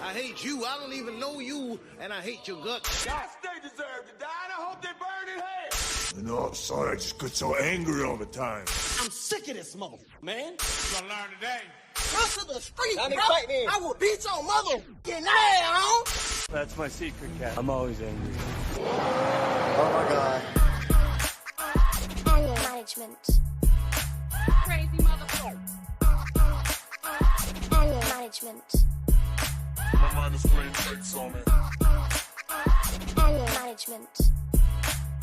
I hate you. I don't even know you, and I hate your guts. Yes, they deserve to die, and I hope they burn in hell. You know, I'm sorry. I just get so angry all the time. I'm sick of this mother, man. You're gonna learn today. Come to the street, bro. I will beat your mother getting ass. That's my secret, Cat. I'm always angry. Oh my God. Anger management. Crazy motherfucker. Anger management. My mind is playing tricks on me. Anger management.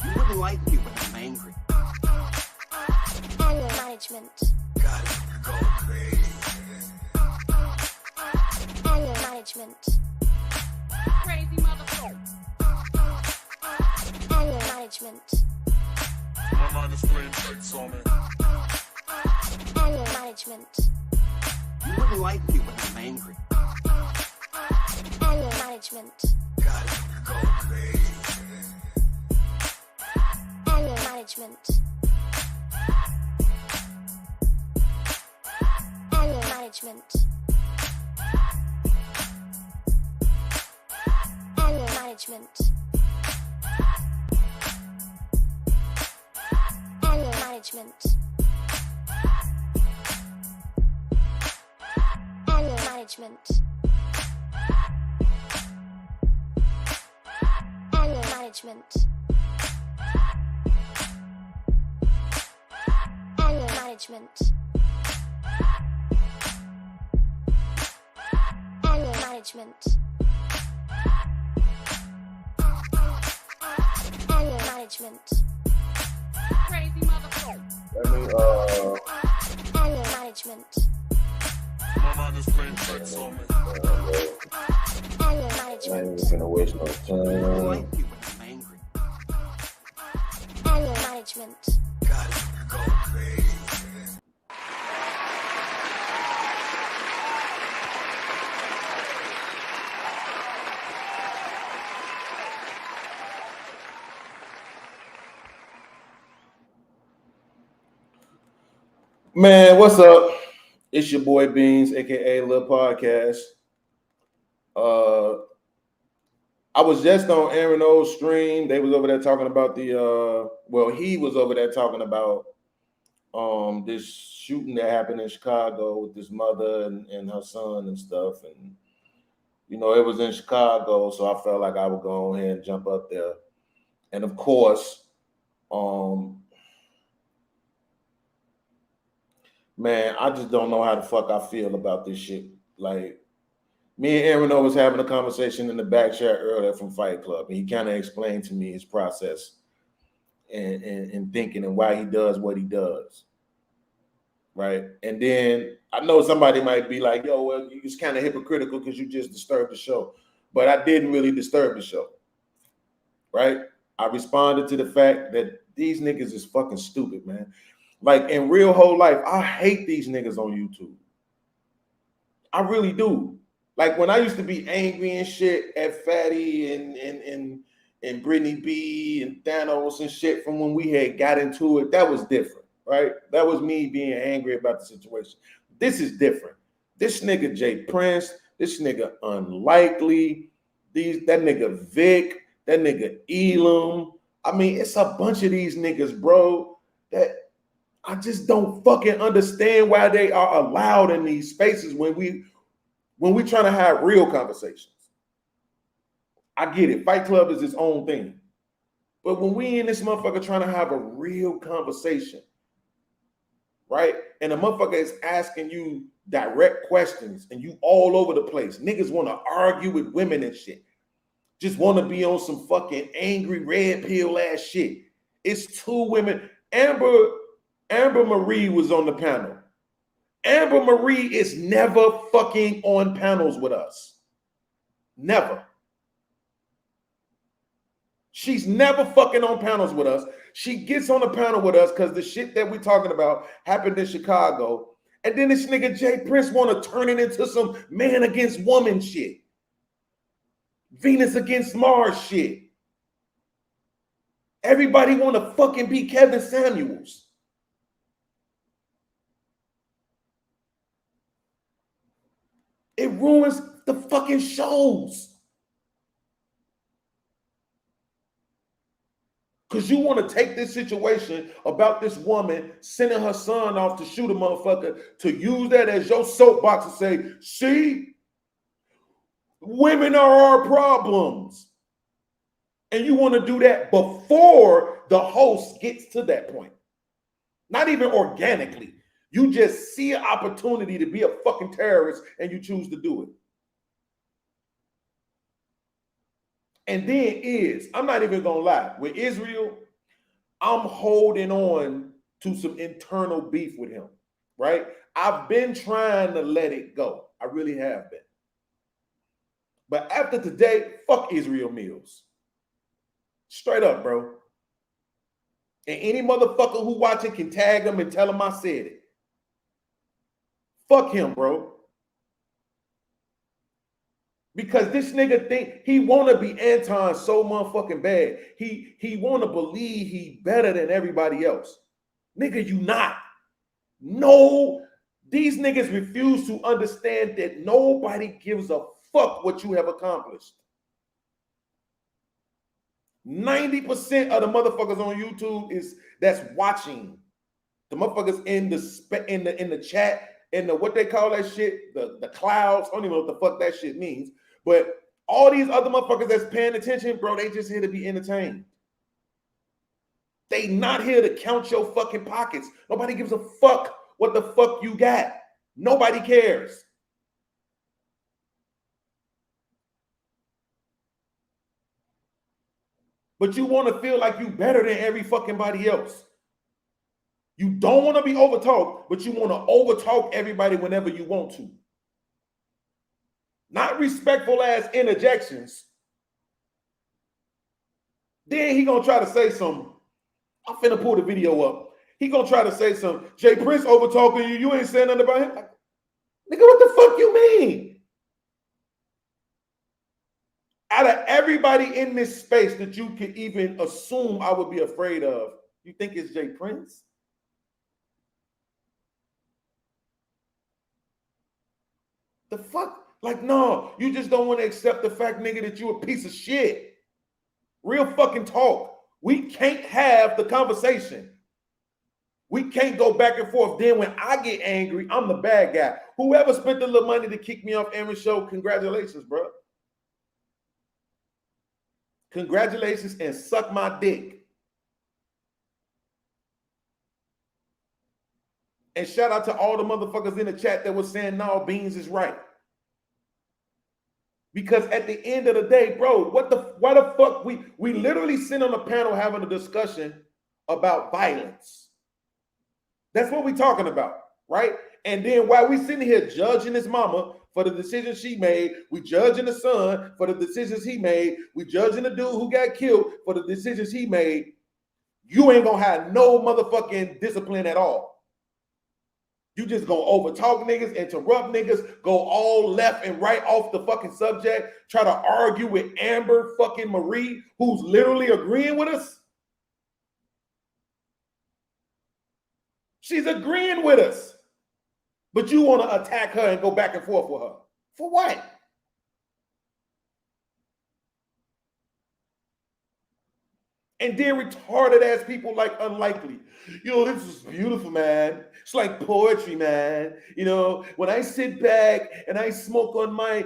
You wouldn't like me when I'm angry. Anger management. God, you go crazy. Anger management. Crazy motherfucker. Anger management. My mind is playing tricks on me. Anger management. You wouldn't like me when I'm angry. Anger management. God, you go crazy. Anger management. Anger management. Anger management. Anger management. Anger management. Anger management. Anger management. Anger management. Anger management. Crazy motherfucker. Anger management. My mind is playing tricks on me. Anger I management. ain't gonna waste no You wouldn't time. like me when I'm angry. Anger management. God, you go crazy. Man, what's up? It's your boy Beans, aka Lil Podcast. I was just on Aaron O's stream. They was over there talking about he was over there talking about this shooting that happened in Chicago with this mother and her son and stuff. And you know, it was in Chicago, so I felt like I would go ahead and jump up there. And of course, man, I just don't know how the fuck I feel about this shit. Like, me and Aaron O was having a conversation in the back chat earlier from Fight Club, and he kind of explained to me his process and thinking and why he does what he does. Right. And then I know somebody might be like, yo, well, it's kind of hypocritical because you just disturbed the show. But I didn't really disturb the show. Right. I responded to the fact that these niggas is fucking stupid, man. Like in real whole life, I hate these niggas on YouTube. I really do. Like when I used to be angry and shit at Fatty and Brittany B and Thanos and shit from when we had got into it, that was different, right? That was me being angry about the situation. This is different. This nigga Jay Prince, this nigga Unlikely, that nigga Vic, that nigga Elam. I mean, it's a bunch of these niggas, bro, that I just don't fucking understand why they are allowed in these spaces when we trying to have real conversations. I get it. Fight Club is its own thing. But when we in this motherfucker trying to have a real conversation, right? And the motherfucker is asking you direct questions and you all over the place. Niggas want to argue with women and shit. Just want to be on some fucking angry red pill ass shit. It's two women. Amber Marie was on the panel. Amber Marie is never fucking on panels with us. Never. She's never fucking on panels with us. She gets on the panel with us because the shit that we're talking about happened in Chicago. And then this nigga Jay Prince want to turn it into some man against woman shit. Venus against Mars shit. Everybody want to fucking be Kevin Samuels. It ruins The fucking shows. Because you want to take this situation about this woman sending her son off to shoot a motherfucker to use that as your soapbox and say, see, women are our problems. And you want to do that before the host gets to that point. Not even organically. You just see an opportunity to be a fucking terrorist and you choose to do it. And then I'm not even gonna lie, with Israel, I'm holding on to some internal beef with him, right? I've been trying to let it go. I really have been. But after today, fuck Israel Mills. Straight up, bro. And any motherfucker who watching can tag him and tell him I said it. Fuck him, bro. Because this nigga think he want to be Anton so motherfucking bad. He want to believe he better than everybody else. Nigga, you not. No, these niggas refuse to understand that nobody gives a fuck what you have accomplished. 90% of the motherfuckers on YouTube that's watching. The motherfuckers in the chat, in the what they call that shit, the clouds. I don't even know what the fuck that shit means. But all these other motherfuckers that's paying attention, bro, they just here to be entertained. They not here to count your fucking pockets. Nobody gives a fuck what the fuck you got. Nobody cares. But you want to feel like you better than every fucking body else. You don't want to be overtalked, but you want to overtalk everybody whenever you want to. Not respectful ass interjections. Then he gonna try to say something. I'm finna pull the video up. He gonna try to say something. Jay Prince over talking you. You ain't saying nothing about him. Like, nigga, what the fuck you mean? Out of everybody in this space that you could even assume I would be afraid of, you think it's Jay Prince? The fuck? Like, no, you just don't want to accept the fact, nigga, that you a piece of shit. Real fucking talk. We can't have the conversation. We can't go back and forth. Then when I get angry, I'm the bad guy. Whoever spent the little money to kick me off Aaron's show, congratulations, bro. Congratulations and suck my dick. And shout out to all the motherfuckers in the chat that was saying, no, Beans is right. Because at the end of the day, bro, why the fuck we literally sit on a panel having a discussion about violence. That's what we talking about, right? And then while we sitting here judging his mama for the decisions she made, we judging the son for the decisions he made, we judging the dude who got killed for the decisions he made, you ain't gonna have no motherfucking discipline at all. You just gonna overtalk niggas, interrupt niggas, go all left and right off the fucking subject, try to argue with Amber fucking Marie, who's literally agreeing with us. She's agreeing with us. But you want to attack her and go back and forth with her. For what? And then retarded ass people like Unlikely. This is beautiful, man. It's like poetry, man. When I sit back and I smoke on my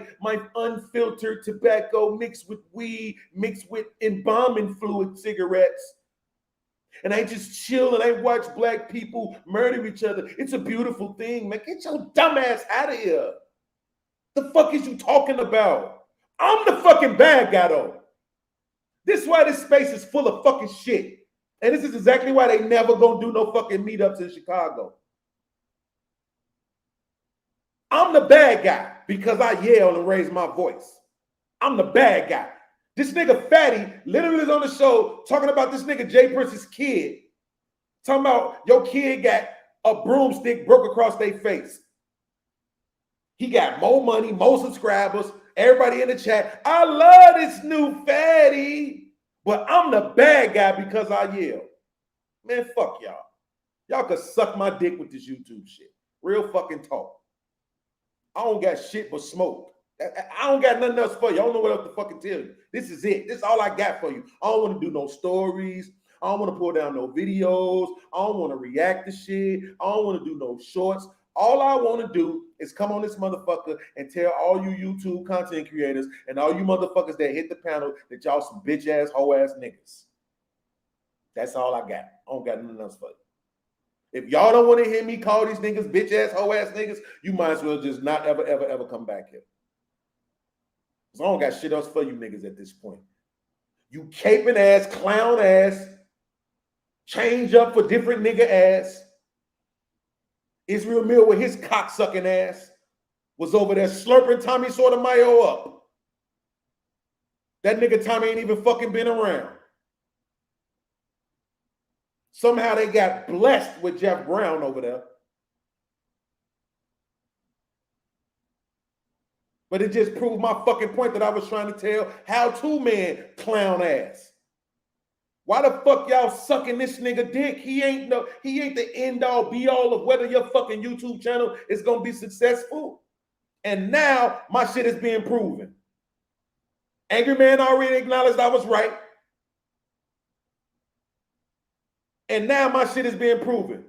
unfiltered tobacco mixed with weed, mixed with embalming fluid cigarettes, and I just chill and I watch black people murder each other. It's a beautiful thing, man. Get your dumb ass out of here. The fuck is you talking about? I'm the fucking bad guy, though. This is why this space is full of fucking shit. And this is exactly why they never gonna do no fucking meetups in Chicago. I'm the bad guy because I yell and raise my voice. I'm the bad guy. This nigga Fatty literally is on the show talking about this nigga Jay Prince's kid. Talking about your kid got a broomstick broke across their face. He got more money, more subscribers, everybody in the chat. I love this new Fatty, but I'm the bad guy because I yell. Man, fuck y'all. Y'all could suck my dick with this YouTube shit. Real fucking talk. I don't got shit but smoke. I don't got nothing else for you. I don't know what else to fucking tell you. This is it. This is all I got for you. I don't want to do no stories. I don't want to pull down no videos. I don't want to react to shit. I don't want to do no shorts. All I want to do is come on this motherfucker and tell all you YouTube content creators and all you motherfuckers that hit the panel that y'all some bitch ass, hoe ass niggas. That's all I got. I don't got nothing else for you. If y'all don't want to hear me call these niggas bitch ass, hoe ass niggas, you might as well just not ever, ever, ever come back here. Because I don't got shit else for you niggas at this point. You caping ass, clown ass, change up for different nigga ass. Israel Mill with his cocksucking ass was over there slurping Tommy Sotomayor up. That nigga Tommy ain't even fucking been around. Somehow they got blessed with Jeff Brown over there. But it just proved my fucking point that I was trying to tell. How to man clown ass. Why the fuck y'all sucking this nigga dick? He ain't the end all be all of whether your fucking YouTube channel is gonna be successful. And now my shit is being proven. Angry Man already acknowledged I was right. And now my shit is being proven.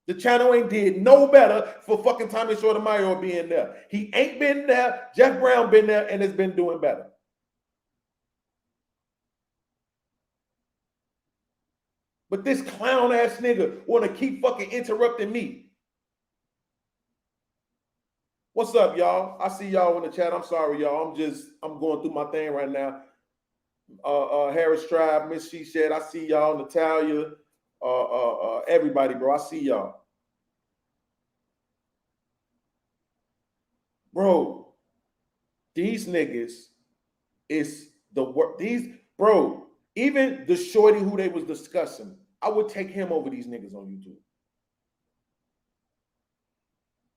The channel ain't did no better for fucking Tommy Sotomayor being there. He ain't been there. Jeff Brown been there and has been doing better. But this clown ass nigga want to keep fucking interrupting me. What's up, y'all? I see y'all in the chat. I'm sorry, y'all. I'm going through my thing right now. Harris Tribe, Miss She Said, I see y'all. Natalia, everybody, bro. I see y'all. Bro, these niggas is the work. Bro, even the shorty who they was discussing, I would take him over these niggas on YouTube.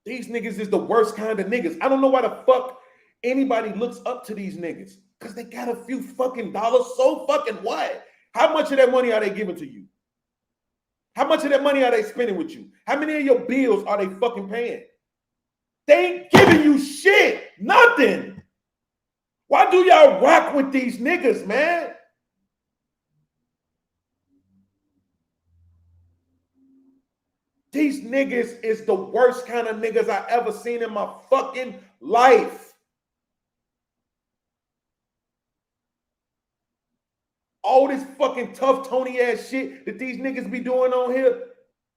These niggas is the worst kind of niggas. I don't know why the fuck anybody looks up to these niggas. Because they got a few fucking dollars. So fucking what? How much of that money are they giving to you? How much of that money are they spending with you? How many of your bills are they fucking paying? They ain't giving you shit. Nothing. Why do y'all rock with these niggas, man? These niggas is the worst kind of niggas I ever seen in my fucking life. All this fucking tough Tony ass shit that these niggas be doing on here,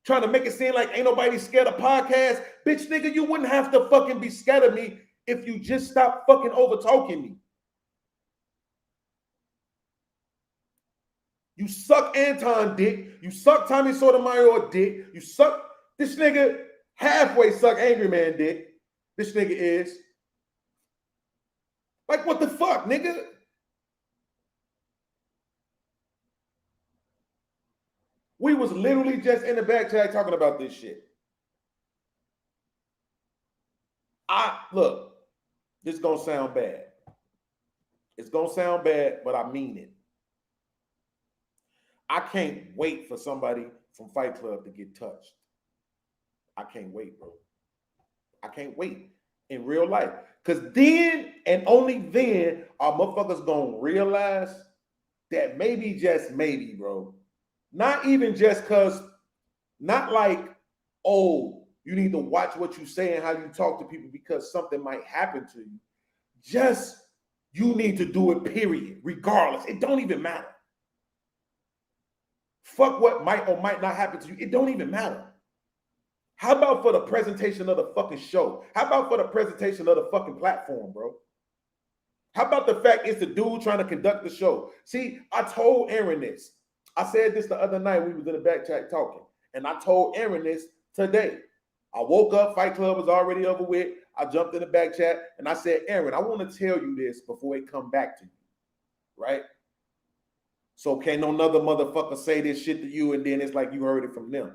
trying to make it seem like ain't nobody scared of podcasts. Bitch, nigga, you wouldn't have to fucking be scared of me if you just stop fucking over talking me. You suck Anton dick. You suck Tommy Sotomayor dick. You suck this nigga halfway suck Angry Man dick. This nigga is. Like, what the fuck, nigga? We was literally just in the back chat talking about this shit. Look, this is gonna sound bad. It's gonna sound bad, but I mean it. I can't wait for somebody from Fight Club to get touched. I can't wait, bro. I can't wait in real life. Because then and only then are motherfuckers gonna realize that maybe, just maybe, bro. Not even just because, not like, oh, you need to watch what you say and how you talk to people because something might happen to you. Just, you need to do it, period. Regardless. It don't even matter. Fuck what might or might not happen to you. It don't even matter. How about for the presentation of the fucking show? How about for the presentation of the fucking platform, bro? How about the fact it's the dude trying to conduct the show? See, I told Aaron this. I said this the other night. We was in the back chat talking. And I told Aaron this today. I woke up, Fight Club was already over with. I jumped in the back chat and I said, Aaron, I want to tell you this before it come back to you. Right? So can't no another motherfucker say this shit to you and then it's like you heard it from them.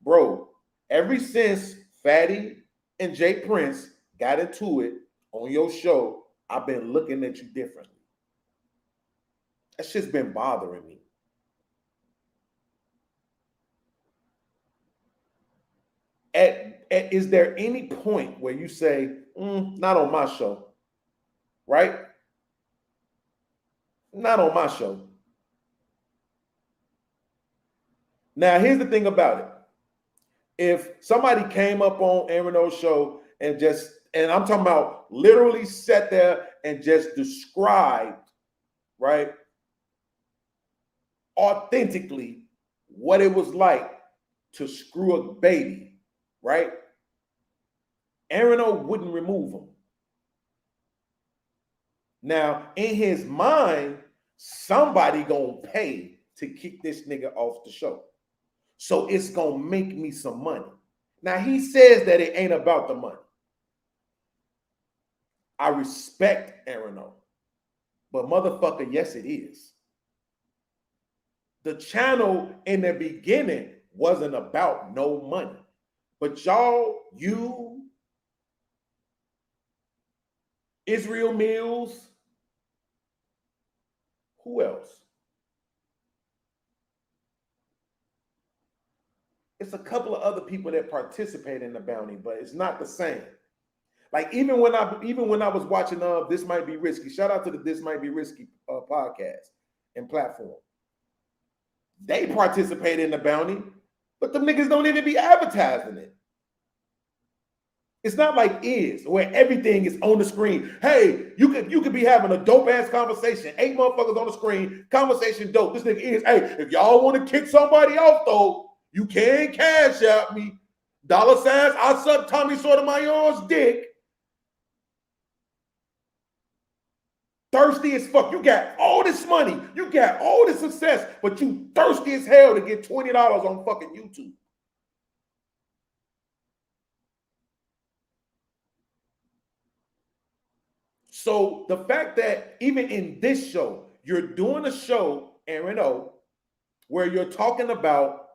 Bro, ever since Fatty and Jay Prince got into it on your show, I've been looking at you differently. That shit's been bothering me. is there any point where you say, not on my show, right? Not on my show. Now, here's the thing about it. If somebody came up on Aaron O's show and I'm talking about literally sat there and just described, right, authentically what it was like to screw a baby, right? Aaron O wouldn't remove him. Now, in his mind, somebody gonna pay to kick this nigga off the show. So it's gonna make me some money. Now, he says that it ain't about the money. I respect Aaron O. But motherfucker, yes, it is. The channel in the beginning wasn't about no money. But y'all, you, Israel Mills, who else? It's a couple of other people that participate in the bounty, but it's not the same. Like even when I was watching This Might Be Risky, shout out to the This Might Be Risky podcast and platform. They participate in the bounty, but them niggas don't even be advertising it. It's not like Is, where everything is on the screen. Hey, you could be having a dope ass conversation, 8 motherfuckers on the screen, conversation dope. This nigga Is, hey, if y'all want to kick somebody off though, you can cash out me. $, I suck Tommy Sotomayor's dick. Thirsty as fuck. You got all this money. You got all this success, but you thirsty as hell to get $20 on fucking YouTube. So the fact that even in this show, you're doing a show, Aaron O, where you're talking about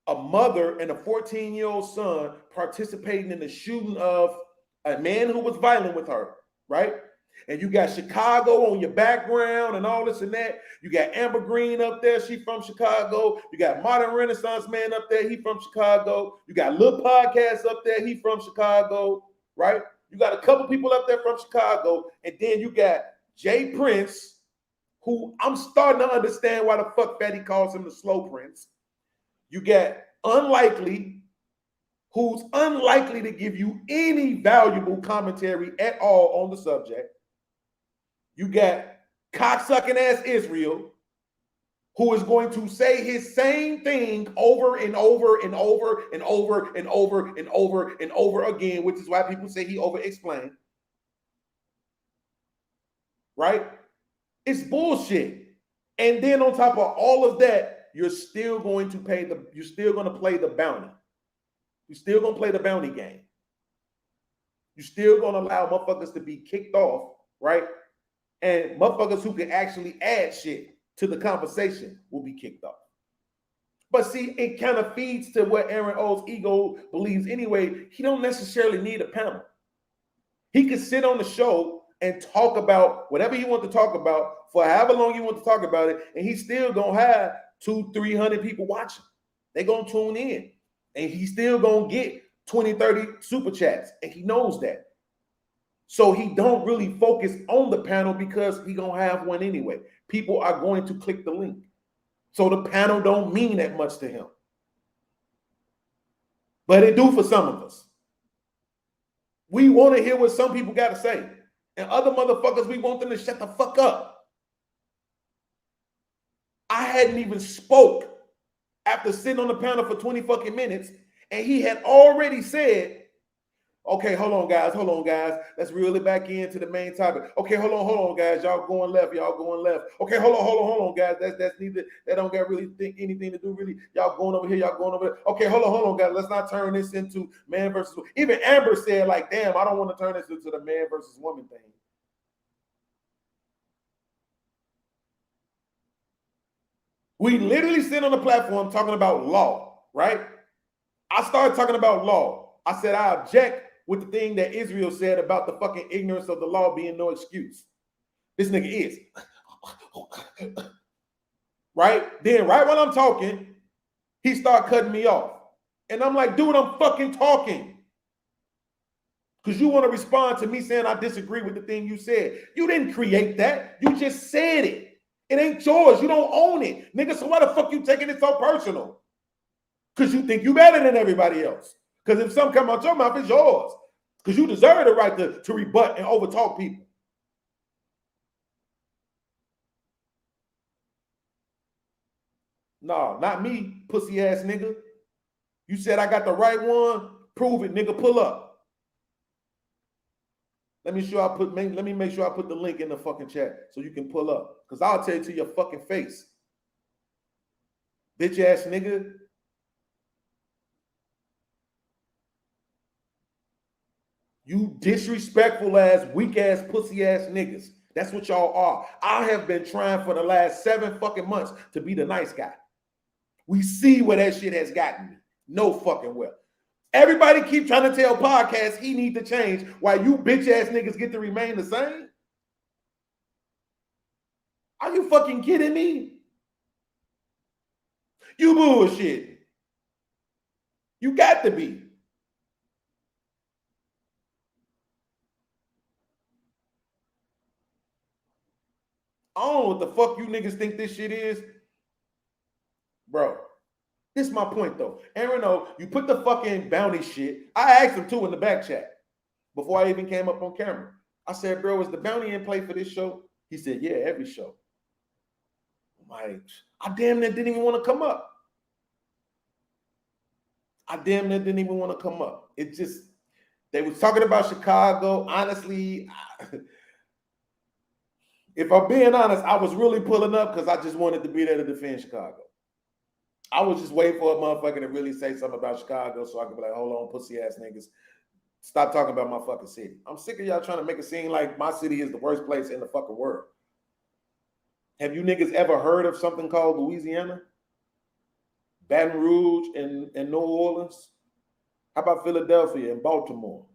a mother and a 14-year-old son participating in the shooting of a man who was violent with her, right? And you got Chicago on your background and all this and that. You got Amber Green up there. She from Chicago. You got Modern Renaissance Man up there. He from Chicago. You got Lil Podcast up there. He from Chicago, right? You got a couple people up there from Chicago. And then you got Jay Prince, who I'm starting to understand why the fuck Fatty calls him the Slow Prince. You got Unlikely, who's unlikely to give you any valuable commentary at all on the subject. You got cocksucking ass Israel, who is going to say his same thing over and over and over and over and over and over and over again, which is why people say he over-explained. Right? It's bullshit. And then on top of all of that, you're still going to play the bounty. You're still going to play the bounty game. You're still going to allow motherfuckers to be kicked off, right? And motherfuckers who can actually add shit to the conversation will be kicked off. But see, it kind of feeds to what Aaron O's ego believes anyway. He don't necessarily need a panel. He could sit on the show and talk about whatever he wants to talk about for however long you want to talk about it, and he's still going to have 200-300 people watching. They're going to tune in. And he's still going to get 20-30 super chats. And he knows that. So he don't really focus on the panel because he going to have one anyway. People are going to click the link. So the panel don't mean that much to him. But it do for some of us. We want to hear what some people got to say. And other motherfuckers, we want them to shut the fuck up. I hadn't even spoke after sitting on the panel for 20 fucking minutes, and he had already said, okay, hold on, guys. Let's reel it back into the main topic. Okay, hold on, guys. Y'all going left. Okay, hold on, guys. That's neither, that don't got really anything to do, really. Y'all going over here, there. Okay, hold on, guys. Let's not turn this into man versus woman. Even Amber said, like, damn, I don't want to turn this into the man versus woman thing. We literally sit on the platform talking about law, right? I started talking about law. I said I object with the thing that Israel said about the fucking ignorance of the law being no excuse. This nigga is. Right? Then right when I'm talking, he started cutting me off. And I'm like, dude, I'm fucking talking. Because you want to respond to me saying I disagree with the thing you said. You didn't create that. You just said it. It ain't yours. You don't own it. Nigga, so why the fuck you taking it so personal? Because you think you better than everybody else. Because if something come out your mouth, it's yours. Because you deserve the right to rebut and overtalk people. No, not me, pussy ass nigga. You said I got the right one. Prove it, nigga. Pull up. Let me make sure I put the link in the fucking chat so you can pull up. Because I'll tell you to your fucking face. Bitch ass nigga. You disrespectful ass, weak ass, pussy ass niggas. That's what y'all are. I have been trying for the last 7 fucking months to be the nice guy. We see where that shit has gotten me. No fucking well. Everybody keep trying to tell podcasts he need to change while you bitch ass niggas get to remain the same. Are you fucking kidding me? You bullshit. You got to be. I don't know what the fuck you niggas think this shit is. Bro, this is my point though. Aaron O, you put the fucking bounty shit. I asked him too in the back chat before I even came up on camera. I said, bro, is the bounty in play for this show? He said, yeah, every show. I'm like, I damn near didn't even want to come up. It just, they was talking about Chicago. Honestly, if I'm being honest, I was really pulling up because I just wanted to be there to defend Chicago. I was just waiting for a motherfucker to really say something about Chicago so I could be like, hold on, pussy ass niggas. Stop talking about my fucking city. I'm sick of y'all trying to make it seem like my city is the worst place in the fucking world. Have you niggas ever heard of something called Louisiana? Baton Rouge and New Orleans? How about Philadelphia and Baltimore?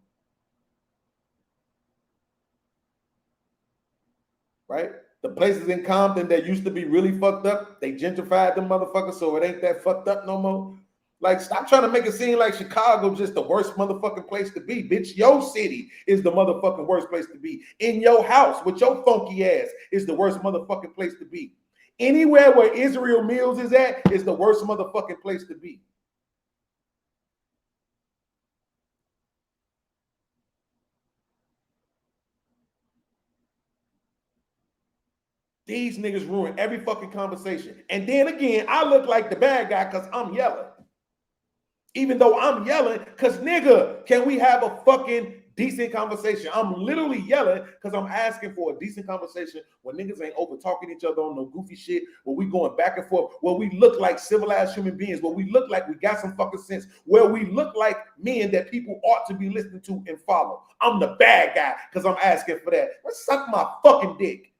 Right? The places in Compton that used to be really fucked up, they gentrified them motherfuckers so it ain't that fucked up no more. Like, stop trying to make it seem like Chicago's just the worst motherfucking place to be. Bitch, your city is the motherfucking worst place to be. In your house with your funky ass is the worst motherfucking place to be. Anywhere where Israel Mills is at is the worst motherfucking place to be. These niggas ruin every fucking conversation. And then again, I look like the bad guy because I'm yelling. Even though I'm yelling, because nigga, can we have a fucking decent conversation? I'm literally yelling because I'm asking for a decent conversation where niggas ain't over talking each other on no goofy shit, where we going back and forth, where we look like civilized human beings, where we look like we got some fucking sense, where we look like men that people ought to be listening to and follow. I'm the bad guy because I'm asking for that. Let's suck my fucking dick.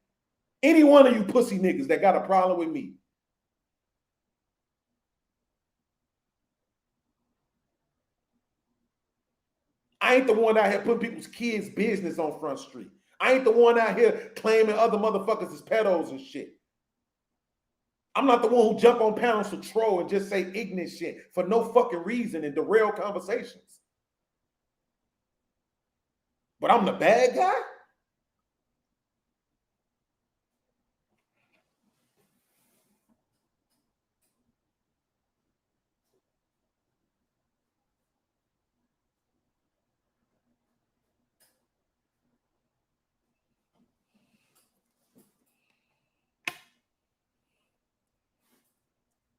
Any one of you pussy niggas that got a problem with me. I ain't the one out here putting people's kids' business on Front Street. I ain't the one out here claiming other motherfuckers as pedos and shit. I'm not the one who jump on Pounds Patrol and just say ignorant shit for no fucking reason and derail conversations. But I'm the bad guy?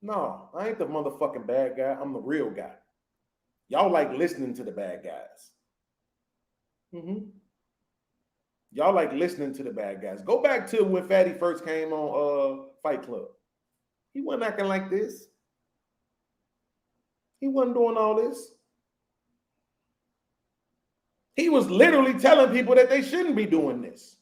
No, I ain't the motherfucking bad guy. I'm the real guy. Y'all like listening to the bad guys. Y'all like listening to the bad guys. Go back to when Fatty first came on Fight Club. He wasn't acting like this. He wasn't doing all this. He was literally telling people that they shouldn't be doing this.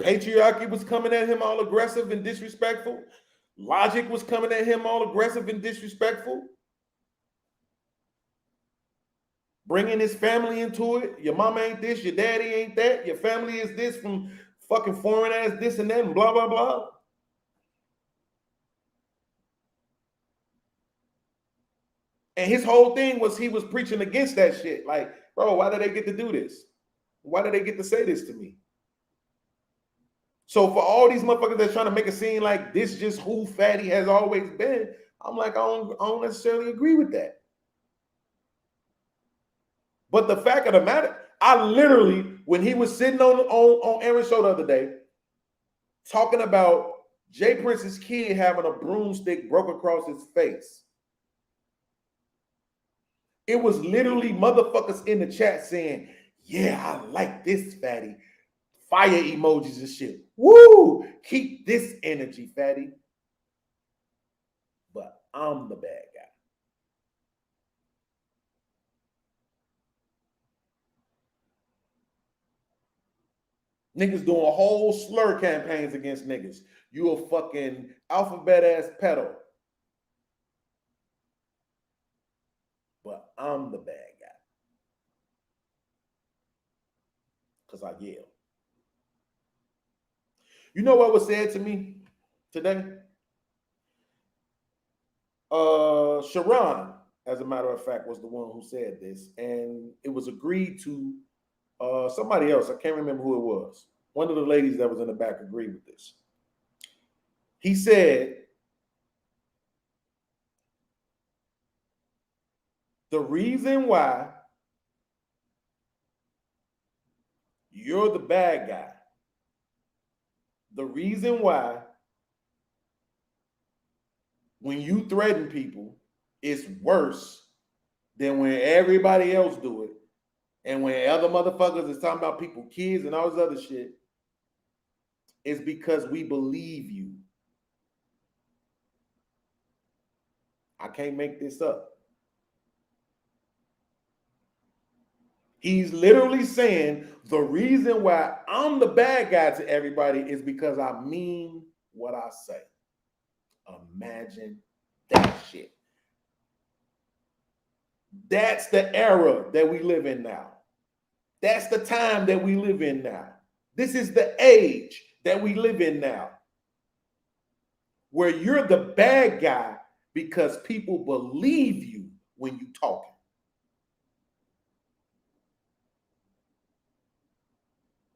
Patriarchy was coming at him all aggressive and disrespectful. Logic was coming at him all aggressive and disrespectful. Bringing his family into it. Your mama ain't this, your daddy ain't that. Your family is this from fucking foreign ass this and that and blah, blah, blah. And his whole thing was he was preaching against that shit. Like, bro, why do they get to do this? Why do they get to say this to me? So for all these motherfuckers that's trying to make it seem like this just who Fatty has always been, I'm like, I don't necessarily agree with that. But the fact of the matter, I literally, when he was sitting on Aaron's show the other day, talking about Jay Prince's kid having a broomstick broke across his face, it was literally motherfuckers in the chat saying, yeah, I like this, Fatty. Fire emojis and shit. Woo! Keep this energy, Fatty. But I'm the bad guy. Niggas doing whole slur campaigns against niggas. You a fucking alphabet ass pedo. But I'm the bad guy. Because I yell. You know what was said to me today? Sharon, as a matter of fact, was the one who said this. And it was agreed to somebody else. I can't remember who it was. One of the ladies that was in the back agreed with this. He said, the reason why you're the bad guy, the reason why when you threaten people, it's worse than when everybody else do it. And when other motherfuckers is talking about people, kids and all this other shit, it's because we believe you. I can't make this up. He's literally saying the reason why I'm the bad guy to everybody is because I mean what I say. Imagine that shit. That's the era that we live in now. That's the time that we live in now. This is the age that we live in now, where you're the bad guy because people believe you when you talking.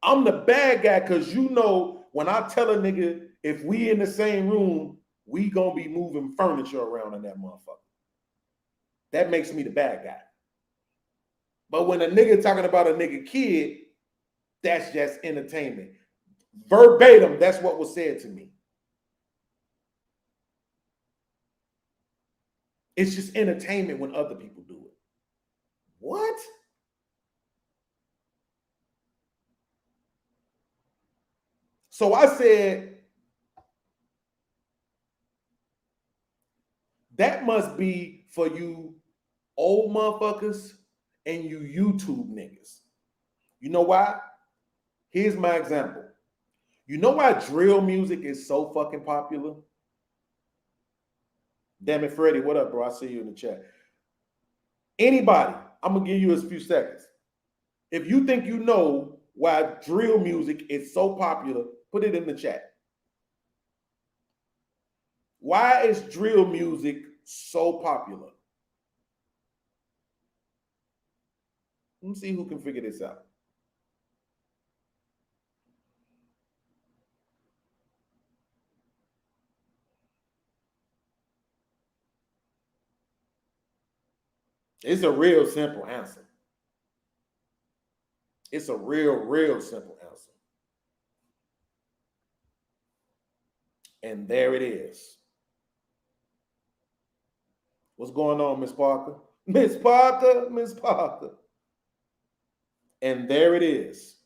I'm the bad guy because you know when I tell a nigga if we in the same room, we gonna be moving furniture around in that motherfucker. That makes me the bad guy. But when a nigga talking about a nigga kid, that's just entertainment. Verbatim, that's what was said to me. It's just entertainment when other people do it. What? So I said, that must be for you old motherfuckers and you YouTube niggas. You know why? Here's my example. You know why drill music is so fucking popular? Damn it, Freddie, what up, bro? I see you in the chat. Anybody, I'm going to give you a few seconds. If you think you know why drill music is so popular, put it in the chat. Why is drill music so popular? Let me see who can figure this out. It's a real simple answer. It's a real simple answer. And there it is. What's going on, Miss Parker? Miss Parker, Miss Parker. And there it is.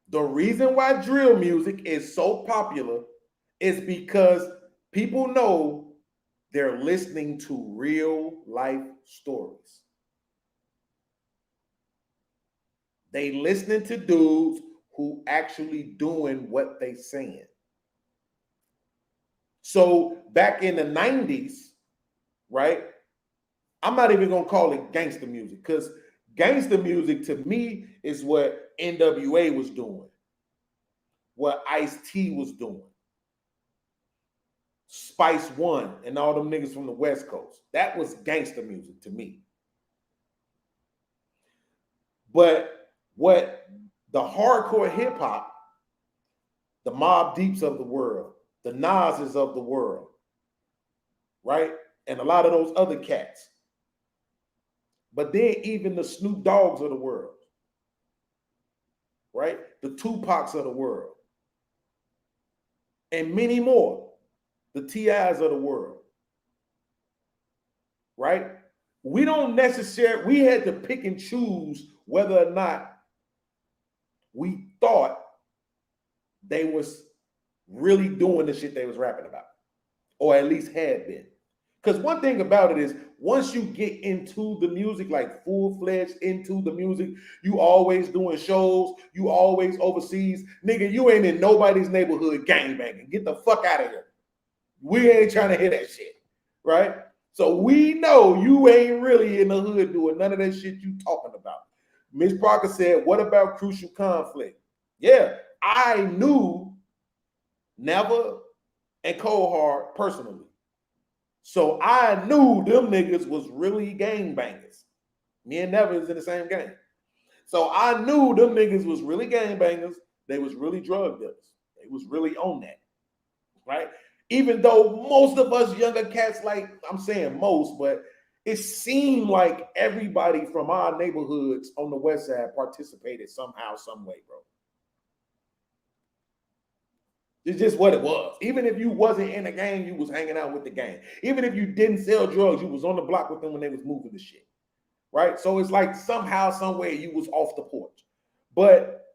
The reason why drill music is so popular is because people know they're listening to real life stories. They listening to dudes who actually doing what they saying. So back in the 90s, right? I'm not even gonna call it gangster music because gangster music to me is what NWA was doing, what Ice-T was doing, Spice One, and all them niggas from the West Coast. That was gangster music to me. But what the hardcore hip hop, the Mobb Deeps of the world, the Nas's of the world, right? And a lot of those other cats. But then even the Snoop Dogg's of the world, right? The Tupacs of the world. And many more. The T.I.s of the world, right? We don't necessarily, we had to pick and choose whether or not we thought they was really doing the shit they was rapping about, or at least had been. Because one thing about it is, once you get into the music, like full-fledged into the music, you always doing shows, you always overseas. Nigga, you ain't in nobody's neighborhood gangbanging. Get the fuck out of here. We ain't trying to hear that shit, right? So we know you ain't really in the hood doing none of that shit you talking about. Ms. Parker said, what about Crucial Conflict? Yeah, I knew Never and Cold Hard personally. So I knew them niggas was really gangbangers. Me and Never is in the same gang. So I knew them niggas was really gangbangers. They was really drug dealers. They was really on that, right? Even though most of us younger cats, like I'm saying most, but it seemed like everybody from our neighborhoods on the West Side participated somehow, some way, bro. It's just what it was. Even if you wasn't in the gang, you was hanging out with the gang. Even if you didn't sell drugs, you was on the block with them when they was moving the shit, right? So it's like somehow, some way you was off the porch. But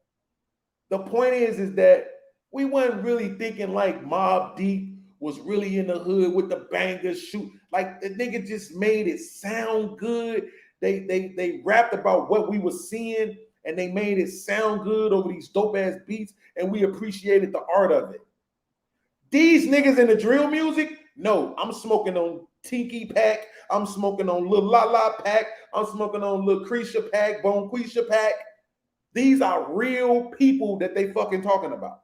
the point is that we weren't really thinking like Mobb Deep was really in the hood with the bangers shoot. Like the nigga just made it sound good. They rapped about what we were seeing and they made it sound good over these dope ass beats, and we appreciated the art of it. These niggas in the drill music, no, I'm smoking on Tiki Pack, I'm smoking on Lil Lala Pack, I'm smoking on Lil Creisha Pack, Bonquisha Pack. These are real people that they fucking talking about.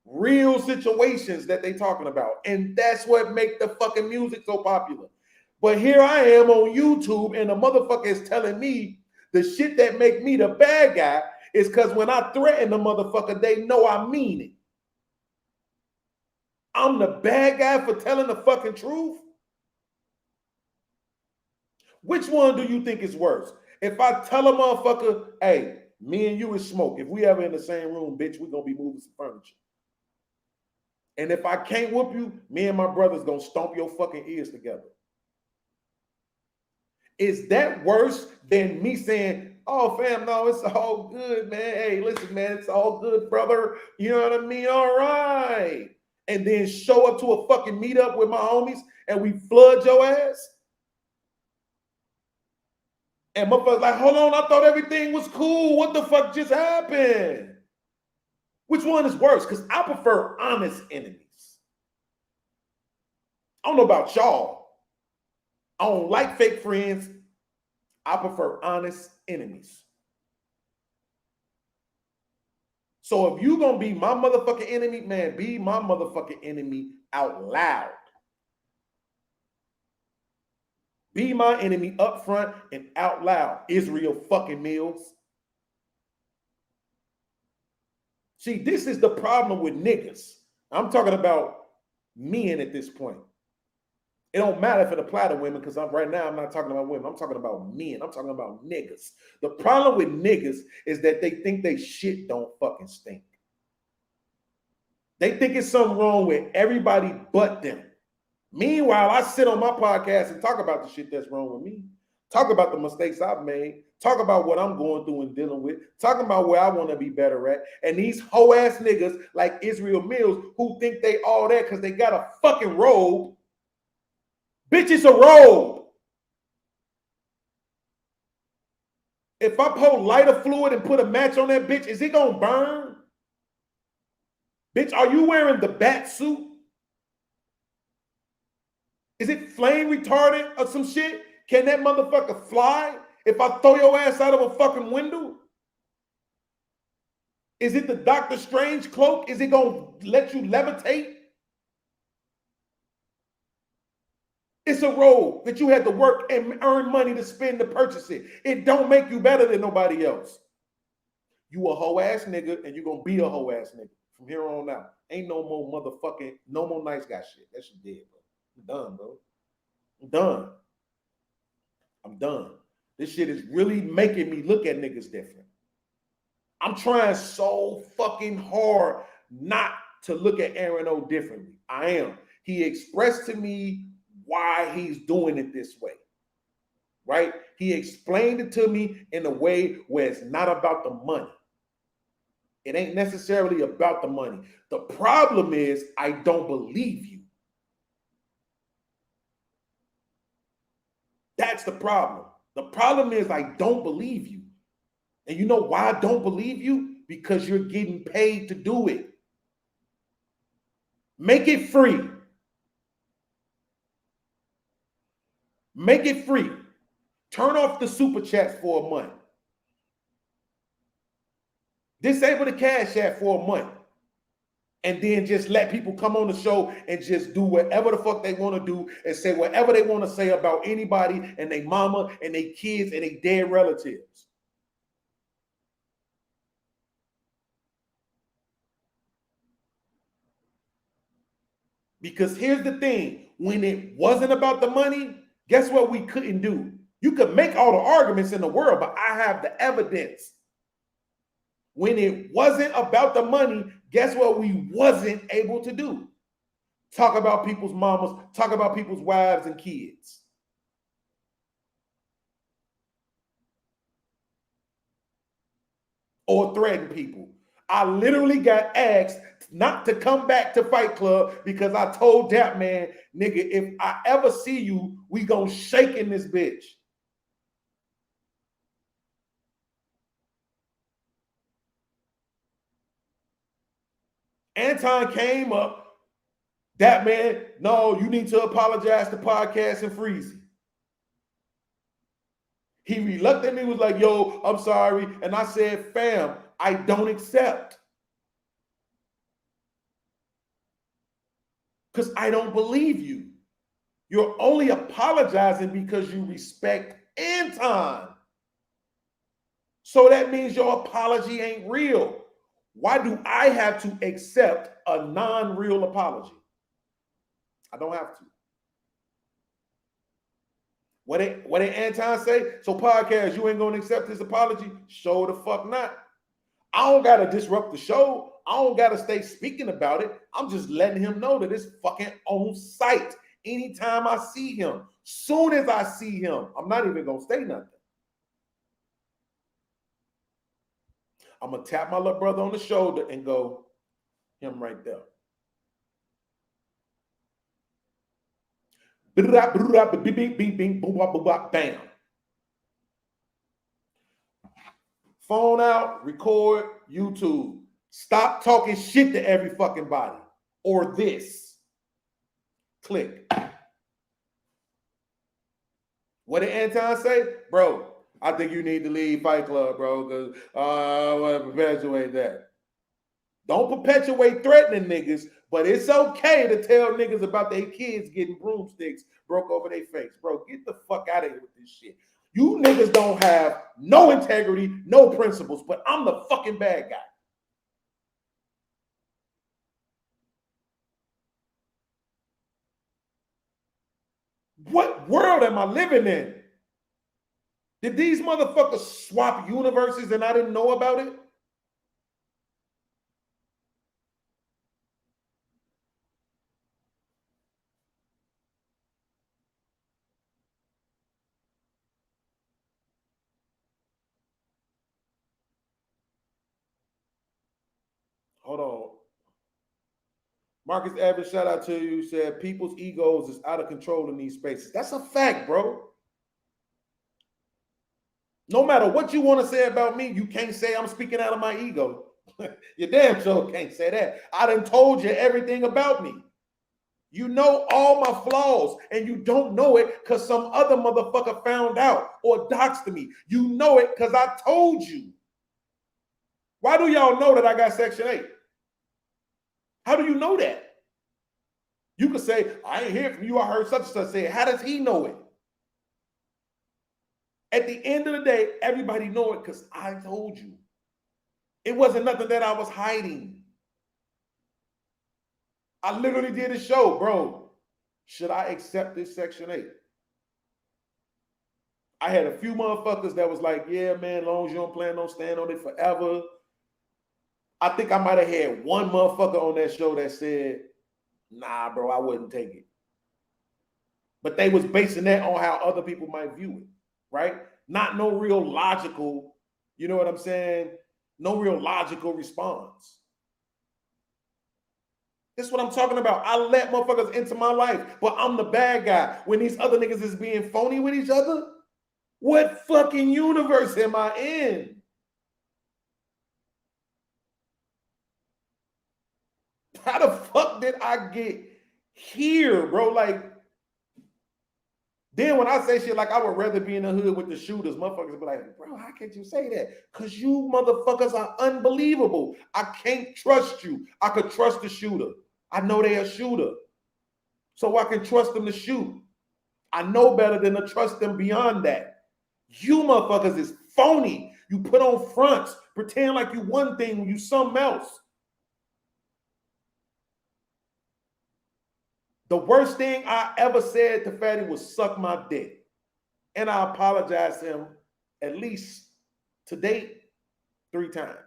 Real situations that they talking about. And that's what make the fucking music so popular. But here I am on YouTube and the motherfucker is telling me the shit that make me the bad guy is because when I threaten the motherfucker, they know I mean it. I'm the bad guy for telling the fucking truth? Which one do you think is worse? If I tell a motherfucker, hey, me and you is smoke. If we ever in the same room, bitch, we gonna be moving some furniture. And if I can't whoop you, me and my brother's gonna stomp your fucking ears together. Is that worse than me saying, oh, fam, no, it's all good, man. Hey, listen, man, it's all good, brother. You know what I mean? All right. And then show up to a fucking meetup with my homies and we flood your ass? And motherfuckers like, hold on, I thought everything was cool. What the fuck just happened? Which one is worse? Because I prefer honest enemies. I don't know about y'all. I don't like fake friends. I prefer honest enemies. So if you gonna be my motherfucking enemy, man, be my motherfucking enemy out loud. Be my enemy up front and out loud. Israel fucking Mills. See, this is the problem with niggas. I'm talking about men at this point. It don't matter if it apply to women, because right now I'm not talking about women. I'm talking about men. I'm talking about niggas. The problem with niggas is that they think they shit don't fucking stink. They think it's something wrong with everybody but them. Meanwhile, I sit on my podcast and talk about the shit that's wrong with me. Talk about the mistakes I've made. Talk about what I'm going through and dealing with. Talking about where I want to be better at. And these hoe ass niggas like Israel Mills who think they all that because they got a fucking robe. Bitch, it's a robe. If I pour lighter fluid and put a match on that bitch, is it gonna burn? Bitch, are you wearing the bat suit? Is it flame retardant or some shit? Can that motherfucker fly if I throw your ass out of a fucking window? Is it the Doctor Strange cloak? Is it gonna let you levitate? It's a road that you had to work and earn money to spend to purchase it. It don't make you better than nobody else. You a hoe ass nigga, and you gonna be a hoe ass nigga from here on out. Ain't no more motherfucking, no more nice guy shit. That shit dead, bro. I'm done, bro. I'm done. I'm done. This shit is really making me look at niggas different. I'm trying so fucking hard not to look at Aaron O differently. I am. He expressed to me why he's doing it this way, right? He explained it to me in a way where it's not about the money. It ain't necessarily about the money. The problem is I don't believe you. That's the problem. The problem is I don't believe you. And you know why I don't believe you? Because you're getting paid to do it. Make it free. Make it free. Turn off the super chats for a month. Disable the Cash App for a month. And then just let people come on the show and just do whatever the fuck they want to do and say whatever they want to say about anybody and their mama and their kids and their dead relatives. Because here's the thing, when it wasn't about the money, guess what we couldn't do? You could make all the arguments in the world, but I have the evidence. When it wasn't about the money, guess what we wasn't able to do? Talk about people's mamas, talk about people's wives and kids. Or threaten people. I literally got asked not to come back to Fight Club because I told that man, nigga, if I ever see you, we gonna shake in this bitch. Anton came up, that man, no, you need to apologize to Podcast and Freezy. He reluctantly was like, yo, I'm sorry. And I said, fam, I don't accept. Because I don't believe you. You're only apologizing because you respect Anton. So that means your apology ain't real. Why do I have to accept a non-real apology? I don't have to. What did Anton say? So Podcast, you ain't gonna accept his apology? Show the fuck not. I don't gotta disrupt the show. I don't gotta stay speaking about it. I'm just letting him know that it's fucking on site. Anytime I see him, soon as I see him, I'm not even gonna say nothing. I'm gonna tap my little brother on the shoulder and go, him right there. Bam. Phone out, record, YouTube. Stop talking shit to every fucking body. Or this. Click. What did Anton say? Bro, I think you need to leave Fight Club, bro, because I want to perpetuate that. Don't perpetuate threatening niggas, but it's okay to tell niggas about their kids getting broomsticks broke over their face. Bro, get the fuck out of here with this shit. You niggas don't have no integrity, no principles, but I'm the fucking bad guy. What world am I living in? Did these motherfuckers swap universes and I didn't know about it? Hold on. Marcus Evans, shout out to you, said people's egos is out of control in these spaces. That's a fact, bro. No matter what you want to say about me, you can't say I'm speaking out of my ego. You damn sure can't say that. I done told you everything about me. You know all my flaws, and you don't know it because some other motherfucker found out or doxed me. You know it because I told you. Why do y'all know that I got Section 8? How do you know that? You could say, I ain't hear from you. I heard such and such say it. How does he know it? At the end of the day, everybody know it because I told you. It wasn't nothing that I was hiding. I literally did a show, bro. Should I accept this Section 8? I had a few motherfuckers that was like, yeah, man, as long as you don't plan on staying on it forever. I think I might have had one motherfucker on that show that said, nah, bro, I wouldn't take it. But they was basing that on how other people might view it, right? Not no real logical, you know what I'm saying? No real logical response. That's what I'm talking about. I let motherfuckers into my life, but I'm the bad guy. When these other niggas is being phony with each other, what fucking universe am I in? How the fuck did I get here, bro? Like, then when I say shit like I would rather be in the hood with the shooters, motherfuckers be like, bro, how can't you say that? Because you motherfuckers are unbelievable. I can't trust you. I could trust the shooter. I know they a shooter. So I can trust them to shoot. I know better than to trust them beyond that. You motherfuckers is phony. You put on fronts, pretend like you one thing when you something else. The worst thing I ever said to Fatty was suck my dick. And I apologized to him at least to date 3 times.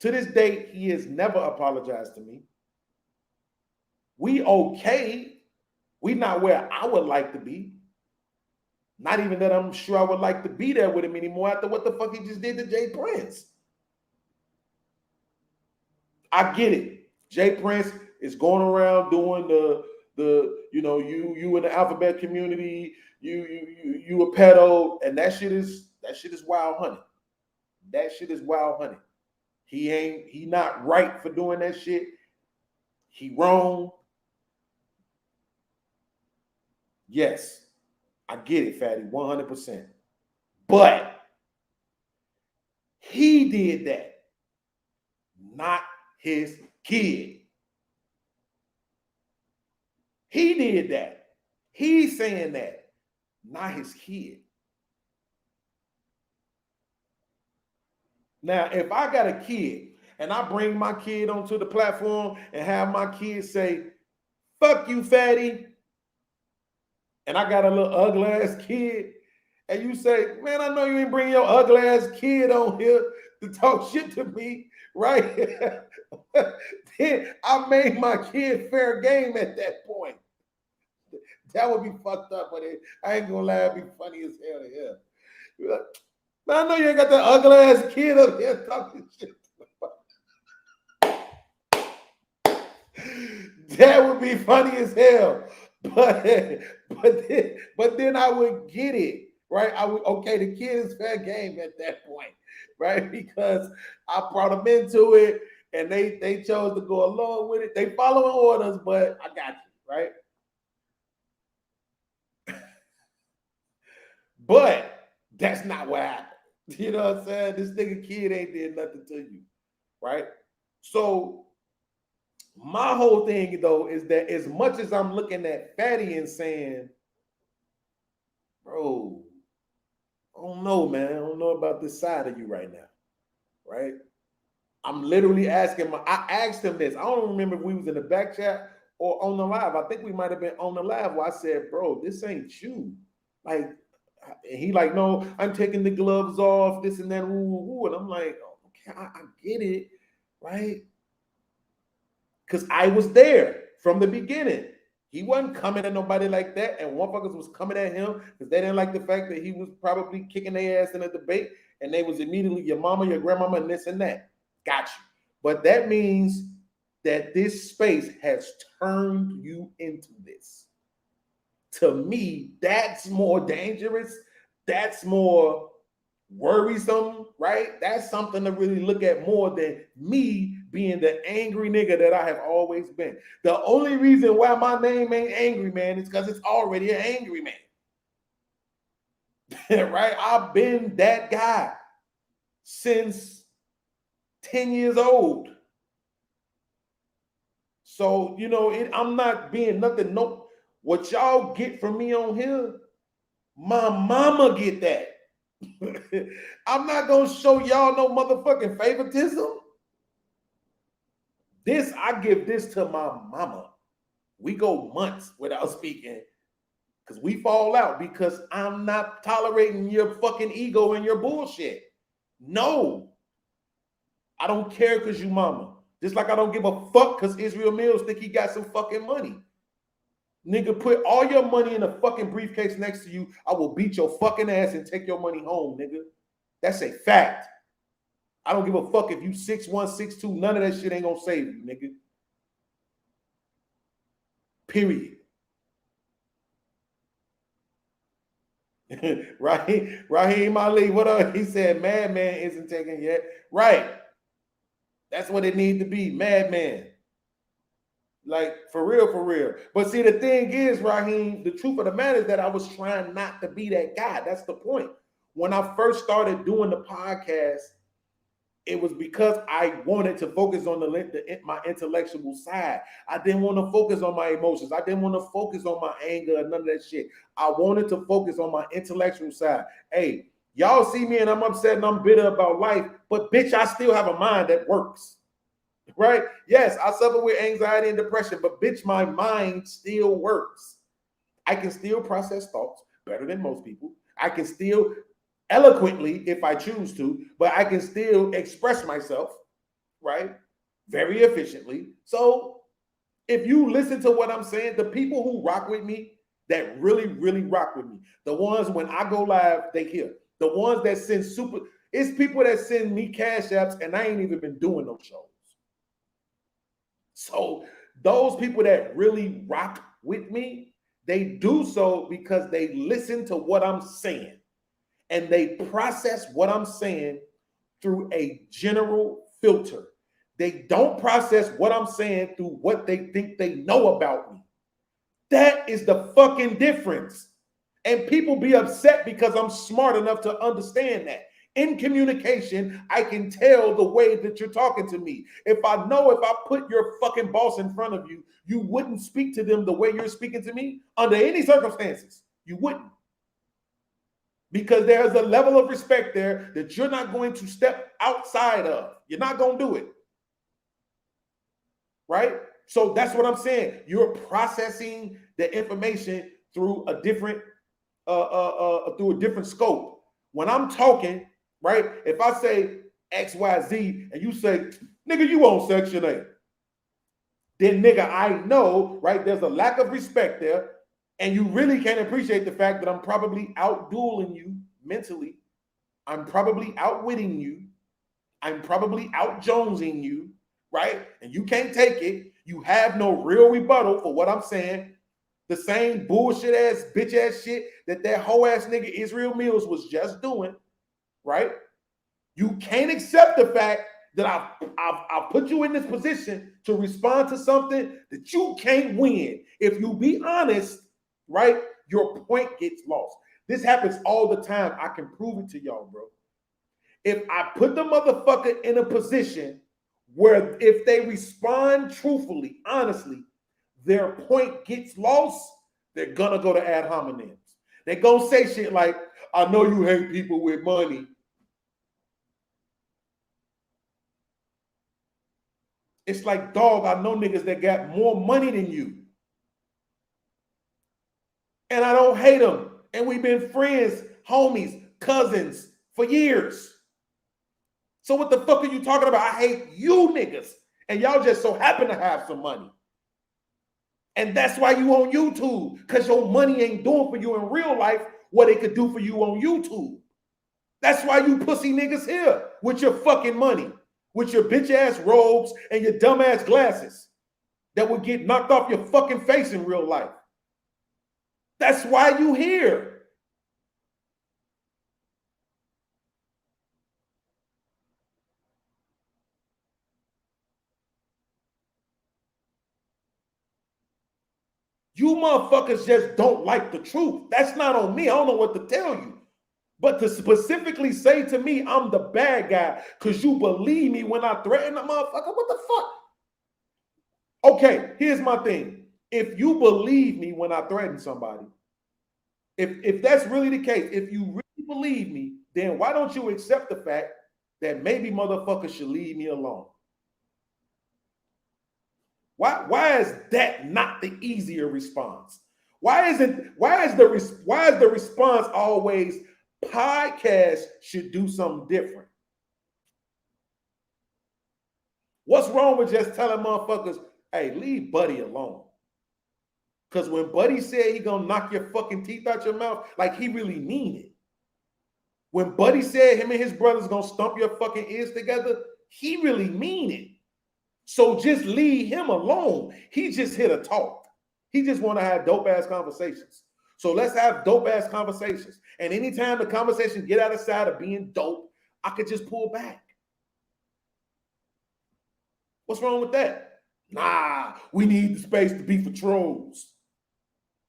To this date, he has never apologized to me. We okay. We not where I would like to be. Not even that I'm sure I would like to be there with him anymore after what the fuck he just did to Jay Prince. I get it. Jay Prince is going around doing the you know, you in the alphabet community, you a pedo, and that shit is wild honey. That shit is wild honey. He not right for doing that shit. He wrong. Yes, I get it, Fatty, 100%. But he did that, not his kid. He did that. He's saying that, not his kid. Now, if I got a kid and I bring my kid onto the platform and have my kid say, fuck you, Fatty, and I got a little ugly ass kid, and you say, man, I know you ain't bring your ugly ass kid on here to talk shit to me, right? Then I made my kid fair game at that point. That would be fucked up, but I ain't gonna lie, it'd be funny as hell to hear. Like, man, I know you ain't got that ugly ass kid up here talking shit. That would be funny as hell. But then I would get it, right? I would, okay, the kid is fair game at that point, right? Because I brought them into it and they chose to go along with it. They following orders, but I got you, right? But that's not what happened. You know what I'm saying? This nigga kid ain't did nothing to you, right? So my whole thing, though, is that as much as I'm looking at Fatty and saying, bro, I don't know, man. I don't know about this side of you right now, right? I'm literally asking I asked him this. I don't remember if we was in the back chat or on the live. I think we might have been on the live where I said, bro, this ain't you. Like, and he like, no, I'm taking the gloves off, this and that, and I'm like, okay, I get it, right? Because I was there from the beginning. He wasn't coming at nobody like that, and motherfuckers was coming at him because they didn't like the fact that he was probably kicking their ass in a debate, and they was immediately your mama, your grandmama, and this and that. Got you. But that means that this space has turned you into this. To me, that's more dangerous. That's more worrisome, right? That's something to really look at more than me being the angry nigga that I have always been. The only reason why my name ain't Angry Man is because it's already an angry man. Right? I've been that guy since 10 years old. So, you know, I'm not being nothing. No, what y'all get from me on here, my mama get that. I'm not going to show y'all no motherfucking favoritism. I give this to my mama. We go months without speaking because we fall out because I'm not tolerating your fucking ego and your bullshit. No. I don't care because you mama. Just like I don't give a fuck because Israel Mills think he got some fucking money. Nigga, put all your money in a fucking briefcase next to you. I will beat your fucking ass and take your money home, nigga. That's a fact. I don't give a fuck if you 6'1", 6'2". None of that shit ain't gonna save you, nigga. Period. Raheem Ali, what up? He said Madman isn't taken yet. Right. That's what it needs to be, Madman. Like, for real, for real. But see, the thing is, Raheem, the truth of the matter is that I was trying not to be that guy. That's the point. When I first started doing the podcast, it was because I wanted to focus on my intellectual side. I didn't want to focus on my emotions. I didn't want to focus on my anger and none of that shit. I wanted to focus on my intellectual side. Hey, y'all see me and I'm upset and I'm bitter about life, but bitch, I still have a mind that works. Right? Yes, I suffer with anxiety and depression, but bitch, my mind still works. I can still process thoughts better than most people. I can still eloquently, if I choose to, but I can still express myself, right? Very efficiently. So if you listen to what I'm saying, the people who rock with me, that really, really rock with me, the ones when I go live, they hear. The ones that send it's people that send me cash apps and I ain't even been doing those shows. So those people that really rock with me, they do so because they listen to what I'm saying and they process what I'm saying through a general filter. They don't process what I'm saying through what they think they know about me. That is the fucking difference. And people be upset because I'm smart enough to understand that. In communication, I can tell the way that you're talking to me. If I put your fucking boss in front of you, you wouldn't speak to them the way you're speaking to me under any circumstances. You wouldn't. Because there's a level of respect there that you're not going to step outside of. You're not going to do it. Right? So that's what I'm saying. You're processing the information through a different scope. When I'm talking, right? If I say XYZ and you say, nigga, you on Section 8. Then, nigga, I know, right? There's a lack of respect there. And you really can't appreciate the fact that I'm probably out-dueling you mentally. I'm probably outwitting you. I'm probably out-jonesing you, right? And you can't take it. You have no real rebuttal for what I'm saying. The same bullshit-ass, bitch-ass shit that hoe-ass nigga Israel Mills was just doing, right? You can't accept the fact that I've put you in this position to respond to something that you can't win. If you be honest, right, your point gets lost. This happens all the time. I can prove it to y'all, bro. If I put the motherfucker in a position where if they respond truthfully, honestly, their point gets lost, they're gonna go to ad hominems. They're gonna say shit like, I know you hate people with money. It's like, dog, I know niggas that got more money than you. And I don't hate them. And we've been friends, homies, cousins for years. So what the fuck are you talking about? I hate you niggas. And y'all just so happen to have some money. And that's why you on YouTube. Because your money ain't doing for you in real life what it could do for you on YouTube. That's why you pussy niggas here with your fucking money. With your bitch ass robes and your dumb ass glasses that would get knocked off your fucking face in real life. That's why you here. You motherfuckers just don't like the truth. That's not on me. I don't know what to tell you. But to specifically say to me, I'm the bad guy because you believe me when I threaten the motherfucker, what the fuck? Okay, here's my thing. If you believe me when I threaten somebody, if that's really the case, if you really believe me, then why don't you accept the fact that maybe motherfuckers should leave me alone? Why is that not the easier response? Why is the response always podcast should do something different? What's wrong with just telling motherfuckers, hey, leave Buddy alone? Because when Buddy said he gonna knock your fucking teeth out your mouth, like he really mean it. When Buddy said him and his brothers gonna stump your fucking ears together, he really mean it. So just leave him alone. He just here to talk. He just want to have dope ass conversations. So let's have dope ass conversations. And anytime the conversation get out of side of being dope, I could just pull back. What's wrong with that? Nah, we need the space to be for trolls.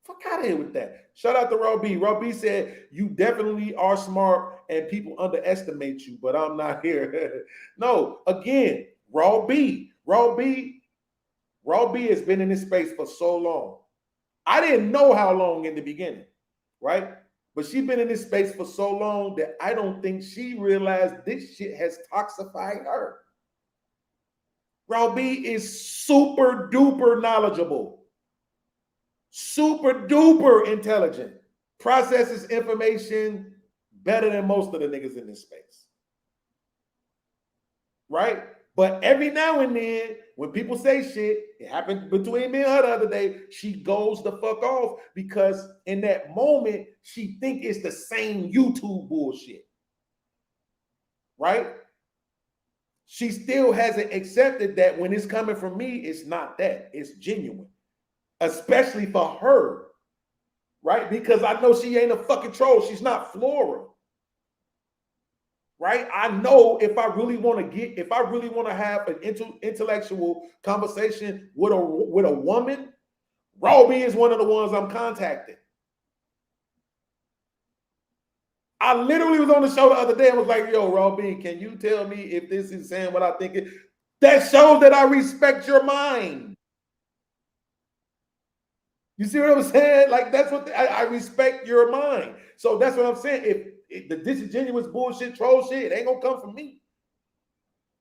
Fuck out of here with that. Shout out to Rob B. Rob B said, you definitely are smart and people underestimate you, but I'm not here. No, again, Rob B has been in this space for so long. I didn't know how long in the beginning, right? But she's been in this space for so long that I don't think she realized this shit has toxified her. Rob B is super duper knowledgeable, super duper intelligent, processes information better than most of the niggas in this space, right? But every now and then, when people say shit, it happened between me and her the other day, she goes the fuck off because in that moment, she think it's the same YouTube bullshit, right? She still hasn't accepted that when it's coming from me, it's not that. It's genuine, especially for her, right? Because I know she ain't a fucking troll. She's not Flora. Right? I know if I really want to have an intellectual conversation with a woman, Robbie is one of the ones I'm contacting. I literally was on the show the other day and was like, yo, Robbie, can you tell me if this is saying what I think it? That shows that I respect your mind. You see what I'm saying? Like, that's what I respect your mind. So that's what I'm saying. If the disingenuous bullshit, troll shit, it ain't gonna come from me.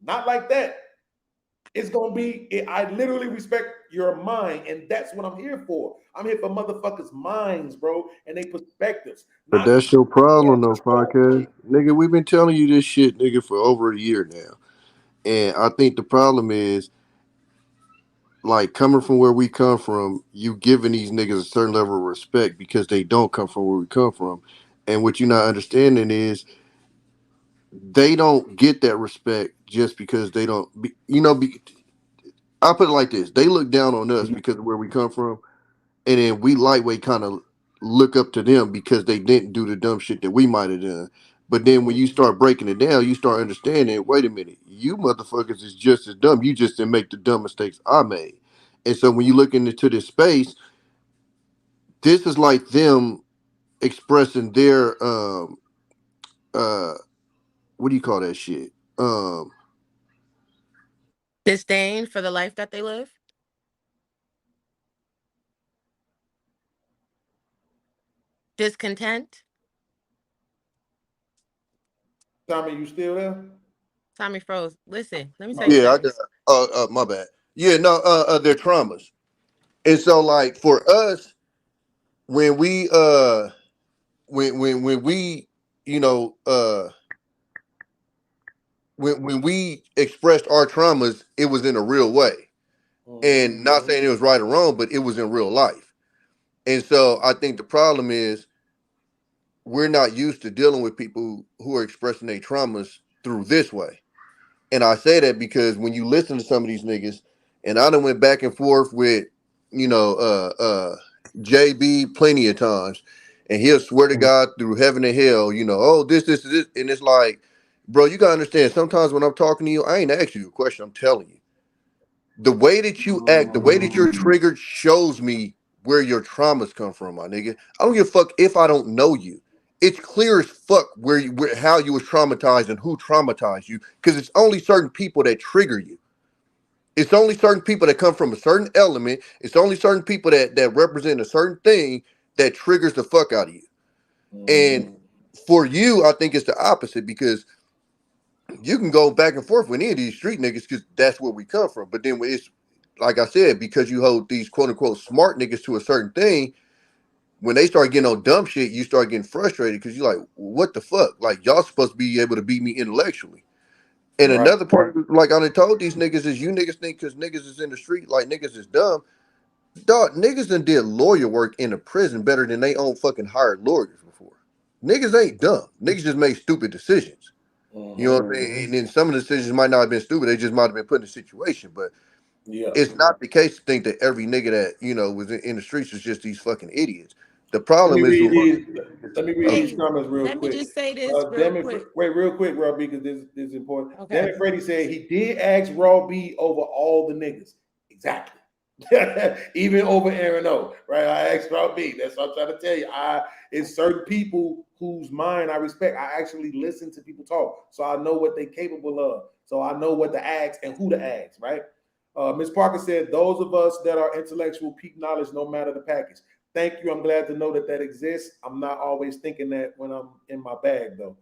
Not like that. It's gonna be, I literally respect your mind, and that's what I'm here for. I'm here for motherfuckers' minds, bro, and their perspectives. But that's your problem, though, podcast. Nigga, we've been telling you this shit, nigga, for over a year now. And I think the problem is, like, coming from where we come from, you giving these niggas a certain level of respect because they don't come from where we come from. And what you're not understanding is they don't get that respect just because they don't, I'll put it like this. They look down on us because of where we come from. And then we lightweight kind of look up to them because they didn't do the dumb shit that we might have done. But then when you start breaking it down, you start understanding, wait a minute, you motherfuckers is just as dumb. You just didn't make the dumb mistakes I made. And so when you look into this space, this is like them expressing their what do you call that shit? Disdain for the life that they live. Discontent. Tommy, you still there? Tommy froze. Listen, let me tell you. Yeah, I got my bad. Yeah, no, their traumas. And so like for us, when we when we, you know, when we expressed our traumas, it was in a real way. And not saying it was right or wrong, but it was in real life. And so I think the problem is we're not used to dealing with people who are expressing their traumas through this way. And I say that because when you listen to some of these niggas, and I done went back and forth with, you know, JB plenty of times, and he'll swear to God through heaven and hell, you know, oh, this, and it's like, bro, you gotta understand, sometimes when I'm talking to you, I ain't asking you a question, I'm telling you. The way that you act, the way that you're triggered shows me where your traumas come from, my nigga. I don't give a fuck if I don't know you. It's clear as fuck how you was traumatized and who traumatized you, because it's only certain people that trigger you. It's only certain people that come from a certain element. It's only certain people that represent a certain thing that triggers the fuck out of you. And for you, I think it's the opposite, because you can go back and forth with any of these street niggas because that's where we come from. But then when it's like I said, because you hold these quote unquote smart niggas to a certain thing, when they start getting on dumb shit, you start getting frustrated because you're like, what the fuck? Like, y'all supposed to be able to beat me intellectually. And Right. another part, like I done told these niggas, is you niggas think because niggas is in the street, like niggas is dumb. Dog, niggas done did lawyer work in a prison better than they own fucking hired lawyers before. Niggas ain't dumb. Niggas just make stupid decisions. You know what I'm saying? And then some of the decisions might not have been stupid. They just might have been put in a situation. But Yeah. it's not the case to think that every nigga that, you know, was in the streets was just these fucking idiots. The problem Let me is... read these comments real Let quick. me just say this real quick. Wait, real quick, Rob, because this is important. Okay. Damn it, Freddie said he did ask Raw B over all the niggas. Exactly. Even over Aaron O. Right? I asked Raw B. That's what I'm trying to tell you. It's certain people whose mind I respect. I actually listen to people talk, so I know what they're capable of. So I know what to ask and who to ask, right? Ms. Parker said, those of us that are intellectual peak knowledge no matter the package. Thank you. I'm glad to know that exists. I'm not always thinking that when I'm in my bag, though.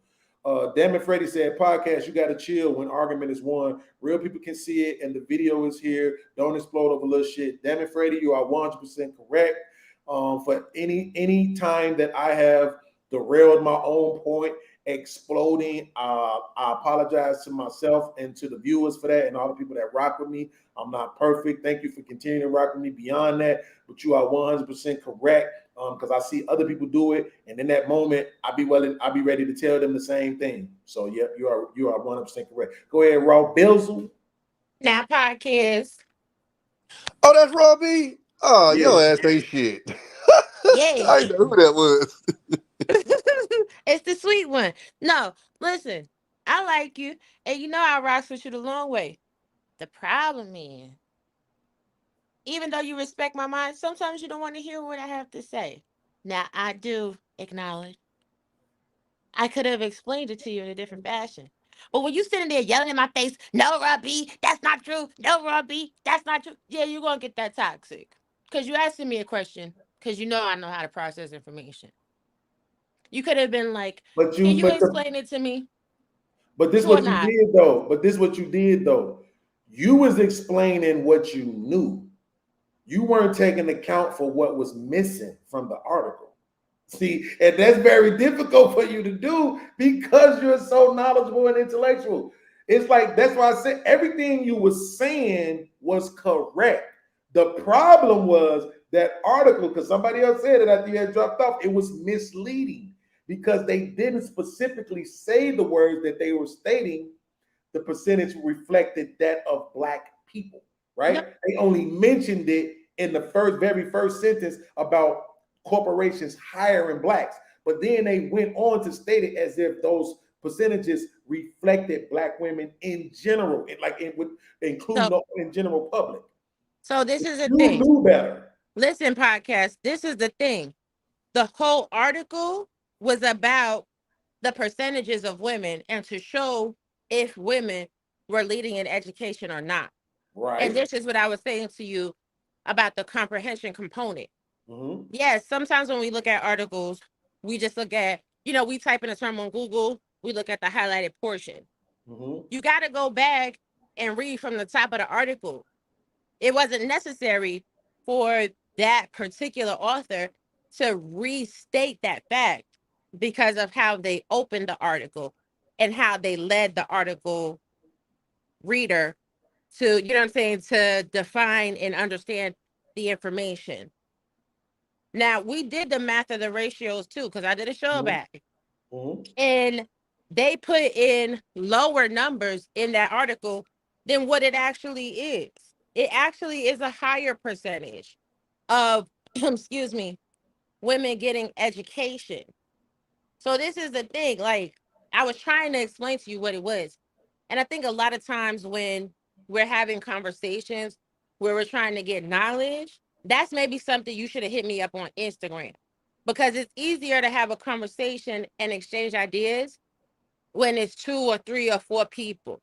Damn it, Freddie said, podcast, you got to chill when argument is won. Real people can see it, and the video is here. Don't explode over little shit. Damn it, Freddie, you are 100% correct. For any time that I have derailed my own point, exploding, I apologize to myself and to the viewers for that and all the people that rock with me. I'm not perfect. Thank you for continuing to rock with me beyond that, but you are 100% correct. Because I see other people do it, and in that moment, I'll be ready to tell them the same thing. So, yep, you are 100% correct. Go ahead, Raw Bizzle. Now, podcast. Oh, that's Robbie. Oh, Yeah. your ass ain't shit. Yeah. I didn't know who that was. It's the sweet one. No, listen, I like you, and you know I rocks with you the long way. The problem is, even though you respect my mind, sometimes you don't want to hear what I have to say. Now, I do acknowledge I could have explained it to you in a different fashion. But when you sitting there yelling in my face, no, Robbie, that's not true. No, Robbie, that's not true. Yeah, you're going to get that toxic. Because you're asking me a question, because you know I know how to process information. You could have been like, can you explain it to me? But this is what you did, though. But this is what you did, though. You was explaining what you knew. You weren't taking account for what was missing from the article. See, and that's very difficult for you to do because you're so knowledgeable and intellectual. It's like, that's why I said everything you were saying was correct. The problem was that article, because somebody else said it after you had dropped off, it was misleading because they didn't specifically say the words that they were stating. The percentage reflected that of Black people, right? Yep. They only mentioned it in the very first sentence about corporations hiring Blacks, but then they went on to state it as if those percentages reflected Black women in general, including in general public. So this is the thing. You do better. Listen, podcast, this is the thing. The whole article was about the percentages of women and to show if women were leading in education or not. Right. And this is what I was saying to you about the comprehension component. Mm-hmm. Yes, sometimes when we look at articles, we just look at, we type in a term on Google, we look at the highlighted portion. Mm-hmm. You got to go back and read from the top of the article. It wasn't necessary for that particular author to restate that fact because of how they opened the article and how they led the article reader to, to define and understand the information. Now, we did the math of the ratios too, because I did a show back. Mm-hmm. And they put in lower numbers in that article than what it actually is. It actually is a higher percentage of, women getting education. So this is the thing, I was trying to explain to you what it was. And I think a lot of times when we're having conversations where we're trying to get knowledge, that's maybe something you should have hit me up on Instagram, because it's easier to have a conversation and exchange ideas when it's 2 or 3 or 4 people.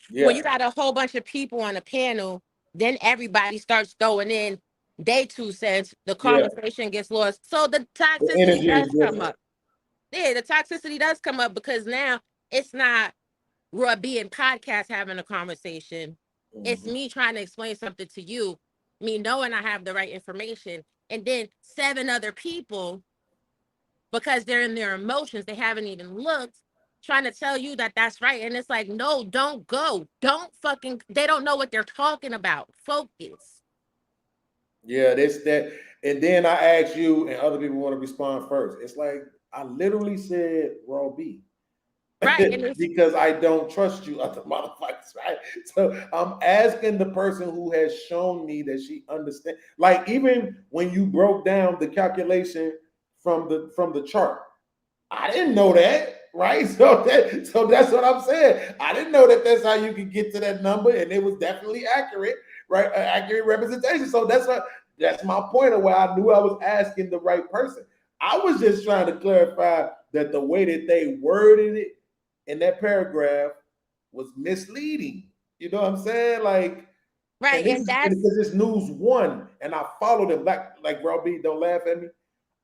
Yeah. When you got a whole bunch of people on a panel, then everybody starts throwing in they 2 cents. The Yeah. conversation gets lost. So the The toxicity energy is does come different. up. Yeah, the toxicity does come up because now it's not Roy B and podcast having a conversation. It's Mhm. me trying to explain something to you, me knowing I have the right information, and then 7 other people, because they're in their emotions, they haven't even looked, trying to tell you that that's right. And it's like, no, don't go. Don't fucking, they don't know what they're talking about. Focus. Yeah, this that, and then I asked you, and other people want to respond first. It's like I literally said raw B. Right. And it's Because I don't trust you other motherfuckers, right? So I'm asking the person who has shown me that she understands. Like even when you broke down the calculation from the chart, I didn't know that, right? So that's what I'm saying. I didn't know that that's how you could get to that number, and it was definitely accurate, right? Accurate representation. So that's my point of where I knew I was asking the right person. I was just trying to clarify that the way that they worded it in that paragraph was misleading. You know what I'm saying? Like, right. And that's because it's News One, and I follow them. Like Rob B, don't laugh at me.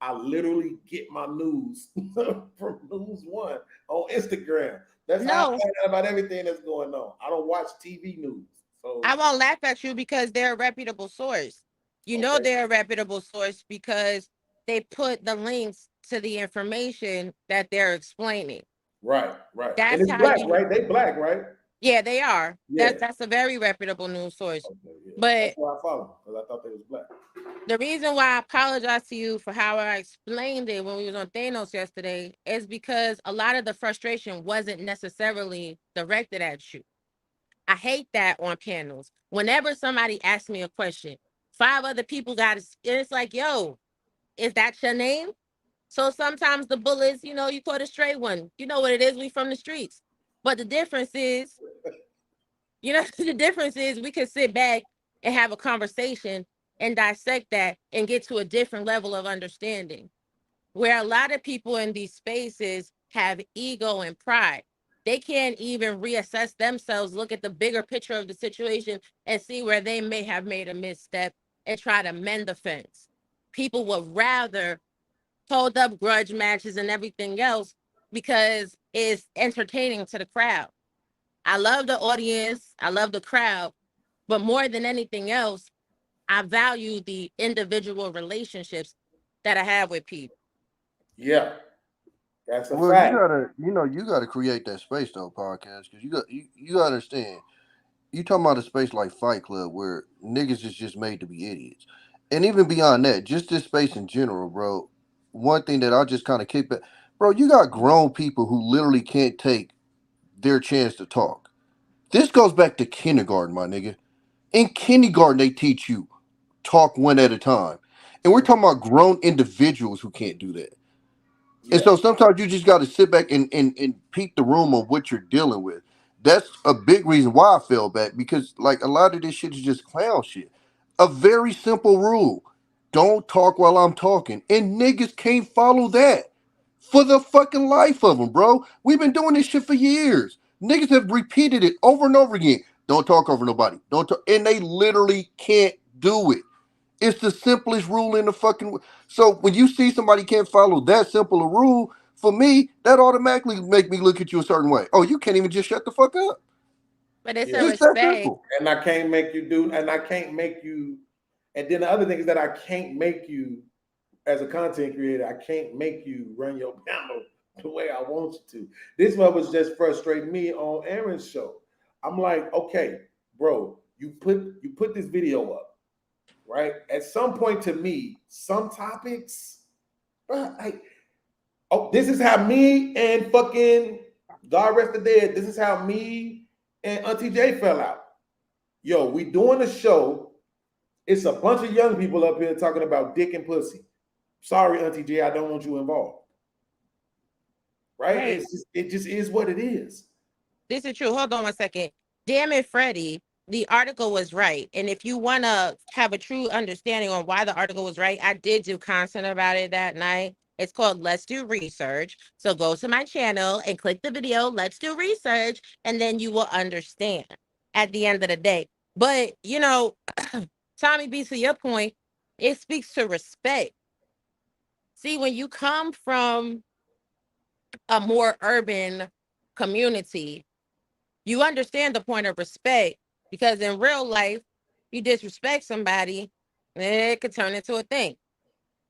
I literally get my news from News One on Instagram. That's how I no, find out about everything that's going on. I don't watch TV news. So I won't laugh at you because they're a reputable source. You know okay. they're a reputable source because they put the links to the information that they're explaining. Right. And That's it's how black, you, right? They black, right? yeah, they are. Yeah. That's a very reputable news source. Okay, yeah. But That's why I follow them, because I thought they was black. the reason why I apologize to you for how I explained it when we was on Thanos yesterday is because a lot of the frustration wasn't necessarily directed at you. I hate that on panels. Whenever somebody asks me a question, 5 other people got it. It's like, yo, is that your name? So sometimes the bullets, you caught a stray one. You know what it is. We from the streets. But the difference is, the difference is we can sit back and have a conversation and dissect that and get to a different level of understanding. Where a lot of people in these spaces have ego and pride. They can't even reassess themselves, look at the bigger picture of the situation, and see where they may have made a misstep and try to mend the fence. People would rather hold up grudge matches and everything else because it's entertaining to the crowd. I love the audience, I love the crowd, but more than anything else, I value the individual relationships that I have with people. Yeah. That's a Well, fact. you gotta create that space though, podcast, because you gotta understand. You talking about a space like Fight Club where niggas is just made to be idiots, and even beyond that, just this space in general, bro. One thing that I just kind of kick back, bro. You got grown people who literally can't take their chance to talk. This goes back to kindergarten, my nigga. In kindergarten, they teach you talk one at a time, and we're talking about grown individuals who can't do that. And Yeah. so sometimes you just got to sit back and peek the room on what you're dealing with. That's a big reason why I fell back, because like a lot of this shit is just clown shit. A very simple rule: don't talk while I'm talking, and niggas can't follow that for the fucking life of them, bro. We've been doing this shit for years. Niggas have repeated it over and over again. Don't talk over nobody. Don't talk, and they literally can't do it. It's the simplest rule in the fucking. So when you see somebody can't follow that simple a rule, for me, that automatically make me look at you a certain way. Oh, you can't even just shut the fuck up. But it's Yeah. a It's that respect. simple. And I can't make you do, and I can't make you. And then the other thing is that I can't make you, as a content creator, I can't make you run your panel the way I want you to. This one was just frustrating me on Aaron's show. I'm like, okay, bro, you put this video up, right? At some point, to me, some topics, bro, like, oh, this is how me and fucking God rest the dead. This is how me and Auntie J fell out. Yo, we doing a show. It's a bunch of young people up here talking about dick and pussy. Sorry, Auntie J, I don't want you involved. Right? Right. It just is what it is. This is true. Hold on 1 second. Damn it, Freddie. The article was right. And if you want to have a true understanding on why the article was right, I did do content about it that night. It's called Let's Do Research. So go to my channel and click the video, Let's Do Research, and then you will understand at the end of the day. But, you know, Tommy B, to your point, it speaks to respect. See, when you come from a more urban community, you understand the point of respect, because in real life, you disrespect somebody, it could turn into a thing.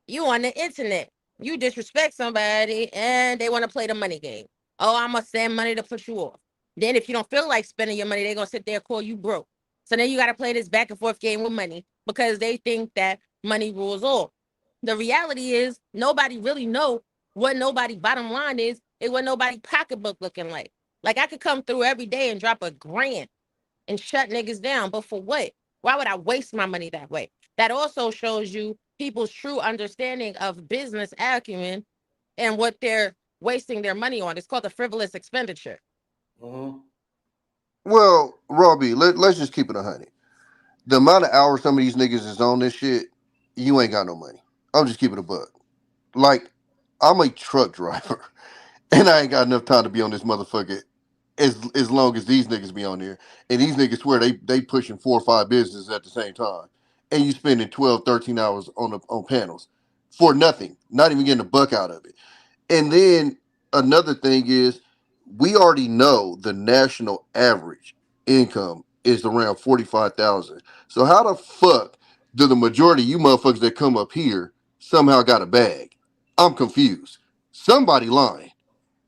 You on the internet, you disrespect somebody and they want to play the money game. Oh, I'm going to send money to put you off. Then if you don't feel like spending your money, they're going to sit there and call you broke. So then you got to play this back and forth game with money because they think that money rules all. The reality is nobody really know what nobody bottom line is and what nobody pocketbook looking like. Like I could come through every day and drop $1,000 and shut niggas down. But for what? Why would I waste my money that way? That also shows you people's true understanding of business acumen and what they're wasting their money on. It's called a frivolous expenditure. Well, Robbie, let's just keep it 100. The amount of hours some of these niggas is on this shit, you ain't got no money. I'm just keeping it a buck. Like, I'm a truck driver, and I ain't got enough time to be on this motherfucker as long as these niggas be on there. And these niggas swear they pushing 4 or 5 businesses at the same time. And you spending 12, 13 hours on panels for nothing, not even getting a buck out of it. And then another thing is, we already know the national average income is around 45,000. So how the fuck do the majority of you motherfuckers that come up here somehow got a bag? I'm confused. Somebody lying.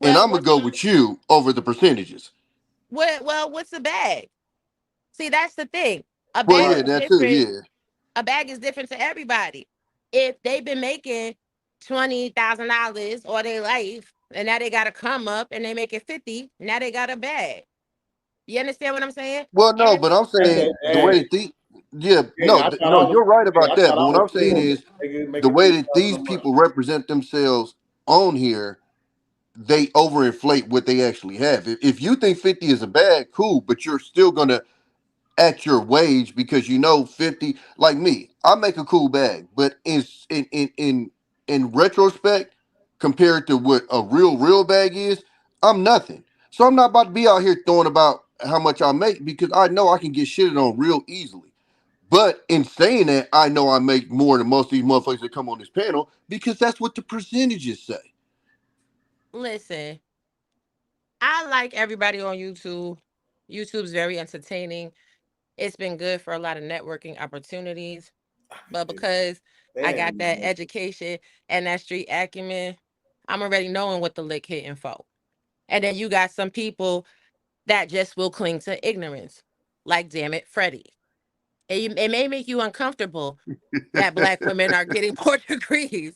And I'm gonna go with you over the percentages. Well, what's a bag? See, that's the thing. A Well, bag yeah, is that too, different. yeah. A bag is different to everybody. If they've been making $20,000 all their life, and now they got to come up and they make it 50, now they got a bag. You understand what I'm saying? Well, no, but I'm saying the way that these, you're right about that. But what I'm saying is the way that these people represent themselves on here, they overinflate what they actually have. If you think 50 is a bag, cool, but you're still gonna at your wage because you know 50. Like me, I make a cool bag, but in retrospect, compared to what a real bag is, I'm nothing. So I'm not about to be out here throwing about how much I make because I know I can get shitted on real easily. But in saying that, I know I make more than most of these motherfuckers that come on this panel because that's what the percentages say. Listen, I like everybody on YouTube. YouTube's very entertaining. It's been good for a lot of networking opportunities. But because I got that education and that street acumen, I'm already knowing what the lick hitting for. And then you got some people that just will cling to ignorance. Like, damn it, Freddie. It may make you uncomfortable that Black women are getting more degrees,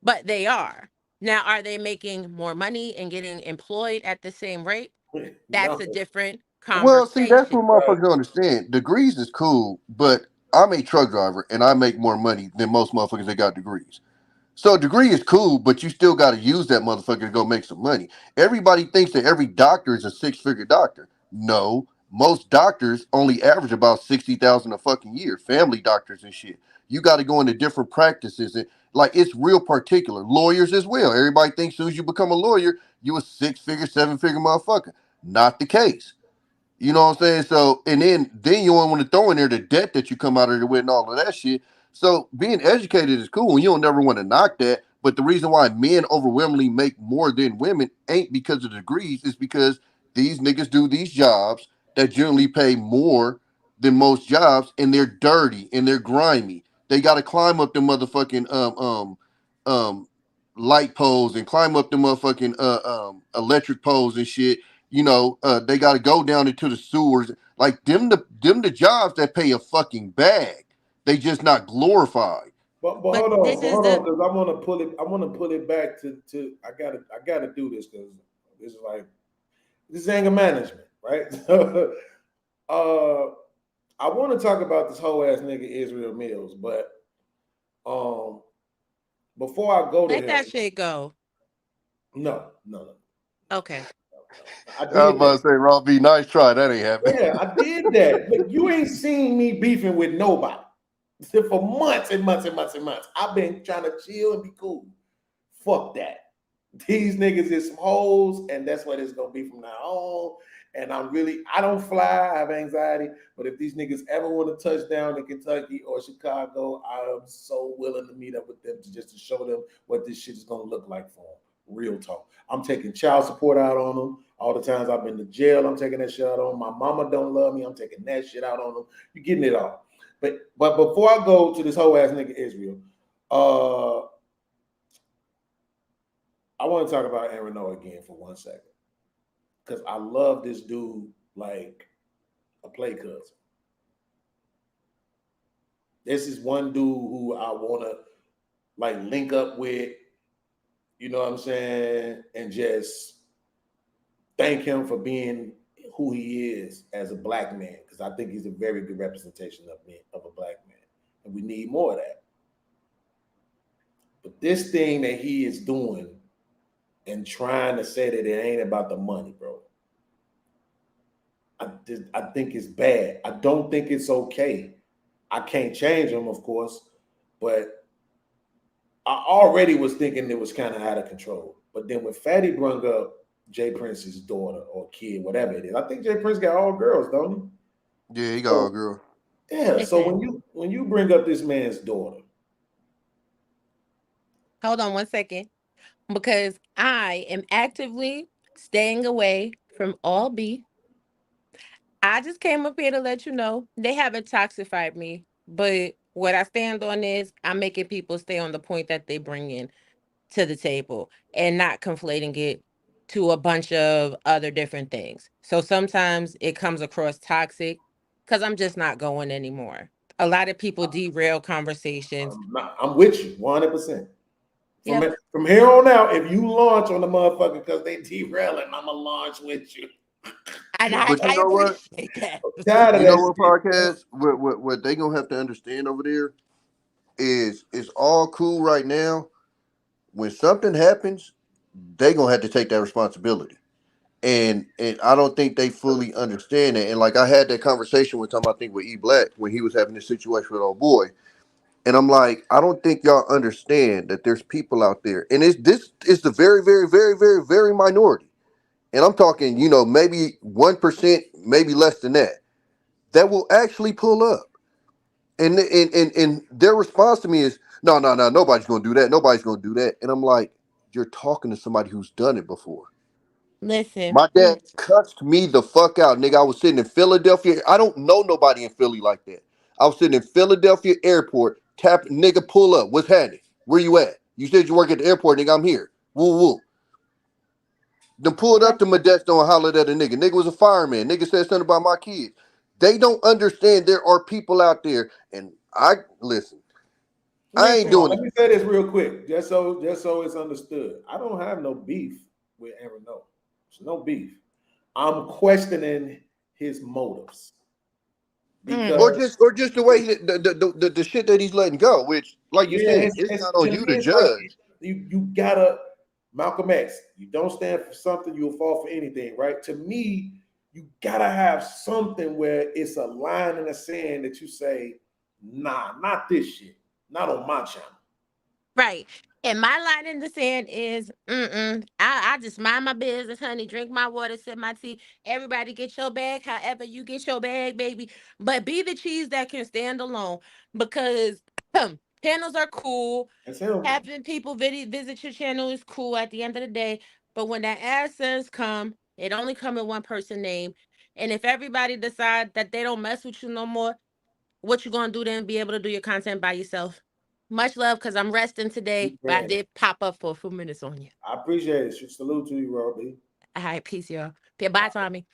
but they are. Now, are they making more money and getting employed at the same rate? That's a different conversation. Well, see, that's what motherfuckers don't understand. Degrees is cool, but I'm a truck driver and I make more money than most motherfuckers that got degrees. So a degree is cool, but you still got to use that motherfucker to go make some money. Everybody thinks that every doctor is a 6-figure doctor. No, most doctors only average about 60,000 a fucking year. Family doctors and shit. You got to go into different practices and like it's real particular. Lawyers as well. Everybody thinks as soon as you become a lawyer, you a 6-figure, 7-figure motherfucker. Not the case. You know what I'm saying? So, and then you don't want to throw in there the debt that you come out of there with and all of that shit. So being educated is cool and you don't never want to knock that. But the reason why men overwhelmingly make more than women ain't because of degrees. It's because these niggas do these jobs that generally pay more than most jobs and they're dirty and they're grimy. They got to climb up the motherfucking light poles and climb up the motherfucking electric poles and shit. You know, they got to go down into the sewers. Like them the jobs that pay a fucking bag. They just not glorified. But hold on, because I want to pull it back to I gotta do this because this is like this is anger management, right? I want to talk about this whole ass nigga Israel Mills, but before I go let that shit go. No. Okay. I was about to say, Rob B, nice try. That ain't happening. Yeah, I did that. But you ain't seen me beefing with nobody for months and months and months and months. I've been trying to chill and be cool. Fuck that. These niggas is some hoes, and that's what it's gonna be from now on. And I don't fly, I have anxiety, but if these niggas ever want to touch down in Kentucky or Chicago, I am so willing to meet up with them to show them what this shit is gonna look like for them. Real talk. I'm taking child support out on them. All the times I've been to jail, I'm taking that shit out on them. My mama don't love me, I'm taking that shit out on them. You're getting it all. But before I go to this whole ass nigga Israel, I want to talk about Aaron Noah again for 1 second. Because I love this dude like a play cousin. This is one dude who I want to like link up with, you know what I'm saying, and just thank him for being who he is as a black man, because I think he's a very good representation of a black man, and we need more of that. But this thing that he is doing and trying to say that it ain't about the money, bro, I think it's bad. I don't think it's okay. I can't change him, of course, but I already was thinking it was kind of out of control. But then when Fatty brung up Jay Prince's daughter or kid, whatever it is, I think Jay Prince got all girls, don't he? Yeah, he got all girls. Yeah. So when you bring up this man's daughter, Hold on 1 second, because I am actively staying away from all beef. I just came up here to let you know they haven't toxified me, but what I stand on is I'm making people stay on the point that they bring in to the table and not conflating it to a bunch of other different things. So sometimes it comes across toxic because I'm just not going anymore. A lot of people derail conversations. I'm with you 100%. Yep. From here on out, if you launch on the motherfucker because they derailing, I'm gonna launch with you. And I But you know what? appreciate that. Tired of You know that what, shit. podcast? What they gonna have to understand over there is it's all cool right now. When something happens, they gonna have to take that responsibility. And I don't think they fully understand it. And like I had that conversation with time, I think with E Black when he was having this situation with old boy. And I'm like, I don't think y'all understand that there's people out there, and this is the very, very, very, very, very minority. And I'm talking, maybe 1%, maybe less than that will actually pull up. And their response to me is, no, nobody's gonna do that. Nobody's gonna do that. And I'm like, you're talking to somebody who's done it before. Listen, My dad cussed me the fuck out, nigga. I was sitting in Philadelphia. I don't know nobody in Philly like that. I was sitting in Philadelphia airport, tapping, nigga, pull up. What's happening? Where you at? You said you work at the airport, nigga. I'm here. Woo woo. Then pulled up to Modesto and hollered at a nigga. Nigga was a fireman. Nigga said something about my kids. They don't understand there are people out there, and I ain't doing Let it. me say this real quick, just so it's understood. I don't have no beef with Aaron Noah. There's no beef. I'm questioning his motives. Because Or just the way the shit that he's letting go, which, like you said, it's not on you to judge. You gotta, Malcolm X, you don't stand for something, you'll fall for anything, right? To me, you gotta have something where it's a line in the sand that you say, nah, not this shit, not on my channel. right. And my line in the sand is, I just mind my business, honey. Drink my water, sip my tea. Everybody get your bag, however you get your bag, baby. But be the cheese that can stand alone, because channels are cool. Having people visit your channel is cool at the end of the day. But when that AdSense come, it only come in one person's name. And if everybody decide that they don't mess with you no more, what you gonna do then? Be able to do your content by yourself? Much love, because I'm resting today, but I did pop up for a few minutes on you. I appreciate it. Salute to you, Robbie. All right, peace, y'all. Bye, Tommy.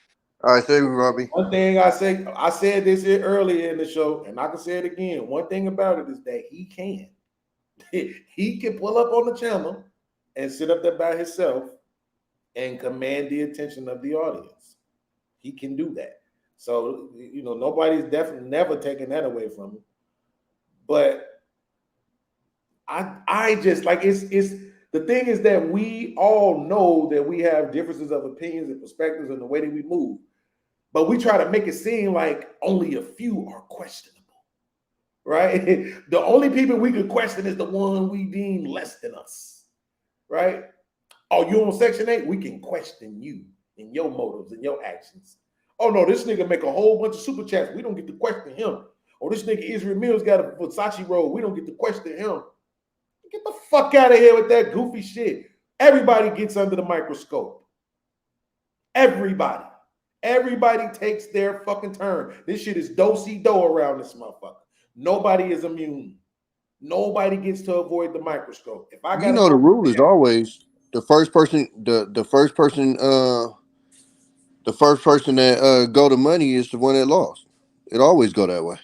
All right, say Robbie. One thing I said this here earlier in the show, and I can say it again. One thing about it is that he can pull up on the channel and sit up there by himself and command the attention of the audience. He can do that. So, nobody's definitely never taken that away from him. But I just like it's the thing is that we all know that we have differences of opinions and perspectives in the way that we move, but we try to make it seem like only a few are questionable, right? The only people we could question is the one we deem less than us. right? Oh, you on Section 8? We can question you and your motives and your actions. Oh no, this nigga make a whole bunch of super chats. We don't get to question him. Or this nigga Israel Mills got a Versace robe. We don't get to question him. Get the fuck out of here with that goofy shit. Everybody gets under the microscope. Everybody. Everybody takes their fucking turn. This shit is do-si-do around this motherfucker. Nobody is immune. Nobody gets to avoid the microscope. If I got the rule is always the first person that go to money is the one that lost. It always go that way.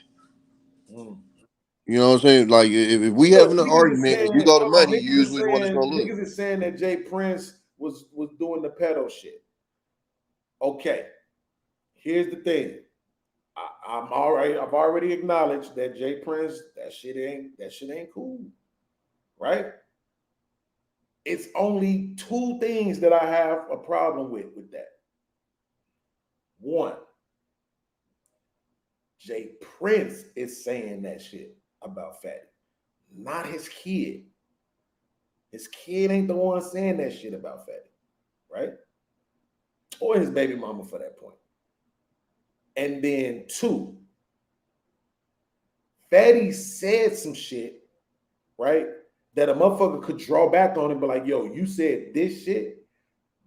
You know what I'm saying? Like if we having an argument and you go to money, you usually the one that's gonna lose. Niggas is saying that Jay Prince was doing the pedo shit. Okay. Here's the thing. I'm all right. I've already acknowledged that Jay Prince, that shit ain't cool. Right? It's only two things that I have a problem with that. One, Jay Prince is saying that shit about Fatty, not his kid. His kid ain't the one saying that shit about Fatty, right? Or his baby mama for that point. And then two, Fatty said some shit, right? That a motherfucker could draw back on and be like, yo, you said this shit,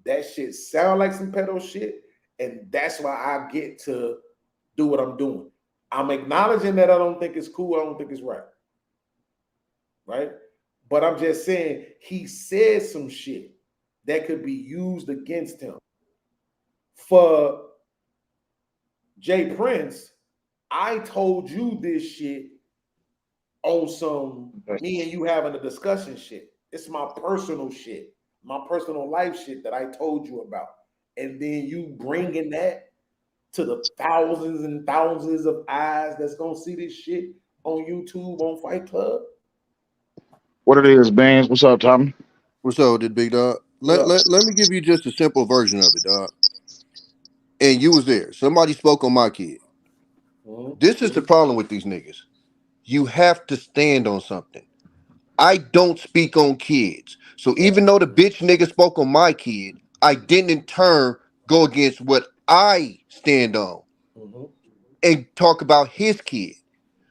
that shit sound like some pedo shit, and that's why I get to do what I'm doing. I'm acknowledging that I don't think it's cool, I don't think it's right. Right? But I'm just saying he said some shit that could be used against him. For Jay Prince, I told you this shit on some me and you having a discussion shit. It's my personal shit, my personal life shit that I told you about. And then you bringing that to the thousands and thousands of eyes that's gonna see this shit on YouTube, on Fight Club. What it is, Bands? What's up, Tommy? What's up, this big dog? Let me give you just a simple version of it, dog. And you was there. Somebody spoke on my kid. This is the problem with these niggas. You have to stand on something. I don't speak on kids. So even though the bitch nigga spoke on my kid, I didn't in turn go against what I stand on and talk about his kid.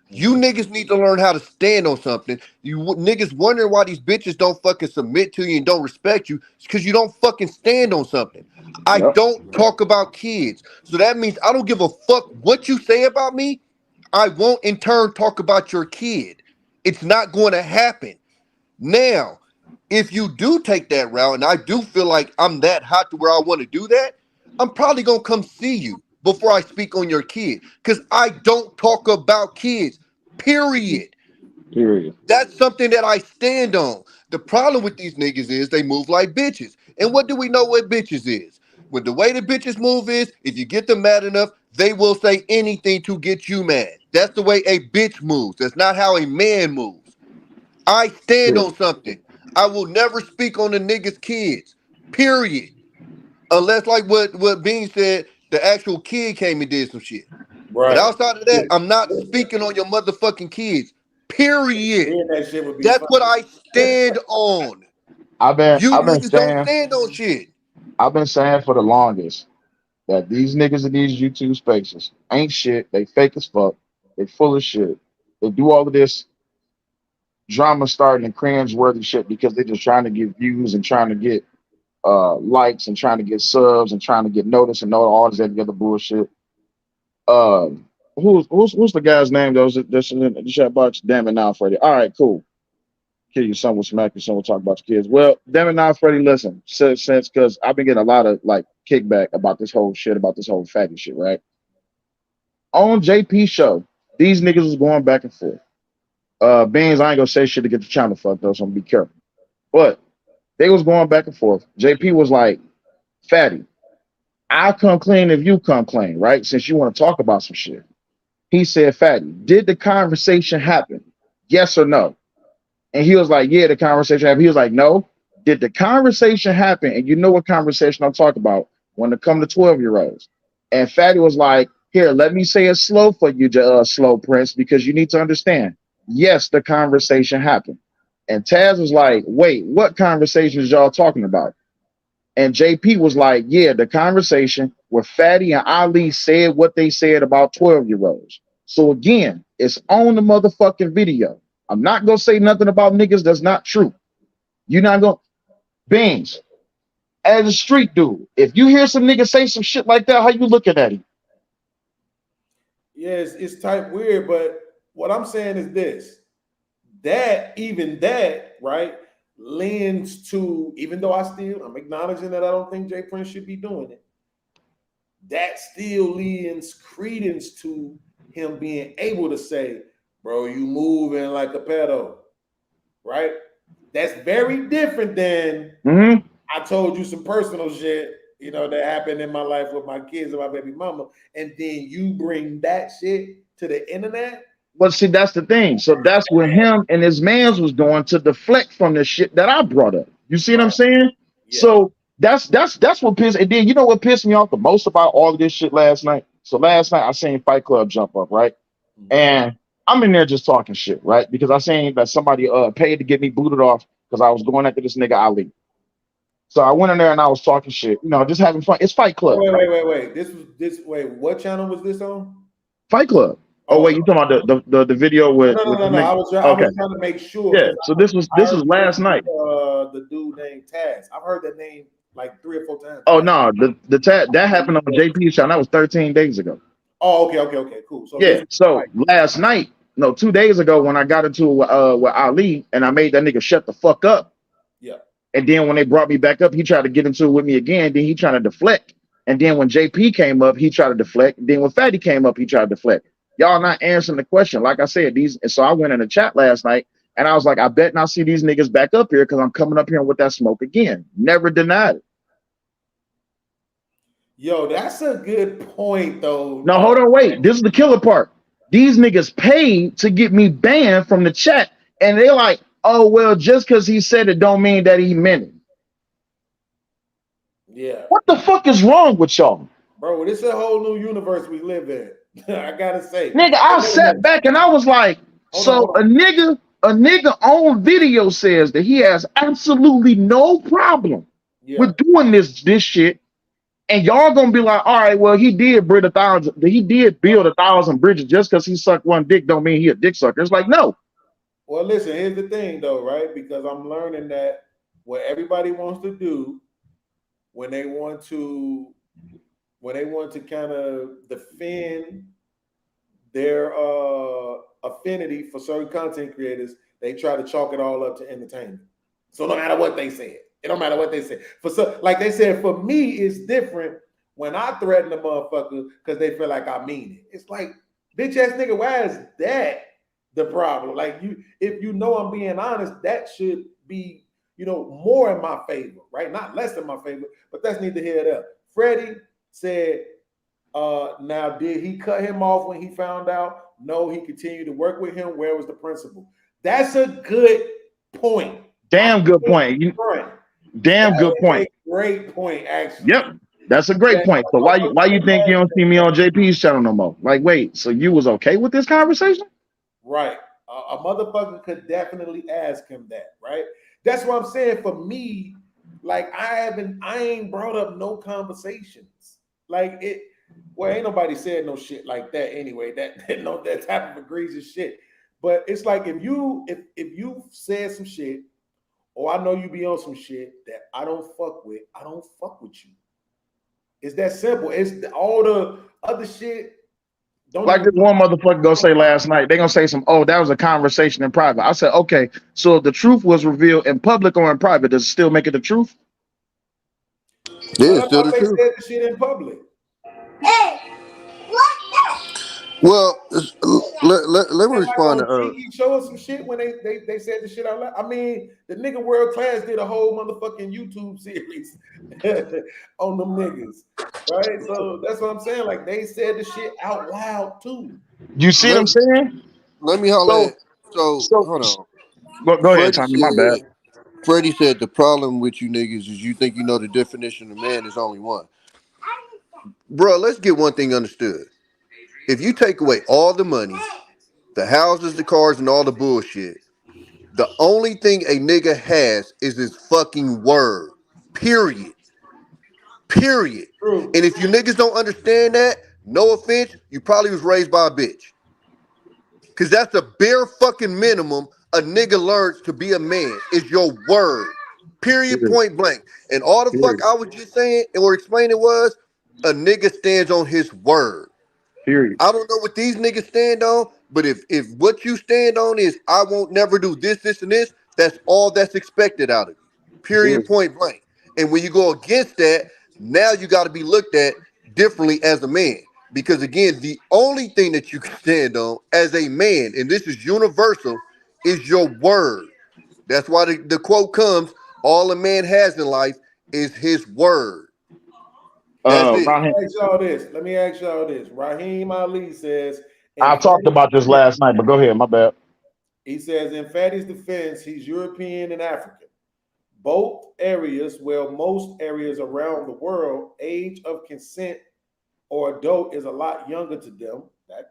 You niggas need to learn how to stand on something. You niggas wondering why these bitches don't fucking submit to you and don't respect you. It's because you don't fucking stand on something. I don't talk about kids. So that means I don't give a fuck what you say about me. I won't in turn talk about your kid. It's not going to happen. Now, if you do take that route, and I do feel like I'm that hot to where I want to do that, I'm probably going to come see you before I speak on your kid. Because I don't talk about kids, period. That's something that I stand on. The problem with these niggas is they move like bitches. And what do we know what bitches is? When the way the bitches move is, if you get them mad enough, they will say anything to get you mad. That's the way a bitch moves. That's not how a man moves. I stand on something. I will never speak on the niggas' kids, period. Unless, like what Bean said, the actual kid came and did some shit. Right. But outside of that, I'm not speaking on your motherfucking kids, period. That's what I stand on. I've been niggas saying, don't stand on shit. I've been saying for the longest that these niggas in these YouTube spaces ain't shit. They fake as fuck. They full of shit. They do all of this drama starting and cringe-worthy shit because they're just trying to get views and trying to get likes and trying to get subs and trying to get notice and all this other bullshit. Who's the guy's name that's in the chat box? Damn it now, Freddie. All right, cool. Kill your son with smack your son. We'll talk about your kids. Well, damn it now, Freddie. Listen, since because I've been getting a lot of like kickback about this whole shit, about this whole fatty shit, right? On JP show, these niggas was going back and forth. Beans, I ain't gonna say shit to get the channel fucked up, so I'm gonna be careful. But they was going back and forth. JP was like, Fatty, I'll come clean if you come clean, right? Since you want to talk about some shit. He said, Fatty, did the conversation happen? Yes or no? And he was like, yeah, the conversation happened. He was like, no. Did the conversation happen? And you know what conversation I'm talking about when it come to 12-year-olds. And Fatty was like, here, let me say it slow for you, Slow Prince, because you need to understand. Yes, the conversation happened. And Taz was like, wait, what conversations y'all talking about? And JP was like, yeah, the conversation where Fatty and Ali said what they said about 12-year-olds. So again, it's on the motherfucking video. I'm not gonna say nothing about niggas that's not true. You're not gonna Beans. As a street dude, if you hear some nigga say some shit like that, how you looking at him? Yeah, it's type weird, but what I'm saying is this: even that, right, lends to, even though I'm acknowledging that I don't think Jay Prince should be doing it, that still lends credence to him being able to say, bro, you moving like a pedo, right? That's very different than I told you some personal shit, you know, that happened in my life with my kids and my baby mama, and then you bring that shit to the internet. But see, that's the thing. So that's what him and his mans was doing to deflect from the shit that I brought up. You see what I'm saying? Yeah. So that's what pissed. And then you know what pissed me off the most about all of this shit last night? So last night I seen Fight Club jump up, right? And I'm in there just talking shit, right? Because I seen that somebody paid to get me booted off because I was going after this nigga Ali. So I went in there and I was talking shit, you know, just having fun. It's Fight Club. Wait. What channel was this on? Fight Club. Oh wait, you talking about the video with? No. I was trying to make sure. Yeah. So this was last night. The dude named Taz. I've heard that name like 3 or 4 times. Oh no, the Taz that happened on JP's channel. That was 13 days ago. Oh, okay, cool. So yeah. So last night, no, 2 days ago, when I got into with Ali and I made that nigga shut the fuck up. Yeah. And then when they brought me back up, he tried to get into it with me again. Then he tried to deflect. And then when JP came up, he tried to deflect. Then when Fatty came up, he tried to deflect. Y'all not answering the question. Like I said, and so I went in the chat last night and I was like, I bet not see these niggas back up here because I'm coming up here with that smoke again. Never denied it. Yo, that's a good point, though. No, hold on, wait. This is the killer part. These niggas paid to get me banned from the chat, and they're like, oh, well, just because he said it don't mean that he meant it. Yeah. What the fuck is wrong with y'all? Bro, this is a whole new universe we live in. I gotta say. Nigga, I sat back and I was like, hold on. a nigga on video says that he has absolutely no problem with doing this shit. And y'all gonna be like, all right, well, he did build 1,000 bridges just because he sucked one dick don't mean he a dick sucker. It's like, no. Well, listen, here's the thing though, right? Because I'm learning that what everybody wants to do when they want to kind of defend their affinity for certain content creators, they try to chalk it all up to entertainment. So no matter what they say. It don't matter what they say. Like they said, for me, it's different when I threaten a motherfucker because they feel like I mean it. It's like, bitch ass nigga, why is that the problem? Like if you know I'm being honest, that should be, you know, more in my favor, right? Not less in my favor, but that's neither here nor there. Freddie said, now did he cut him off when he found out? No, he continued to work with him. Where was the principle? That's a good point. Damn good point. Damn good point. Great point, actually. Yep, that's a great point. So why you think you don't see me on JP's channel no more? Like, wait, so you was okay with this conversation? Right. A motherfucker could definitely ask him that, right? That's what I'm saying. For me, like I ain't brought up no conversations. Like it, well, ain't nobody said no shit like that anyway. That type of egregious shit. But it's like if you said some shit, or I know you be on some shit that I don't fuck with, I don't fuck with you. It's that simple. It's all the other shit. Like this one motherfucker gonna say last night, they gonna say that was a conversation in private. I said, okay, so if the truth was revealed in public or in private, does it still make it the truth? Yeah, it's still the truth. Said the shit in public. Hey, what the? Well, let me respond to he showed us some shit when they said the shit out loud. I mean, the nigga World Class did a whole motherfucking YouTube series on them niggas, right? So that's what I'm saying. Like they said the shit out loud too. You see what I'm saying? Let me holler. So hold on. Go ahead, Tommy. My bad. Freddie said the problem with you niggas is you think you know the definition of man is only one. Bro, let's get one thing understood. If you take away all the money, the houses, the cars, and all the bullshit, The only thing a nigga has is his fucking word. Period. Period. True. And if you niggas don't understand that, no offense, you probably was raised by a bitch. Cause that's the bare fucking minimum a nigga learns to be a man is your word. Period, point blank. And all the fuck I was just saying or explaining was a nigga stands on his word. Period. I don't know what these niggas stand on, but if what you stand on is I won't never do this, this, and this, that's all that's expected out of you. Period, point blank. And when you go against that, now you got to be looked at differently as a man. Because again, the only thing that you can stand on as a man, and this is universal, is your word. That's why the quote comes, all a man has in life is his word. That's it. Let me ask y'all this. Raheem Ali says, I talked about this last night, but go ahead, my bad. He says, in Fatty's defense, he's European and African. Both areas, well, most areas around the world, age of consent or adult is a lot younger to them.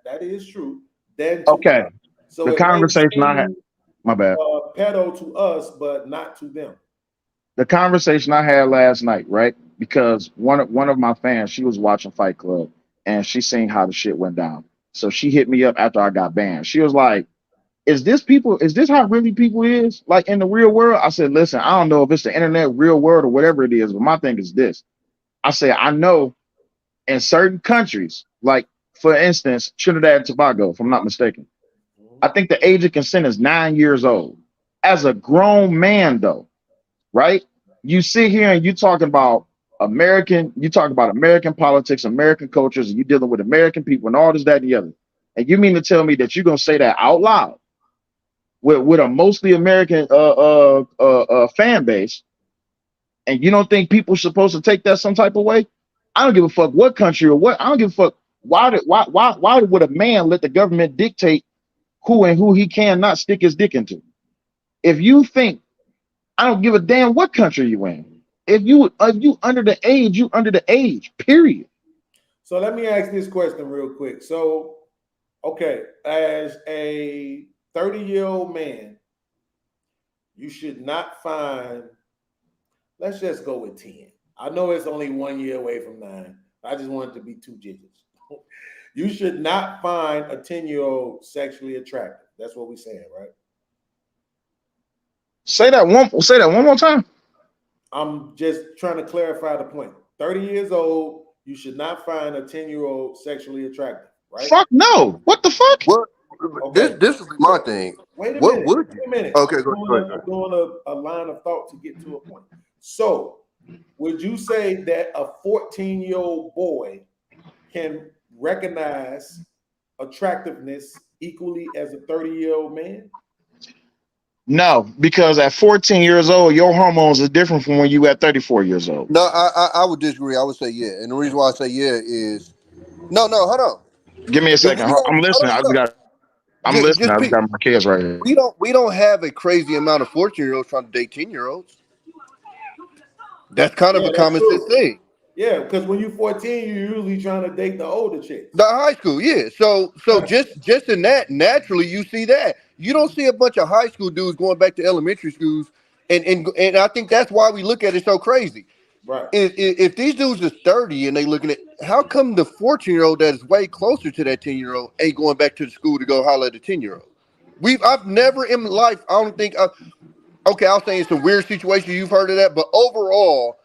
That is true. Okay. So the conversation I had, my bad. Pedo to us, but not to them. The conversation I had last night, right? Because one of my fans, she was watching Fight Club and she seen how the shit went down. So she hit me up after I got banned. She was like, is this how really people is like in the real world? I said, listen, I don't know if it's the internet, real world, or whatever it is, but my thing is this. I said, I know in certain countries, like for instance, Trinidad and Tobago, if I'm not mistaken, I think the age of consent is 9 years old. As a grown man, though, right? You sit here and you talking about American politics, American cultures, and you dealing with American people and all this, that, and the other. And you mean to tell me that you're gonna say that out loud with a mostly American fan base, and you don't think people are supposed to take that some type of way? I don't give a fuck what country or what. I don't give a fuck. Why would a man let the government dictate who he cannot stick his dick into? If you think, I don't give a damn what country you in. If you under the age, you under the age, period. So let me ask this question real quick. So, okay, as a 30-year-old man, you should not find, let's just go with 10. I know it's only 1 year away from 9. I just want it to be 2 digits. You should not find a 10-year-old sexually attractive. That's what we're saying, right? Say that one more time. I'm just trying to clarify the point. 30 years old, you should not find a 10-year-old sexually attractive, right? Fuck no. What the fuck? What? Okay. This would be my thing. Wait a What minute. would Wait you? a minute. Okay, go I'm ahead. doing a line of thought to get to a point. So, would you say that a 14-year-old boy can recognize attractiveness equally as a 30-year-old man? No, because at 14 years old, your hormones are different from when you at 34 years old. No, I would disagree. I would say yeah. And the reason why I say yeah is no, hold on. Give me a second. I'm listening. I just got my kids right here. We don't have a crazy amount of 14-year-olds trying to date 10-year-olds. That's kind of a common sense thing. Yeah, because when you're 14, you're usually trying to date the older chicks. The high school, yeah. So just in that, naturally you see that. You don't see a bunch of high school dudes going back to elementary schools, and I think that's why we look at it so crazy. Right. If these dudes are 30 and they looking at, how come the 14-year-old that is way closer to that 10-year-old ain't going back to the school to go holler at the 10-year-old? I've never in life, I don't think, okay, I'll say it's a weird situation, you've heard of that, but overall,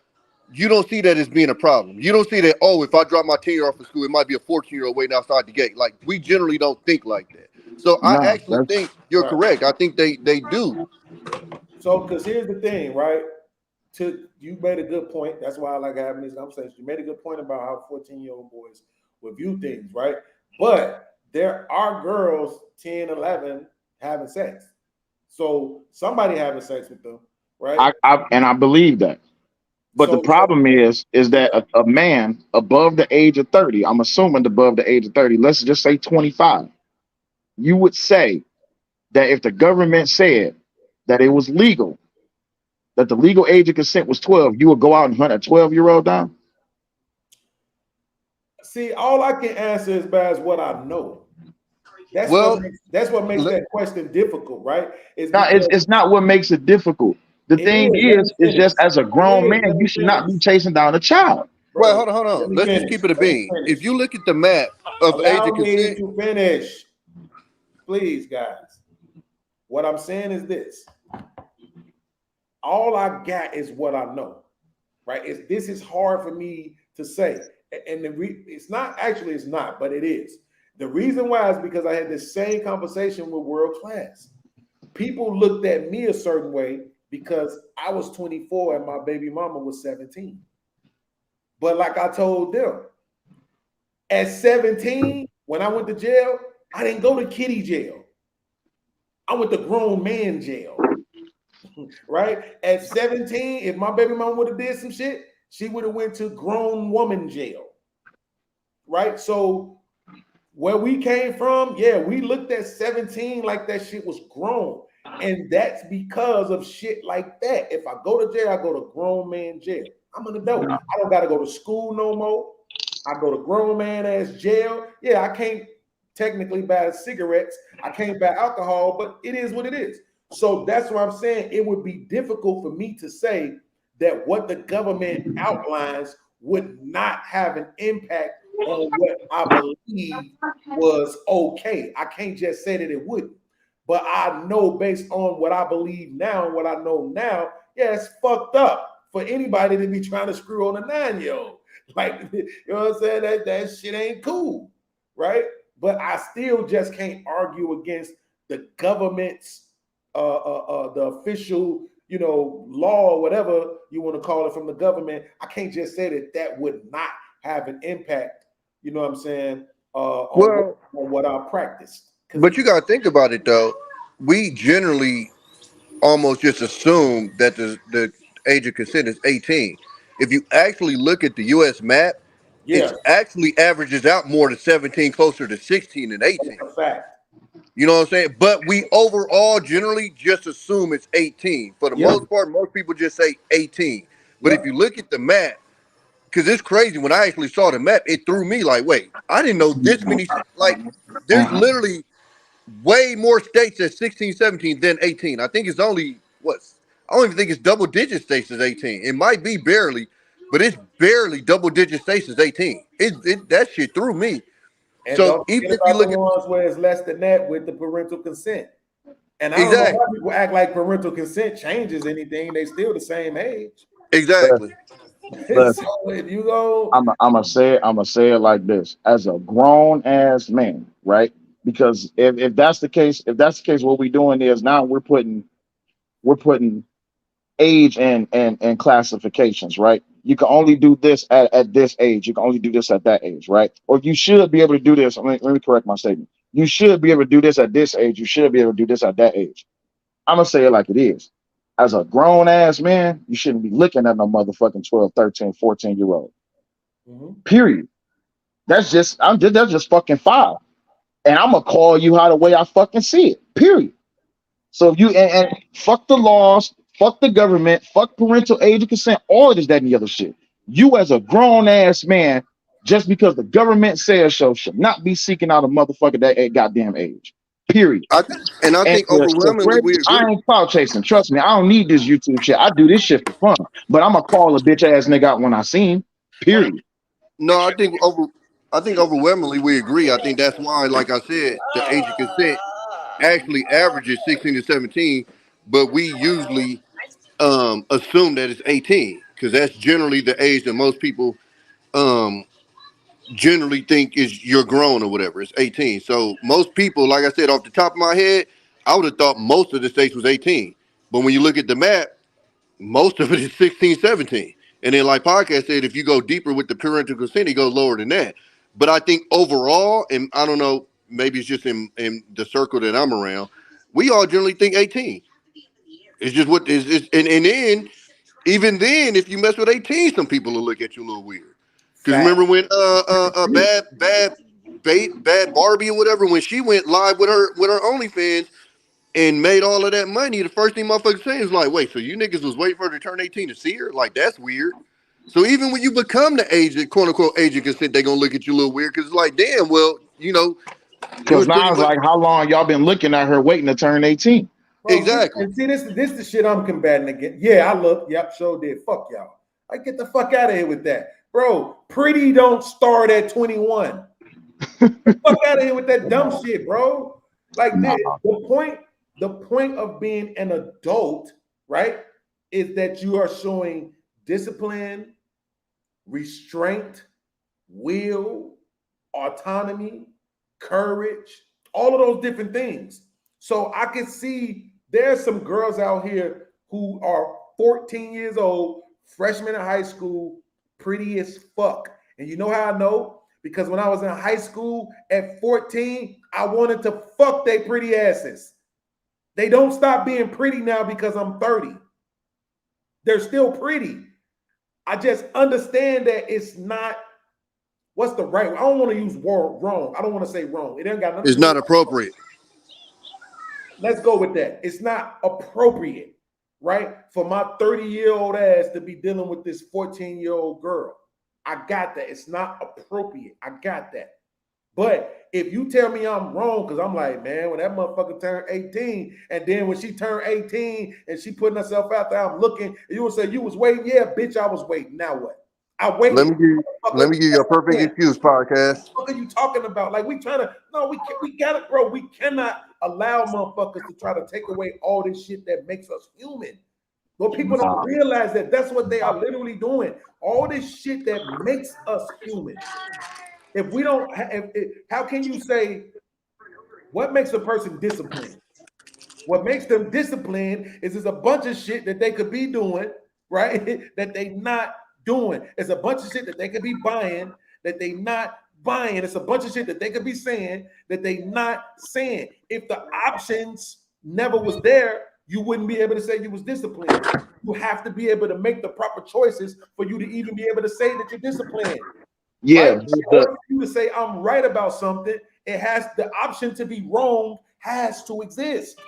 you don't see that as being a problem. You don't see that, oh, if I drop my 10-year-old off at school, it might be a 14-year-old waiting outside the gate. Like, we generally don't think like that. So I actually think you're correct. I think they do. So, because here's the thing, right? You made a good point. That's why I like having these conversations. You made a good point about how 14-year-old boys will view things, right? But there are girls 10, 11 having sex. So somebody having sex with them, right? I believe that. But the problem is that a man above the age of 30, I'm assuming above the age of 30, let's just say 25, you would say that if the government said that it was legal, that the legal age of consent was 12, you would go out and hunt a 12-year-old down? See, all I can answer is by what I know. That's Well, what makes let- that question difficult, right? It's No, because it's not what makes it difficult. The it thing is. Let me is finish. just as a grown It is. man, Let you me should not finish. be chasing down a child. well, Bro, hold on. let me Let's just finish. keep it a Let me bean. finish. If you look at the map of age Allow of me consent, to finish. Please, guys. What I'm saying is this. All I got is what I know, right? This is hard for me to say. And it's not, but it is. The reason why is because I had this same conversation with World Class. People looked at me a certain way because I was 24 and my baby mama was 17. But like I told them, at 17, when I went to jail, I didn't go to kiddie jail. I went to grown man jail. Right? At 17, if my baby mama would have did some shit, she would have went to grown woman jail. Right? So where we came from, yeah, we looked at 17 like that shit was grown. And that's because of shit like that. If I go to jail, I go to grown man jail. I'm an adult. I don't got to go to school no more. I go to grown man ass jail. Yeah, I can't technically buy cigarettes. I can't buy alcohol, but it is what it is. So that's what I'm saying. It would be difficult for me to say that what the government outlines would not have an impact on what I believe was okay. I can't just say that it wouldn't. But I know based on what I believe now and what I know now, yeah, it's fucked up for anybody to be trying to screw on a 9-year-old. Like, you know what I'm saying? That shit ain't cool, right? But I still just can't argue against the government's the official, law or whatever you want to call it from the government. I can't just say that would not have an impact, you know what I'm saying, on what I practiced. but you got to think about it though. We generally almost just assume that the age of consent is 18. If you actually look at the U.S. map, Yeah, it actually averages out more to 17, closer to 16 and 18. that's a fact. You know what I'm saying? But we overall generally just assume it's 18. For the Yep. most part, most people just say 18. But Yep. if you look at the map, because it's crazy, when I actually saw the map, it threw me like, wait, I didn't know this many. Like, there's literally way more states at 16, 17 than 18. I think it's only, I don't even think it's double digit states as 18. It might be barely, but it's barely double digit states as 18. That shit threw me. And So don't even forget if you about look the at ones where it's less than that with the parental consent. And I don't know why people act like parental consent changes anything. They still the same age. Exactly. Listen, So if you go, I'm gonna say it like this: as a grown ass man, right? Because if that's the case, what we're doing is now we're putting age and classifications, right? You can only do this at this age. You can only do this at that age, right? Or you should be able to do this. Let me correct my statement. You should be able to do this at this age. You should be able to do this at that age. I'm gonna say it like it is. As a grown ass man, you shouldn't be looking at no motherfucking 12, 13, 14-year-old. Period. That's just fucking foul. And I'm gonna call you how the way I fucking see it. Period. So if you and fuck the laws, fuck the government, fuck parental age of consent, all of this, that, and the other shit. You as a grown ass man, just because the government says so, should not be seeking out a motherfucker that goddamn age. Period. I think overwhelmingly we agree. I ain't clout chasing. Trust me, I don't need this YouTube shit. I do this shit for fun. But I'm gonna call a bitch ass nigga out when I see him. Period. No, I think overwhelmingly we agree. I think that's why, like I said, the age of consent actually averages 16 to 17, but we usually assume that it's 18 because that's generally the age that most people generally think is you're grown or whatever. It's 18. So most people, like I said, off the top of my head, I would have thought most of the states was 18. But when you look at the map, most of it is 16, 17. And then like Podcast said, if you go deeper with the parental consent, it goes lower than that. But I think overall, and I don't know, maybe it's just in the circle that I'm around, we all generally think 18. It's just what is, and then, even then, if you mess with 18, some people will look at you a little weird. Because remember when bad Barbie or whatever, when she went live with her OnlyFans and made all of that money, the first thing motherfuckers say is like, wait, so you niggas was waiting for her to turn 18 to see her? Like, that's weird. So even when you become the age, quote unquote age of consent, they're gonna look at you a little weird because it's like, damn, well, Because was pretty now it's much like, how long y'all been looking at her waiting to turn 18? Bro, exactly. And see, this the shit I'm combating again. Yeah, I look. Yep, sure did. Fuck y'all. I get the fuck out of here with that, bro. Pretty don't start at 21. Fuck out of here with that dumb shit, bro. Like the point of being an adult, right, is that you are showing discipline, restraint, will, autonomy, courage, all of those different things. So I can see there's some girls out here who are 14 years old, freshmen in high school, pretty as fuck. And you know how I know? Because when I was in high school at 14, I wanted to fuck they pretty asses. They don't stop being pretty now because I'm 30. They're still pretty. I just understand that it's not, what's the right? I don't want to use wrong. I don't want to say wrong. It ain't got nothing. It's not appropriate. Let's go with that. It's not appropriate, right? For my 30-year-old ass to be dealing with this 14-year-old girl. I got that. It's not appropriate. I got that. But if you tell me I'm wrong, because I'm like, man, when that motherfucker turned 18, and then when she turned 18 and she putting herself out there, I'm looking, and you will say you was waiting. Yeah, bitch, I was waiting. Now what? I waited. Let me give you a perfect excuse, podcast. What are you talking about? Like we trying to, no, we got it, bro. We cannot allow motherfuckers to try to take away all this shit that makes us human. But people don't realize that that's what they are literally doing. All this shit that makes us human. If we don't, how can you say what makes a person disciplined? What makes them disciplined is there's a bunch of shit that they could be doing, right? That they not doing. It's a bunch of shit that they could be buying that they not buying. It's a bunch of shit that they could be saying that they not saying. If the options never was there, you wouldn't be able to say you was disciplined. You have to be able to make the proper choices for you to even be able to say that you're disciplined. Yeah. Right? In order for you to say I'm right about something, it has the option to be wrong has to exist.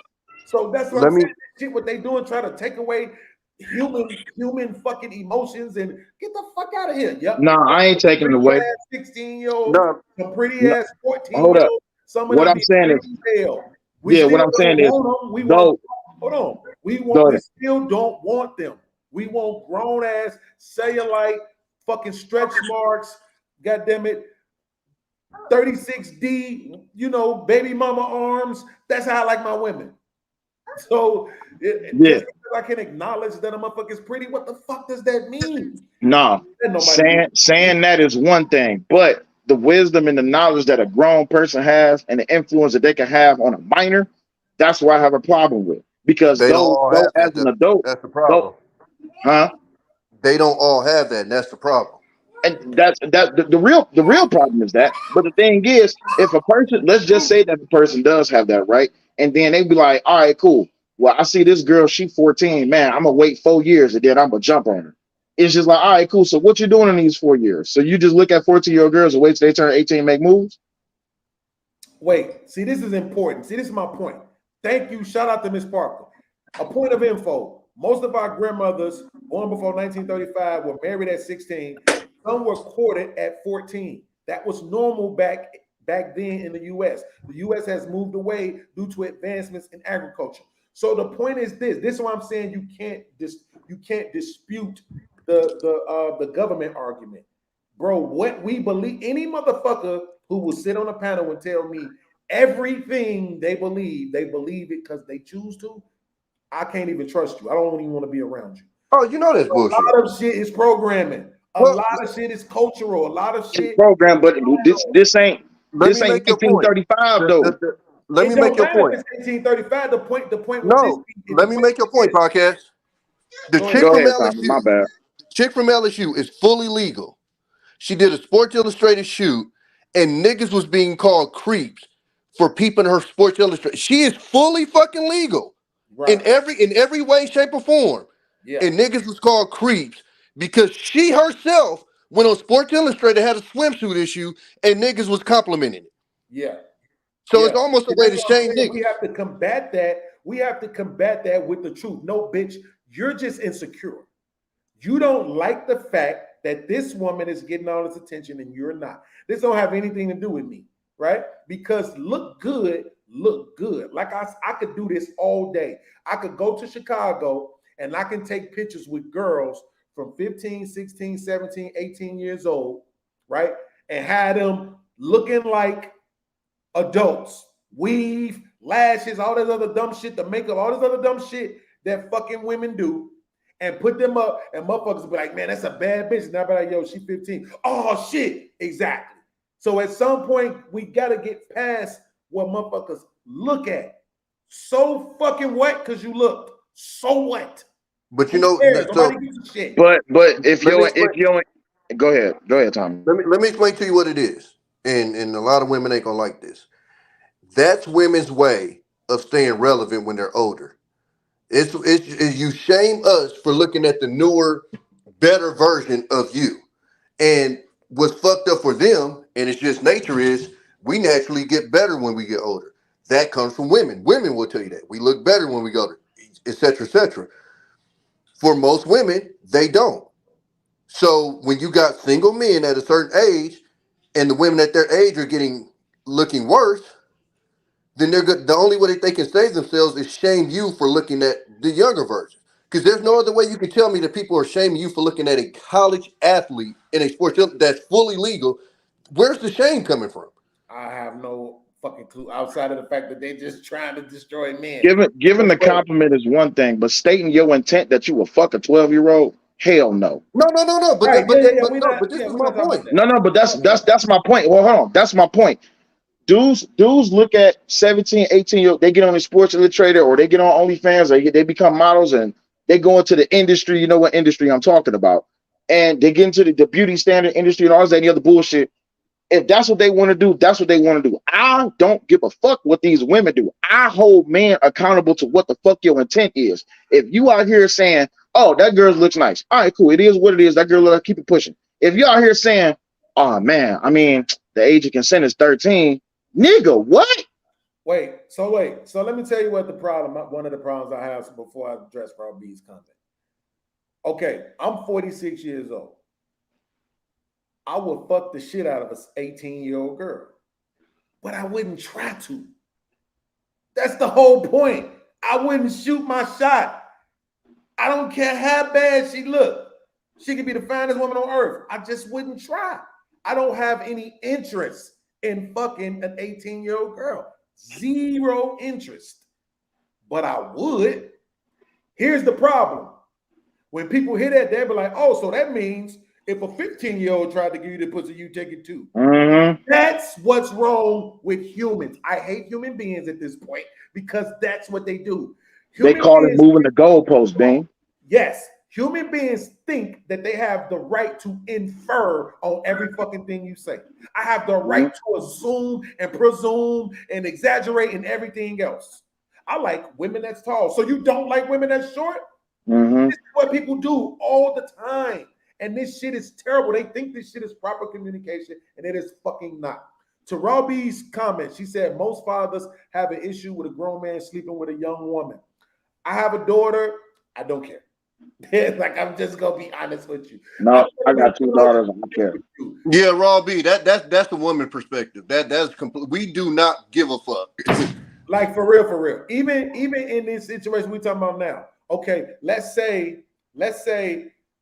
So that's what I'm saying. Shit, what they doing, try to take away human fucking emotions and get the fuck out of here. Yep. No, I ain't taking it away. 16-year-old, some pretty ass 14-year-old. Hold up. Some of What them I'm saying is, what I'm saying is, we want, hold on. We still don't want them. We want grown ass cellulite, fucking stretch marks, goddamn it, 36D, you know, baby mama arms. That's how I like my women. So just because I can acknowledge that a motherfucker is pretty, what the fuck does that mean? No, saying that is one thing, but the wisdom and the knowledge that a grown person has and the influence that they can have on a minor, that's what I have a problem with. Because as an adult, that's the problem. They don't all have that, and that's the problem. And the real problem is that. But the thing is, if a person, let's just say that the person does have that, right? And then they be like, all right, cool. Well, I see this girl, she 14, man, I'm gonna wait 4 years and then I'm gonna jump on her. It's just like, all right, cool. So what you doing in these 4 years? So you just look at 14-year-old girls and wait till they turn 18 and make moves? Wait, see, this is important. See, this is my point. Thank you. Shout out to Miss Parker. A point of info. Most of our grandmothers born before 1935 were married at 16. Some were courted at 14. That was normal back then in the U.S. The U.S. has moved away due to advancements in agriculture. So the point is this. This is why I'm saying you can't dispute the government argument. Bro, what we believe, any motherfucker who will sit on a panel and tell me everything they believe it because they choose to, I can't even trust you. I don't even want to be around you. Oh, you know that's bullshit. A lot of shit is programming. A lot of shit is cultural. A lot of shit program, but this ain't 1835 though. Let me make your point. 1835. The point. No, let me make your point, podcast. The chick from LSU, my bad. Chick from LSU is fully legal. She did a Sports Illustrated shoot, and niggas was being called creeps for peeping her Sports Illustrated. She is fully fucking legal in every way, shape, or form. Yeah. And niggas was called creeps because she herself went on Sports Illustrated, had a swimsuit issue, and niggas was complimenting it. Yeah. So it's almost a way to shame niggas. We have to combat that. We have to combat that with the truth. No, bitch, you're just insecure. You don't like the fact that this woman is getting all this attention and you're not. This don't have anything to do with me, right? Because look good. Like I could do this all day. I could go to Chicago and I can take pictures with girls from 15, 16, 17, 18 years old, right? And have them looking like adults, weave, lashes, all this other dumb shit, the makeup, all this other dumb shit that fucking women do, and put them up, and motherfuckers be like, man, that's a bad bitch. And I'll be like, yo, she 15. Oh shit, exactly. So at some point, we gotta get past what motherfuckers look at. So fucking what? Because you looked. So what? But you Who know, cares? so Nobody gives a shit. But if let me you explain, go ahead, Tommy. let me explain to you what it is. And a lot of women ain't gonna like this. That's women's way of staying relevant when they're older. It's you shame us for looking at the newer, better version of you. And what's fucked up for them, and it's just nature, is we naturally get better when we get older. That comes from women. Women will tell you that. We look better when we go to, et cetera, et cetera. For most women, they don't. So when you got single men at a certain age, and the women at their age are looking worse, then they're good. The only way that they can save themselves is shame you for looking at the younger version. Because there's no other way you can tell me that people are shaming you for looking at a college athlete in a sport that's fully legal. Where's the shame coming from? I have no fucking clue outside of the fact that they just trying to destroy men. Giving the compliment is one thing, but stating your intent that you will fuck a 12-year-old, hell no. No. But Right, this is we're my not point. talking about that. No, but that's my point. Well, hold on. That's my point. Dudes look at 17, 18-year-old, they get on the Sports Illustrated or they get on OnlyFans, or they become models and they go into the industry. You know what industry I'm talking about. And they get into the beauty standard industry and all that and the other bullshit. If that's what they want to do, that's what they want to do. I don't give a fuck what these women do. I hold men accountable to what the fuck your intent is. If you out here saying, oh, that girl looks nice. All right, cool. It is what it is. That girl, keep it pushing. If you out here saying, oh, man, I mean, the age of consent is 13. Nigga, what? Wait. So let me tell you what one of the problems I have before I address Rob B's comment. Okay, I'm 46 years old. I would fuck the shit out of an 18-year-old girl, but I wouldn't try to. That's the whole point. I wouldn't shoot my shot. I don't care how bad she looked. She could be the finest woman on earth. I just wouldn't try. I don't have any interest in fucking an 18-year-old girl. Zero interest. But I would. Here's the problem. When people hear that, they'll be like, oh, so that means if a 15-year-old tried to give you the pussy, you take it too. Mm-hmm. That's what's wrong with humans. I hate human beings at this point because that's what they do. They call it moving the goalpost, Bing. Yes. Human beings think that they have the right to infer on every fucking thing you say. I have the right to assume and presume and exaggerate and everything else. I like women that's tall. So you don't like women that's short? Mm-hmm. This is what people do all the time. And this shit is terrible. They think this shit is proper communication, and it is fucking not. To Robbie's comment, she said most fathers have an issue with a grown man sleeping with a young woman. I have a daughter. I don't care. Like, I'm just gonna be honest with you. No, I got 2 daughters. I don't care. Yeah, Robbie, that's the woman perspective. That's complete. We do not give a fuck. Like for real. Even in this situation we talking about now. Okay, let's say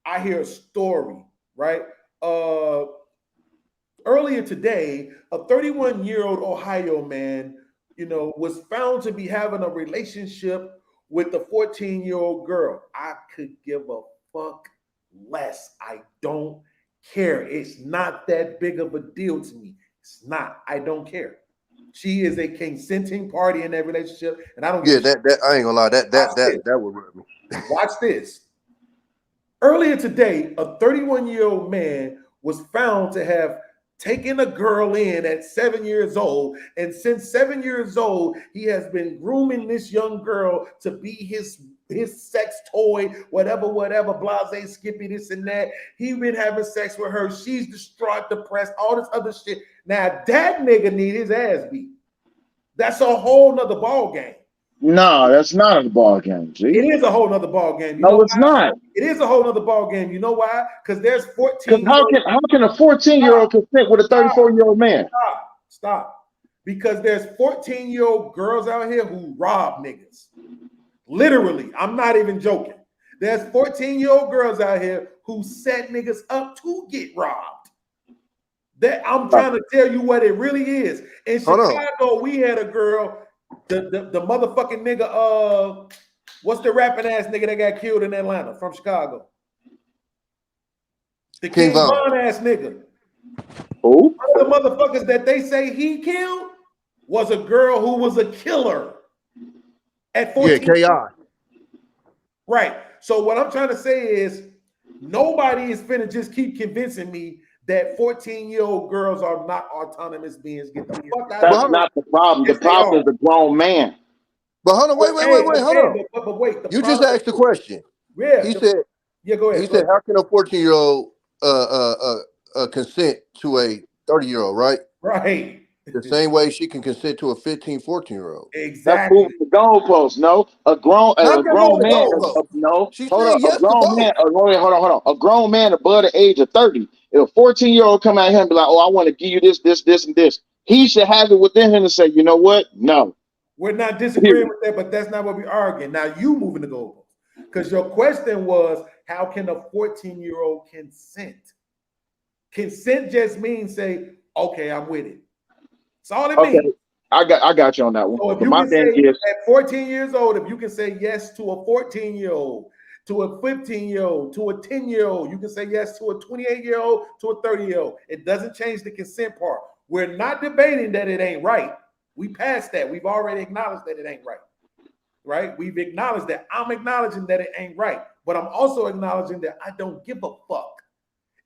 I hear a story, right? Earlier today, a 31-year-old Ohio man, was found to be having a relationship with a 14-year-old girl. I could give a fuck less. I don't care. It's not that big of a deal to me. It's not. I don't care. She is a consenting party in that relationship, and I don't. Yeah, that I ain't gonna lie. That would rub me. Watch this. Earlier today, a 31-year-old man was found to have taken a girl in at 7 years old, and since 7 years old, he has been grooming this young girl to be his sex toy, whatever, blase, skippy, this and that. He's been having sex with her. She's distraught, depressed, all this other shit. Now that nigga need his ass beat. That's a whole nother ball game. No, that's not a ball game, G. It is a whole nother ball game. You no, know it's why? not. It is a whole nother ball game. You know why? Because there's 14. How can a 14-year-old consent with a 34-year-old man? Stop. because there's 14-year-old girls out here who rob niggas. Literally, I'm not even joking. There's 14-year-old girls out here who set niggas up to get robbed. That I'm trying to tell you what it really is. In Chicago, we had a girl, the motherfucking nigga, what's the rapping ass nigga that got killed in Atlanta from Chicago? The King Von ass nigga. Who? One of the motherfuckers that they say he killed was a girl who was a killer at 14. Yeah, KI. Right. So what I'm trying to say is nobody is finna just keep convincing me that 14-year-old girls are not autonomous beings. Get the fuck out of here. That's not the problem. The problem is the grown man. But hold on, wait, hold on. But wait, You just asked the question. Yeah. He said, yeah, go ahead. He said, how can a 14-year-old consent to a 30-year-old, right? Right. The same way she can consent to a 15, 14-year-old. Exactly. That's moving the goalpost. No, a grown man. No, hold on. Yes, a grown man. Hold on. A grown man above the age of 30. If a 14-year-old come out here and be like, "Oh, I want to give you this, and this," he should have it within him to say, "You know what? No." We're not disagreeing with that, but that's not what we're arguing. Now you moving the goalpost because your question was, how can a 14-year-old consent? Consent just means say, "Okay, I'm with it." That's all it means. I got you on that one. So if you my can thing say is, at 14 years old, if you can say yes to a 14-year-old, to a 15-year-old, to a 10-year-old, you can say yes to a 28-year-old, to a 30-year-old. It doesn't change the consent part. We're not debating that it ain't right. We passed that. We've already acknowledged that it ain't right. Right? We've acknowledged that. I'm acknowledging that it ain't right, but I'm also acknowledging that I don't give a fuck.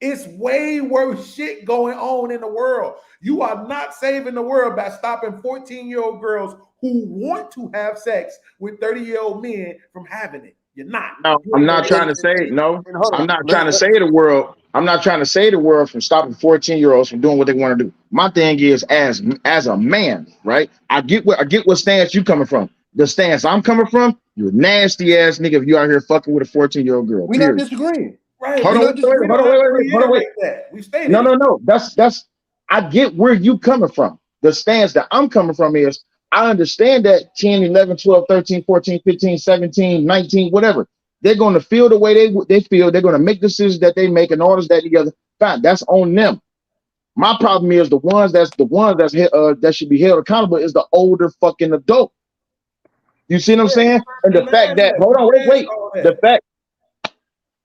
It's way worse shit going on in the world. You are not saving the world by stopping 14-year-old girls who want to have sex with 30-year-old men from having it. You're not. No, I'm not trying to say no. I'm not trying to say the world. I'm not trying to say the world from stopping 14-year-olds from doing what they want to do. My thing is, as a man, right? I get what stance you coming from. The stance I'm coming from, you're a nasty ass nigga if you out here fucking with a 14-year-old girl. We're not disagreeing. Right. Hold on, wait. We stated. No. That's. I get where you coming from. The stance that I'm coming from is, I understand that 10, 11, 12, 13, 14, 15, 17, 19, whatever. They're going to feel the way they feel. They're going to make decisions that they make and all this, that, together. Fine, that's on them. My problem is the ones that should be held accountable is the older fucking adult. You see what I'm saying? And the fact that, hold on, wait. The fact.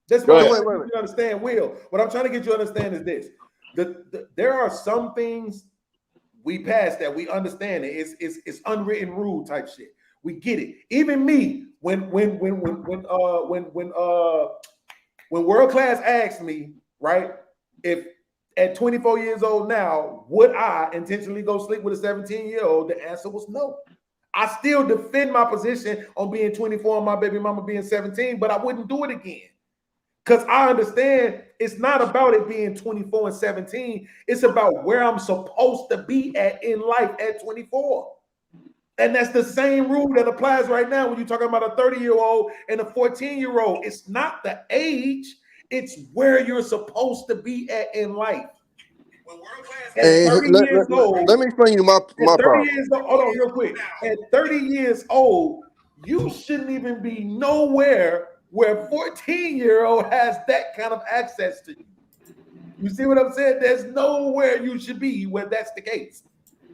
That's what you understand, Will. What I'm trying to get you to understand is this. There are some things we pass that we understand it. It's unwritten rule type shit. We get it. Even me, when World Class asked me, right, if at 24 years old now, would I intentionally go sleep with a 17-year-old? The answer was no. I still defend my position on being 24 and my baby mama being 17, but I wouldn't do it again. Because I understand it's not about it being 24 and 17. It's about where I'm supposed to be at in life at 24. And that's the same rule that applies right now when you're talking about a 30-year-old and a 14-year-old. It's not the age, it's where you're supposed to be at in life. Let me explain you my problem. Hold on real quick. At 30 years old, you shouldn't even be nowhere where a 14-year-old has that kind of access to you. You see what I'm saying? There's nowhere you should be where that's the case,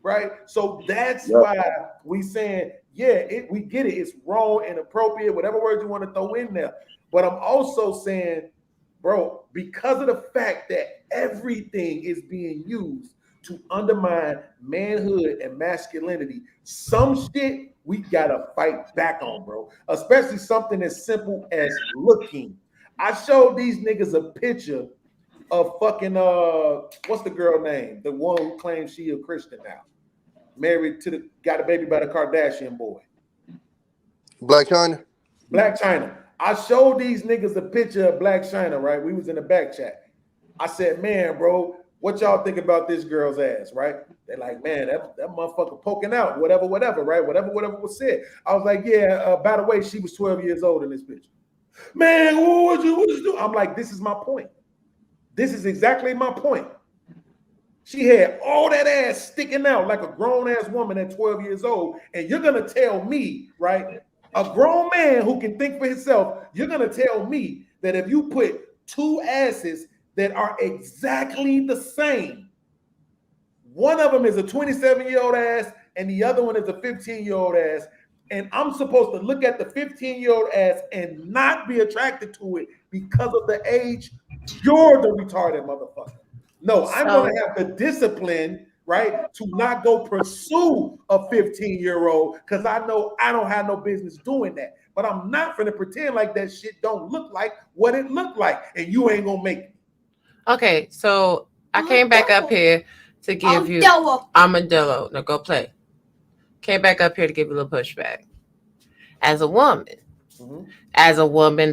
right? So that's why we saying, we get it. It's wrong, inappropriate, whatever words you want to throw in there. But I'm also saying, bro, because of the fact that everything is being used to undermine manhood and masculinity, some shit we gotta fight back on, bro. Especially something as simple as looking. I showed these niggas a picture of fucking what's the girl name? The one who claims she a Christian now, married to got a baby by the Kardashian boy. Blac Chyna. Blac Chyna. I showed these niggas a picture of Blac Chyna, right? We was in the back chat. I said, man, bro, what y'all think about this girl's ass, right? They're like, man, that motherfucker poking out, whatever, right? Whatever was said. I was like, yeah, by the way, she was 12 years old in this picture. Man, what you do? I'm like, this is my point. This is exactly my point. She had all that ass sticking out like a grown ass woman at 12 years old. And you're going to tell me, right? A grown man who can think for himself, you're going to tell me that if you put two asses that are exactly the same, one of them is a 27-year-old ass and the other one is a 15-year-old ass, and I'm supposed to look at the 15-year-old ass and not be attracted to it because of the age, you're the retarded motherfucker. No, I'm going to have the discipline, right, to not go pursue a 15-year-old because I know I don't have no business doing that. But I'm not going to pretend like that shit don't look like what it looked like, and you ain't going to make it. Okay, so I came back up here to give you Armadillo. Now go play. Came back up here to give you a little pushback. As a woman,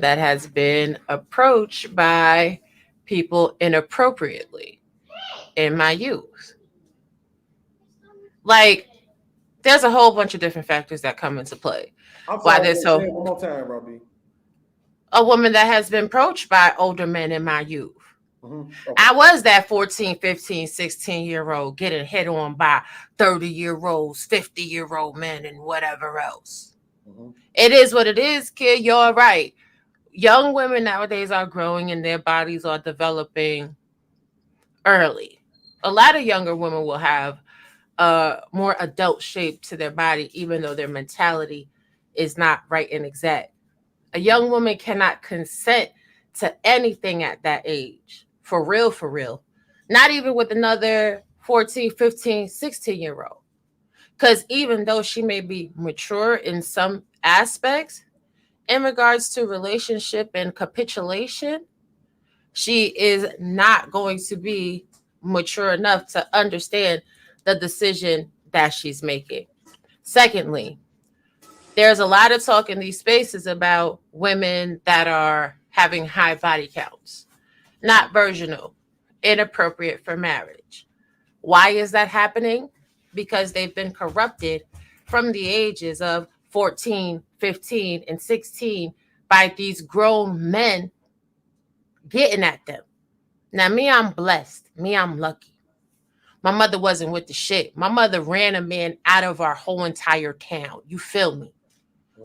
that has been approached by people inappropriately in my youth. Like, there's a whole bunch of different factors that come into play. Why there's so one more time, Robbie. A woman that has been approached by older men in my youth. Okay. I was that 14, 15, 16-year-old getting hit on by 30-year-olds, 50-year-old men, and whatever else. It is what it is, kid. You're right. Young women nowadays are growing and their bodies are developing early. A lot of younger women will have a more adult shape to their body, even though their mentality is not right and exact. A young woman cannot consent to anything at that age. For real, for real. Not even with another 14, 15, 16-year-old. Because even though she may be mature in some aspects, in regards to relationship and capitulation, she is not going to be mature enough to understand the decision that she's making. Secondly, there's a lot of talk in these spaces about women that are having high body counts, not virginal, inappropriate for marriage. Why is that happening? Because they've been corrupted from the ages of 14, 15, and 16 by these grown men getting at them. Now, me, I'm blessed. Me, I'm lucky. My mother wasn't with the shit. My mother ran a man out of our whole entire town. You feel me?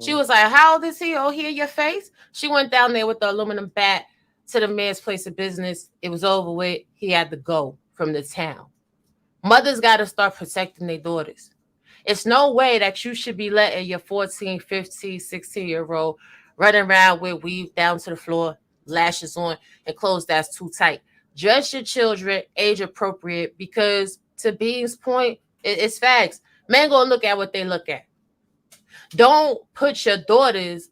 She was like, how old is he? Oh, here your face? She went down there with the aluminum bat to the man's place of business. It was over with. He had to go from the town. Mothers got to start protecting their daughters. It's no way that you should be letting your 14, 15, 16-year-old running around with weave down to the floor, lashes on, and clothes that's too tight. Dress your children age appropriate because, to Bean's point, it's facts. Men gonna look at what they look at. Don't put your daughters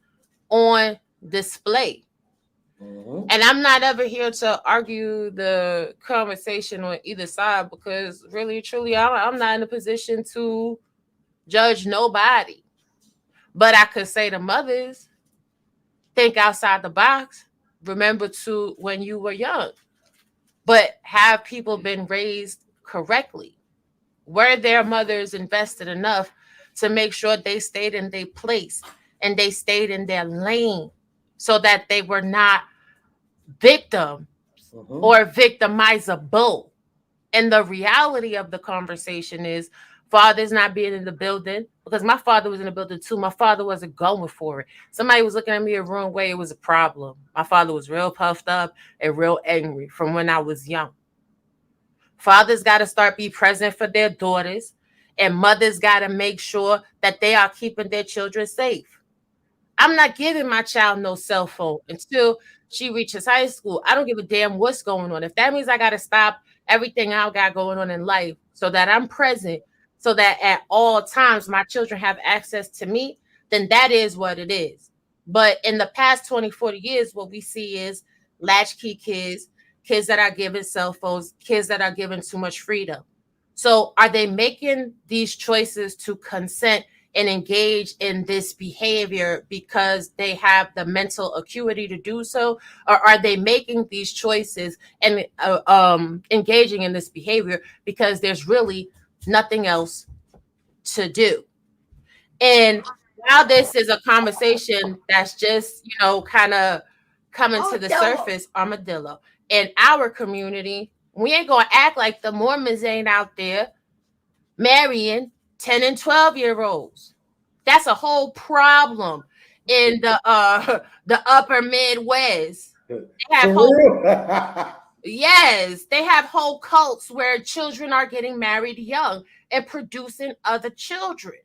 on display. And I'm not ever here to argue the conversation on either side because really, truly, I'm not in a position to judge nobody. But I could say to mothers, think outside the box. Remember to when you were young. But have people been raised correctly? Were their mothers invested enough to make sure they stayed in their place and they stayed in their lane so that they were not victim or victimizable? And the reality of the conversation is fathers not being in the building, because my father was in the building too. My father wasn't going for it. Somebody was looking at me the wrong way. It was a problem. My father was real puffed up and real angry from when I was young. Fathers got to start be present for their daughters, and mothers got to make sure that they are keeping their children safe. I'm not giving my child no cell phone until she reaches high school. I don't give a damn what's going on. If that means I got to stop everything I got going on in life so that I'm present, so that at all times my children have access to me, then that is what it is. But in the past 20, 40 years, what we see is latchkey kids, kids that are given cell phones, kids that are given too much freedom. So are they making these choices to consent and engage in this behavior because they have the mental acuity to do so? Or are they making these choices and engaging in this behavior because there's really nothing else to do? And now this is a conversation that's just, kind of coming to the surface, Armadillo. In our community, We ain't gonna act like the Mormons ain't out there marrying 10 and 12-year-olds. That's a whole problem in the upper Midwest. They have they have whole cults where children are getting married young and producing other children.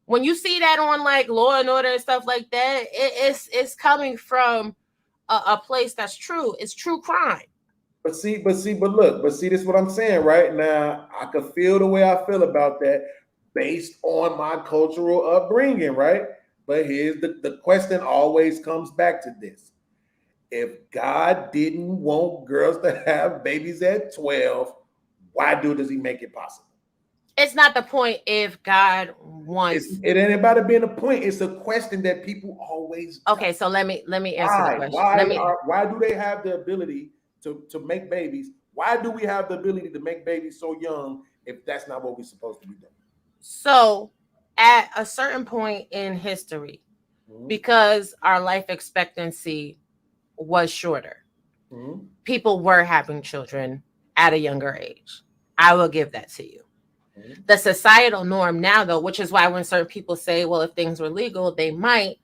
When you see that on like Law and Order and stuff like that, it's coming from a place that's true. It's true crime. But see, this is what I'm saying right now. I could feel the way I feel about that based on my cultural upbringing, right? But here's the question always comes back to this. If God didn't want girls to have babies at 12, why does he make it possible? It's not the point if God wants. It ain't about it being a point. It's a question that people always. Okay, so let me answer the question. Why do they have the ability to make babies? Why do we have the ability to make babies so young if that's not what we're supposed to be doing? So at a certain point in history, because our life expectancy was shorter, people were having children at a younger age. I will give that to you. The societal norm now, though, which is why when certain people say, well, if things were legal, they might,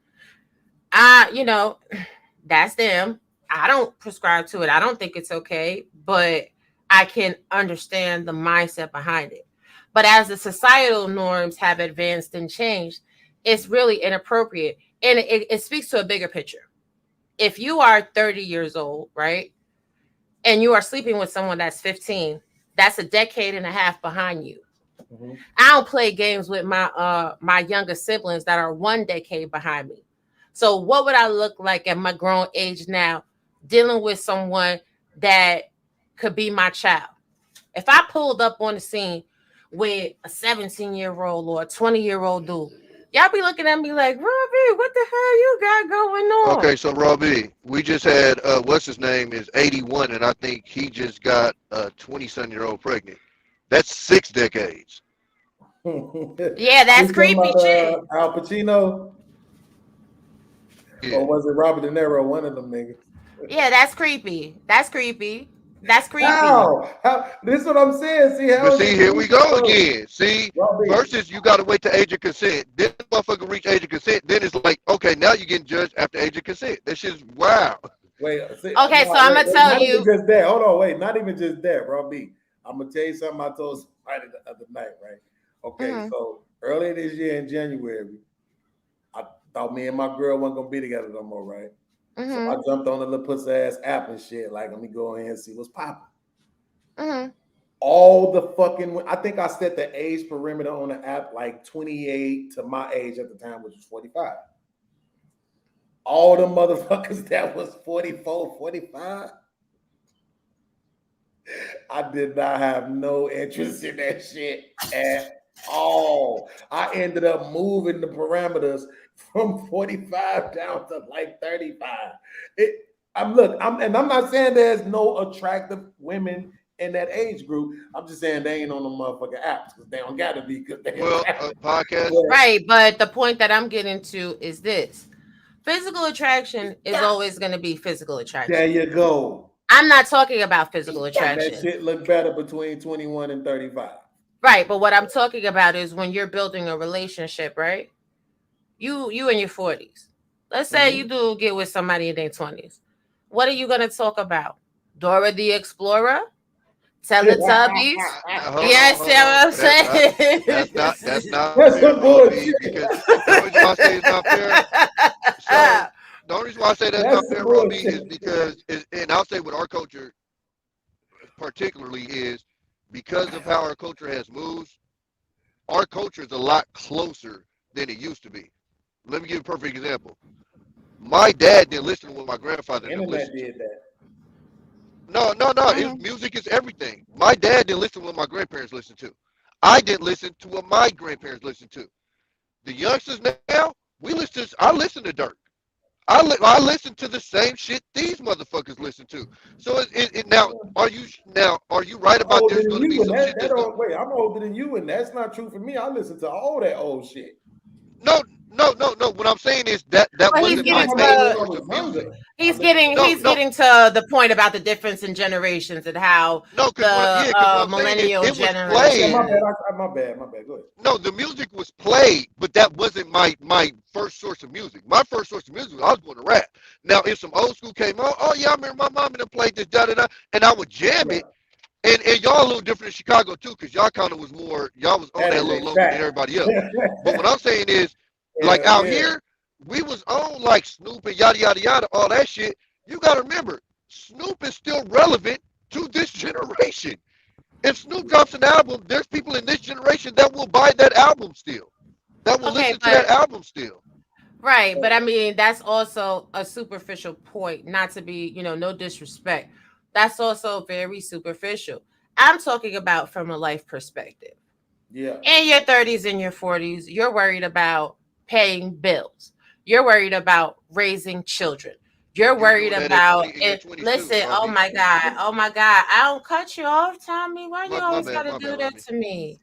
that's them. I don't prescribe to it. I don't think it's okay, but I can understand the mindset behind it. But as the societal norms have advanced and changed, it's really inappropriate. And it speaks to a bigger picture. If you are 30 years old, right, and you are sleeping with someone that's 15, that's a decade and a half behind you. I don't play games with my younger siblings that are 1 decade behind me. So what would I look like at my grown age now dealing with someone that could be my child? If I pulled up on the scene with a 17-year-old or a 20-year-old dude, y'all be looking at me like, Robbie, what the hell you got going on? Okay, so Robbie, we just had what's his name is 81, and I think he just got a 20-some-year-old pregnant. That's 6 decades. Yeah, that's creepy shit. Al Pacino, or was it Robert De Niro? One of them niggas. Yeah, that's creepy. That's creepy. How? This is what I'm saying. See, here we go again. See, versus you got to wait to age of consent. Then the motherfucker reach age of consent. Then it's like, okay, now you're getting judged after age of consent. That shit's wow. Wait. So I'm gonna tell you. Just that. Hold on. Wait. Not even just that, Robbie. I'm gonna tell you something I told somebody the other night, right? Okay, so earlier this year in January, I thought me and my girl weren't gonna be together no more, right? So I jumped on the little pussy ass app and shit. Like, let me go in here and see what's popping. All the fucking, I think I set the age perimeter on the app like 28 to my age at the time, which was 45. All the motherfuckers that was 44, 45. I did not have no interest in that shit at all. I ended up moving the parameters from 45 down to like 35. I'm not saying there's no attractive women in that age group. I'm just saying they ain't on the motherfucking apps because they don't gotta be. Podcast. Right, but the point that I'm getting to is this: physical attraction is always going to be physical attraction. There you go. I'm not talking about physical attraction. That shit look better between 21 and 35. Right, but what I'm talking about is when you're building a relationship, right? You in your 40s. Let's say you do get with somebody in their 20s. What are you going to talk about? Dora the Explorer? Teletubbies? Yes, see what I'm saying? That's not That's some bullshit. The only reason why I say that's not fair, Robbie, is because, and I'll say what our culture particularly is, because of how our culture has moved, our culture is a lot closer than it used to be. Let me give you a perfect example. My dad didn't listen to what my grandfather did. Did that. No. Music is everything. My dad didn't listen to what my grandparents listened to. I didn't listen to what my grandparents listened to. The youngsters now, I listen to Dirk. I listen to the same shit these motherfuckers listen to. So are you right about there's going to be some shit? Wait, I'm older than you, and that's not true for me. I listen to all that old shit. No, No. What I'm saying is that Well, he's wasn't my getting main to source of music. he's getting No, he's no, getting to the point about the difference in generations and how no. Because what I'm saying is millennial it was generation. played. My bad. Go ahead. No, the music was played, but that wasn't my first source of music. My first source of music, I was going to rap. Now, if some old school came on, oh yeah, I remember my mom and them played this da da da, and I would jam it. And y'all a little different in Chicago too, because y'all kind of was more, y'all was on that a little longer than everybody else. But what I'm saying is, like out here, we was on like Snoop and yada yada yada, all that shit. You gotta remember, Snoop is still relevant to this generation. If Snoop drops an album, there's people in this generation that will buy that album still, that will listen to that album still. Right, but I mean that's also a superficial point. Not to be, no disrespect. That's also very superficial. I'm talking about from a life perspective. Yeah. In your 30s and your 40s, you're worried about paying bills. You're worried about raising children. You're worried about it. Listen, oh my God. I don't cut you off, Tommy. Why you always gotta do that to me?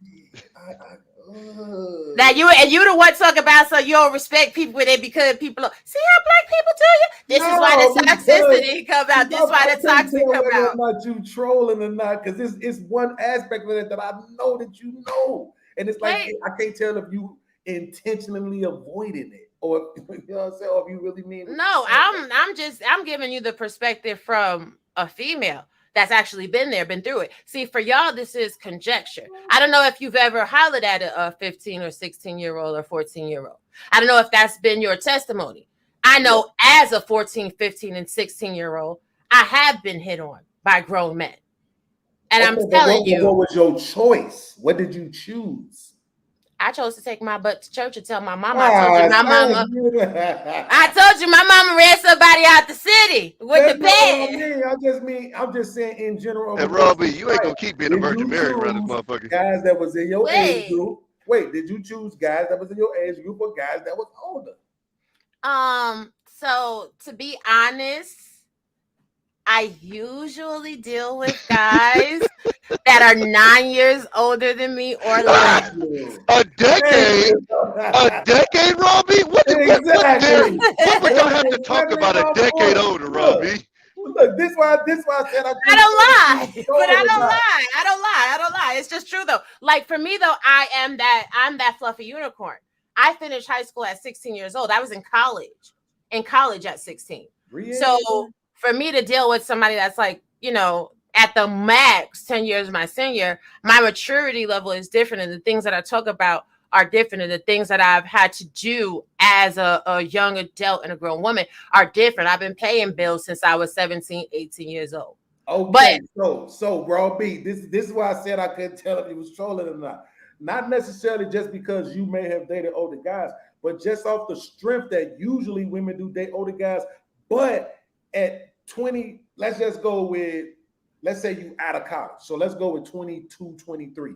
Now you the one talk about so you don't respect people with it because people see how black people do you. This is why the toxicity come out. This is why the toxic come out. Not you trolling or not, because it's one aspect of it that I know that you know, and it's like I can't tell if you intentionally avoiding it or you know what I'm saying, or if you really mean it. No, I'm giving you the perspective from a female that's actually been there, been through it. See, for y'all, this is conjecture. I don't know if you've ever hollered at a 15 or 16-year-old or 14-year-old. I don't know if that's been your testimony. I know as a 14, 15, and 16-year-old, I have been hit on by grown men. And I'm telling you. What was your choice? What did you choose? I chose to take my butt to church and tell my mama. I told you my mama ran somebody out the city with the bed. I'm just saying in general. And Robbie, you ain't gonna keep being a Virgin Mary around this motherfucker. Guys that was in your age group. Wait, did you choose guys that was in your age group or guys that was older? So to be honest, I usually deal with guys that are 9 years older than me or less. A decade, Robbie? What would y'all have to talk about a decade older, Robbie? Look, this why I said I don't lie. But I don't lie. It's just true though. Like for me though, I'm that fluffy unicorn. I finished high school at 16 years old. I was in college at 16. Really? So for me to deal with somebody that's like, at the max 10 years my senior, my maturity level is different. And the things that I talk about are different. And the things that I've had to do as a young adult and a grown woman are different. I've been paying bills since I was 17, 18 years old. Okay, so bro, B, this is why I said I couldn't tell if he was trolling or not. Not necessarily just because you may have dated older guys, but just off the strength that usually women do date older guys. But at 20, let's say you out of college. So let's go with 22, 23.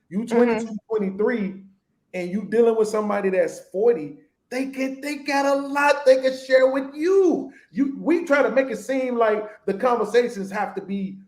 You 22, 23, and you dealing with somebody that's 40, they got a lot they can share with you. We try to make it seem like the conversations have to be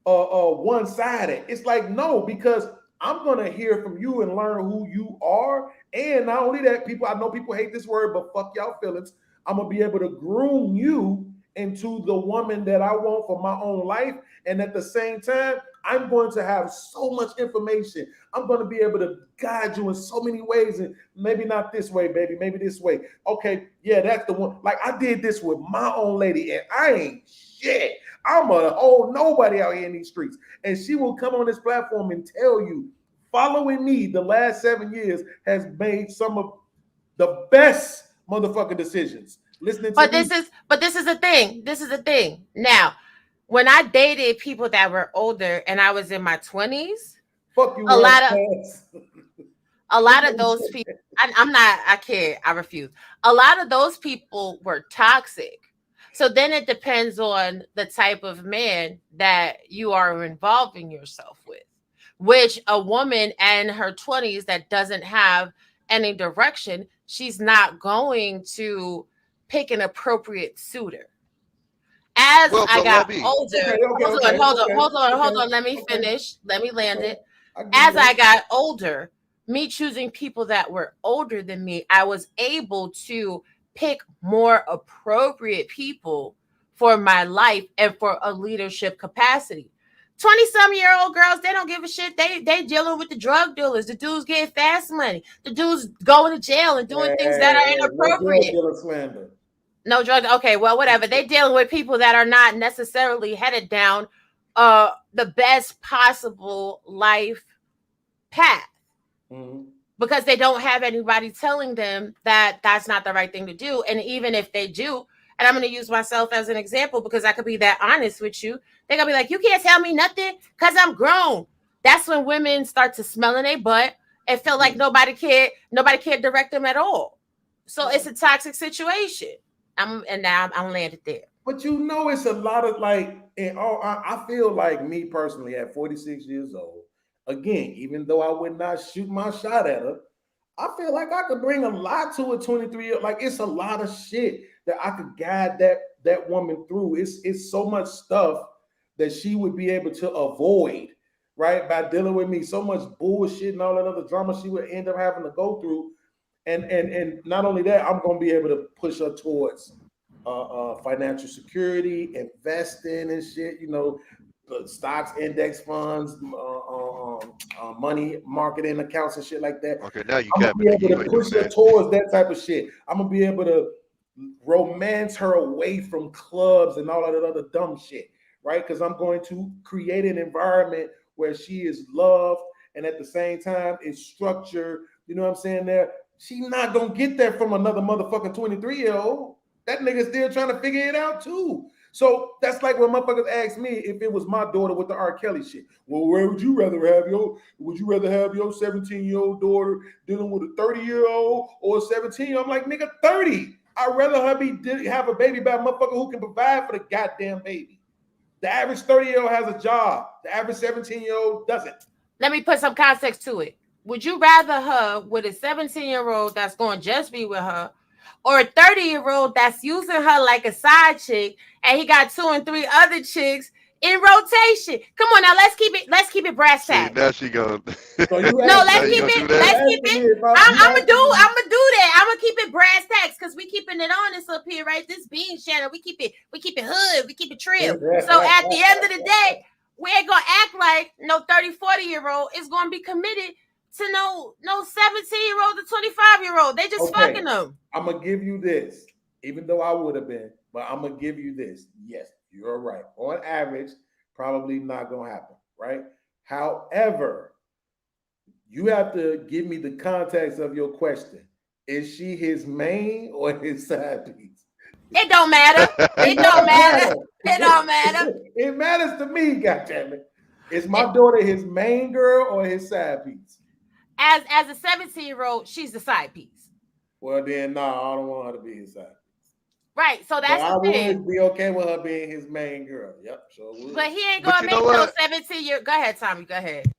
one-sided. It's like, no, because I'm gonna hear from you and learn who you are. And not only that, I know people hate this word, but fuck y'all feelings. I'm gonna be able to groom you into the woman that I want for my own life. And at the same time, I'm going to have so much information. I'm going to be able to guide you in so many ways. And maybe not this way, baby, maybe this way. Okay, yeah, that's the one. Like I did this with my own lady and I ain't shit. I'm a whole nobody out here in these streets. And she will come on this platform and tell you, following me the last 7 years has made some of the best motherfucking decisions. Listening to this is the thing. This is the thing. Now, when I dated people that were older and I was in my 20s, fuck you. A lot of those people, I refuse. A lot of those people were toxic. So then it depends on the type of man that you are involving yourself with, which a woman in her 20s that doesn't have any direction, she's not going to pick an appropriate suitor. As I got older, hold on. Let me finish. Let me land it. As I got older, me choosing people that were older than me, I was able to pick more appropriate people for my life and for a leadership capacity. 20-some-year-old girls, they don't give a shit. They dealing with the drug dealers. The dudes getting fast money. The dudes going to jail and doing things that are inappropriate. No drug. Okay, well, whatever. They dealing with people that are not necessarily headed down the best possible life path. Because they don't have anybody telling them that that's not the right thing to do. And even if they do, and I'm going to use myself as an example because I could be that honest with you, they're going to be like, you can't tell me nothing because I'm grown. That's when women start to smell in their butt and feel like nobody cared direct them at all. So it's a toxic situation. Now I'm landed there. But you know, it's a lot of like, I feel like me personally at 46 years old, again, even though I would not shoot my shot at her, I feel like I could bring a lot to a 23-year-old. Like, it's a lot of shit that I could guide that woman through. It's so much stuff that she would be able to avoid, right? By dealing with me, so much bullshit and all that other drama she would end up having to go through. And not only that, I'm going to be able to push her towards financial security, investing and shit, you know, stocks, index funds, money marketing accounts and shit like that. Okay, now you I'm gonna be able to push her towards that type of shit. I'm gonna be able to romance her away from clubs and all of that other dumb shit, right? Because I'm going to create an environment where she is loved and at the same time is structured. You know what I'm saying? There, she's not gonna get that from another motherfucking 23-year-old. That nigga's still trying to figure it out too. So that's like when motherfuckers ask me if it was my daughter with the R. Kelly shit. Well, where would you rather have your 17-year-old daughter dealing with a 30-year-old or a 17-year-old? I'm like, nigga, 30. I'd rather her have a baby by a motherfucker who can provide for the goddamn baby. The average 30-year-old has a job. The average 17-year-old doesn't. Let me put some context to it. Would you rather her with a 17-year-old that's going to just be with her, or a 30-year-old that's using her like a side chick, and he got 2 and 3 other chicks in rotation? Come on now, let's keep it brass tacks. Now she goes. No, let's keep it. I'm gonna do that. I'm gonna keep it brass tacks because we keeping it honest up here, right? This being channel, we keep it hood, we keep it trill. So at the end of the day, we ain't gonna act like no 30, 40-year-old is gonna be committed to no 17-year-old to 25-year-old. They just fucking them. I'm gonna give you this, even though I would have been, but I'm gonna give you this. Yes, you're right. On average, probably not gonna happen, right? However, you have to give me the context of your question. Is she his main or his side piece? It don't matter. It don't matter. It don't matter. It matters to me, goddammit. Is my daughter his main girl or his side piece? As a 17-year-old, she's the side piece. Well, then, no, I don't want her to be his side piece. Right, so that's but the I thing. would be okay with her being his main girl. Yep, sure would. But he ain't gonna make no 17-year. Go ahead, Tommy. Go ahead.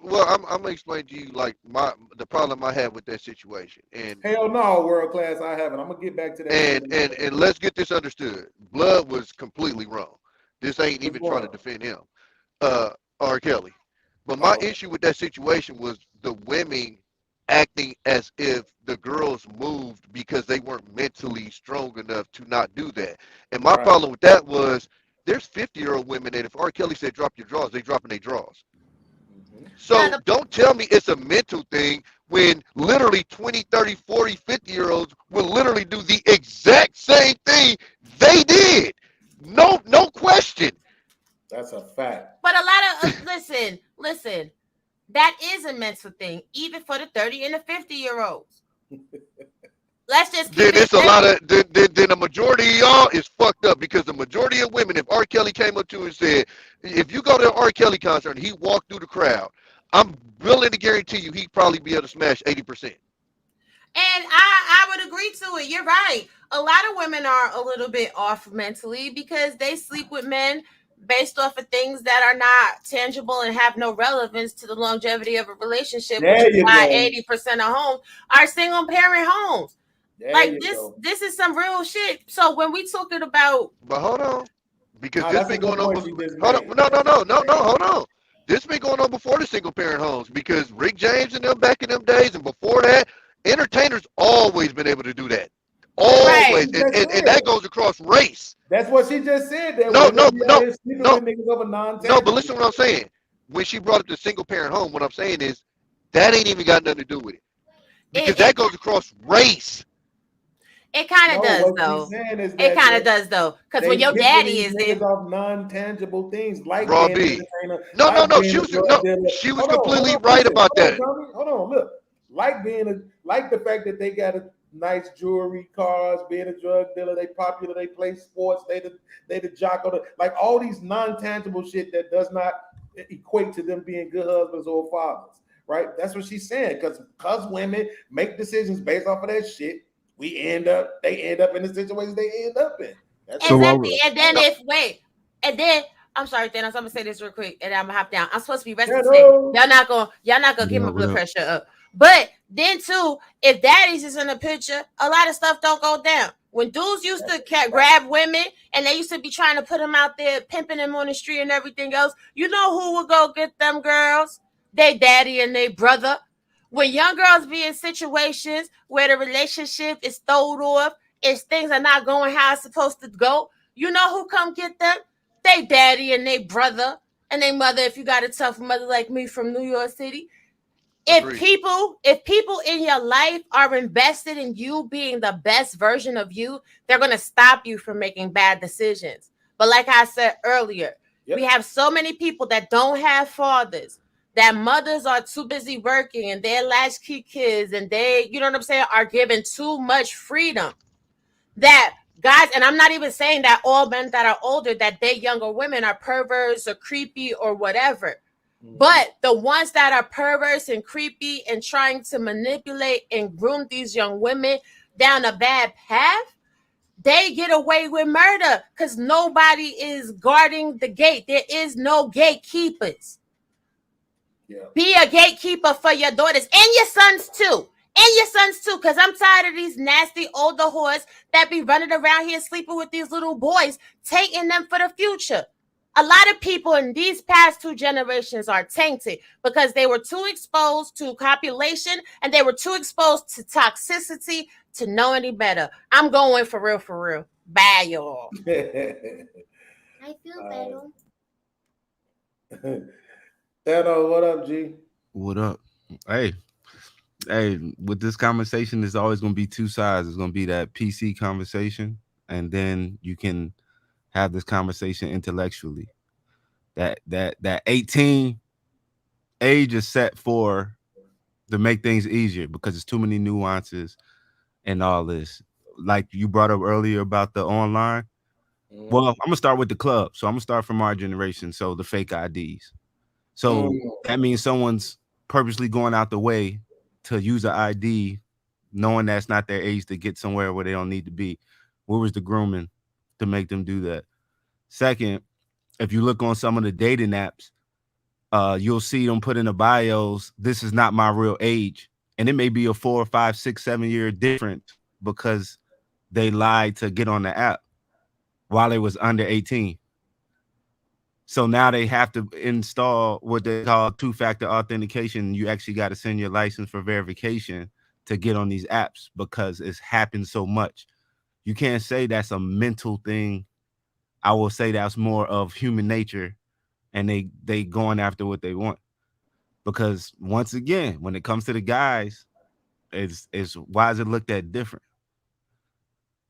Well, I'm gonna explain to you like the problem I had with that situation. And hell no, world class, I haven't. I'm gonna get back to that. And let's get this understood. Blood was completely wrong. This ain't even trying to defend him, R. Kelly. But my issue with that situation was the women acting as if the girls moved because they weren't mentally strong enough to not do that. And my problem with that was there's 50-year-old women that if R. Kelly said drop your drawers, they dropping their drawers. So don't tell me it's a mental thing when literally 20, 30, 40, 50-year-olds will literally do the exact same thing they did. No question. That's a fact. But a lot of listen, that is a mental thing, even for the 30 and the 50-year-olds. Let's just keep then it. It's a lot of then the majority of y'all is fucked up because the majority of women, if R. Kelly came up to you and said, if you go to an R. Kelly concert and he walked through the crowd, I'm willing to guarantee you he'd probably be able to smash 80%. And I would agree to it. You're right. A lot of women are a little bit off mentally because they sleep with men based off of things that are not tangible and have no relevance to the longevity of a relationship, which is why 80% of homes are single parent homes. Like this is some real shit. So when we talking about, but hold on, because this been going on. Hold on, no, hold on. This been going on before the single parent homes because Rick James and them back in them days and before that, entertainers always been able to do that. Always. And that goes across race. That's what she just said. That No, no. but listen to what I'm saying. When she brought up the single parent home, what I'm saying is that ain't even got nothing to do with it. Because that goes across race. It kind of does, though. It kind of does, though. Because when your daddy is there, of non-tangible things like Raw being B. an entertainer, No, like no. being She a was drug dealer. she was Hold on, completely right about that. Hold on, look. Like the fact that they got a nice jewelry, cars, being a drug dealer, they popular, they play sports, they the jock, like all these non-tangible shit that does not equate to them being good husbands or fathers, right? That's what she's saying. Because women make decisions based off of that shit, they end up in the situations they end up in. That's exactly. And then I'm sorry, Thanos. I'm gonna say this real quick, and I'm gonna hop down. I'm supposed to be resting today. Y'all not gonna get my blood pressure up. But then too, if daddy's is in the picture, a lot of stuff don't go down. When dudes used to grab women and they used to be trying to put them out there, pimping them on the street and everything else, you know who would go get them girls? They daddy and they brother. When young girls be in situations where the relationship is throwed off, and things are not going how it's supposed to go, you know who come get them? They daddy and they brother and they mother. If you got a tough mother like me from New York City. If people in your life are invested in you being the best version of you, they're going to stop you from making bad decisions. But like I said earlier, we have so many people that don't have fathers, that mothers are too busy working and they're latchkey kids and they, you know what I'm saying, are given too much freedom. That guys, and I'm not even saying that all men that are older, that they younger women are perverts or creepy or whatever. But the ones that are perverse and creepy and trying to manipulate and groom these young women down a bad path, they get away with murder because nobody is guarding the gate. There is no gatekeepers. Be a gatekeeper for your daughters and your sons too. Because I'm tired of these nasty older whores that be running around here sleeping with these little boys, taking them for the future. A lot of people in these past 2 generations are tainted because they were too exposed to copulation and they were too exposed to toxicity to know any better. I'm going for real. Bye, y'all. I feel better. Thanos, what up, G? What up? Hey, with this conversation, there's always going to be 2 sides. There's going to be that PC conversation, and then you can have this conversation intellectually. That 18 age is set for to make things easier because there's too many nuances and all this. Like you brought up earlier about the online. Well, I'm gonna start with the club. So I'm gonna start from our generation. So the fake IDs. So that means someone's purposely going out the way to use an ID, knowing that's not their age to get somewhere where they don't need to be. Where was the grooming to make them do that? Second, if you look on some of the dating apps, you'll see them put in the bios, this is not my real age. And it may be a 4, 5, 6, 7 year difference because they lied to get on the app while they was under 18. So now they have to install what they call 2-factor authentication. You actually got to send your license for verification to get on these apps because it's happened so much. You can't say that's a mental thing. I will say that's more of human nature, and they going after what they want. Because once again, when it comes to the guys, it's why is it looked at different?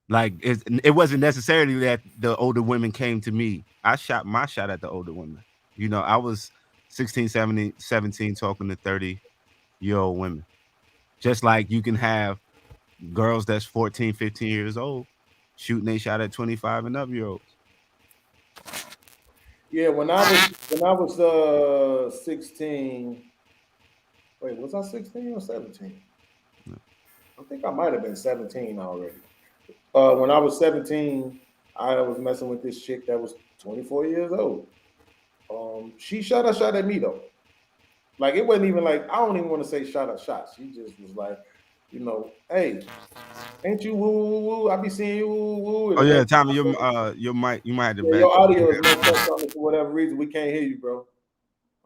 Like it wasn't necessarily that the older women came to me. I shot my shot at the older women. You know, I was 16, 17 talking to 30-year-old women. Just like you can have girls that's 14, 15 years old shooting a shot at 25 and up year olds. Yeah, when I was 16. Wait, was I 16 or 17? I think I might have been 17 already. When I was 17, I was messing with this chick that was 24 years old. She shot a shot at me though. Like it wasn't even like, I don't even want to say shot a shot. She just was like, you know, hey, ain't you woo woo woo? I be seeing you woo woo. Oh yeah, Tommy, your mic, you might have to your audio is messed up for whatever reason. We can't hear you, bro.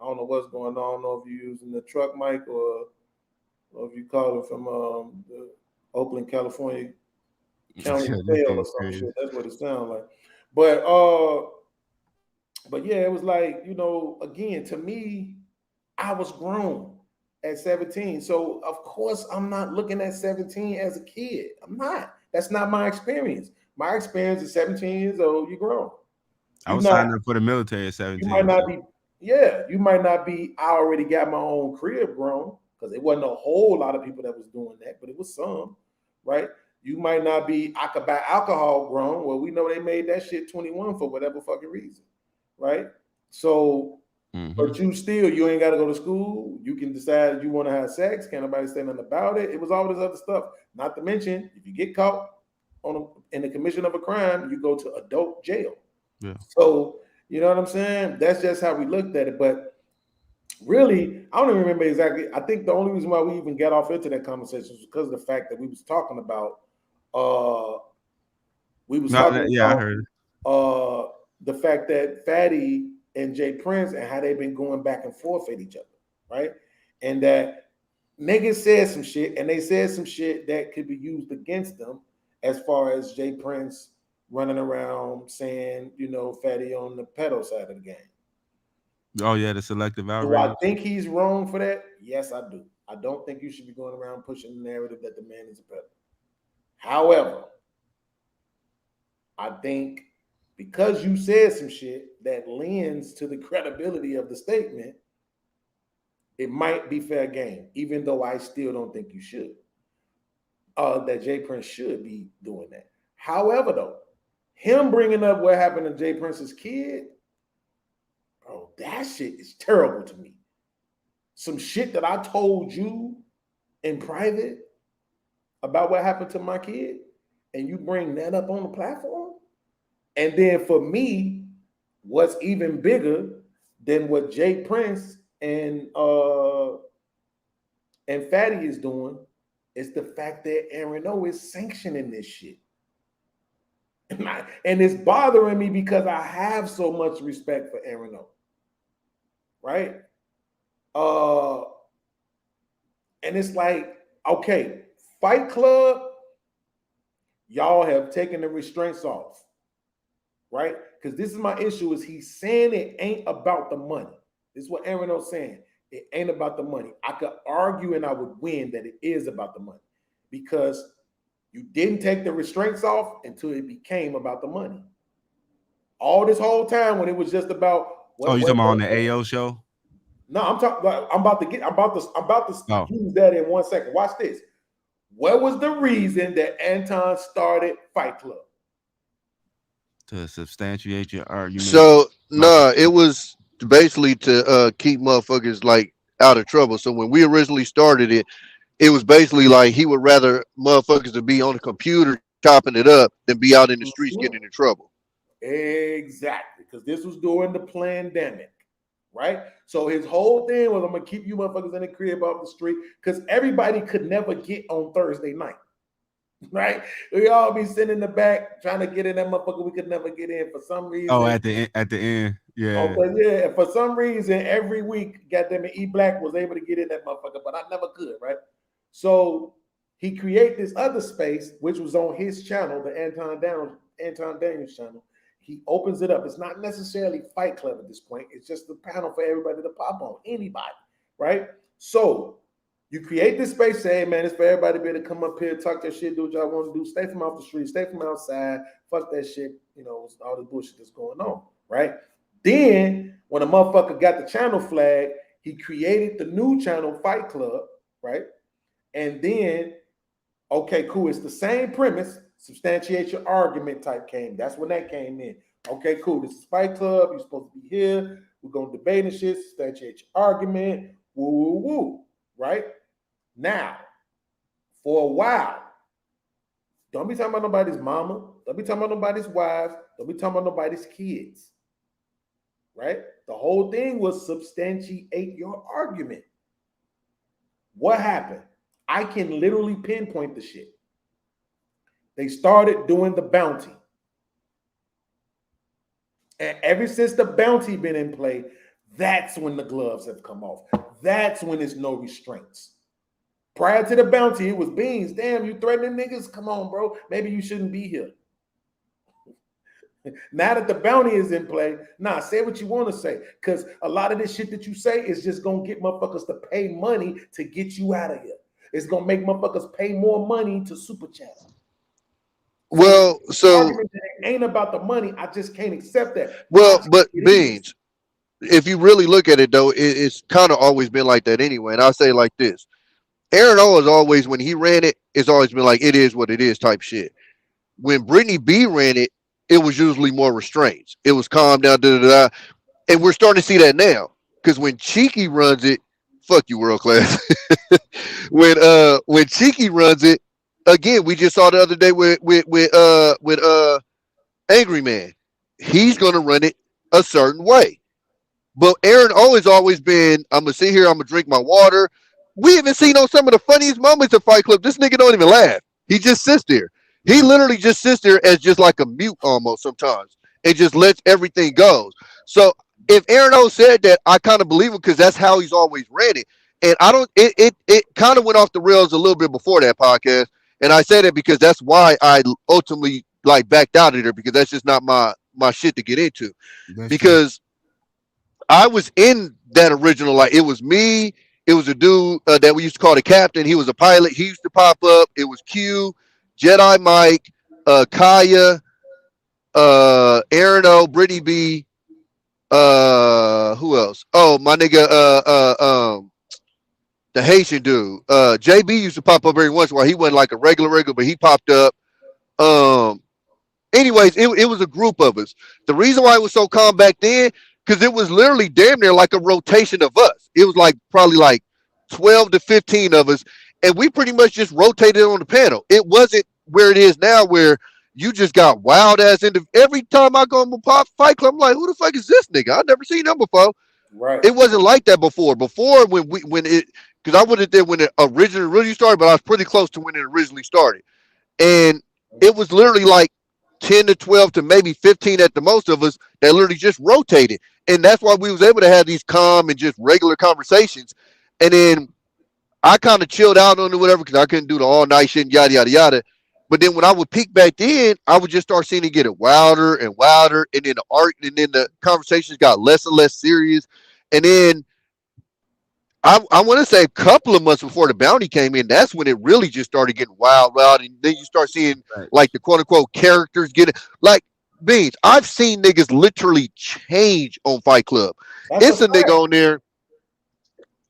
I don't know what's going on. I don't know if you're using the truck mic or if you call it from the Oakland, California county jail or some shit. That's what it sounds like. But yeah, it was like, you know, again, to me, I was grown at 17. So of course I'm not looking at 17 as a kid. I'm not. That's not my experience. My experience is 17 years old, you're grown. I was signed up for the military at 17. You might not be, you might not be, I already got my own crib grown, because it wasn't a whole lot of people that was doing that, but it was some, right? You might not be, I could buy alcohol grown. Well, we know they made that shit 21 for whatever fucking reason, right? So, but you ain't got to go to school. You can decide you want to have sex. Can't nobody say nothing about it. It was all this other stuff. Not to mention, if you get caught in the commission of a crime, you go to adult jail. Yeah. So, you know what I'm saying? That's just how we looked at it. But really, I don't even remember exactly. I think the only reason why we even got off into that conversation was because of the fact that we was talking about I heard the fact that Fatty and Jay Prince and how they've been going back and forth at each other, right? And that niggas said some shit, and they said some shit that could be used against them, as far as Jay Prince running around saying, you know, Fatty on the pedo side of the game. Oh yeah, the selective outrage. Do I think he's wrong for that? Yes, I do. I don't think you should be going around pushing the narrative that the man is a pedo. However, I think because you said some shit that lends to the credibility of the statement, it might be fair game, even though I still don't think you should. That Jay Prince should be doing that. However, though, him bringing up what happened to Jay Prince's kid, bro, that shit is terrible to me. Some shit that I told you in private about what happened to my kid, and you bring that up on the platform. And then for me, what's even bigger than what Jay Prince and Fatty is doing is the fact that Aaron O is sanctioning this shit. And it's bothering me because I have so much respect for Aaron O. Right? And it's like, okay, Fight Club, y'all have taken the restraints off. Right? Because this is my issue, is he's saying it ain't about the money. This is what Aaron O's saying. It ain't about the money. I could argue and I would win that it is about the money, because you didn't take the restraints off until it became about the money. All this whole time when it was just about you talking about on the AO show? No, I'm talking. I'm about to use that in 1 second. Watch this. What was the reason that Anton started Fight Club? To substantiate your argument. So it was basically to keep motherfuckers like out of trouble. So when we originally started it, it was basically like he would rather motherfuckers to be on the computer chopping it up than be out in the streets getting in trouble. Exactly, because this was during the pandemic, right? So his whole thing was, I'm gonna keep you motherfuckers in the crib off the street, because everybody could never get on Thursday night. Right, we all be sitting in the back trying to get in that motherfucker. We could never get in for some reason. Oh, at the end, yeah. Yeah. For some reason, every week, goddamn it, E Black was able to get in that motherfucker, but I never could. Right, so he created this other space, which was on his channel, the Anton Daniels channel. He opens it up. It's not necessarily Fight Club at this point. It's just the panel for everybody to pop on, anybody. Right, so. You create this space, say, hey, man, it's for everybody to be able to come up here, talk their shit, do what y'all want to do, stay from off the street, stay from outside, fuck that shit, you know, all the bullshit that's going on, right? Then, when a motherfucker got the channel flag, he created the new channel, Fight Club, right? And then, okay, cool, it's the same premise, substantiate your argument type came. That's when that came in. Okay, cool, this is Fight Club, you're supposed to be here, we're going to debate and shit, substantiate your argument, woo, woo, woo, right? Now, for a while, don't be talking about nobody's mama. Don't be talking about nobody's wives. Don't be talking about nobody's kids. Right? The whole thing was substantiate your argument. What happened? I can literally pinpoint the shit. They started doing the bounty. And ever since the bounty been in play, That's when the gloves have come off. That's when there's no restraints. Prior to the bounty, it was beans. Damn, you threatening niggas? Come on, bro. Maybe you shouldn't be here. Now that the bounty is in play, say what you want to say. Because a lot of this shit that you say is just going to get motherfuckers to pay money to get you out of here. It's going to make motherfuckers pay more money to super chat. Well, so It ain't about the money. I just can't accept that. well, but Beans, if you really look at it though, it's kind of always been like that anyway. And I'll say it like this: Aaron O has always, when he ran it, it's always been like it is what it is type shit. When Brittany B ran it, it was usually more restraints. It was calm down, and we're starting to see that now. Because when Cheeky runs it, fuck you, world class. when Cheeky runs it, again, we just saw the other day with Angry Man. He's gonna run it a certain way. But Aaron O has always been, I'm gonna sit here, I'm gonna drink my water. We even seen on some of the funniest moments of Fight Club, this nigga don't even laugh. He just sits there. He literally just sits there as just like a mute almost sometimes and just lets everything go. So if Aaron O said that, I kind of believe him because that's how he's always ran it. And it kind of went off the rails a little bit before that podcast. And I say that because that's why I ultimately like backed out of there, because that's just not my shit to get into. Because I was in that original, like it was me, it was a dude that we used to call the captain. He was a pilot. He used to pop up. It was Q, Jedi Mike, Kaya, Aaron O, Brittany B, who else? Oh, my nigga, the Haitian dude. JB used to pop up every once in a while. He wasn't like a regular, but he popped up. Anyways, it was a group of us. The reason why it was so calm back then, because it was literally damn near like a rotation of us. It was like probably like 12 to 15 of us. And we pretty much just rotated on the panel. It wasn't where it is now, where you just got wild ass into every time I go to Pop Fight Club. I'm like, who the fuck is this nigga? I've never seen him before. Right. It wasn't like that before. Before because I wasn't there when it originally started, but I was pretty close to when it originally started. And it was literally like 10 to 12 to maybe 15 at the most of us that literally just rotated. And that's why we was able to have these calm and just regular conversations. And then I kind of chilled out on it, whatever, because I couldn't do the all night shit and yada, yada, yada. But then when I would peek back in, I would just start seeing it get wilder and wilder. And then the art, and then the conversations got less and less serious. And then I want to say a couple of months before the bounty came in, that's when it really just started getting wild. And then you start seeing like the quote unquote characters getting like Beans. I've seen niggas literally change on Fight Club. It's a nigga on there.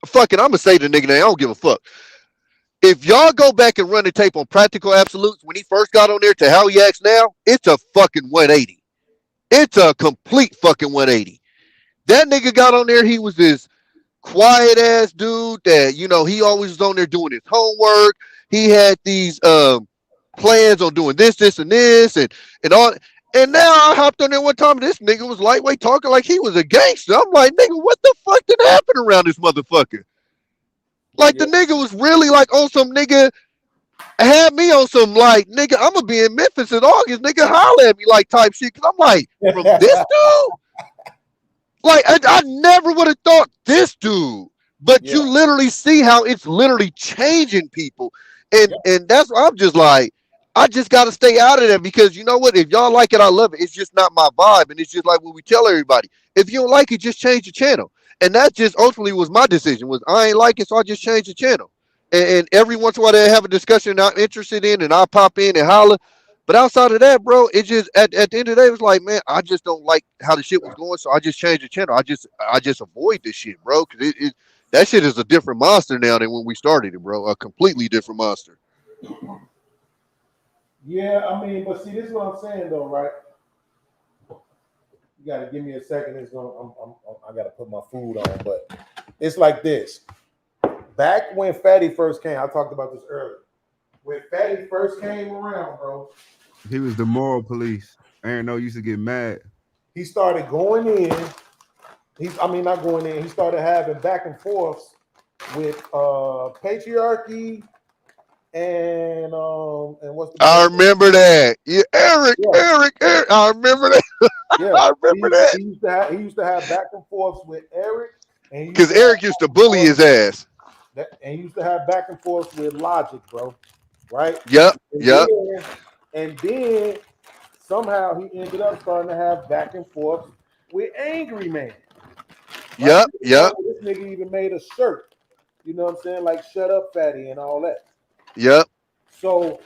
Fuck it, I'm gonna say the nigga name. I don't give a fuck. If y'all go back and run the tape on Practical Absolutes when he first got on there to how he acts now, it's a fucking 180. It's a complete fucking 180. That nigga got on there, he was this quiet ass dude that, you know, he always was on there doing his homework. He had these plans on doing this and this and all. And now I hopped on there one time and this nigga was lightweight talking like he was a gangster. I'm like, nigga, what the fuck did happen around this motherfucker? Like the nigga was really like on some nigga, had me on some like, nigga, I'm gonna be in Memphis in August, nigga, holler at me like type shit. Cause I'm like, from this dude? Like, I never would have thought this dude. But you literally see how it's literally changing people. And that's why I'm just like, I just got to stay out of there because you know what? If y'all like it, I love it. It's just not my vibe. And it's just like what we tell everybody. If you don't like it, just change the channel. And that just ultimately was my decision, was I ain't like it, so I just changed the channel. And every once in a while they have a discussion I'm interested in and I pop in and holler. But outside of that, bro, it just at the end of the day, it was like, man, I just don't like how the shit was going, so I just changed the channel. I just avoid this shit, bro, because that shit is a different monster now than when we started it, bro. A completely different monster. Yeah, I mean, but see, this is what I'm saying though, right? You gotta give me a second. I gotta put my food on, but it's like this. Back when Fatty first came, I talked about this earlier. When Fatty first came around, bro, he was the moral police. Aaron O used to get mad. He started going in. Not going in. He started having back and forths with Patriarchy and what's the I girl? remember that. Yeah, Eric. Yeah, I remember that. yeah. I remember that. He used to have back and forths with Eric, and he used Because to have Eric used to back and bully forths his ass. and he used to have back and forths with Logic, bro. Right? Yep. And Yep. then somehow he ended up starting to have back and forths with Angry Man. Right? Yep. Yep. This nigga even made a shirt. You know what I'm saying? Like "Shut Up, Fatty" and all that. Yep. So,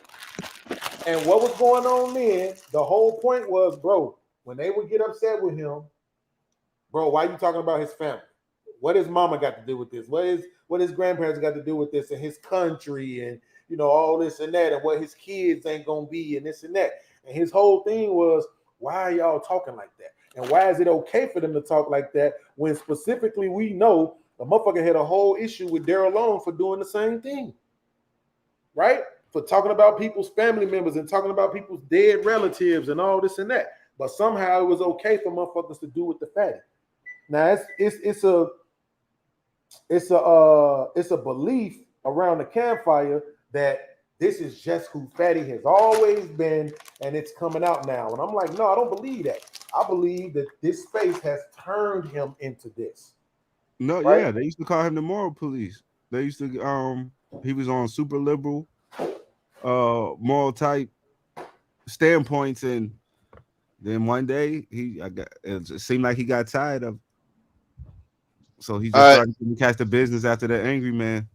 and what was going on then? The whole point was, bro, when they would get upset with him, bro, why you talking about his family? What his mama got to do with this? What his grandparents got to do with this, and his country, and you know, all this and that, and what his kids ain't gonna be, and this and that. And his whole thing was, why are y'all talking like that? And why is it okay for them to talk like that when specifically we know the motherfucker had a whole issue with Daryl Long for doing the same thing, right? For talking about people's family members and talking about people's dead relatives and all this and that. But somehow it was okay for motherfuckers to do with the fatty. Now it's a belief around the campfire that this is just who Fatty has always been, and it's coming out now. And I'm like, no, I don't believe that. I believe that this space has turned him into this. No, right? yeah, they used to call him the moral police. They used to he was on super liberal moral type standpoints, and then one day it seemed like he got tired of, so he just started to catch the business after that Angry Man.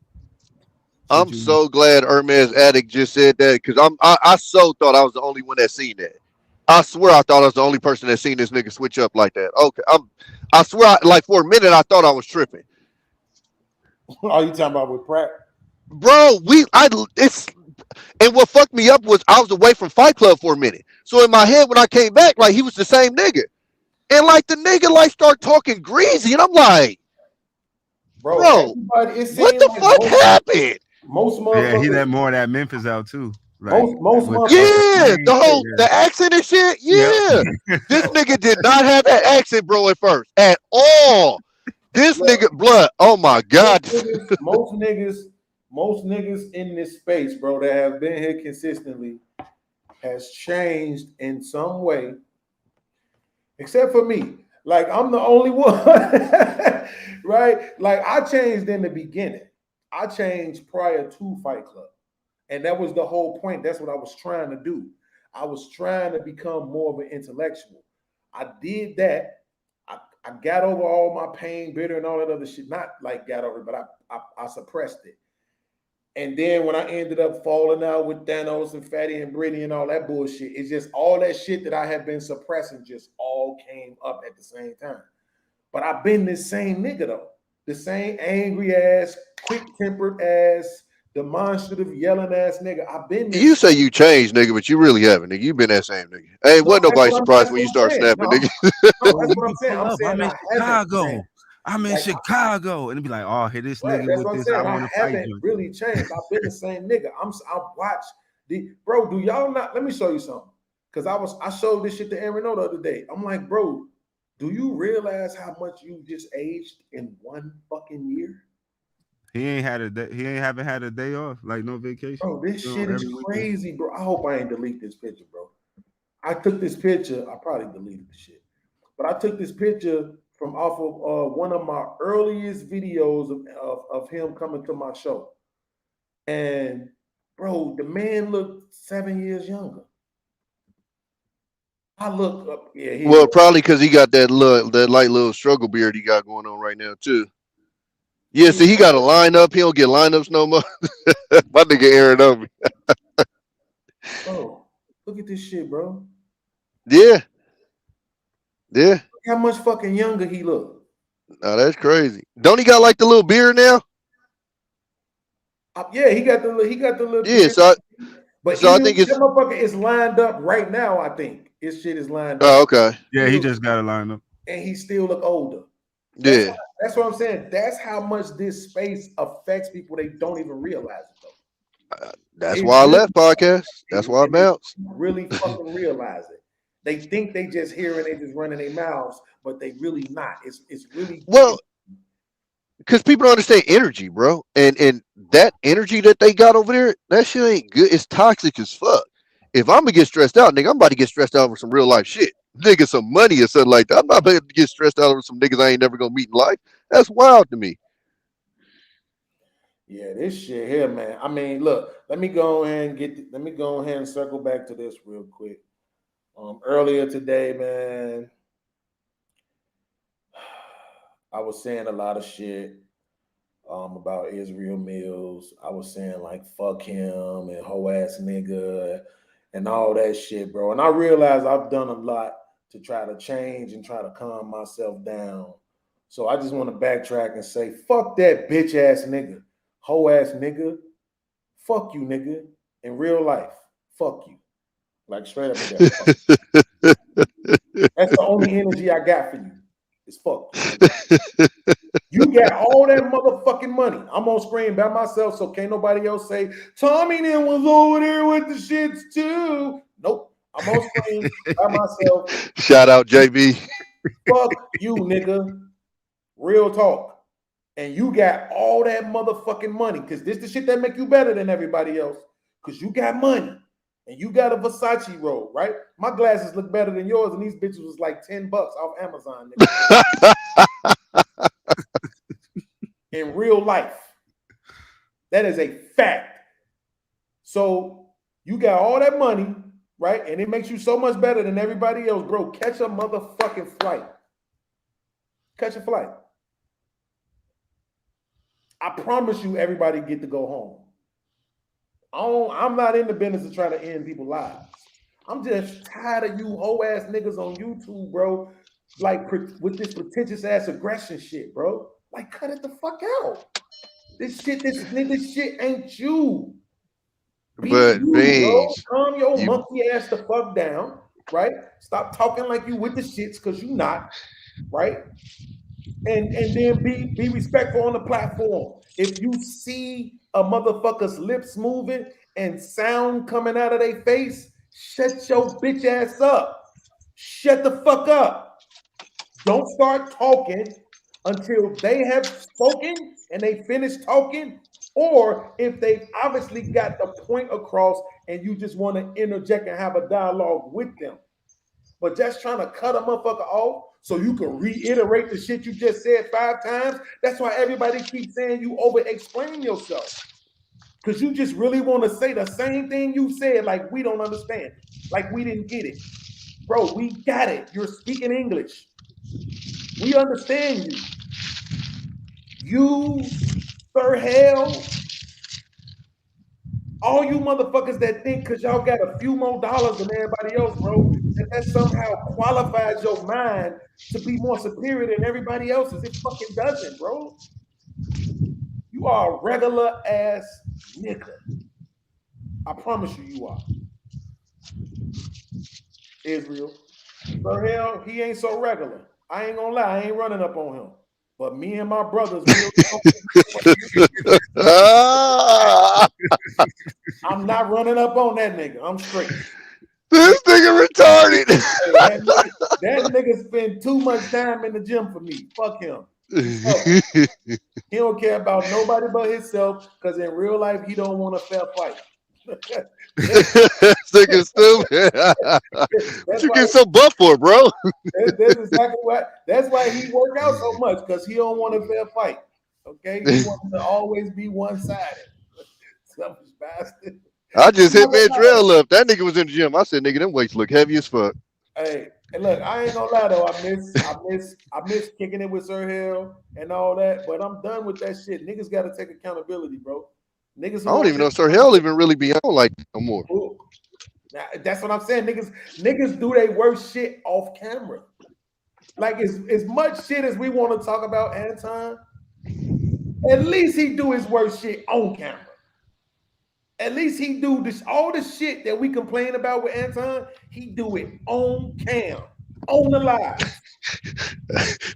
I'm so glad Hermes Addict just said that, because I so thought I was the only one that seen that. I swear I thought I was the only person that seen this nigga switch up like that. Okay, I swear, like for a minute I thought I was tripping. Are you talking about with Pratt? Bro, and what fucked me up was I was away from Fight Club for a minute. So in my head when I came back, like he was the same nigga. And like the nigga like start talking greasy, and I'm like, bro what the fuck happened? Most motherfuckers. Yeah, he let more of that Memphis out too. Like, most the accent and shit. Yeah, this nigga did not have that accent, bro, at first at all. This nigga, blood. Oh my god. Most niggas in this space, bro, that have been here consistently, has changed in some way, except for me. Like I'm the only one, right? Like I changed in the beginning. I changed prior to Fight Club. And that was the whole point. That's what I was trying to do. I was trying to become more of an intellectual. I did that. I got over all my pain, bitter, and all that other shit. Not like got over it, but I suppressed it. And then when I ended up falling out with Thanos and Fatty and Brittany and all that bullshit, it's just all that shit that I have been suppressing just all came up at the same time. But I've been this same nigga though. The same angry ass, quick-tempered ass, demonstrative, yelling ass nigga. I've been. You say you changed, nigga, but you really haven't, nigga. You been that same nigga. Hey, wasn't nobody surprised when you start snapping, nigga. That's what I'm saying. I'm in Chicago. I'm in Chicago, and it'd be like, oh, here this nigga with this. I want to fight haven't really changed. I've been the same nigga. I watch bro. Do y'all not? Let me show you something. Because I showed this shit to Aaron the other day. I'm like, bro, do you realize how much you just aged in one fucking year? He ain't haven't had a day off, like no vacation. Bro, this shit is crazy, bro. I hope I ain't delete this picture, bro. I took this picture. I probably deleted the shit, but I took this picture from off of one of my earliest videos of him coming to my show, and bro, the man looked 7 years younger. I look up, yeah. Well, probably because he got that light little struggle beard he got going on right now too. Yeah, see, he got a lineup. He don't get lineups no more. My nigga Aaron over me. Oh, look at this shit, bro. Yeah. Yeah. Look how much fucking younger he look. Oh, that's crazy. Don't he got like the little beard now? Yeah, he got the little. Yeah, beard. But I think it's motherfucker is lined up right now. I think his shit is lined up. Oh, okay. Yeah, he just got a lineup, and he still look older. Yeah. That's what I'm saying. That's how much this space affects people. They don't even realize it, though. That's why I left podcast. That's why I bounced. Really fucking realize it. They think they just hear and they just running their mouths, but they really not. It's really well. because people don't understand energy, bro. And that energy that they got over there, that shit ain't good. It's toxic as fuck. If I'm gonna get stressed out, nigga, I'm about to get stressed out over some real life shit. Nigga, some money or something like that. I'm not about to get stressed out over some niggas I ain't never gonna meet in life. That's wild to me. Yeah, this shit here, man. I mean, look, let me go ahead and circle back to this real quick. Earlier today, man, I was saying a lot of shit about Israel Mills. I was saying like fuck him and hoe ass nigga and all that shit, bro. And I realized I've done a lot to try to change and try to calm myself down. So I just want to backtrack and say, fuck that bitch ass nigga, hoe ass nigga. Fuck you, nigga. In real life, fuck you. Like straight up and down. That's the only energy I got for you. It's fuck you. You got all that motherfucking money. I'm on screen by myself, so can't nobody else say Tommy then was over there with the shits too. Nope. I'm on screen by myself. Shout out JB. Fuck you, nigga. Real talk. And you got all that motherfucking money because this the shit that make you better than everybody else. Because you got money and you got a Versace robe, right? My glasses look better than yours, and these bitches was like $10 off Amazon, nigga. In real life. That is a fact. So you got all that money, right? And it makes you so much better than everybody else, bro. Catch a motherfucking flight. Catch a flight. I promise you everybody get to go home. I'm not in the business of trying to end people's lives. I'm just tired of you hoe ass niggas on YouTube, bro. Like with this pretentious ass aggression shit, bro. Like cut it the fuck out. This shit ain't you. But you, Beans, calm your monkey ass the fuck down, right? Stop talking like you with the shits because you not, right? And then be respectful on the platform. If you see a motherfucker's lips moving and sound coming out of their face, shut your bitch ass up. Shut the fuck up. Don't start talking until they have spoken and they finish talking, or if they've obviously got the point across and you just want to interject and have a dialogue with them. But just trying to cut a motherfucker off so you can reiterate the shit you just said 5 times, that's why everybody keeps saying you over-explain yourself. Because you just really want to say the same thing you said like we don't understand, like we didn't get it. Bro, we got it. You're speaking English. We understand you. You, Sir Hell, all you motherfuckers that think because y'all got a few more dollars than everybody else, bro, that somehow qualifies your mind to be more superior than everybody else's. It fucking doesn't, bro. You are a regular ass nigga. I promise you are. Israel. Sir Hell, he ain't so regular. I ain't gonna lie, I ain't running up on him. But me and my brothers, I'm not running up on that nigga. I'm straight. This nigga retarded. That nigga spend too much time in the gym for me. Fuck him. He don't care about nobody but himself because in real life, he don't want a fair fight. This nigga stupid. What you get so buff for, bro? That's exactly what. That's why he work out so much because he don't want a fair fight. Okay, he wants to always be one-sided. Selfish bastard. I just hit Mandrell up. That nigga was in the gym. I said, nigga, them weights look heavy as fuck. Hey, look, I ain't gonna lie though. I miss kicking it with Sir Hill and all that, but I'm done with that shit. Niggas gotta take accountability, bro. Niggas, I don't even know Sir Hell even really be on like no more. Now, that's what I'm saying. Niggas do their worst shit off camera. Like as much shit as we want to talk about Anton, at least he do his worst shit on camera. At least he do this all the shit that we complain about with Anton. He do it on cam, on the live.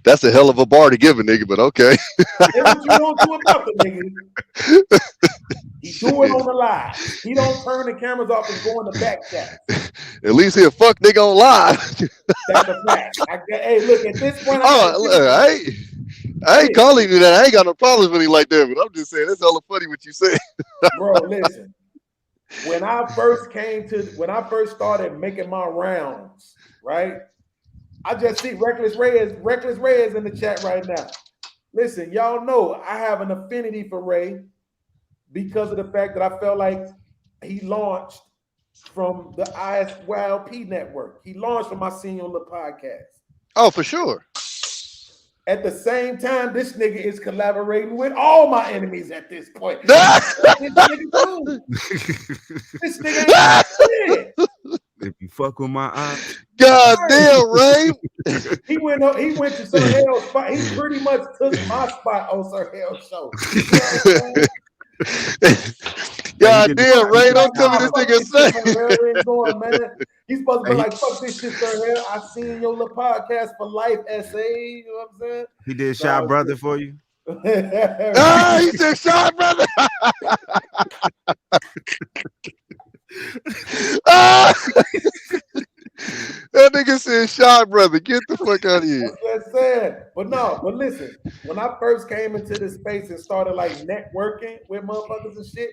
That's a hell of a bar to give a nigga, but okay. That's what you don't do about the nigga. He do it on the live. He don't turn the cameras off and go in the back chat. At least he'll fuck nigga on live. That's a fact. Hey, look, at this point, I ain't calling you that. I ain't got no problems with you like that, but I'm just saying that's hella funny what you said. Bro, listen. When I first started making my rounds, right? I just see Reckless Reyes in the chat right now. Listen, y'all know I have an affinity for Ray because of the fact that I felt like he launched from the ISYLP network. He launched from my Senior Look podcast. Oh, for sure. At the same time, this nigga is collaborating with all my enemies at this point. This nigga ain't shit. If you fuck with my eyes, God damn, Ray. He went to Sir Hell's spot. He pretty much took my spot on Sir Hell's show. God damn, Ray, don't tell me this nigga say. He's supposed to be like, fuck this shit, Sir Hell. I seen your little podcast for life essay. You know what I'm saying? He did Shy Brother for you. He said Shy Brother. That nigga said Shy Brother. Get the fuck out of here. That's what I said. But listen, when I first came into this space and started like networking with motherfuckers and shit,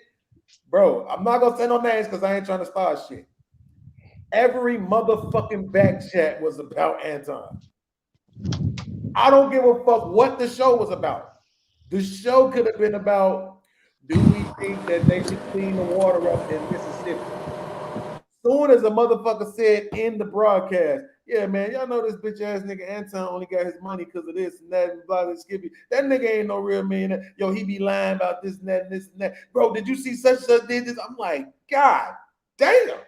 bro, I'm not gonna say no names because I ain't trying to start shit. Every motherfucking back chat was about Anton. I don't give a fuck what the show was about. The show could have been about, do we think that they should clean the water up in Mississippi? Soon as a motherfucker said in the broadcast, yeah, man, y'all know this bitch ass nigga Anton only got his money because of this and that and blah, blah, Skippy. That nigga ain't no real millionaire. Yo, he be lying about this and that and this and that. Bro, did you see such did this? I'm like, God damn.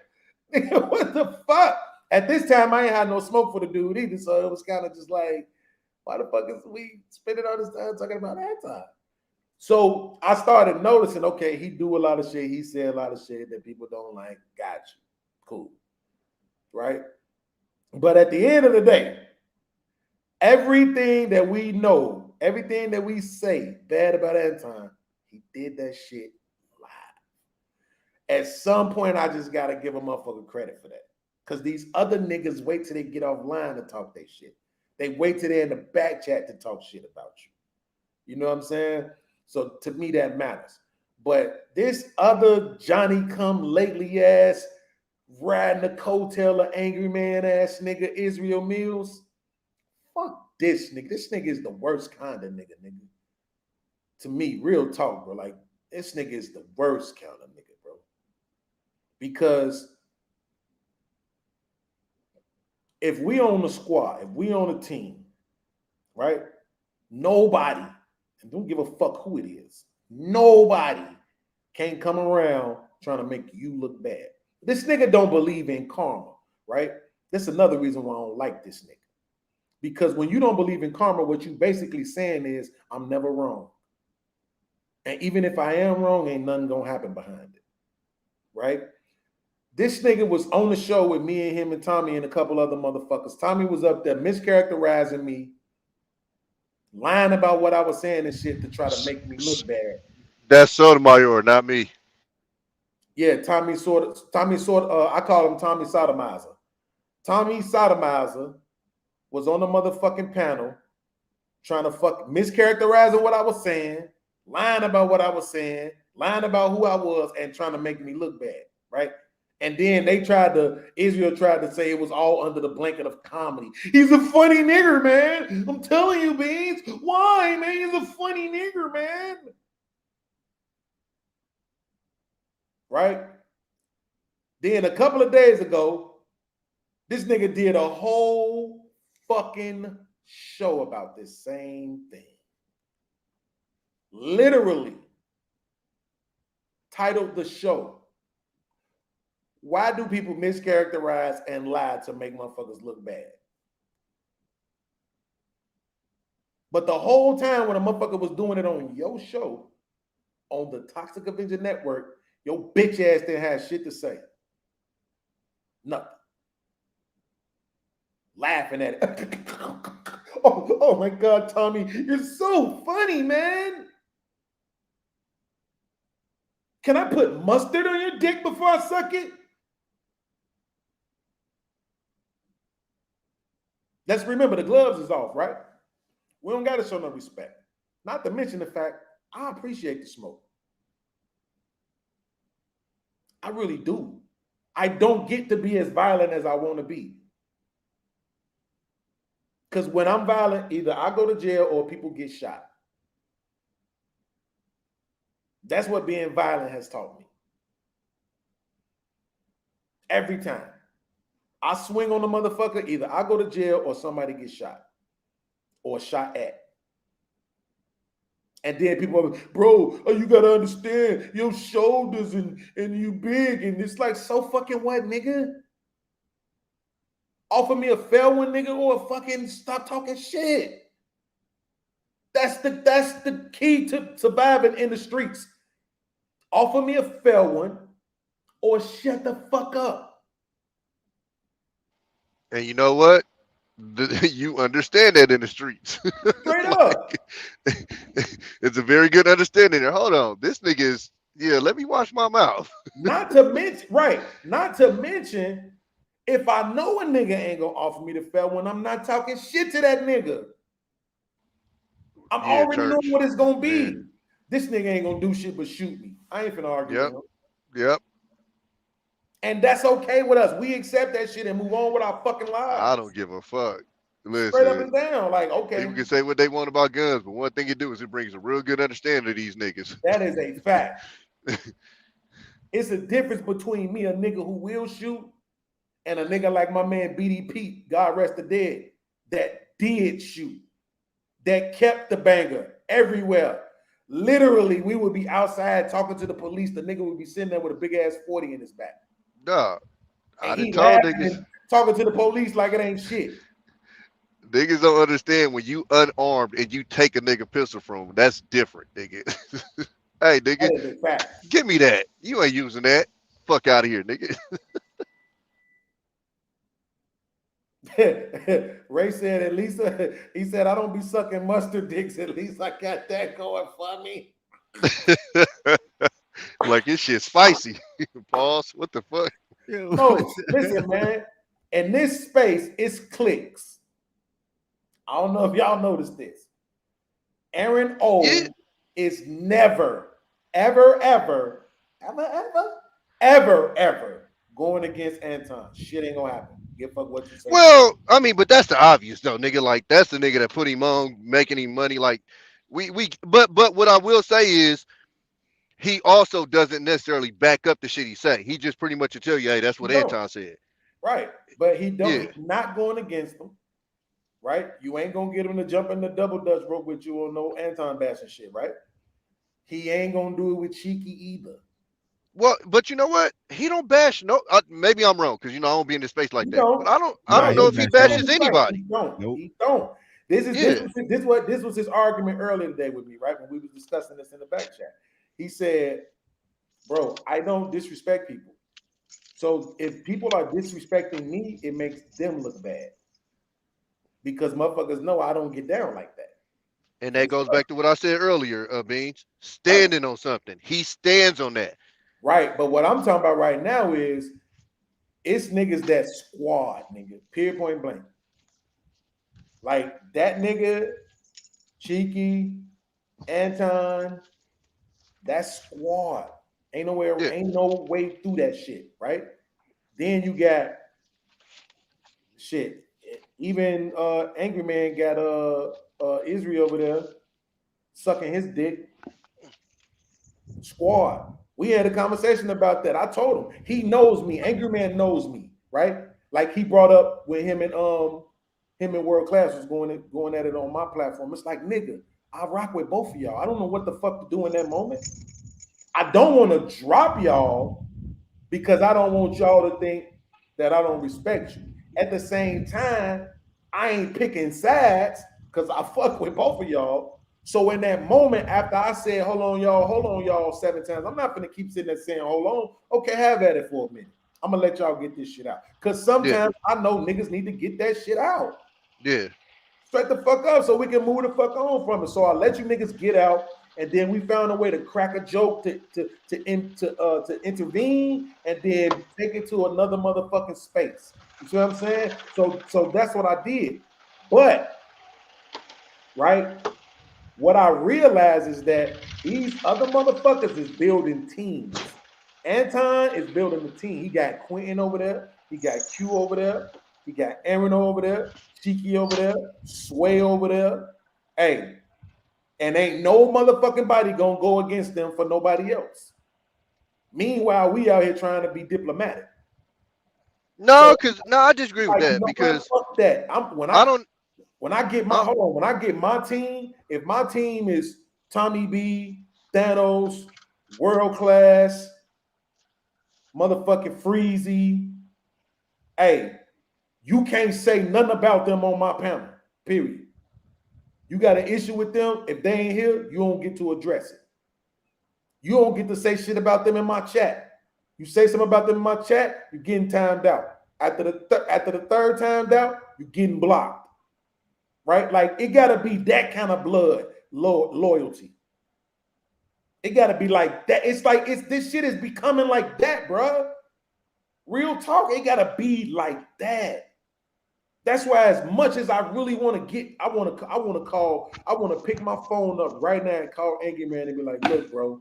Nigga, what the fuck? At this time, I ain't had no smoke for the dude either, so it was kind of just like, why the fuck is we spending all this time talking about Anton? So I started noticing, okay, he do a lot of shit. He said a lot of shit that people don't like. Got you. Cool. Right? But at the end of the day, everything that we know, everything that we say bad about Anton, he did that shit live. At some point, I just got to give a motherfucker credit for that. Because these other niggas wait till they get offline to talk their shit. They wait till they're in the back chat to talk shit about you. You know what I'm saying? So to me, that matters. But this other Johnny come lately ass, riding the coattail of angry man ass nigga Israel Mills, fuck this nigga. This nigga is the worst kind of nigga. To me, real talk, bro. Like, this nigga is the worst kind of nigga, bro. Because if we on the squad, if we on a team, right? Nobody, and don't give a fuck who it is, nobody can come around trying to make you look bad. This nigga don't believe in karma, right? That's another reason why I don't like this nigga. Because when you don't believe in karma, what you basically saying is, I'm never wrong. And even if I am wrong, ain't nothing gonna happen behind it, right? This nigga was on the show with me and him and Tommy and a couple other motherfuckers. Tommy was up there mischaracterizing me, lying about what I was saying and shit to try to make me look bad. That's Sotomayor, not me. Yeah, Tommy sort of, I call him Tommy Sodomizer. Tommy Sodomizer was on the motherfucking panel trying to mischaracterizing what I was saying, lying about what I was saying, lying about who I was, and trying to make me look bad, right? And then Israel tried to say it was all under the blanket of comedy. He's a funny nigger, man. I'm telling you, Beans. Why, man? He's a funny nigger, man. Right? Then a couple of days ago, this nigga did a whole fucking show about this same thing. Literally titled the show, Why Do People Mischaracterize and Lie to Make Motherfuckers Look Bad? But the whole time when a motherfucker was doing it on your show, on the Toxic Avenger Network, your bitch ass didn't have shit to say. Nothing. Laughing at it. Oh my God, Tommy, you're so funny, man. Can I put mustard on your dick before I suck it? Let's remember the gloves is off, right? We don't got to show no respect. Not to mention the fact I appreciate the smoke. I really do. I don't get to be as violent as I want to be. Because when I'm violent, either I go to jail or people get shot. That's what being violent has taught me. Every time. I swing on the motherfucker, either I go to jail or somebody gets shot. Or shot at. And then people are like, bro, you gotta understand your shoulders and you big. And it's like, so fucking what, nigga? Offer me a fair one, nigga, or fucking stop talking shit. That's the key to surviving in the streets. Offer me a fair one or shut the fuck up. And you know what? You understand that in the streets. Straight up. It's a very good understanding there. Hold on. This nigga is, let me wash my mouth. Not to mention, if I know a nigga ain't gonna offer me the fair one, I'm not talking shit to that nigga. I'm already knowing what it's gonna be. Yeah. This nigga ain't gonna do shit but shoot me. I ain't finna argue with him. Yep. And that's okay with us. We accept that shit and move on with our fucking lives. I don't give a fuck. Listen, straight up and down. Like, okay. People can say what they want about guns, but one thing it do is it brings a real good understanding to these niggas. That is a fact. It's a difference between me, a nigga who will shoot, and a nigga like my man BDP, God rest the dead, that did shoot, that kept the banger everywhere. Literally, we would be outside talking to the police. The nigga would be sitting there with a big ass 40 in his back. Dog, I And he done told laughing niggas. and talking to the police like it ain't shit. Niggas don't understand when you unarmed and you take a nigga pistol from him. That's different, nigga. Hey, nigga, That is a fact. give me that. You ain't using that. Fuck out of here, nigga. Ray said, at least, he said, I don't be sucking mustard dicks. At least I got that going for me. Like this shit spicy. Pause. What the fuck? No, listen, man. In this space, it's clicks. I don't know if y'all noticed this. Aaron O is never, ever going against Anton. Shit ain't gonna happen. Give a fuck what you say. Well, I mean, but that's the obvious though, nigga. Like that's the nigga that put him on, making him money. Like but what I will say is he also doesn't necessarily back up the shit he say. He just pretty much will tell you, hey, that's what Anton said. Right. But he don't he's not going against them. Right? You ain't gonna get him to jump in the double dutch rope with you on no Anton bashing shit, right? He ain't gonna do it with Cheeky either. Well, but you know what? He don't bash. No, maybe I'm wrong because I don't be in this space like that. But I don't know if he bashes anybody. He don't. Nope. He don't. This was his argument earlier today with me, right? When we was discussing this in the back chat. He said, "Bro, I don't disrespect people. So if people are disrespecting me, it makes them look bad because motherfuckers know I don't get down like that." And that goes back to what I said earlier, Beans. Standing on something. He stands on that. Right, but what I'm talking about right now is it's niggas that squad, nigga, period, point blank. Like that nigga, Cheeky, Anton, that squad. Ain't no way through that shit, right? Then you got shit. Even Angry Man got Israel over there sucking his dick. Squad. We had a conversation about that. I told him he knows me. Angry Man knows me, right? Like he brought up when him and World Class was going at it on my platform. It's like, nigga, I rock with both of y'all. I don't know what the fuck to do in that moment. I don't want to drop y'all because I don't want y'all to think that I don't respect you. At the same time, I ain't picking sides because I fuck with both of y'all. So in that moment, after I said, hold on, y'all, 7 times, I'm not going to keep sitting there saying, hold on. Okay, have at it for a minute. I'm going to let y'all get this shit out. Because sometimes I know niggas need to get that shit out. Yeah. Straight the fuck up so we can move the fuck on from it. So I let you niggas get out, and then we found a way to crack a joke to intervene and then take it to another motherfucking space. You see what I'm saying? So that's what I did. But right? What I realize is that these other motherfuckers is building teams. Anton is building the team. He got Quentin over there. He got Q over there. He got Aaron over there. Cheeky over there. Sway over there. Hey, and ain't no motherfucking body gonna go against them for nobody else. Meanwhile, we out here trying to be diplomatic. No, because I disagree with Like, that you know what? because Fuck that. When I get my team, if my team is Tommy B, Thanos, World Class, motherfucking Freezy, hey, you can't say nothing about them on my panel. Period. You got an issue with them. If they ain't here, you don't get to address it. You don't get to say shit about them in my chat. You say something about them in my chat, you're getting timed out. After the third timed out, you're getting blocked. Right? Like, it got to be that kind of blood loyalty. It got to be like that. It's like this shit is becoming like that, bro. Real talk, it got to be like that. That's why, as much as I really want to get, I want to pick my phone up right now and call Angry Man and be like, look, bro,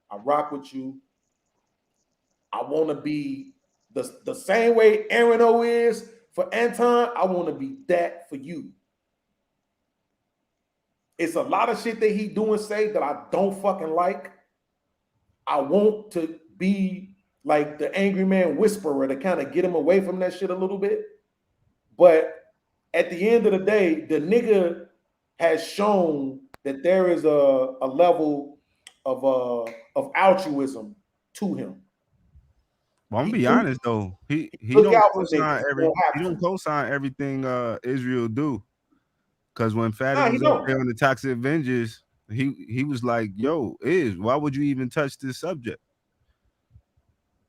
I rock with you. I want to be the same way Aaron O is for Anton. I want to be that for you. It's a lot of shit that he do and say that I don't fucking like. I want to be like the Angry Man whisperer to kind of get him away from that shit a little bit. But at the end of the day, the nigga has shown that there is a level of altruism to him. Well, I'm gonna be honest though. He don't co-sign everything Israel do. Because when Fatty was up there on the Toxic Avengers, he was like, "Yo, why would you even touch this subject?"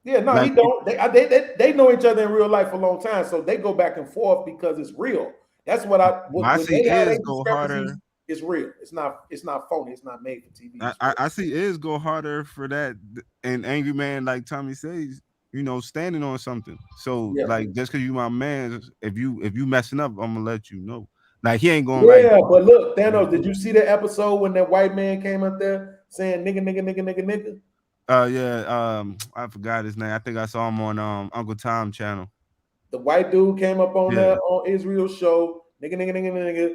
Yeah, no, like, he don't. They know each other in real life for a long time, so they go back and forth because it's real. That's what I see. Iz go harder. It's real. It's not phony. It's not made for TV. I see Iz go harder for that, and Angry Man, like Tommy says, standing on something. So like, just because you my man, if you messing up, I'm gonna let you know. Like, he ain't going. Yeah, but look, Thanos, did you see that episode when that white man came up there saying nigga, nigga, nigga, nigga, nigga? I forgot his name. I think I saw him on Uncle Tom channel. The white dude came up on that on Israel's show, nigga, nigga, nigga, nigga.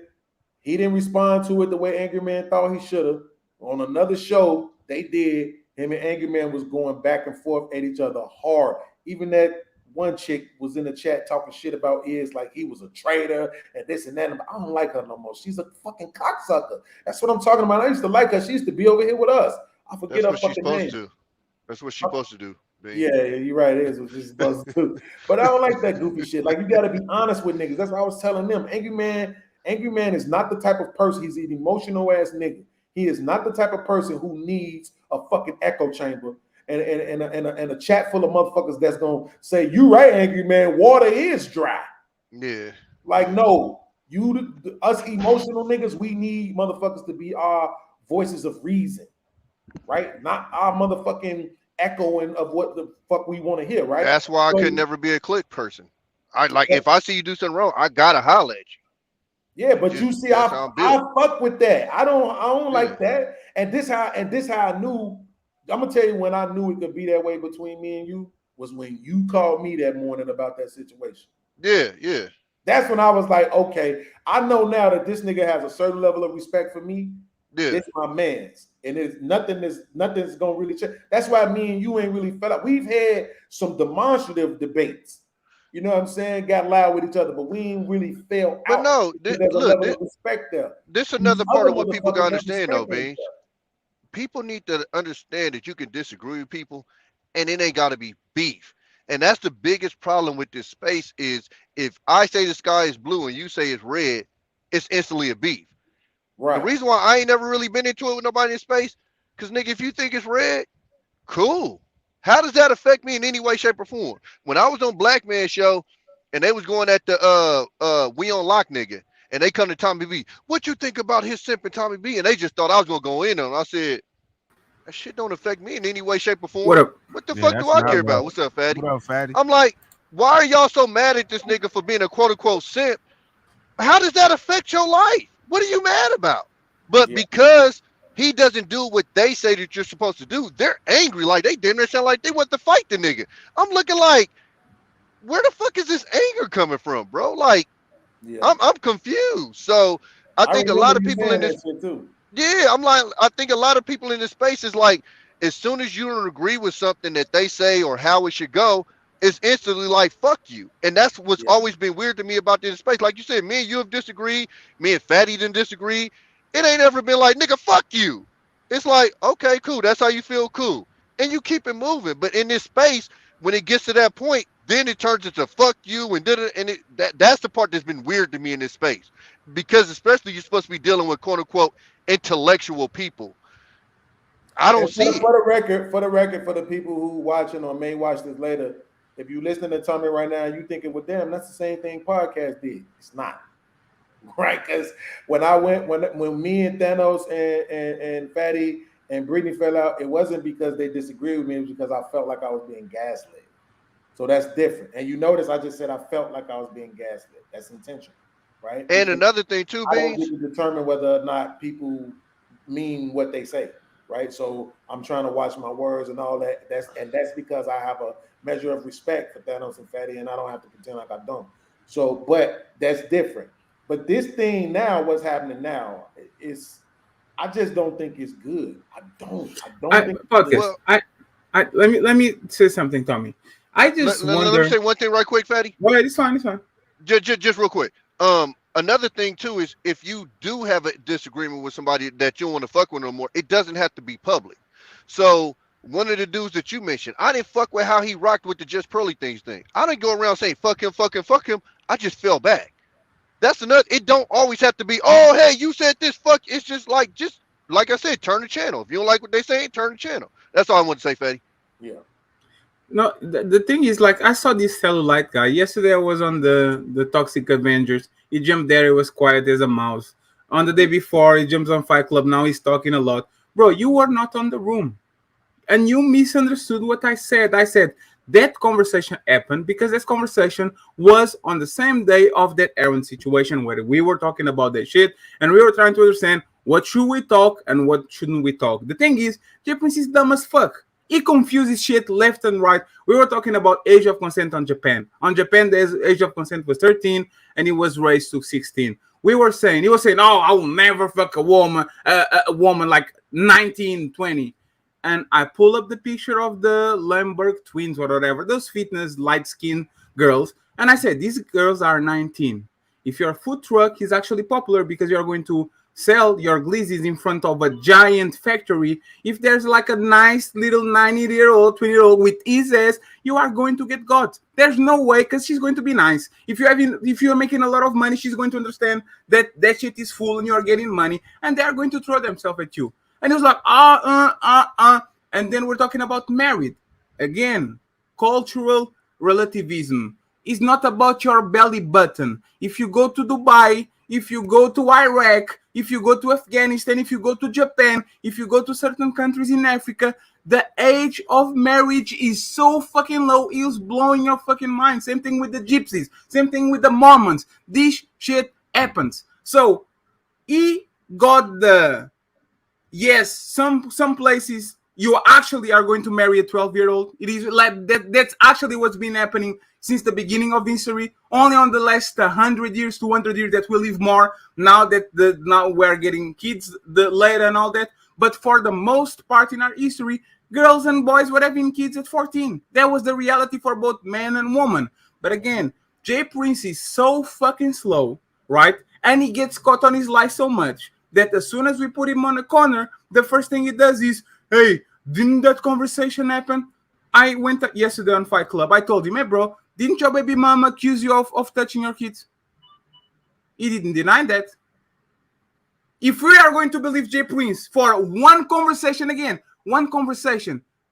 He didn't respond to it the way Angry Man thought he should have. On another show, they did. Him and Angry Man was going back and forth at each other hard. Even that one chick was in the chat talking shit about Iz like he was a traitor and this and that. I don't like her no more. She's a fucking cocksucker. That's what I'm talking about. I used to like her. She used to be over here with us. I forget her fucking name. That's what she's supposed to do. Man. Yeah, you're right. It is what she's supposed to do. But I don't like that goofy shit. Like, you got to be honest with niggas. That's what I was telling them. Angry Man is not the type of person. He's an emotional ass nigga. He is not the type of person who needs a fucking echo chamber and a chat full of motherfuckers that's gonna say, "You right, Angry Man. Water is dry." Yeah. Like, no, us emotional niggas, we need motherfuckers to be our voices of reason, right? Not our motherfucking echoing of what the fuck we want to hear, right? That's why I could never be a click person. If I see you do something wrong, I gotta holler at you. Yeah, but you see, I fuck with that. I don't like that. And this how I knew. I'm gonna tell you when I knew it could be that way between me and you was when you called me that morning about that situation. Yeah. That's when I was like, okay, I know now that this nigga has a certain level of respect for me. Yeah. It's my man's, and nothing's gonna really change. That's why me and you ain't really fell out. We've had some demonstrative debates. You know what I'm saying? Got loud with each other, but we ain't really fell out. But no, there's a level of respect there. This is another part of what people gotta understand, though, Beans. People need to understand that you can disagree with people, and it ain't gotta be beef. And that's the biggest problem with this space is if I say the sky is blue and you say it's red, it's instantly a beef. Right. The reason why I ain't never really been into it with nobody in space, because nigga, if you think it's red, cool. How does that affect me in any way, shape, or form? When I was on Black Man Show and they was going at the We On Lock nigga, and they come to Tommy B, what you think about his simping Tommy B? And they just thought I was gonna go in on him. I said, that shit don't affect me in any way, shape, or form. What the fuck do I care about? What's up, Fatty? What up, Fatty? I'm like, why are y'all so mad at this nigga for being a quote unquote simp? How does that affect your life? What are you mad about? But Yeah. because he doesn't do what they say that you're supposed to do, they're angry. Like they didn't sound like they want to fight the nigga. I'm looking like, where the fuck is this anger coming from, bro? Like, Yeah. I'm confused. So I think a lot remember of you people saying in this, that shit too. yeah, I'm like, I think a lot of people in this space is like, as soon as you don't agree with something that they say or how it should go, it's instantly like, fuck you. And that's what's Yeah. always been weird to me about this space. Like you said, me and you have disagreed. Me and Fatty didn't disagree. It ain't ever been like, nigga, fuck you. It's like, okay, cool. That's how you feel, cool. And you keep it moving. But in this space, when it gets to that point, then it turns into fuck you and that's the part that's been weird to me in this space. Because especially you're supposed to be dealing with quote unquote intellectual people. I don't And see it. for the record, for the people who watching or may watch this later, if you listening to Tommy right now, you thinking, well, damn, that's the same thing podcast did. It's not, right? Because when me and Thanos and Fatty and Brittany fell out, it wasn't because they disagreed with me. It was because I felt like I was being gaslit. So that's different. And you notice I just said I felt like I was being gaslit. That's intentional, right? And Because another thing too, I don't Beans. get to determine whether or not people mean what they say, right? So I'm trying to watch my words and all that. That's because I have a measure of respect for Thanos and Fatty, and I don't have to pretend like I don't. So, but that's different. But this thing now, what's happening now, is I just don't think it's good. I don't think it's Podcast. good. Let me say something, Tommy. I just Let wonder. me say one thing right quick, Fatty. Well, it's fine. It's fine. Just real quick. Another thing too is if you do have a disagreement with somebody that you don't want to fuck with no more, it doesn't have to be public. So one of the dudes that you mentioned, I didn't fuck with how he rocked with the Just Pearly Things thing. I didn't go around saying fuck him, fuck him, fuck him. I just fell back. That's another. It don't always have to be, oh hey, you said this, fuck. It's just like I said, turn the channel. If you don't like what they say, turn the channel. That's all I want to say, Fatty. Yeah. No, the thing is, like, I saw this cellulite guy yesterday. I was on the Toxic Avengers. He jumped there. He was quiet as a mouse. On the day before, he jumps on Fight Club. Now he's talking a lot. Bro, you were not on the room, and you misunderstood what I said. I said that conversation happened because this conversation was on the same day of that Aaron situation where we were talking about that shit, and we were trying to understand what should we talk and what shouldn't we talk. The thing is, Japanese is dumb as fuck. He confuses shit left and right. We were talking about age of consent on Japan. On Japan, the age of consent was 13, and it was raised to 16. He was saying, "Oh, I will never fuck a woman like 19, 20." And I pull up the picture of the Lamberg twins or whatever, those fitness light-skinned girls, and I said, these girls are 19. If your food truck is actually popular because you're going to sell your glizzies in front of a giant factory, if there's like a nice little 90-year-old, 20-year-old with his ass, you are going to get got. There's no way, because she's going to be nice. If you're making a lot of money, she's going to understand that that shit is full and you're getting money, and they're going to throw themselves at you. And it was like, and then we're talking about married. Again, cultural relativism. It's not about your belly button. If you go to Dubai, if you go to Iraq, if you go to Afghanistan, if you go to Japan, if you go to certain countries in Africa, the age of marriage is so fucking low, it's blowing your fucking mind. Same thing with the gypsies. Same thing with the Mormons. This shit happens. So, he got the... Yes, some places you actually are going to marry a 12-year-old. It is like that. That's actually what's been happening since the beginning of history. Only on the last 100 years, 200 years that we live more. Now that now we're getting kids later and all that. But for the most part in our history, girls and boys were having kids at 14. That was the reality for both man and woman. But again, Jay Prince is so fucking slow, right? And he gets caught on his lies so much that as soon as we put him on a corner, the first thing he does is, hey, didn't that conversation happen? I went yesterday on Fight Club. I told him, hey, bro, didn't your baby mama accuse you of touching your kids? He didn't deny that. If we are going to believe Jay Prince for one conversation,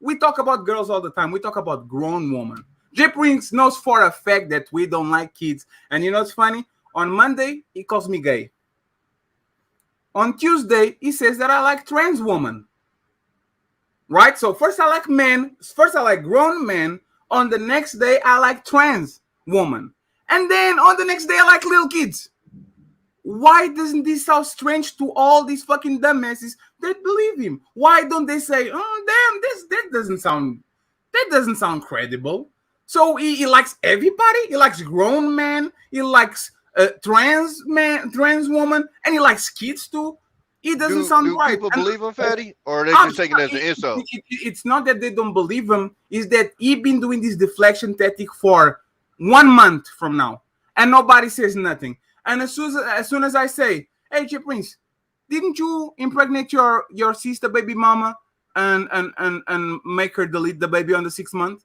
we talk about girls all the time. We talk about grown women. Jay Prince knows for a fact that we don't like kids. And you know what's funny? On Monday, he calls me gay. On Tuesday, he says that I like trans women. Right? So first I like men. First I like grown men. On the next day, I like trans women. And then on the next day, I like little kids. why doesn't this sound strange to all these fucking dumbasses that believe him? Why don't they say, "Oh damn, that doesn't sound credible"? So he likes everybody. He likes grown men. He likes trans woman, and he likes kids too. It doesn't sound do right. people And- believe him, Fatty, or are they just taking it as an insult? It's not that they don't believe him. It's that he been doing this deflection tactic for 1 month from now, and nobody says nothing. And as soon as I say, "Hey, J Prince, didn't you impregnate your sister baby mama and make her delete the baby on the 6th month?"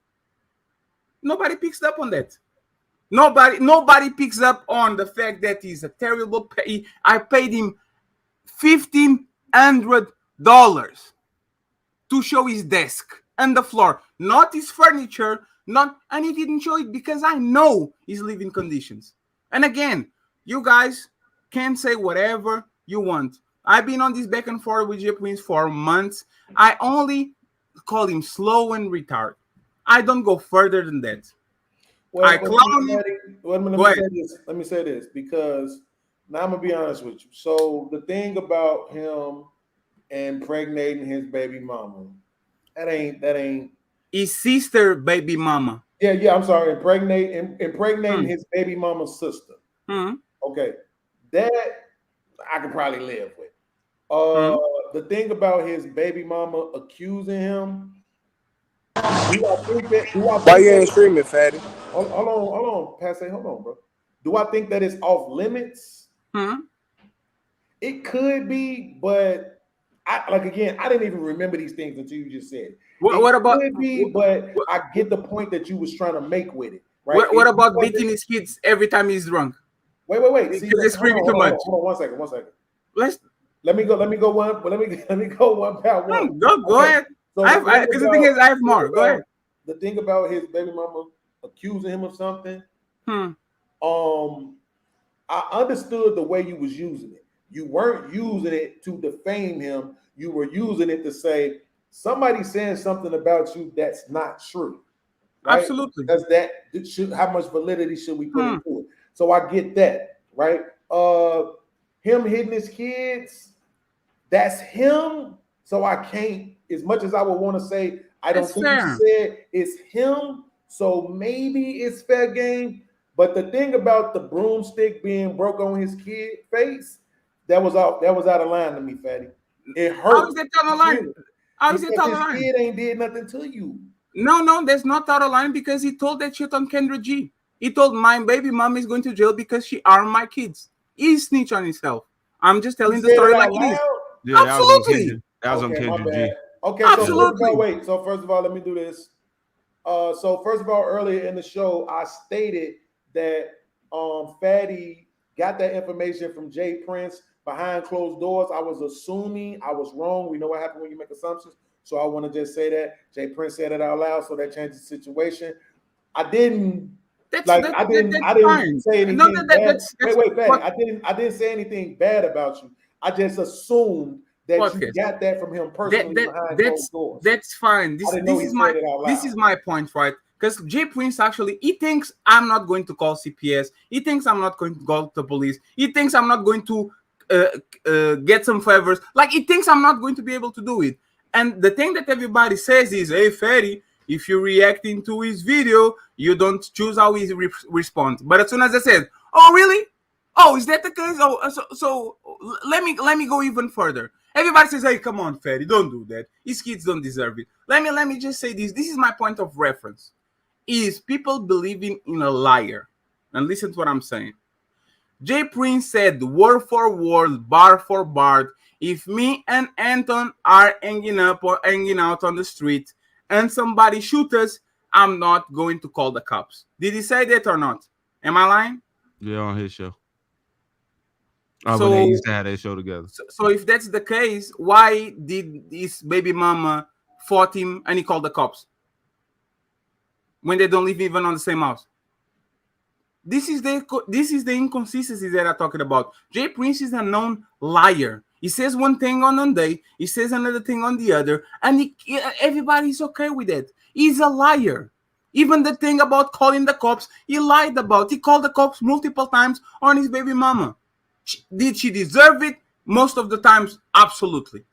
Nobody picks up on that. Nobody picks up on the fact that he's a terrible pay. I paid him $1,500 to show his desk and the floor, not his furniture, and he didn't show it because I know his living conditions. And again, you guys can say whatever you want. I've been on this back and forth with J Prince for months. I only call him slow and retarded. I don't go further than that. Well, I clown him. Let me say this because now I'm gonna be honest with you. So the thing about him impregnating his baby mama, that ain't his sister baby mama. Yeah. I'm sorry, impregnating his baby mama's sister. Okay, that I could probably live with. The thing about his baby mama accusing him. Why you ain't streaming, Fatty? Hold on, Passe. Hold on, bro. Do I think that it's off limits? It could be, but I didn't even remember these things until you just said it. What about? Could be, but I get the point that you was trying to make with it. Right? What about beating his kids every time he's drunk? Wait. See, because they're screaming too much. Hold on, 1 second. Let me go one by one. Go ahead. Because the thing is, I have more. Go ahead. The thing about his baby mama accusing him of something, I understood the way you was using it. You weren't using it to defame him. You were using it to say somebody saying something about you that's not true. Right? Absolutely. Because how much validity should we put into it? So I get that, right? Him hitting his kids, that's him. So I can't, as much as I would want to say, I don't think he said it's him. So maybe it's fair game. But the thing about the broomstick being broke on his kid face, that was out of line to me, Fatty. It hurt. How is that out of line? How is it out of line? His kid ain't did nothing to you. No, that's not out of line because he told that shit on Kendra G. He told my baby mom is going to jail because she armed my kids. He snitched on himself. I'm just telling the story like it is. Yeah, absolutely. That was on Kendra G. Okay, absolutely. So first of all, let me do this. So first of all, earlier in the show, I stated that Fatty got that information from J Prince behind closed doors. I was assuming I was wrong. We know what happens when you make assumptions. So I want to just say that J Prince said it out loud, so that changes the situation. I didn't say anything bad. Wait, Fatty. I didn't say anything bad about you. I just assumed that you got that from him personally behind closed doors. That's fine. This is my point, right? Because J Prince actually, he thinks I'm not going to call CPS. He thinks I'm not going to call the police. He thinks I'm not going to get some favors. Like, he thinks I'm not going to be able to do it. And the thing that everybody says is, hey, Fatty, if you're reacting to his video, you don't choose how he responds. But as soon as I said, oh, really? Oh, is that the case? Oh, so let me go even further. Everybody says, hey, come on, Fatty, don't do that. His kids don't deserve it. Let me just say this. This is my point of reference. Is people believing in a liar. And listen to what I'm saying. J Prince said word for word, bar for bar, if me and Anton are hanging up or hanging out on the street and somebody shoot us, I'm not going to call the cops. Did he say that or not? Am I lying? Yeah, on his show. Oh, so, but they used to have that show together. So if that's the case, why did his baby mama fought him and he called the cops when they don't live even on the same house? This is the inconsistency that I'm talking about. J Prince is a known liar. He says one thing on one day, he says another thing on the other, and everybody's okay with it. He's a liar. Even the thing about calling the cops, he lied about. He called the cops multiple times on his baby mama. Did she deserve it? Most of the times, absolutely.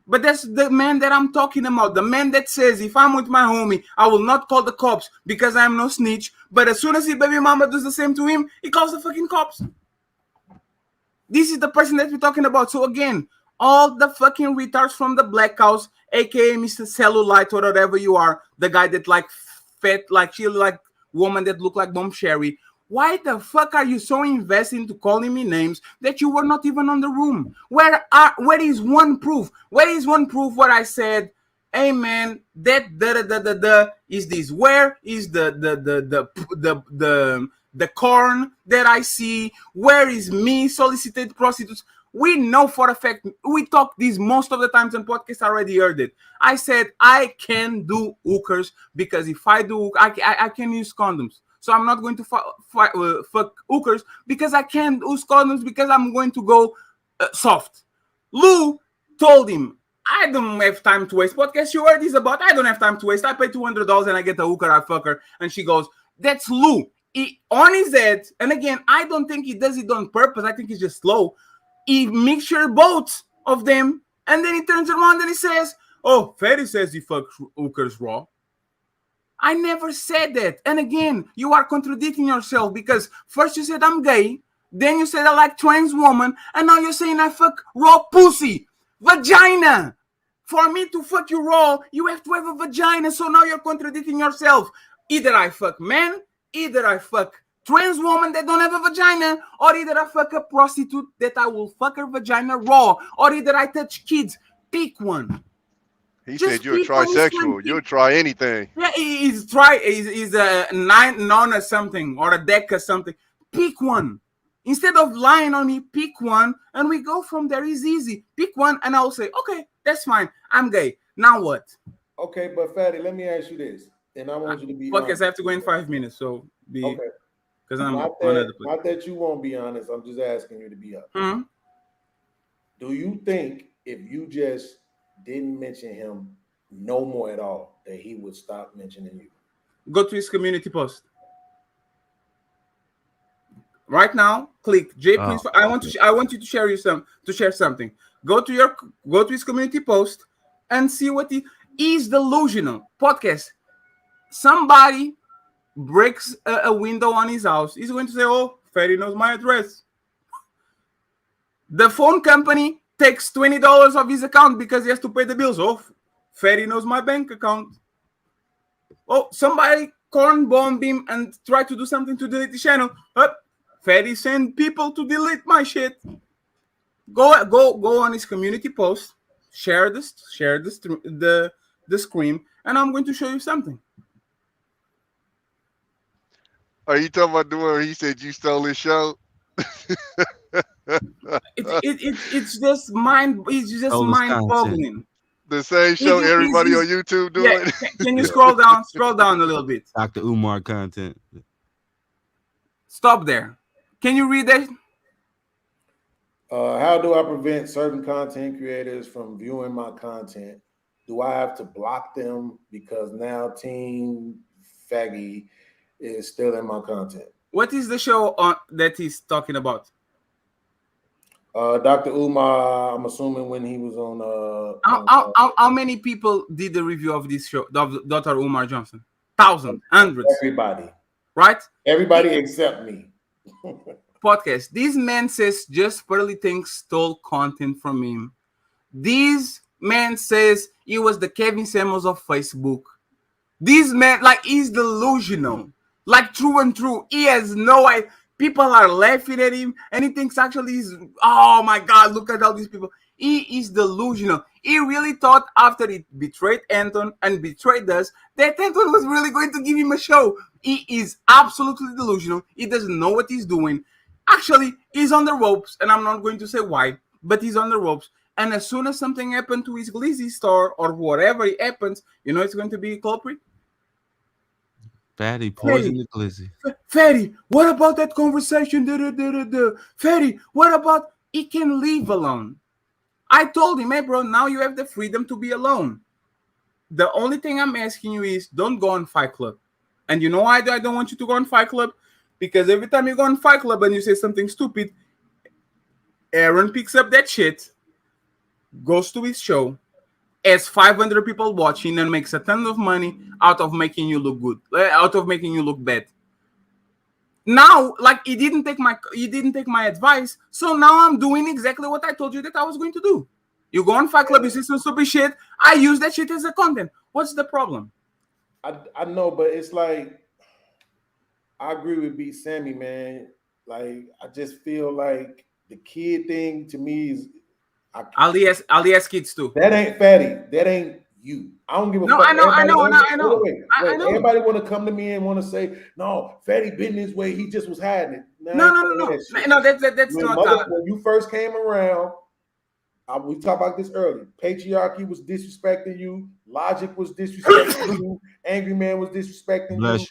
But that's the man that I'm talking about. The man that says, if I'm with my homie, I will not call the cops because I'm no snitch. But as soon as his baby mama does the same to him, he calls the fucking cops. This is the person that we're talking about. So again, all the fucking retards from the Black House, aka Mr. Cellulite or whatever you are, the guy that like fat, like she like woman that look like Bomb Sherry. Why the fuck are you so invested into calling me names that you were not even on the room? Where is one proof? Where is one proof what I said? Hey man, that is this? Where is the corn that I see? Where is me solicited prostitutes? We know for a fact, we talk this most of the times on podcasts. I already heard it. I said I can do hookers because if I do, I can use condoms. So I'm not going to fuck hookers because I can't use condoms because I'm going to go soft. Lou told him, I don't have time to waste. Podcast you heard this about, I don't have time to waste. I pay $200 and I get a hooker, I fuck her. And she goes, that's Lou. He, on his head, and again, I don't think he does it on purpose. I think he's just slow. He mixture both of them, and then he turns around and he says, oh, Ferry says he fucks hookers raw. I never said that. And again, you are contradicting yourself because first you said I'm gay, then you said I like trans woman, and now you're saying I fuck raw pussy, vagina. For me to fuck you raw, you have to have a vagina, so now you're contradicting yourself. Either I fuck men, either I fuck trans woman that don't have a vagina, or either I fuck a prostitute that I will fuck her vagina raw, or either I touch kids. Pick one. He said you're a trisexual. You'll try anything. Yeah, he's a non or something, or a deck or something. Pick one. Instead of lying on me, pick one, and we go from there. It's easy. Pick one, and I'll say, okay, that's fine. I'm gay. Now what? Okay, but Fatty, let me ask you this, and I want you to be honest. I have to go in 5 minutes, so be okay. Because I'm not that you won't be honest. I'm just asking you to be honest. Hmm? Do you think if you just didn't mention him no more at all, that he would stop mentioning you? Go to his community post. Right now, click J. Prince. I want you to share something. Go to his community post and see what he is. Delusional podcast. Somebody breaks a window on his house. He's going to say, "Oh, Ferry knows my address." The phone company takes $20 of his account because he has to pay the bills. Oh, Ferry knows my bank account. Oh, somebody corn bomb him and try to do something to delete the channel. Ferry send people to delete my shit. Go on his community post, share the screen, and I'm going to show you something. Are you talking about the one where he said you stole his show? It's just mind-boggling. The same show everybody on YouTube doing. Yeah. Can you scroll down? Scroll down a little bit. Dr. Umar content. Stop there. Can you read that? How do I prevent certain content creators from viewing my content? Do I have to block them because now Team Faggy is still in my content? What is the show that he's talking about? Dr. Umar, I'm assuming when he was on. How many people did the review of this show, Dr. Umar Johnson? Thousands, hundreds. Everybody. Right? Everybody except me. Podcast. This man says just Pearly Things stole content from him. This man says he was the Kevin Samuels of Facebook. This man, like, he's delusional. Like, true and true. He has no idea. People are laughing at him, and he thinks actually he's, oh my God, look at all these people. He is delusional. He really thought after he betrayed Anton and betrayed us, that Anton was really going to give him a show. He is absolutely delusional. He doesn't know what he's doing. Actually, he's on the ropes, and I'm not going to say why, but he's on the ropes. And as soon as something happened to his Glizzy store or whatever it happens, you know it's going to be a culprit. Fatty, poison the Glizzy. Fatty, what about that conversation? Fatty, what about he can leave alone? I told him, hey, bro, now you have the freedom to be alone. The only thing I'm asking you is don't go on Fight Club. And you know why I don't want you to go on Fight Club? Because every time you go on Fight Club and you say something stupid, Aaron picks up that shit, goes to his show, has 500 people watching, and makes a ton of money out of making you look good, out of making you look bad. Now, like he didn't take my advice, so now I'm doing exactly what I told you that I was going to do. You go on Fight Club, you see some stupid shit. I use that shit as a content. What's the problem? I know, but it's like I agree with B Sammy, man. Like I just feel like the kid thing to me is alias kids too. That ain't Fatty. That ain't you. I don't give a fuck. I know. Everybody want to come to me and want to say, no, Fatty been this way. He just was hiding it. No. That's not. When you first came around, we talked about this earlier. Patriarchy was disrespecting you. Logic was disrespecting you. Angry Man was disrespecting you.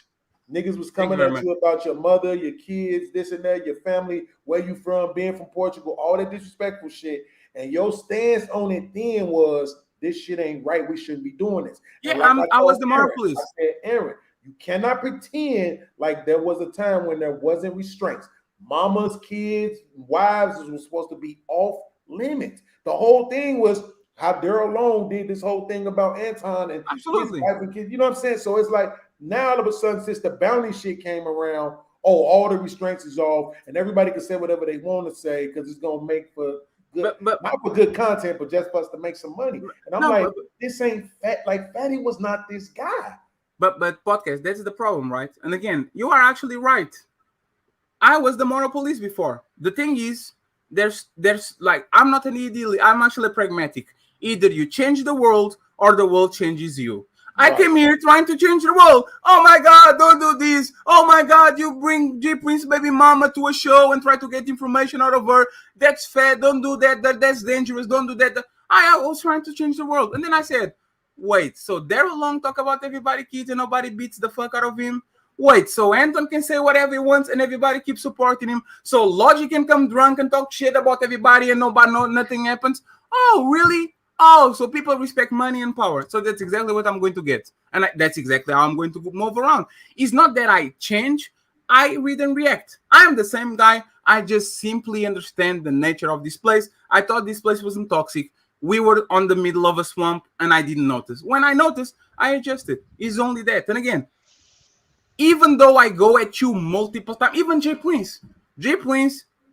Niggas was coming at you about your mother, your kids, this and that, your family, where you from, being from Portugal, all that disrespectful shit. And your stance on it then was, this shit ain't right. We shouldn't be doing this. Yeah, I was the moral police. I said, Aaron, you cannot pretend like there was a time when there wasn't restraints. Mamas, kids, wives was supposed to be off limits. The whole thing was how Daryl Long did this whole thing about Anton and his wife and kids. You know what I'm saying? So it's like now all of a sudden, since the bounty shit came around, all the restraints is off, and everybody can say whatever they want to say because it's gonna make for good, not for good content, but just for us to make some money. And I'm this ain't fat. Like Fatty was not this guy. But podcast, that's the problem, right? And again, you are actually right. I was the moral police before. The thing is, there's like I'm not an idiot. I'm actually pragmatic. Either you change the world or the world changes you. I came here trying to change the world. Oh my God, don't do this. Oh my God, you bring J Prince baby mama to a show and try to get information out of her. That's fair. Don't do that. That's dangerous. Don't do that. I was trying to change the world. And then I said, wait, so Daryl Long talk about everybody kids and nobody beats the fuck out of him? Wait, so Anton can say whatever he wants and everybody keeps supporting him? So Logic can come drunk and talk shit about everybody and nothing happens? Oh, really? Oh, so people respect money and power. So that's exactly what I'm going to get. And that's exactly how I'm going to move around. It's not that I change. I read and react. I'm the same guy. I just simply understand the nature of this place. I thought this place wasn't toxic. We were on the middle of a swamp and I didn't notice. When I noticed, I adjusted. It's only that. And again, even though I go at you multiple times, even J Prince,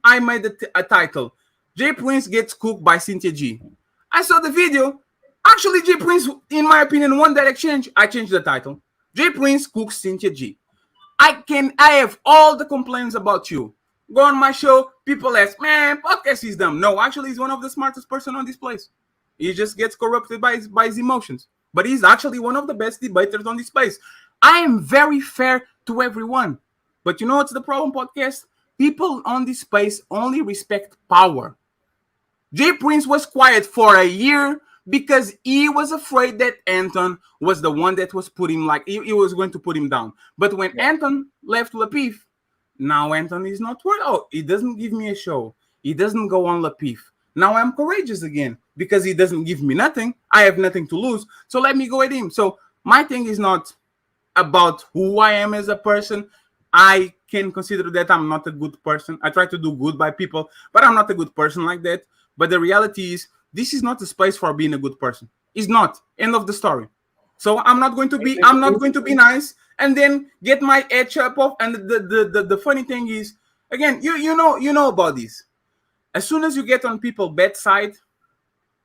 I made a title. J Prince gets cooked by Cynthia G. I saw the video. Actually, J Prince, in my opinion, one that exchange, I changed the title. J Prince cooks Cynthia G. I have all the complaints about you. Go on my show, people ask, man, podcast is dumb. No, actually, he's one of the smartest person on this place. He just gets corrupted by his emotions. But he's actually one of the best debaters on this place. I am very fair to everyone. But you know what's the problem, podcast? People on this space only respect power. J Prince was quiet for a year because he was afraid that Anton was the one that was putting he was going to put him down. But when Anton left Lapif, now Anton is not worried. Oh, he doesn't give me a show. He doesn't go on Lapif. Now I'm courageous again because he doesn't give me nothing. I have nothing to lose. So let me go at him. So my thing is not about who I am as a person. I can consider that I'm not a good person. I try to do good by people, but I'm not a good person like that. But the reality is, this is not a space for being a good person. It's not. End of the story. So I'm not going to be nice and then get my edge up off. And the funny thing is, again, you know about this. As soon as you get on people's bad side,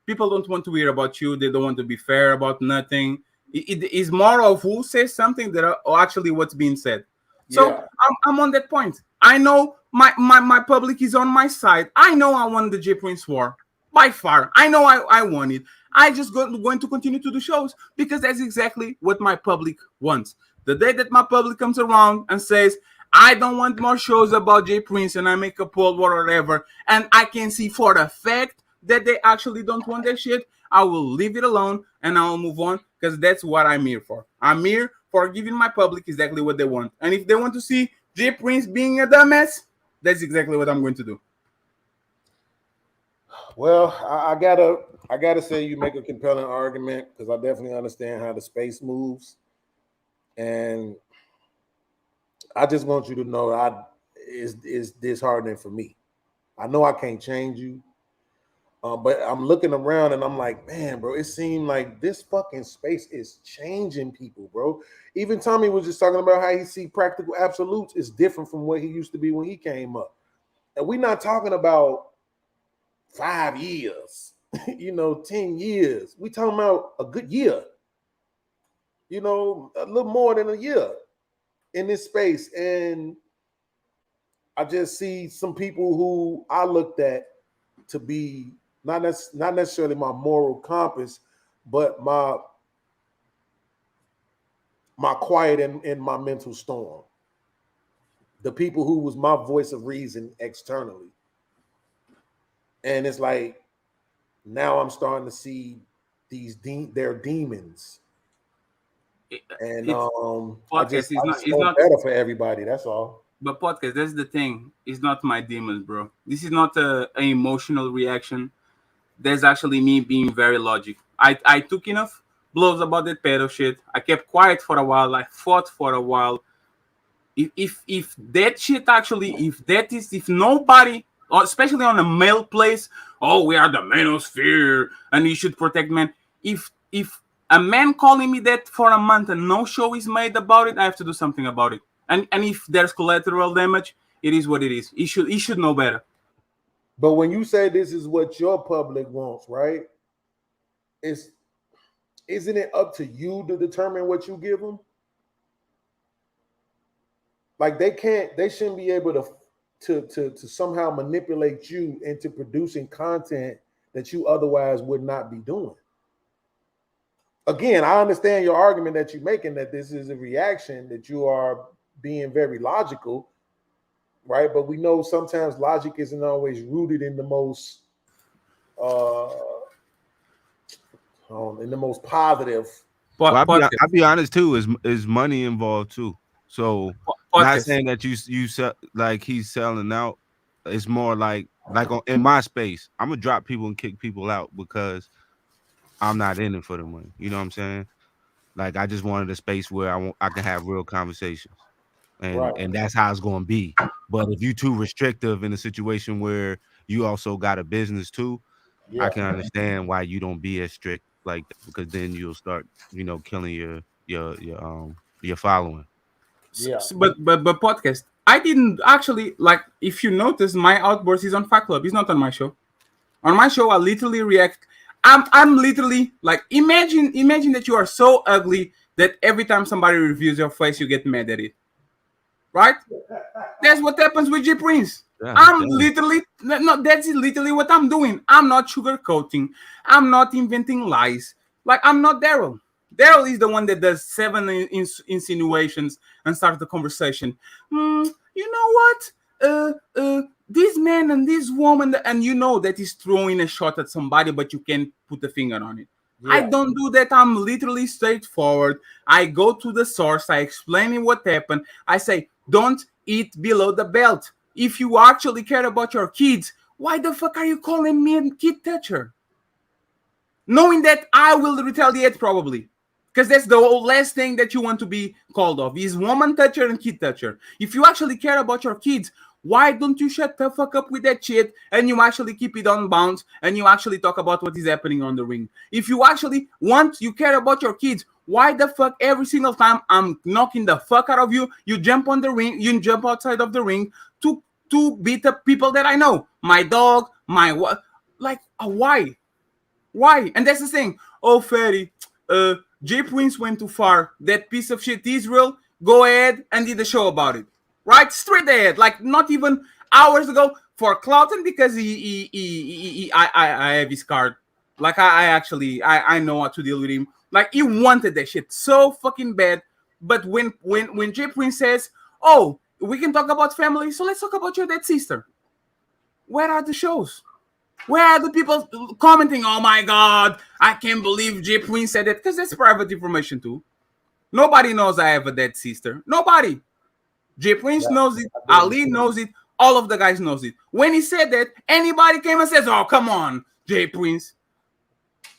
people don't want to hear about you. They don't want to be fair about nothing. It is more of who says something that are actually what's being said. So I'm on that point. I know my public is on my side. I know I won the J Prince war by far. I know I won it. I just going to continue to do shows because that's exactly what my public wants. The day that my public comes around and says, I don't want more shows about J Prince, and I make a poll or whatever, and I can see for the fact that they actually don't want that shit, I will leave it alone and I'll move on because that's what I'm here for. I'm here for giving my public exactly what they want. And if they want to see J Prince being a dumbass, that's exactly what I'm going to do. Well, I gotta say you make a compelling argument because I definitely understand how the space moves, and I just want you to know is disheartening for me. I know I can't change you. But I'm looking around and I'm like, man, bro, it seemed like this fucking space is changing people, bro. Even Tommy was just talking about how he see practical absolutes is different from what he used to be when he came up. And we're not talking about 5 years, 10 years. We talking about a good year, a little more than a year in this space. And I just see some people who I looked at to be not necessarily my moral compass, but my quiet and my mental storm. The people who was my voice of reason externally. And it's like, now I'm starting to see their demons. And I just want better for everybody. That's all. But podcast, that's the thing. It's not my demons, bro. This is not an emotional reaction. There's actually me being very logical. I took enough blows about that pedo shit. I kept quiet for a while. I fought for a while. If that shit actually, if nobody, especially on a male place, oh, we are the manosphere and you should protect men. If a man calling me that for a month and no show is made about it, I have to do something about it. And if there's collateral damage, it is what it is. He should know better. But when you say this is what your public wants, right? Isn't it up to you to determine what you give them? Like they shouldn't be able to somehow manipulate you into producing content that you otherwise would not be doing. Again, I understand your argument that you're making that this is a reaction, that you are being very logical, right? But we know sometimes logic isn't always rooted in the most positive. Well, I'll be honest too. Is money involved too? So not saying that you sell, like he's selling out. It's more like in my space, I'm gonna drop people and kick people out because I'm not in it for the money. You know what I'm saying? Like I just wanted a space where I can have real conversations. And that's how it's going to be. But if you're too restrictive in a situation where you also got a business too, I can understand why you don't be as strict like that, because then you'll start, killing your following. Yeah. But podcast, I didn't actually, like, if you notice, my outburst is on Fight Club. It's not on my show. On my show, I literally react. I'm literally like, imagine that you are so ugly that every time somebody reviews your face, you get mad at it. Right? That's what happens with J Prince. Yeah, that's literally what I'm doing. I'm not sugarcoating. I'm not inventing lies. Like, I'm not Daryl. Daryl is the one that does 7 insinuations and starts the conversation. You know what? This man and this woman, and you know that he's throwing a shot at somebody, but you can't put a finger on it. Yeah. I don't do that. I'm literally straightforward. I go to the source. I explain what happened. I say, don't eat below the belt. If you actually care about your kids, why the fuck are you calling me a kid toucher? Knowing that I will retaliate probably. Because that's the last thing that you want to be called of, is woman toucher and kid toucher. If you actually care about your kids, why don't you shut the fuck up with that shit and you actually keep it on bounds and you actually talk about what is happening on the ring? If you actually you care about your kids, why the fuck every single time I'm knocking the fuck out of you, you jump on the ring, you jump outside of the ring to beat up people that I know? My dog, my what? Like, why? Why? And that's the thing. Oh, Ferry, J Prince went too far. That piece of shit Israel, go ahead and did a show about it. Right? Straight ahead. Like, not even hours ago, for clout, and because I have his card. Like, I know how to deal with him. Like, he wanted that shit so fucking bad. But when J Prince says, oh, we can talk about family, so let's talk about your dead sister. Where are the shows? Where are the people commenting, oh my God, I can't believe J Prince said that? Because that's private information too. Nobody knows I have a dead sister. Nobody. J Prince knows it. Ali knows it. All of the guys knows it. When he said that, anybody came and says, oh, come on, J Prince.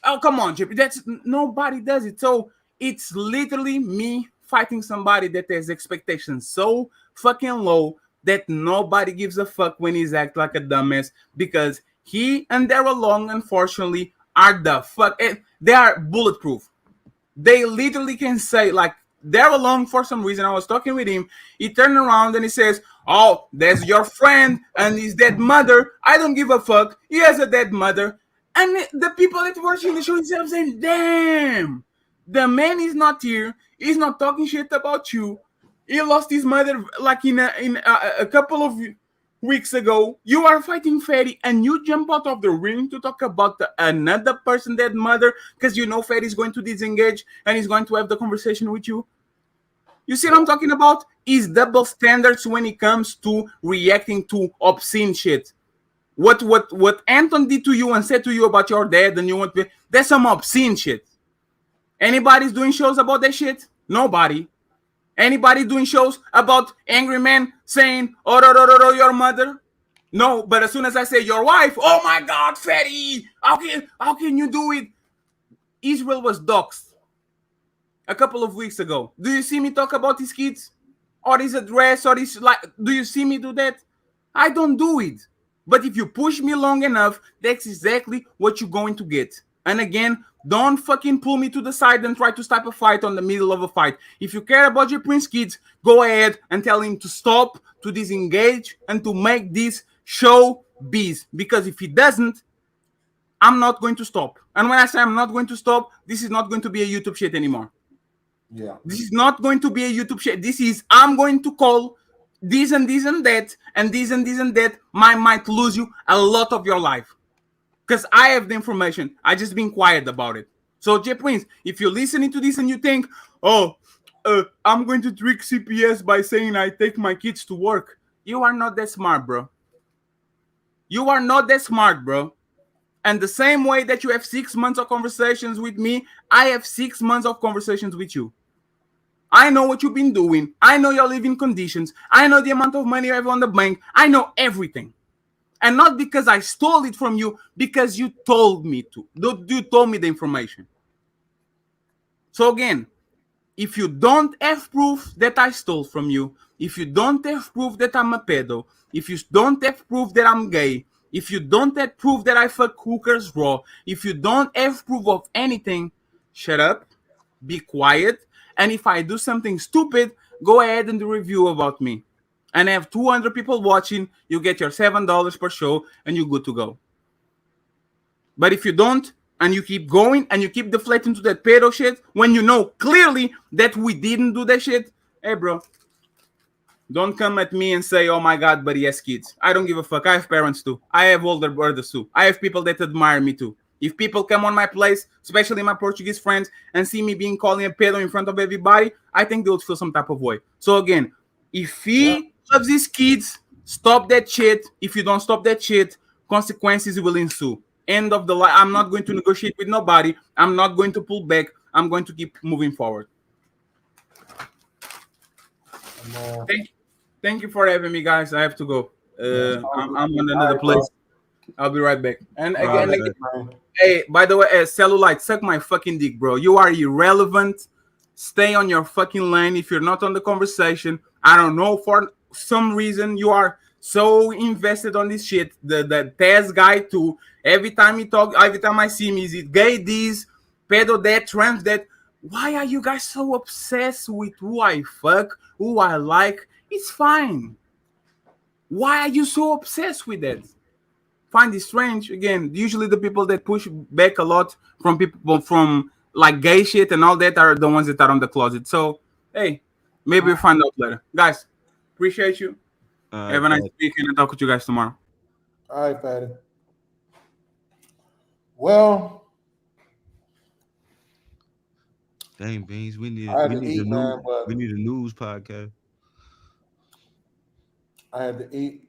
Oh, come on, J Prince. Nobody does it. So it's literally me fighting somebody that has expectations so fucking low that nobody gives a fuck when he's act like a dumbass, because he and Daryl Long, unfortunately, are the fuck. They are bulletproof. They literally can say, like, Daryl Long, for some reason, I was talking with him. He turned around and he says, "Oh, there's your friend and his dead mother. I don't give a fuck. He has a dead mother." And the people that watching the show themselves saying, "Damn, the man is not here. He's not talking shit about you. He lost his mother like in a couple of weeks ago. You are fighting Fatty and you jump out of the ring to talk about another person dead mother because you know Fatty's going to disengage and he's going to have the conversation with you." You see what I'm talking about? Is double standards when it comes to reacting to obscene shit. What Anton did to you and said to you about your dad and you want to, that's some obscene shit. Anybody's doing shows about that shit? Nobody. Anybody doing shows about angry men saying, "Oh, your mother"? No, but as soon as I say your wife, "Oh my God, Fatty, how can you do it?" Israel was doxxed a couple of weeks ago. Do you see me talk about his kids? Or his address? Or his, like, do you see me do that? I don't do it. But if you push me long enough, that's exactly what you're going to get. And again, don't fucking pull me to the side and try to start a fight on the middle of a fight. If you care about your Prince kids, go ahead and tell him to stop, to disengage, and to make this show bees. Because if he doesn't, I'm not going to stop. And when I say I'm not going to stop, this is not going to be a YouTube shit anymore. Yeah. This is not going to be a YouTube shit. This is, I'm going to call this and this and that, and this and this and that. Might lose you a lot of your life. Because I have the information. I just been quiet about it. So, J Prince, if you're listening to this and you think, "Oh, I'm going to trick CPS by saying I take my kids to work," you are not that smart, bro. You are not that smart, bro. And the same way that you have 6 months of conversations with me, I have 6 months of conversations with you. I know what you've been doing. I know your living conditions. I know the amount of money you have on the bank. I know everything. And not because I stole it from you, because you told me to. You told me the information. So again, if you don't have proof that I stole from you, if you don't have proof that I'm a pedo, if you don't have proof that I'm gay, if you don't have proof that I fuck hookers raw, if you don't have proof of anything, shut up, be quiet, and if I do something stupid, go ahead and do a review about me. And have 200 people watching, you get your $7 per show, and you're good to go. But if you don't, and you keep going, and you keep deflecting to that pedo shit, when you know clearly that we didn't do that shit, hey, bro, don't come at me and say, "Oh my God, but he has kids." I don't give a fuck. I have parents too. I have older brothers too. I have people that admire me too. If people come on my place, especially my Portuguese friends, and see me being called a pedo in front of everybody, I think they would feel some type of way. So again, if he loves his kids, stop that shit. If you don't stop that shit, consequences will ensue. End of the line. I'm not going to negotiate with nobody. I'm not going to pull back. I'm going to keep moving forward. Thank you for having me, guys. I have to go. I'm on another place. I'll be right back. And again, hey, by the way, Cellulite, suck my fucking dick, bro. You are irrelevant. Stay on your fucking lane. If you're not on the conversation, I don't know, for some reason you are so invested on this shit. The Taz guy too. Every time he talk, every time I see him, is it gay this, pedo that, trans that? Why are you guys so obsessed with who I fuck, who I like? It's fine. Why are you so obsessed with that? Find it strange. Again, usually the people that push back a lot from people from like gay shit and all that are the ones that are on the closet. So, hey, maybe we'll find out later. Guys, appreciate you. Have a nice weekend and talk with you guys tomorrow. All right, Fatty. Well, dang, Beans, we need I had a to eat, man, but we need a news podcast. I had to eat,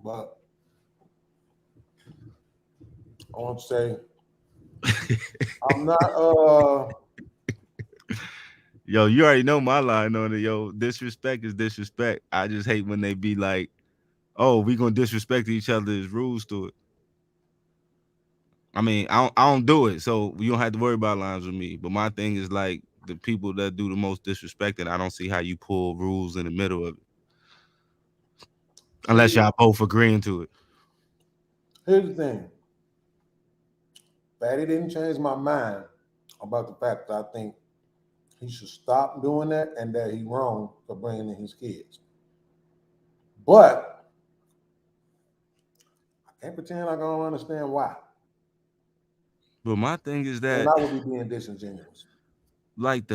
but I want to say I'm not Yo, you already know my line on it. Yo, disrespect is disrespect. I just hate when they be like, "Oh, we gonna disrespect each other." There's rules to it. I mean, I don't do it, so you don't have to worry about lines with me. But my thing is like the people that do the most disrespecting. I don't see how you pull rules in the middle of it. Unless y'all both agreeing to it. Here's the thing. Fatty didn't change my mind about the fact that I think he should stop doing that and that he's wrong for bringing in his kids. But I can't pretend like I don't understand why. But my thing is that And I would be being disingenuous. like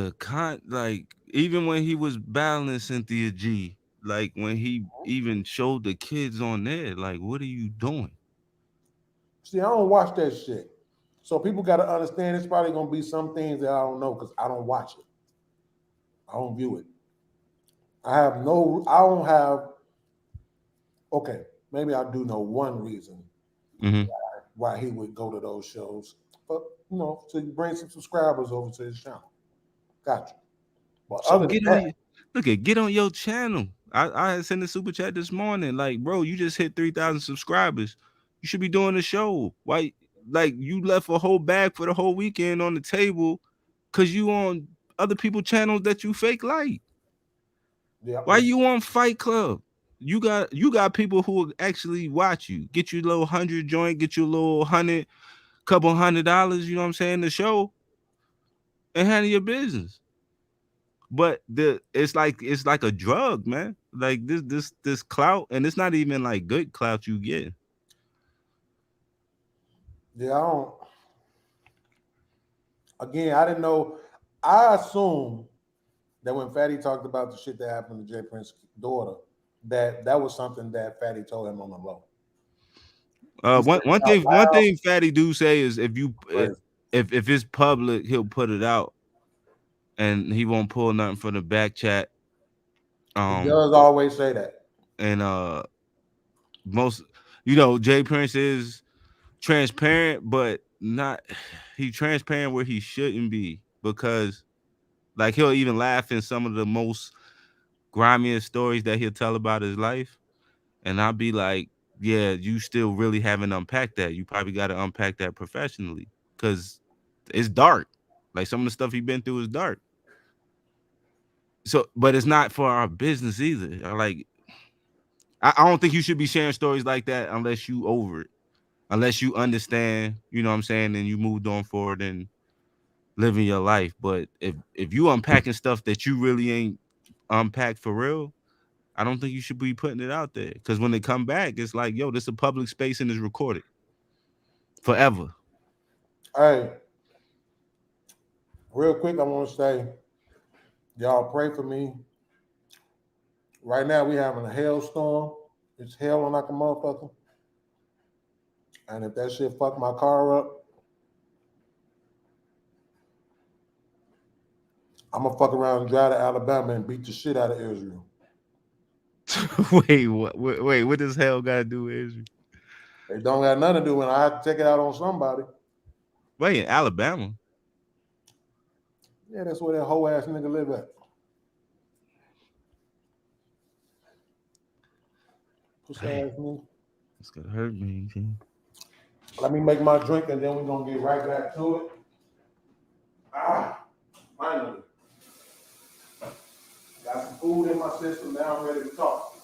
even when he was battling Cynthia G, like when he even showed the kids on there, like what are you doing? See, I don't watch that shit. So people got to understand it's probably going to be some things that I don't know because I don't watch it. I don't view it. Okay, maybe I do know one reason why he would go to those shows. But, to bring some subscribers over to his channel. Gotcha. But So other than that, get on your channel. I had sent a super chat this morning. Like, bro, you just hit 3,000 subscribers. You should be doing the show. Why? Like, you left a whole bag for the whole weekend on the table because you on other people's channels that you fake like. Yeah. Why you on Fight Club? You got people who will actually watch you. Get you a little 100 joint, get you a little couple $100, you know what I'm saying, the show, and handle your business. But it's like a drug, man. Like this clout, and it's not even like good clout you get. Yeah, I didn't know. I assumed that when Fatty talked about the shit that happened to Jay Prince's daughter, that was something that Fatty told him on the low. One thing Fatty do say is if it's public, he'll put it out, and he won't pull nothing from the back chat. He does always say that. And Jay Prince is transparent, but he's transparent where he shouldn't be, because like he'll even laugh in some of the most grimiest stories that he'll tell about his life, and I'll be like, yeah, you still really haven't unpacked that. You probably got to unpack that professionally, because it's dark. Like some of the stuff he's been through is dark. So, but it's not for our business either. Like, I don't think you should be sharing stories like that unless you over it, unless you understand, you know what I'm saying, and you moved on forward and living your life. But if you unpacking stuff that you really ain't unpacked for real, I don't think you should be putting it out there, because when they come back, it's like, yo, this is a public space and it's recorded forever. Hey, real quick, I want to say, y'all pray for me. Right now, we having a hailstorm. It's hailing like a motherfucker. And if that shit fuck my car up, I'm gonna fuck around and drive to Alabama and beat the shit out of Israel. Wait, what? Wait, what does hell got to do with Israel? It don't got nothing to do when I have to take it out on somebody. Wait, in Alabama? Yeah, that's where that whole ass nigga live at. It's gonna hurt me. Let me make my drink and then we're gonna get right back to it. Finally. Got some food in my system, now I'm ready to talk.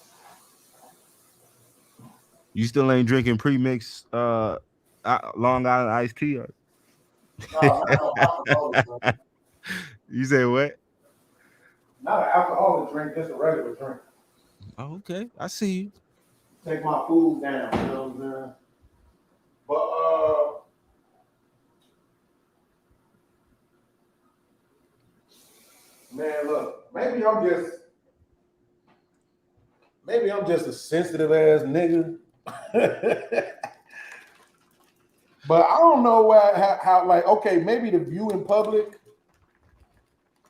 You still ain't drinking pre-mix Long Island iced tea? No, alcoholic drink. You say what? Not an alcoholic drink, just a regular drink. Oh, okay, I see you. Take my food down, you know what I'm saying? But man, look, maybe I'm just a sensitive ass nigga. But I don't know how like, okay, maybe the view in public,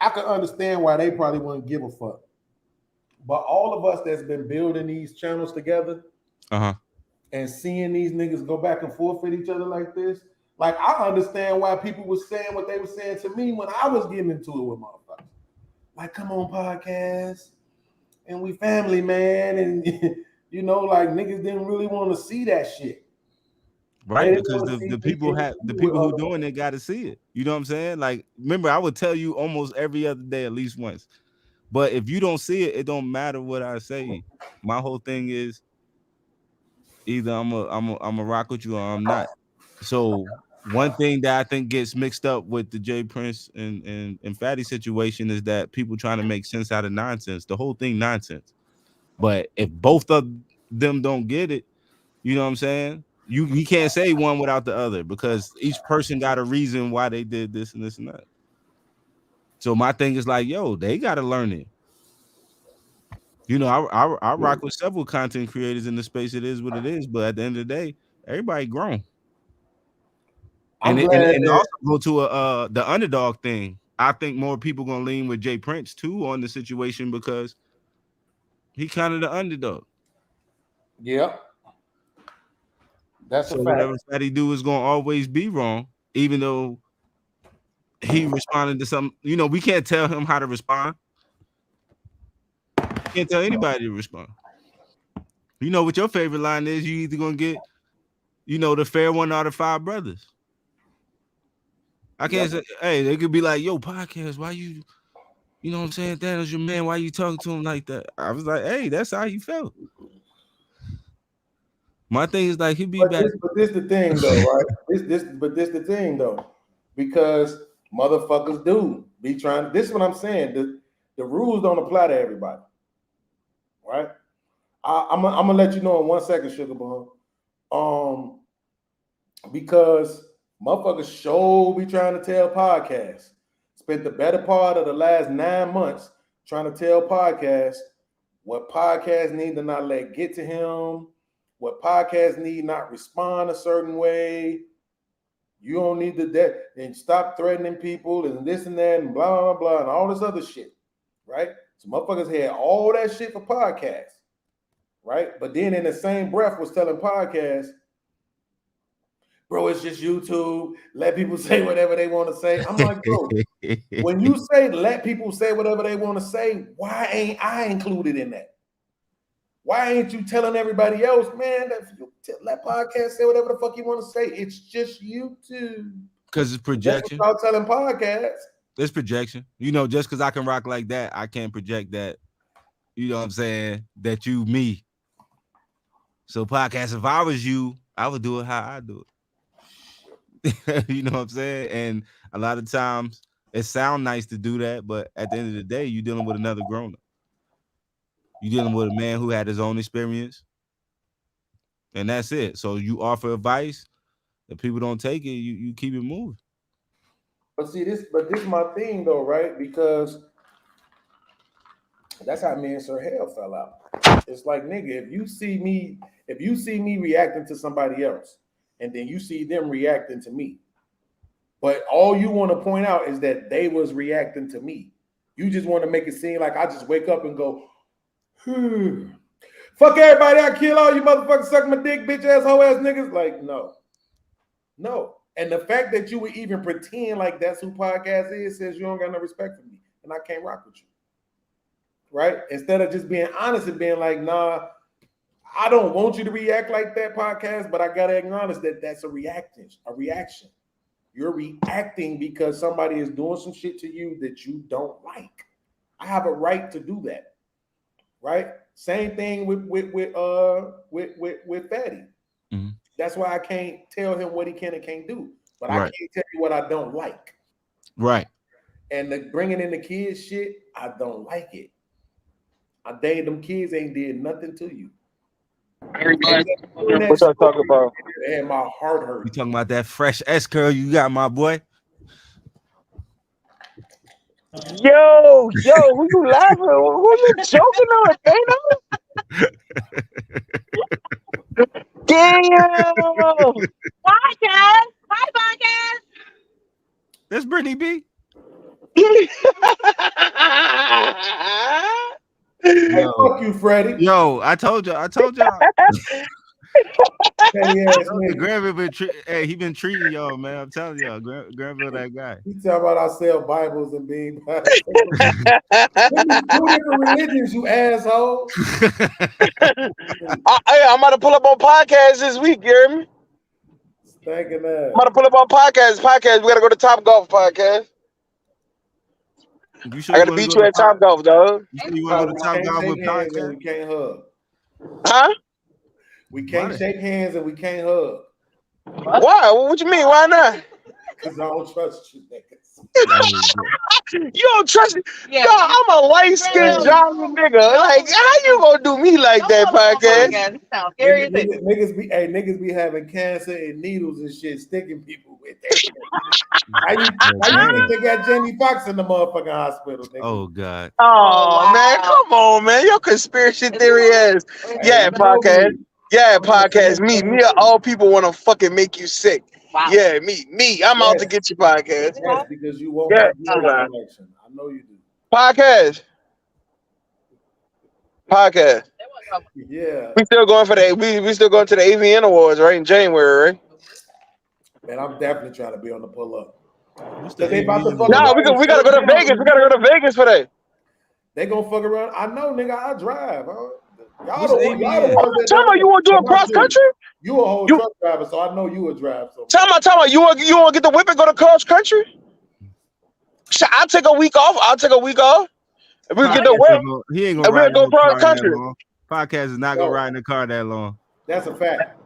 I can understand why they probably wouldn't give a fuck. But all of us that's been building these channels together and seeing these niggas go back and forth with each other like this, like I understand why people were saying what they were saying to me when I was getting into it with motherfuckers. Like, come on, podcast, and we family, man, and like niggas didn't really want to see that shit. Right, because the people who doing it got to see it. You know what I'm saying? Like, remember, I would tell you almost every other day at least once. But if you don't see it, it don't matter what I say. My whole thing is, Either I'm a rock with you or I'm not. So one thing that I think gets mixed up with the Jay Prince and Fatty situation is that people trying to make sense out of nonsense. The whole thing nonsense. But if both of them don't get it, you know what I'm saying? You can't say one without the other because each person got a reason why they did this and this and that. So my thing is like, yo, they gotta learn it. You know, I rock with several content creators in the space. It is what it is, but at the end of the day, everybody grown. And also go to the underdog thing. I think more people gonna lean with Jay Prince too on the situation because he kind of the underdog. Yeah. That's so a fact. whatever Fatty do is gonna always be wrong, even though he responded to something. You know, we can't tell him how to respond. Can't tell anybody to respond. You know what your favorite line is? You either gonna get, you know, the fair one out of 5 brothers. I can't say, hey, they could be like, yo, podcast, why you know what I'm saying? Thanos your man, why you talking to him like that? I was like, hey, that's how you felt. My thing is like he'd be back. But this the thing though, right? This the thing though, because motherfuckers do be trying. This is what I'm saying. The rules don't apply to everybody, right? I'm gonna let you know in 1 second, Sugar Bum. Because motherfuckers sure be trying to tell podcasts. Spent the better part of the last 9 months trying to tell podcasts what podcasts need to not let get to him, what podcasts need not respond a certain way. You don't need to and stop threatening people and this and that and blah, blah, blah, and all this other shit, right? So motherfuckers had all that shit for podcasts, right? But then in the same breath was telling podcasts, bro, it's just YouTube. Let people say whatever they want to say. I'm like, bro, when you say let people say whatever they want to say, why ain't I included in that? Why ain't you telling everybody else, man, that let podcasts say whatever the fuck you want to say? It's just YouTube. Because it's projection. That's what I'm telling podcasts. It's projection. You know, just because I can rock like that, I can't project that, you know what I'm saying, that you me. So podcast, if I was you, I would do it how I do it. You know what I'm saying? And a lot of times it sounds nice to do that, but at the end of the day, you're dealing with another grown-up. You're dealing with a man who had his own experience, and that's it. So you offer advice. If people don't take it, you keep it moving. But see this is my thing though, right? Because that's how me and Sir Hale fell out. It's like, nigga, if you see me reacting to somebody else, and then you see them reacting to me, but all you want to point out is that they was reacting to me. You just want to make it seem like I just wake up and go, fuck everybody, I kill all you motherfuckers, suck my dick, bitch ass, hoe ass niggas. Like, no. And the fact that you would even pretend like that's who podcast is says you don't got no respect for me, and I can't rock with you. Right? Instead of just being honest and being like, nah, I don't want you to react like that, podcast, but I gotta acknowledge that that's a reaction. You're reacting because somebody is doing some shit to you that you don't like. I have a right to do that, right? Same thing with Fatty. Mm-hmm. That's why I can't tell him what he can and can't do, but I can't tell you what I don't like. Right. And the bringing in the kids shit, I don't like it. Them kids ain't did nothing to you. What y'all talking about? And my heart hurt. You talking about that fresh S curl you got, my boy? Yo, who you laughing? Who you joking on, Thanos? Damn! Podcast. Hi, podcast. That's Brittany B. Hey, fuck you, Freddie. Yo, I told y'all. Granville he been treating y'all, man. I'm telling y'all, Granville that guy. He talking about I sell Bibles and being two different religions, you asshole. I'm about to pull up on podcast this week, you hear me? Thinking that. I'm about to pull up on podcast. We gotta go to Top Golf podcast. Sure I gotta beat you at Top Golf, dog. You want to go to Top Golf with podcast? You can't hug. Huh? We can't shake hands and we can't hug. Why? What you mean? Why not? Because I don't trust you niggas. You don't trust me? Yeah. No, I'm a light-skinned Johnny nigga. Like, how you gonna do me like that, podcast? Niggas be having cancer and needles and shit, sticking people with that. How you think they got Jamie Foxx in the motherfucking hospital, nigga? Oh God. Oh man, come on, man. Your conspiracy theory ass. Yeah, podcast. Yeah, podcast. Me of all people want to fucking make you sick. Wow. Yeah, me. I'm out to get you, podcast. Yes, because you won't. Yeah, I know you do. Podcast. Yeah. We still going for we still going to the AVN Awards, right? In January, right? Man, I'm definitely trying to be on the pull up. No, we gotta go to Vegas. We gotta go to Vegas for that. They gonna fuck around. I know, nigga. I drive. Huh? Y'all the ones that you want to do a cross country? You a whole truck driver, so I know you a drive. So tell me, you want to get the whip and go to cross country? I'll take a week off. If we get the whip, he ain't gonna ride go cross country. Podcast is not gonna ride in the car that long. That's a fact.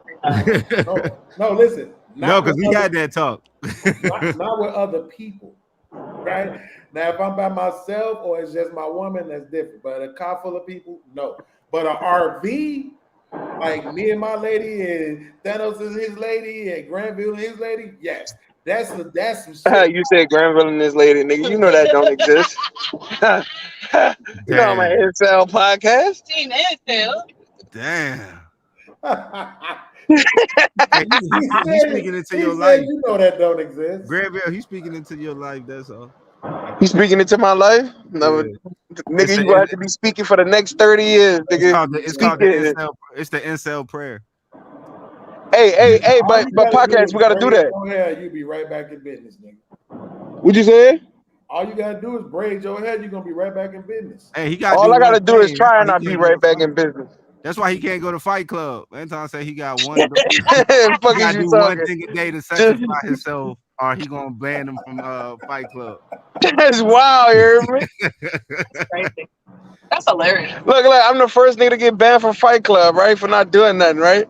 No, listen. No, because we had that talk. not with other people, right? Now, if I'm by myself or it's just my woman, that's different. But a car full of people, no. But an RV, like me and my lady, and Thanos and his lady, and Granville and his lady, yes, that's some shit. You said Granville and his lady, nigga. You know that don't exist. You know my Incel podcast. Team Incel. Damn. He's speaking into your life. You know that don't exist. Granville, he's speaking into your life. That's all. He's speaking into my life? No, nigga, you gonna have to be speaking for the next 30 years, nigga. It's called the incel prayer. Hey, but podcast, we gotta do that. Oh yeah, you be right back in business, nigga. What'd you say? All you gotta do is braid your head, you're gonna be right back in business. Hey, he got all I gotta do is try and not be right back in business. That's why he can't go to Fight Club. Anton say he got one. Fuck is you talking? One thing a day to satisfy himself, or he gonna ban him from Fight Club. That's wild, you hear me? That's hilarious. Look, I'm the first nigga to get banned from Fight Club, right? For not doing nothing, right?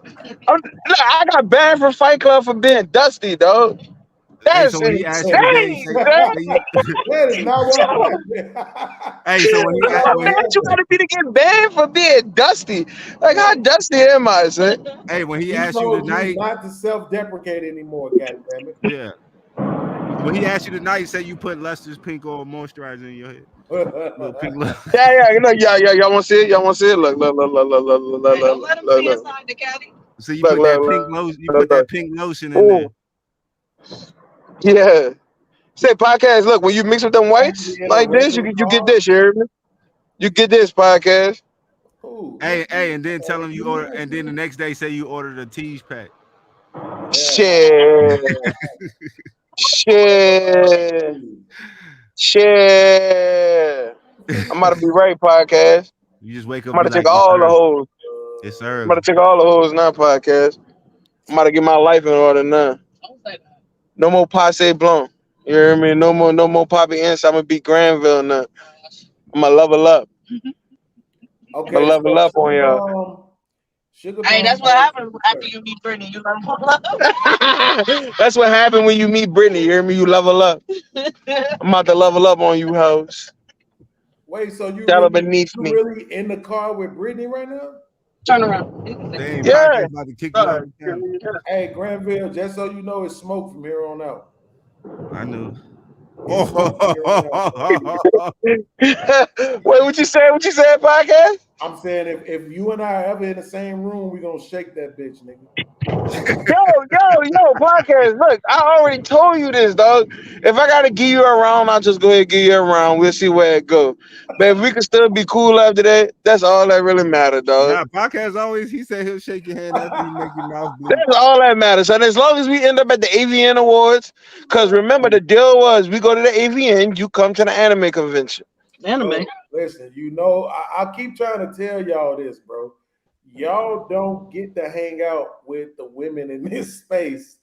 I got banned from Fight Club for being dusty, dog. That's insane. That is not what happened. Hey, so when he asked you gotta be to get banned for being dusty. Like, how dusty am I, son? Hey, when he asked you tonight, not to self-deprecate anymore, goddammit. Yeah. When he asked you tonight, say you put Lester's pink oil moisturizer in your head. Yeah. Y'all want to see it? Look. Let him see inside the caddy. So you put that pink lotion. You put that pink lotion in there. Yeah. Say podcast. Look, when you mix with them whites like this, you get this. You hear me? You get this podcast. Hey, and then tell him you order, and then the next day say you ordered a tease pack. Shit. I'm about to be right, podcast. You just wake up. I'm about to take all the hoes. It's early. I'm about to take all the hoes now, podcast. I'm about to get my life in order now. No more Passe Blanc. You hear me? No more Poppy Ince. I'm gonna be Granville now. I'm gonna level up. Okay, I'm gonna level up on y'all. Hey, that's what happens after you meet Brittany. You level up. That's what happened when you meet Brittany. You hear me? You level up. I'm about to level up on you, hoes. Wait, so you really in the car with Brittany right now? Turn around. Damn, yeah. About to kick you out. Hey, Granville, just so you know, it's smoke from here on out. I knew. Wait, what you said? What you said, podcast? I'm saying if you and I are ever in the same room, we gonna shake that bitch, nigga. Yo, podcast. Look, I already told you this, dog. If I gotta give you a round, I'll just go ahead and give you a round. We'll see where it goes. But if we can still be cool after that, that's all that really matters, dog. Nah, podcast always, he said he'll shake your hand after you make your mouth bleed. That's all that matters. And as long as we end up at the AVN Awards, because remember the deal was we go to the AVN, you come to the anime convention. Anime. Listen, you know, I keep trying to tell y'all this, bro. Y'all don't get to hang out with the women in this space.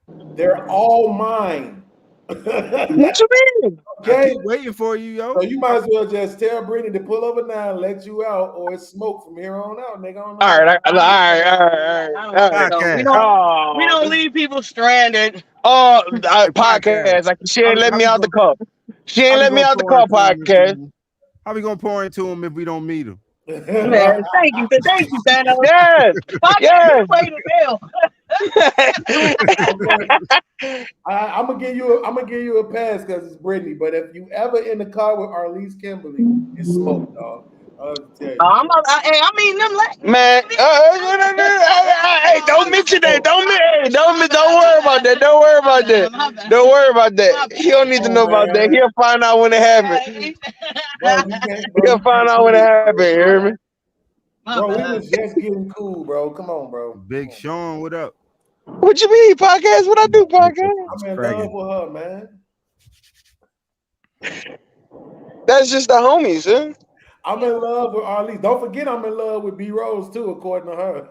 They're all mine What you mean? I Okay, keep waiting for you, yo. so you might as well just tell Brittany to pull over now and let you out, or it's smoke from here on out, nigga. I don't know. All right, all right. So we Oh, don't leave people stranded. podcast. Like she ain't let me out the car. She ain't How we let me gonna out the pour car. into Podcast. him? How we gonna pour into him if we don't meet him? Man, thank you, Thanos. Yes, yes. Pay the bill. I'm gonna give you a pass because it's Brittany. But if you ever in the car with Arlise Kimberly, it's smoke, dog. I'll tell you. I mean them last. Man, hey, don't mention that. Don't worry about that. Don't worry about that. Don't worry about that. He don't need to know about that. He'll find out when it happens. He'll find out when it happens. You hear me? Bro, we was just getting cool, bro. Come on, bro. Big Sean, what up? What you mean, podcast? What I do, podcast? I'm in love with her, man. That's just the homies, huh? I'm in love with Arlise. Don't forget, I'm in love with B Rose too, according to her.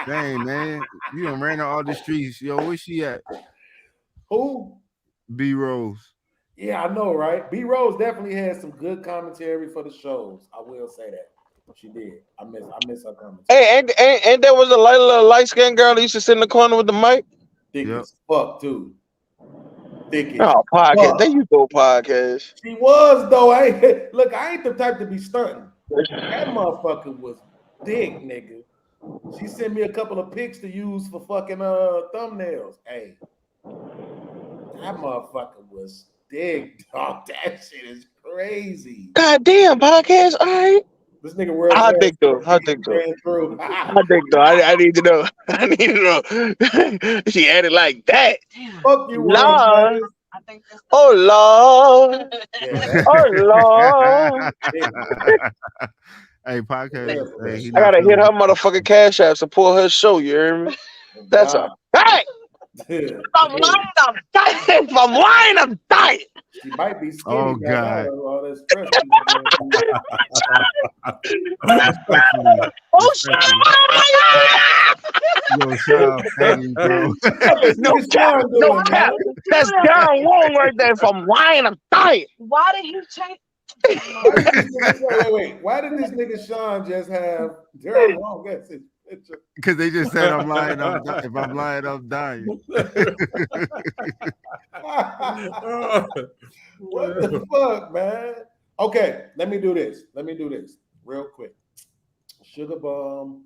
Dang, man, you done ran out all the streets. Yo, where's she at? Who? B Rose. Yeah, I know, right? B Rose definitely had some good commentary for the shows. I will say that. She did. I miss her commentary. Hey, and there was a little light skinned girl that used to sit in the corner with the mic. Thick as fuck, too. Thick as Oh, podcast. fuck. There you go, podcast. She was, though. I ain't the type to be stunting. That motherfucker was thick, nigga. She sent me a couple of pics to use for fucking thumbnails. Hey, that motherfucker was thick, dog. That shit is crazy. God damn, podcast. All right. This nigga world. I think though. I need to know. I need to know. She added like that. Fuck you, Lord. Oh Lord. Oh Lord. Hey, podcast. Hey, I gotta hit her motherfucking cash app support her show. You hear me? That's a hey. If I'm lying, I'm dying. She might be skinny. Oh, God. All that stress. Oh shit! Yo, shout out, Patty, bro. No cap, no cap. That's Darren Wong right there. If I'm lying, I'm dying. Why did he change? Wait. Why did this nigga Sean just have Darren Wong? That's his picture. Because they just said I'm lying. If I'm lying, I'm dying. What the fuck, man? Okay, let me do this real quick. Sugar Bomb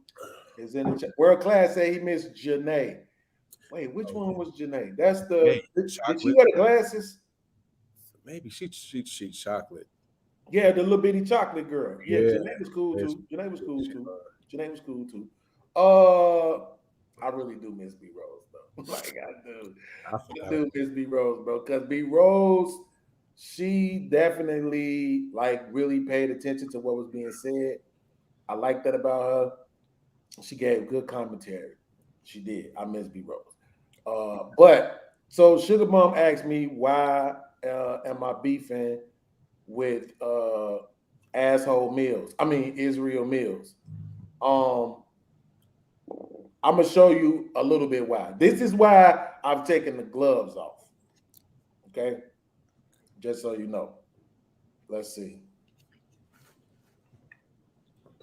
is in the chat. World Class say he missed Janae. Wait, which one was Janae? That's the. Did she wear the glasses? Maybe she chocolate. Yeah, the little bitty chocolate girl. Yeah, Yeah. Janae was cool too. Janae was cool too. I really do miss B Rose though. Like I do miss B Rose, bro. Because B Rose, she definitely like really paid attention to what was being said. I like that about her. She gave good commentary. She did. I miss B Rose. But so Sugar Mom asked me why am I beefing with asshole Mills? I mean Israel Mills. I'm gonna show you a little bit why. This is why I've taken the gloves off. Okay, just so you know. Let's see.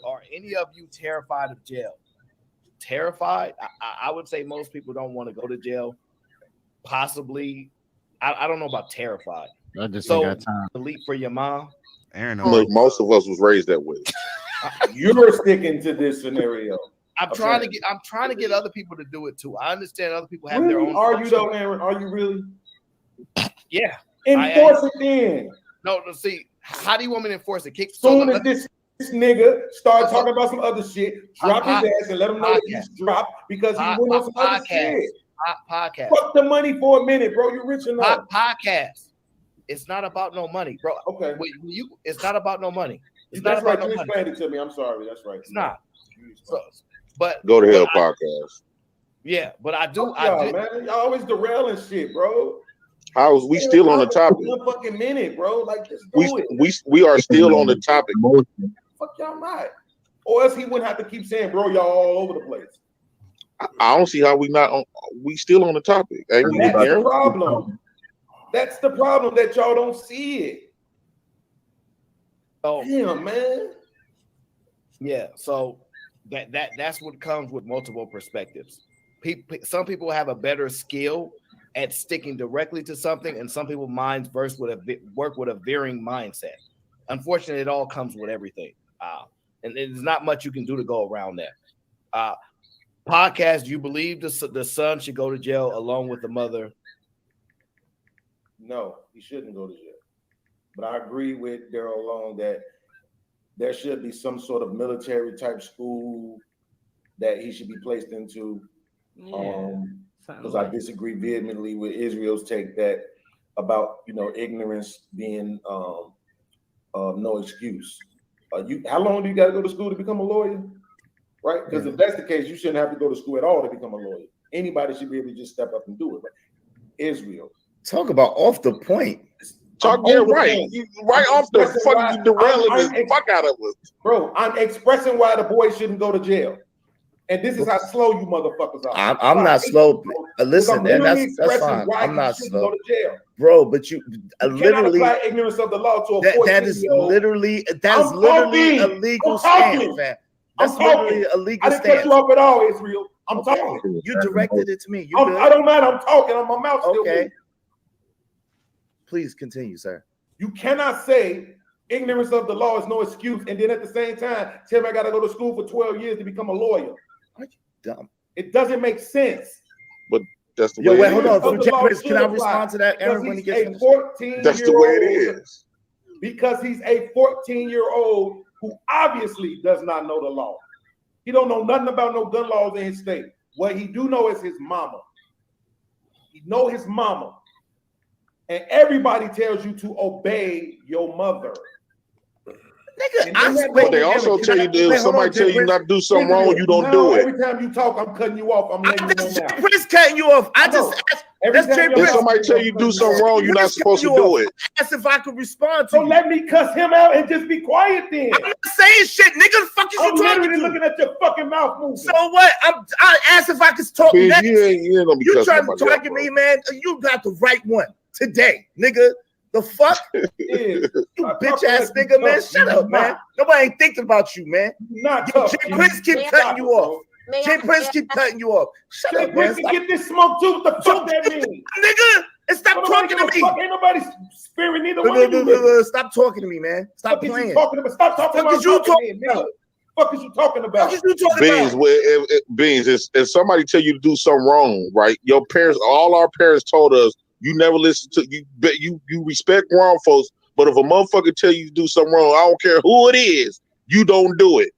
Are any of you terrified of jail? Terrified? I would say most people don't want to go to jail. Possibly, I don't know about terrified. I just so ain't got time. the leap for your mom. Aaron, Look, most of us was raised that way. You're sticking to this scenario. I'm trying to get other people to do it too. I understand other people have their Really? own. Are you though, Aaron? Are you really? Yeah. Enforce it then. No, see, how do you want me to enforce it? Soon as this nigga start talking about some other shit, drop his ass and let him know that he's dropped because he went on some other shit. Podcast. Fuck the money for a minute, bro. You're rich enough. Podcast. It's not about no money, bro. Okay. It's not about no money. It's That's not right. about You no money. explained it to me. I'm sorry. That's right. It's not. So, but Go to hell, but podcast. Yeah, but I do. Fuck y'all, man. Y'all always derailing shit, bro. How is we still on the topic? One fucking minute, bro. Like, just do it. We are still on the topic. Fuck y'all not. Or else he wouldn't have to keep saying, bro, y'all all over the place. I don't see how we not on. We still on the topic. Ain't we, That's the Aaron? problem. That's the problem, that y'all don't see it. Oh, damn, man. Yeah, so that's what comes with multiple perspectives. Some people have a better skill at sticking directly to something, and some people minds work with a varying mindset. Unfortunately, it all comes with everything, and there's not much you can do to go around that. Podcast, do you believe the son should go to jail along with the mother? No, he shouldn't go to jail. But I agree with Daryl Long that there should be some sort of military type school that he should be placed into. Because I disagree vehemently with Israel's take that about ignorance being no excuse. How long do you got to go to school to become a lawyer? Right? Because if that's the case, you shouldn't have to go to school at all to become a lawyer. Anybody should be able to just step up and do it. But Israel. Talk about off the point. Right off the fuck, you derailing the fuck out of us. Bro, I'm expressing why the boy shouldn't go to jail. And this is how slow you motherfuckers are. I'm not slow. Listen, and that's fine. I'm not slow, bro. But you literally apply ignorance of the law to a that is literally a legal stance, man. That's literally a legal stance. I didn't cut you off at all, Israel. I'm talking. You directed it to me. I don't matter. I'm talking. On my mouth still moving. Please continue, sir. You cannot say ignorance of the law is no excuse, and then at the same time tell me I got to go to school for 12 years to become a lawyer. Are you dumb? It doesn't make sense. But that's the way. Wait, hold on. Can I respond to that, Aaron? When he gets finished? That's the way it is. Because he's a 14-year-old who obviously does not know the law. He don't know nothing about no gun laws in his state. What he do know is his mama. He know his mama. And everybody tells you to obey your mother. Nigga, but they also tell you if somebody tell you not to do something wrong, you don't do it. Every time you talk, I'm cutting you off. I'm letting you know now. Chris cutting you off. I just asked. If somebody tell you to do something wrong, you're not supposed to do it. Ask if I could respond to you. So let me cuss him out and just be quiet then. I'm not saying shit, nigga. The fuck is you talking to? I'm literally looking at your fucking mouth moving. So what? I asked if I could talk next. You trying to talk to me, man? You got the right one today, nigga. The fuck? You bitch ass nigga, man. Shut up, man. Nobody ain't thinking about you, man. Jay Prince keep cutting you off. Jay Prince keep cutting you off. Shut up, man. Get this smoke too. What the fuck that mean? Nigga, and stop talking to me. Ain't nobody sparing neither one of you. Stop talking to me, man. Stop playing. Stop talking about me. Fuck is you talking about? Beans, if somebody tell you to do something wrong, right? Your parents, all our parents told us, you never listen to you respect grown folks, but if a motherfucker tell you to do something wrong, I don't care who it is, you don't do it.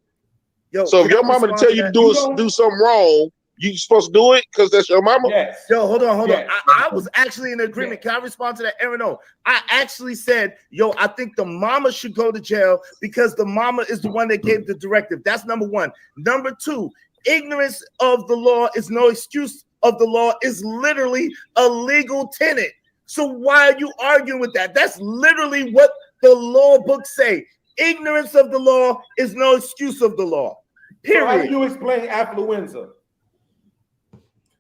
So if your mama tell you to do something wrong, you supposed to do it because that's your mama? Yes. Yo, hold on. I was actually in agreement. Can I respond to that, Aaron? No, I actually said, I think the mama should go to jail because the mama is the one that gave the directive. That's number one. Number two, ignorance of the law is no excuse of the law is literally a legal tenet. So why are you arguing with that? That's literally what the law books say. Ignorance of the law is no excuse of the law. Period. So how do you explain affluenza?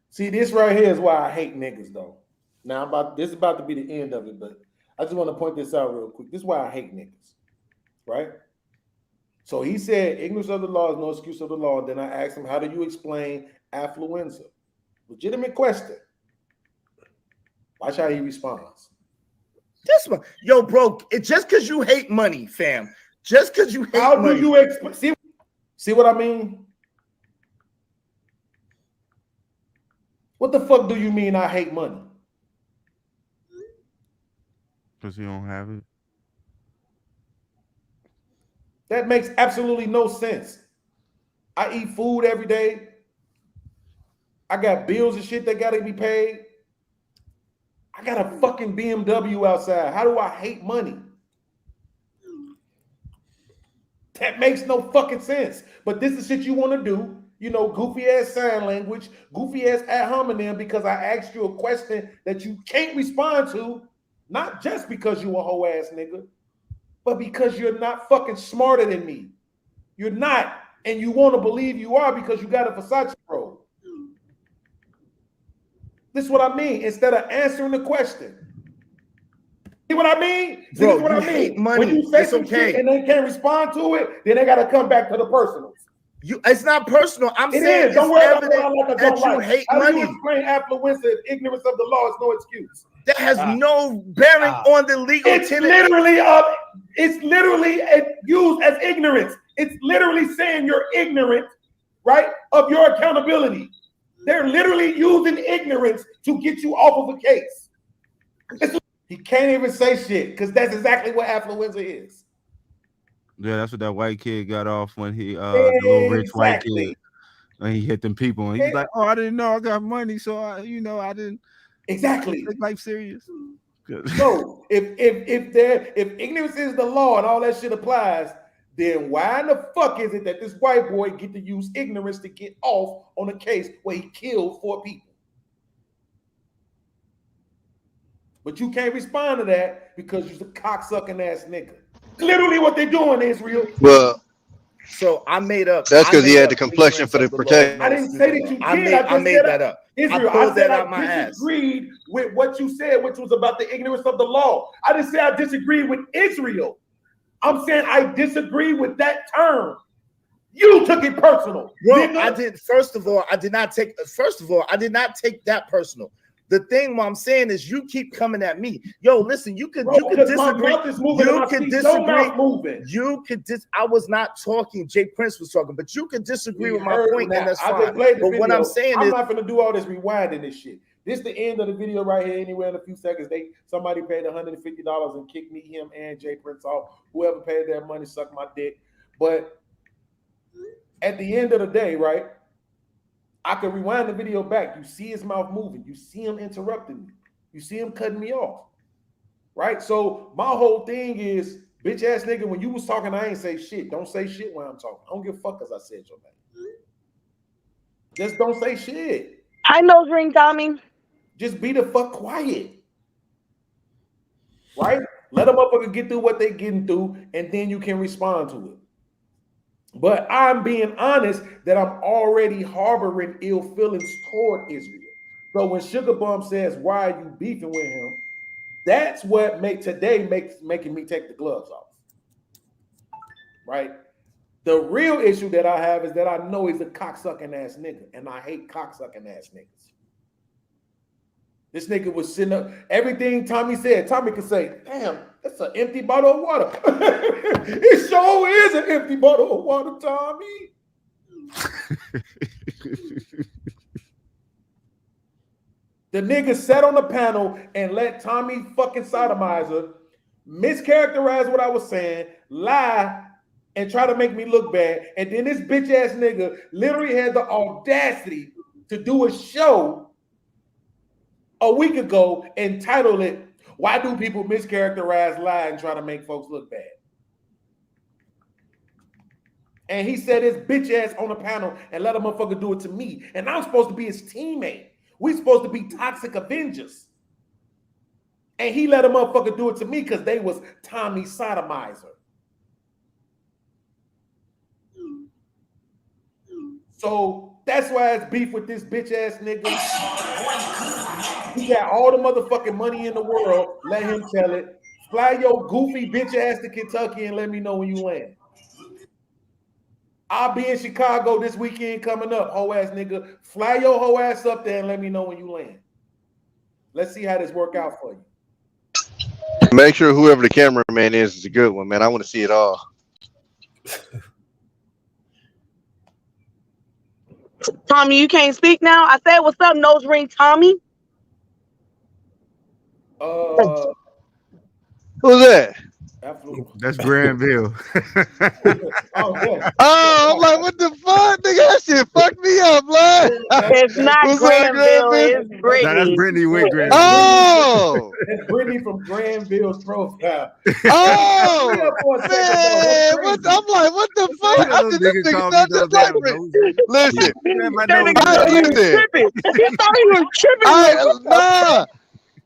See, this right here is why I hate niggas, though. Now, this is about to be the end of it, but I just want to point this out real quick. This is why I hate niggas, right? So he said, ignorance of the law is no excuse of the law. Then I asked him, how do you explain affluenza? Legitimate question. Watch how he responds. Yo, bro, just because you hate money, fam. Just because you hate money. How do you explain? See what I mean? What the fuck do you mean I hate money? Because you don't have it. That makes absolutely no sense. I eat food every day. I got bills and shit that gotta be paid. I got a fucking BMW outside. How do I hate money? That makes no fucking sense. But this is shit you want to do. Goofy ass sign language, goofy ass ad hominem, because I asked you a question that you can't respond to, not just because you a hoe ass nigga, but because you're not fucking smarter than me. You're not, and you want to believe you are because you got a Versace robe. This is what I mean. Instead of answering the question, See what I mean? See Bro, what you I hate mean? money. When you say It's some okay. shit and they can't respond to it, then they got to come back to the personals. It's not personal. I'm It saying is. Don't it's worry about what evident I like or that don't you like. hate How do money. you explain affluence if ignorance of the law is no excuse? That has no bearing on the legal It's tenet. literally used as ignorance. It's literally saying you're ignorant, right, of your accountability. They're literally using ignorance to get you off of a case. He can't even say shit because that's exactly what affluenza is. Yeah, that's what that white kid got off when he the little rich white kid when he hit them people and he's like, "Oh, I didn't know I got money, so I didn't exactly take life serious." So if ignorance is the law and all that shit applies, then why in the fuck is it that this white boy get to use ignorance to get off on a case where he killed 4 people? But you can't respond to that because you're a cocksucking ass nigga. Literally what they're doing, Israel. Well, so I made up. That's because he had the complexion for the protection. I didn't say that you did. I made that up. Israel, I pulled that I out my ass. disagreed with what you said, which was about the ignorance of the law. I didn't say I disagreed with Israel. I'm saying I disagree with that term. You took it personal. Bro, I did. First of all, I did not take that personal. The thing what I'm saying is you keep coming at me. Yo, listen, you could disagree. You could I was not talking, Jay Prince was talking, but you could disagree with my point, and that's fine. But what I'm saying I'm is not gonna do all this rewinding this shit. This the end of the video right here. Anywhere in a few seconds, somebody paid $150 and kicked me, him, and Jay Prince off. Whoever paid their money sucked my dick. But at the end of the day, right? I can rewind the video back. You see his mouth moving. You see him interrupting me. You see him cutting me off. Right? So my whole thing is, bitch ass nigga, when you was talking, I ain't say shit. Don't say shit when I'm talking. I don't give a fuck because I said your name. Just don't say shit. Hi, nose ring, Tommy. Just be the fuck quiet. Right? Let a motherfucker get through what they getting through, and then you can respond to it. But I'm being honest that I'm already harboring ill feelings toward Israel. So when Sugar Bum says, "Why are you beefing with him?" That's what making me take the gloves off. Right? The real issue that I have is that I know he's a cocksucking ass nigga, and I hate cocksucking ass niggas. This nigga was sitting up. Everything Tommy said, Tommy could say, "Damn, that's an empty bottle of water." It sure is an empty bottle of water, Tommy. The nigga sat on the panel and let Tommy fucking sodomizer mischaracterize what I was saying, lie, and try to make me look bad. And then this bitch ass nigga literally had the audacity to do a show a week ago entitled it, "Why Do People Mischaracterize, Lie, and Try to Make Folks Look Bad?" And he said his bitch ass on the panel and let a motherfucker do it to me. And I'm supposed to be his teammate. We supposed to be toxic Avengers. And he let a motherfucker do it to me because they was Tommy sodomizer. So that's why it's beef with this bitch ass nigga. He got all the motherfucking money in the world. Let him tell it. Fly your goofy bitch ass to Kentucky and let me know when you land. I'll be in Chicago this weekend coming up, hoe ass nigga. Fly your hoe ass up there and let me know when you land. Let's see how this work out for you. Make sure whoever the cameraman is a good one, man. I want to see it all. Tommy, you can't speak now. I said, "What's up, nose ring, Tommy?" Who's that? That's Granville. Oh, I'm like, what the fuck? Nigga, that shit fucked me up, man. It's not Granville, it's Brittany. Nah, that's Brittany with Granville. Oh! That's Brittany from Granville's profile. Oh! Man, I'm like, what the fuck? I said, this nigga sound just like Brittany. Listen, He thought he was tripping. Nah.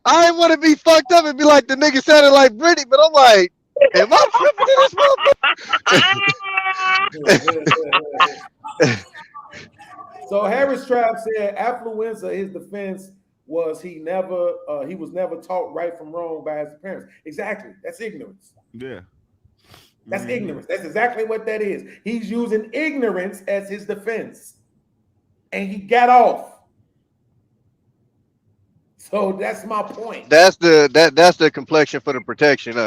I didn't want to be fucked up and be like the nigga sounded like Brittany, but I'm like, am I tripping in this motherfucker? So Harris Trapp said affluenza, his defense, was he was never taught right from wrong by his parents. Exactly. That's ignorance. Yeah. That's ignorance. That's exactly what that is. He's using ignorance as his defense. And he got off. So that's my point. That's the complexion for the protection.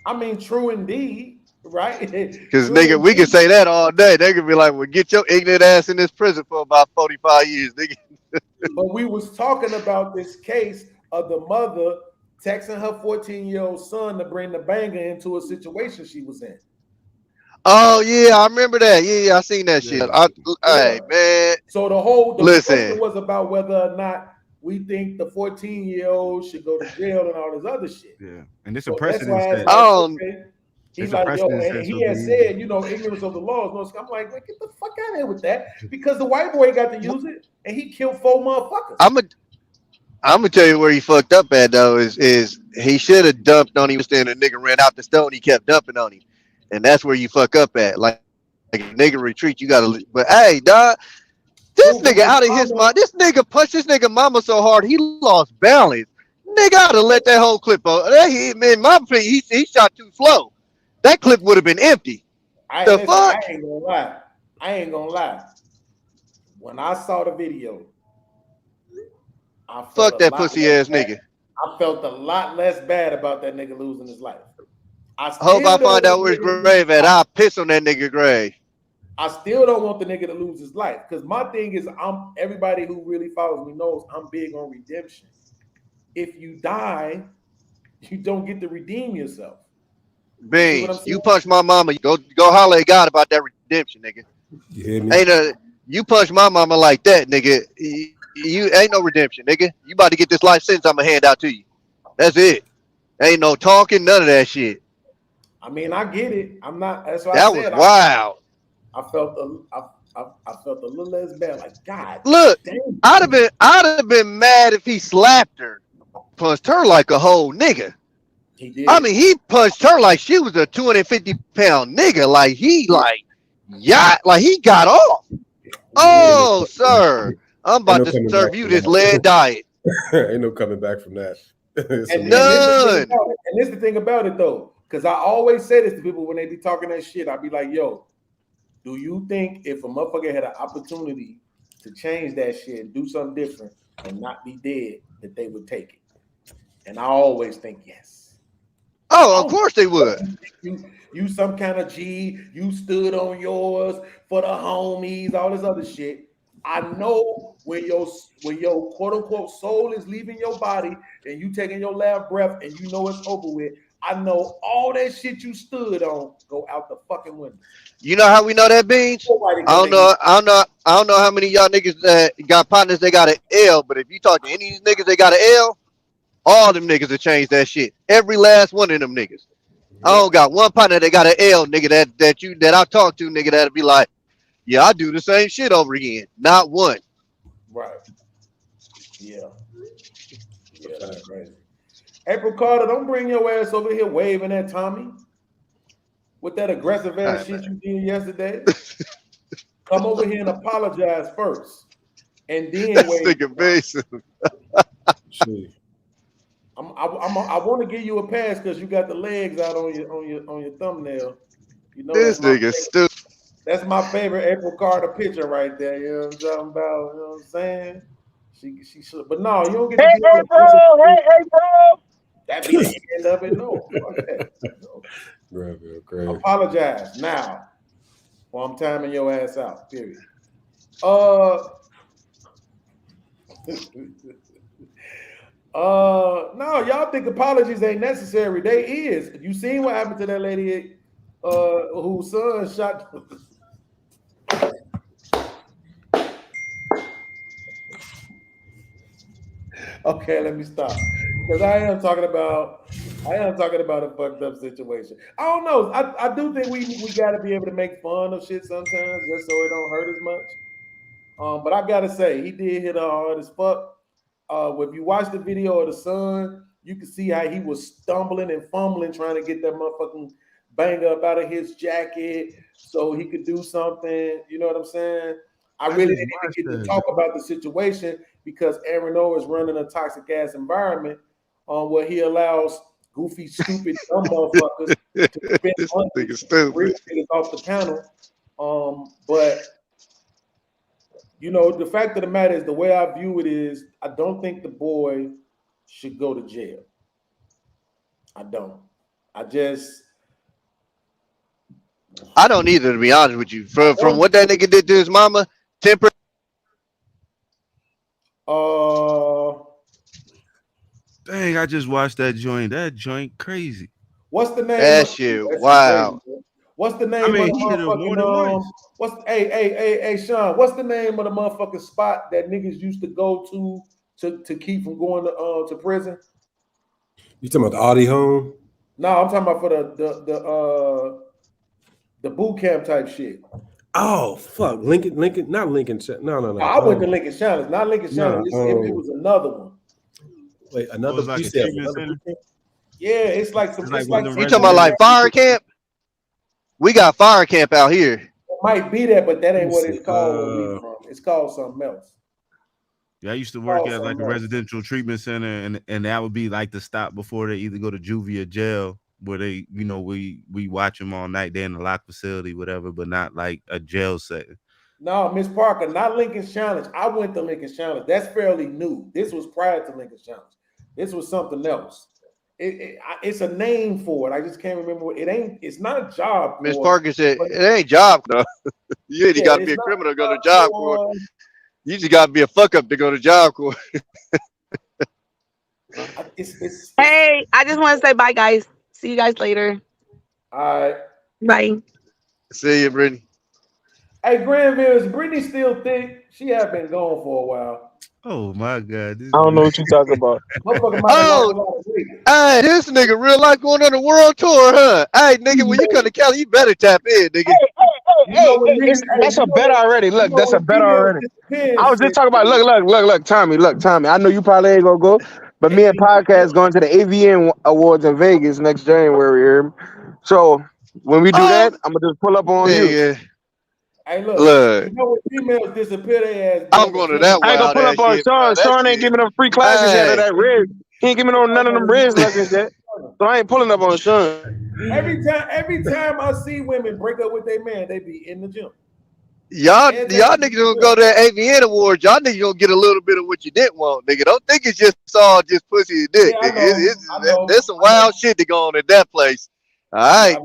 I mean, true indeed, right? Because nigga, we can say that all day. They could be like, "Well, get your ignorant ass in this prison for about 45 years, nigga." But we was talking about this case of the mother texting her 14-year-old son to bring the banger into a situation she was in. Oh yeah, I remember that. Yeah, I seen that shit. Hey man. So the Listen. question was about whether or not we think the 14-year-old should go to jail and all this other shit. Yeah, and it's a So precedent. that's That, why he's it's a like, yo, precedent and set he so has big. said, ignorance of the law is no. I'm like, man, get the fuck out of here with that, because the white boy got to use it and he killed 4 motherfuckers. I'm gonna tell you where he fucked up at though. Is he should have dumped on him instead. The nigga ran out the stone. He kept dumping on him, and that's where you fuck up at. Like a nigga retreat, you gotta. But hey, dog, this nigga out of his mind. This nigga punched this nigga mama so hard he lost balance. Nigga ought to let that whole clip go. Man, my opinion, he shot too slow. That clip would have been empty. The fuck? I ain't gonna lie. When I saw the video, I felt Fuck a that lot pussy less ass bad. nigga. I felt a lot less bad about that nigga losing his life. I hope I find out where his grave at. I'll piss on that nigga grave. I still don't want the nigga to lose his life, because my thing is, everybody who really follows me knows I'm big on redemption. If you die, you don't get to redeem yourself. Beans, you punch my mama, go holler at God about that redemption, nigga. You hear me? You punch my mama like that, nigga. You ain't no redemption, nigga. You about to get this life sentence I'm gonna hand out to you. That's it. Ain't no talking, none of that shit. I mean, I get it. I'm not. That's why That I said was wild. I felt a little less bad. Like, God, look, damn. I'd have been mad if he slapped her, punched her like a whole nigga. He did. I mean, he punched her like she was a 250-pound nigga. Like he he got off. Oh, sir, I'm about to serve you this lead diet. Ain't no coming back from that. None. And this is the thing about it though, because I always say this to people when they be talking that shit. I be like, yo, do you think if a motherfucker had an opportunity to change that shit and do something different and not be dead, that they would take it? And I always think yes. Oh, of course they would. You some kind of G, you stood on yours for the homies, all this other shit. I know when your quote unquote soul is leaving your body and you taking your last breath and you know it's over with, I know all that shit you stood on go out the fucking window. You know how we know that, Beans? I don't know how many of y'all niggas that got partners they got an L, but if you talk to any of these niggas they got an L, all them niggas have changed that shit. Every last one of them niggas. I don't got one partner that got an L, nigga, that I talk to, nigga, that'll be like, yeah, I do the same shit over again. Not one. Right. Yeah. Yeah, that's crazy. April Carter, don't bring your ass over here waving at Tommy with that aggressive ass shit you did yesterday. Come over here and apologize first, and then wave. Nigga basic. I want to give you a pass because you got the legs out on your thumbnail. You know this nigga stupid. That's my favorite April Carter picture right there. You know what I'm talking about? You know what I'm saying? She should, but no, you don't get. Hey, bro. That be the end of it. No. Great. Apologize now. While I'm timing your ass out. Period. No, y'all think apologies ain't necessary. They is. You seen what happened to that lady whose son shot. Okay, let me stop. Because I am talking about a fucked up situation. I don't know. I do think we gotta be able to make fun of shit sometimes just so it don't hurt as much. But I gotta say, he did hit her hard as fuck. If you watch the video of the son, you can see how he was stumbling and fumbling trying to get that motherfucking banger up out of his jacket so he could do something. You know what I'm saying? I really didn't get to talk about the situation because Aaron O is running a toxic ass environment where he allows goofy, stupid, dumb motherfuckers to spend money off the panel. But you know, the fact of the matter is, the way I view it is, I don't think the boy should go to jail. I don't. I don't either, to be honest with you. From what that nigga did to his mama, temper. Dang, I just watched that joint. That joint crazy. What's the name? That shit, wow. Crazy, what's the name of the motherfucking hey Sean, what's the name of the motherfucking spot that niggas used to go to keep from going to prison? You talking about the Audi home? No, I'm talking about for the boot camp type shit. Oh fuck, Lincoln, not Lincoln. No. I went to Lincoln Challenge, not Lincoln Challenge. It was another one. Wait, another. Like yeah, it's like some. You talking about like fire camp? We got fire camp out here. It might be that, but that ain't what it's called. It's called something else. Yeah, I used to work at like a residential treatment center, and that would be like the stop before they either go to juvie or jail, where they, you know, we watch them all night. They're in the lock facility, whatever, but not like a jail setting. No, Miss Parker, not Lincoln's Challenge. I went to Lincoln's Challenge. That's fairly new. This was prior to Lincoln's Challenge. This was something else. It's a name for it. I just can't remember what it ain't. It's not a job. Miss Parker said it ain't job though. You ain't got to be a criminal to go to job court. You just got to be a fuck up to go to job court. Hey, I just want to say bye, guys. See you guys later. All right. Bye. See you, Brittany. Hey, Granville, is Brittany still thick? She have been gone for a while. Oh my God! I don't know what you're talking about. Hey, this nigga real life going on a world tour, huh? Hey, nigga, when you come to Cali, you better tap in, nigga. That's a bet already. Look, that's a bet already. I was just talking about. Look, Tommy. I know you probably ain't gonna go, but me and Podcast going to the AVN Awards in Vegas next January. So when we do that, I'm gonna just pull up on you. Yeah. Hey, look. You know when females disappear their ass. I'm going to that. I ain't gonna pull up on Sean. Sean ain't giving them free classes yet of that Riz. He ain't giving on none of them Riz lessons yet. So I ain't pulling up on Sean. Every time I see women break up with their man, they be in the gym. Y'all niggas gonna go to that AVN Awards. Y'all niggas gonna get a little bit of what you didn't want, nigga. Don't think it's just all just pussy and dick, nigga. There's some wild shit to go on at that place. All right.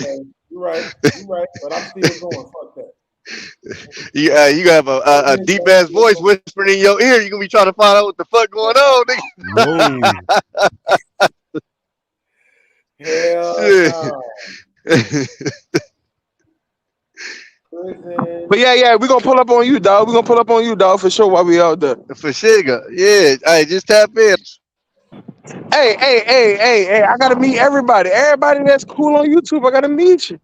You're right, but I'm still going. Fuck that. You have a deep ass voice whispering in your ear. You're gonna be trying to find out what the fuck going on, nigga. Hell But yeah, we're gonna pull up on you, dog. We're gonna pull up on you, dog, for sure while we out there. For sure. Yeah. Hey, just tap in. Hey, I gotta meet everybody. Everybody that's cool on YouTube, I gotta meet you.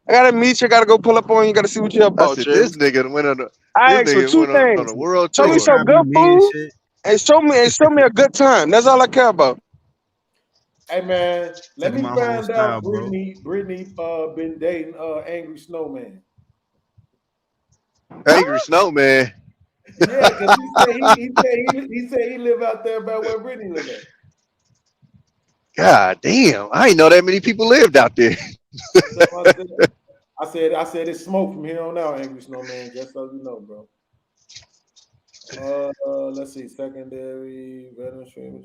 I gotta go pull up on you. Gotta see what you're about. This nigga went on I asked for two things. on a world show tour. me some good food and show me a good time. That's all I care about. Hey man, let me find out. Brittany been dating Angry Snowman. Angry Snowman. Yeah, because he said he live out there about where Brittany live at. God damn, I didn't know that many people lived out there. I said it's smoke from here on out, Angry Snowman, just so you know, bro. Let's see, secondary, veteran stream,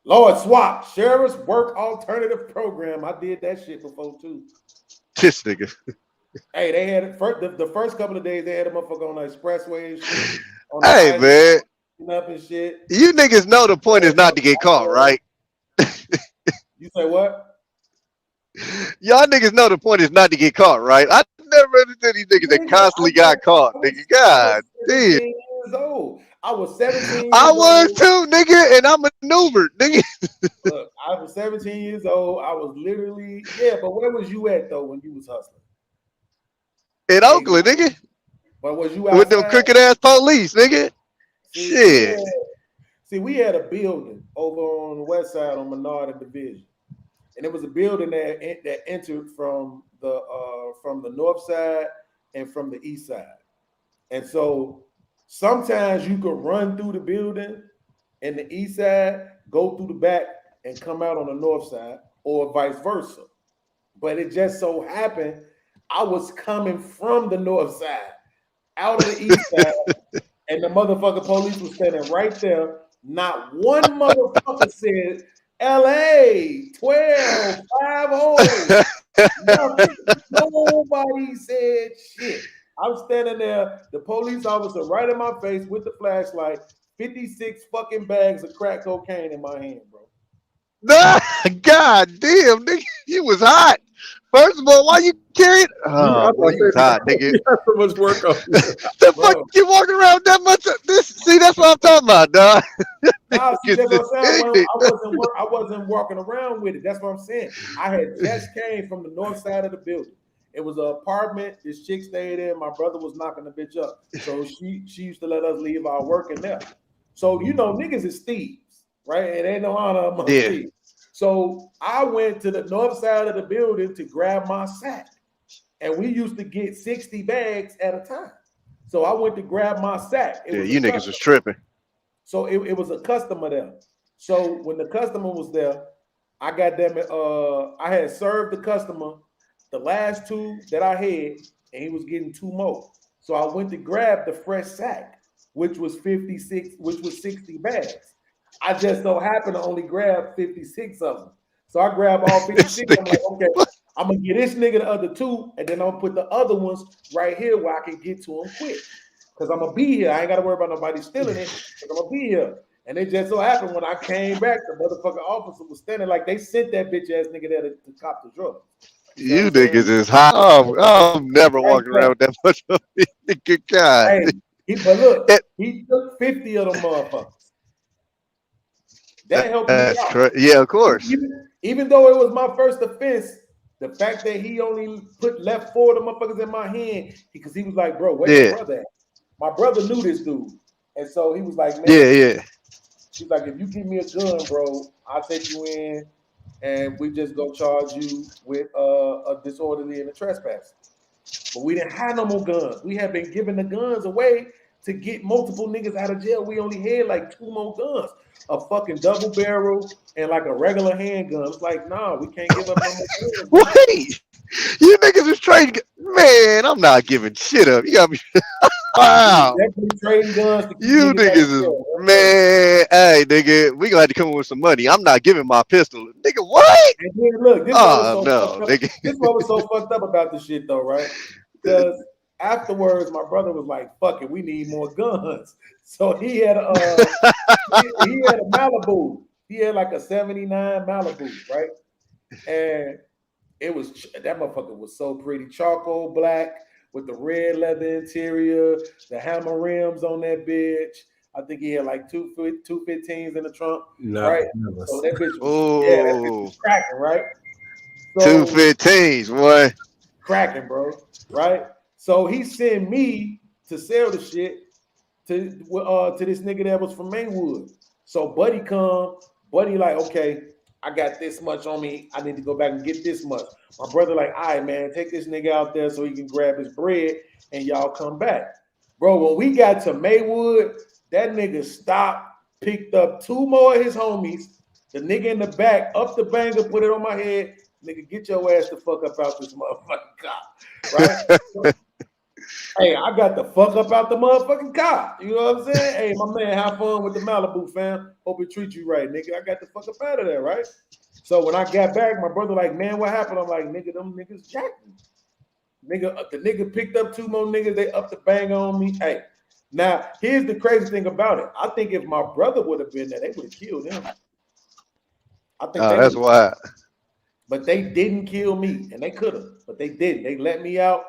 Lord Swap, Sheriff's Work Alternative Program. I did that shit before too. This nigga. Hey, they had the first couple of days they had a motherfucker on the expressway and shit. Hey man, up and shit. You niggas know the point is not to get caught, right? You say what? Y'all niggas know the point is not to get caught, right? I never understood these niggas that constantly got caught, nigga. God damn. Years old. I was 17 years I was too, nigga, and I maneuvered, nigga. Look, I was 17 years old. I was literally, but where was you at though when you was hustling? In Oakland, nigga. But was you with them crooked ass police, nigga? Shit. See, we had a building over on the west side on Menard and Division. And it was a building that entered from the north side and from the east side. And so sometimes you could run through the building in the east side, go through the back, and come out on the north side, or vice versa. But it just so happened I was coming from the north side, out of the east side, and the motherfucking police was standing right there. Not one motherfucker said LA 12 5-0. Nobody said shit. I'm standing there, the police officer right in my face with the flashlight, 56 fucking bags of crack cocaine in my hand, bro. God damn, nigga, you was hot. First of all, why you carrying? Oh, boy, you was hot, nigga. So much work on The fuck you walking around that much? See, that's what I'm talking about, dog. Nah, see, that's what I'm saying. I wasn't walking around with it. That's what I'm saying. I had just came from the north side of the building. It was an apartment. This chick stayed in. My brother was knocking the bitch up. So she used to let us leave our work in there. So, you know, niggas is thieves, right? It ain't no honor among thieves. So I went to the north side of the building to grab my sack. And we used to get 60 bags at a time. So I went to grab my sack. Yeah, you niggas was tripping. So it was a customer there. So when the customer was there, I got them. I had served the customer the last two that I had, and he was getting 2 more. So I went to grab the fresh sack, which was 56, which was 60 bags. I just so happened to only grab 56 of them. So I grabbed all 56. I'm like, okay, I'm gonna get this nigga the other 2, and then I'm gonna put the other ones right here where I can get to them quick. Because I'm gonna be here. I ain't gotta worry about nobody stealing it, because I'm gonna be here. And it just so happened when I came back, the motherfucking officer was standing like they sent that bitch ass nigga there to cop the drug. You niggas is hot. Oh, I'm never walking around with that much of it. Good God. Hey, but look, he took 50 of them motherfuckers. That helped me out. Yeah, of course. Even though it was my first offense, the fact that he only left 4 of the motherfuckers in my hand, because he was like, bro, where's your brother at? My brother knew this dude. And so he was like, man, he's like, if you give me a gun, bro, I'll take you in and we just go charge you with a disorderly and a trespass. But we didn't have no more guns. We had been giving the guns away to get multiple niggas out of jail. We only had like 2 more guns, a fucking double barrel and like a regular handgun. It's like, nah, we can't give up no more guns. Wait, you niggas was trading. Man, I'm not giving shit up. You got me. Wow. Trading guns to you niggas is, man, hey, nigga, we gonna have to come up with some money. I'm not giving my pistol. Nigga, what? And then look, this nigga. This what was so fucked up about this shit though, right? Because afterwards, my brother was like, fuck it, we need more guns. So he had a he had a Malibu. He had like a 79 Malibu, right? And it was, that motherfucker was so pretty, charcoal black with the red leather interior, the hammer rims on that bitch. I think he had like 215s in the trunk, right? So that bitch was cracking, right? So, 215s, boy. Cracking, bro, right? So he sent me to sell the shit to this nigga that was from Maywood. So Buddy like, okay, I got this much on me. I need to go back and get this much. My brother like, all right, man, take this nigga out there so he can grab his bread and y'all come back. Bro, when we got to Maywood, that nigga stopped, picked up 2 more of his homies. The nigga in the back, up the banger, put it on my head. Nigga, get your ass the fuck up out this motherfucking car, right? Hey, I got the fuck up out the motherfucking car. You know what I'm saying? Hey, my man, have fun with the Malibu, fam. Hope it treats you right, nigga. I got the fuck up out of there, right? So when I got back, my brother like, man, what happened? I'm like, nigga, them niggas jacked me. Nigga, the nigga picked up 2 more niggas. They up the bang on me. Hey, now here's the crazy thing about it. I think if my brother would have been there, they would have killed him. I think that's why. But they didn't kill me, and they could have, but they didn't. They let me out.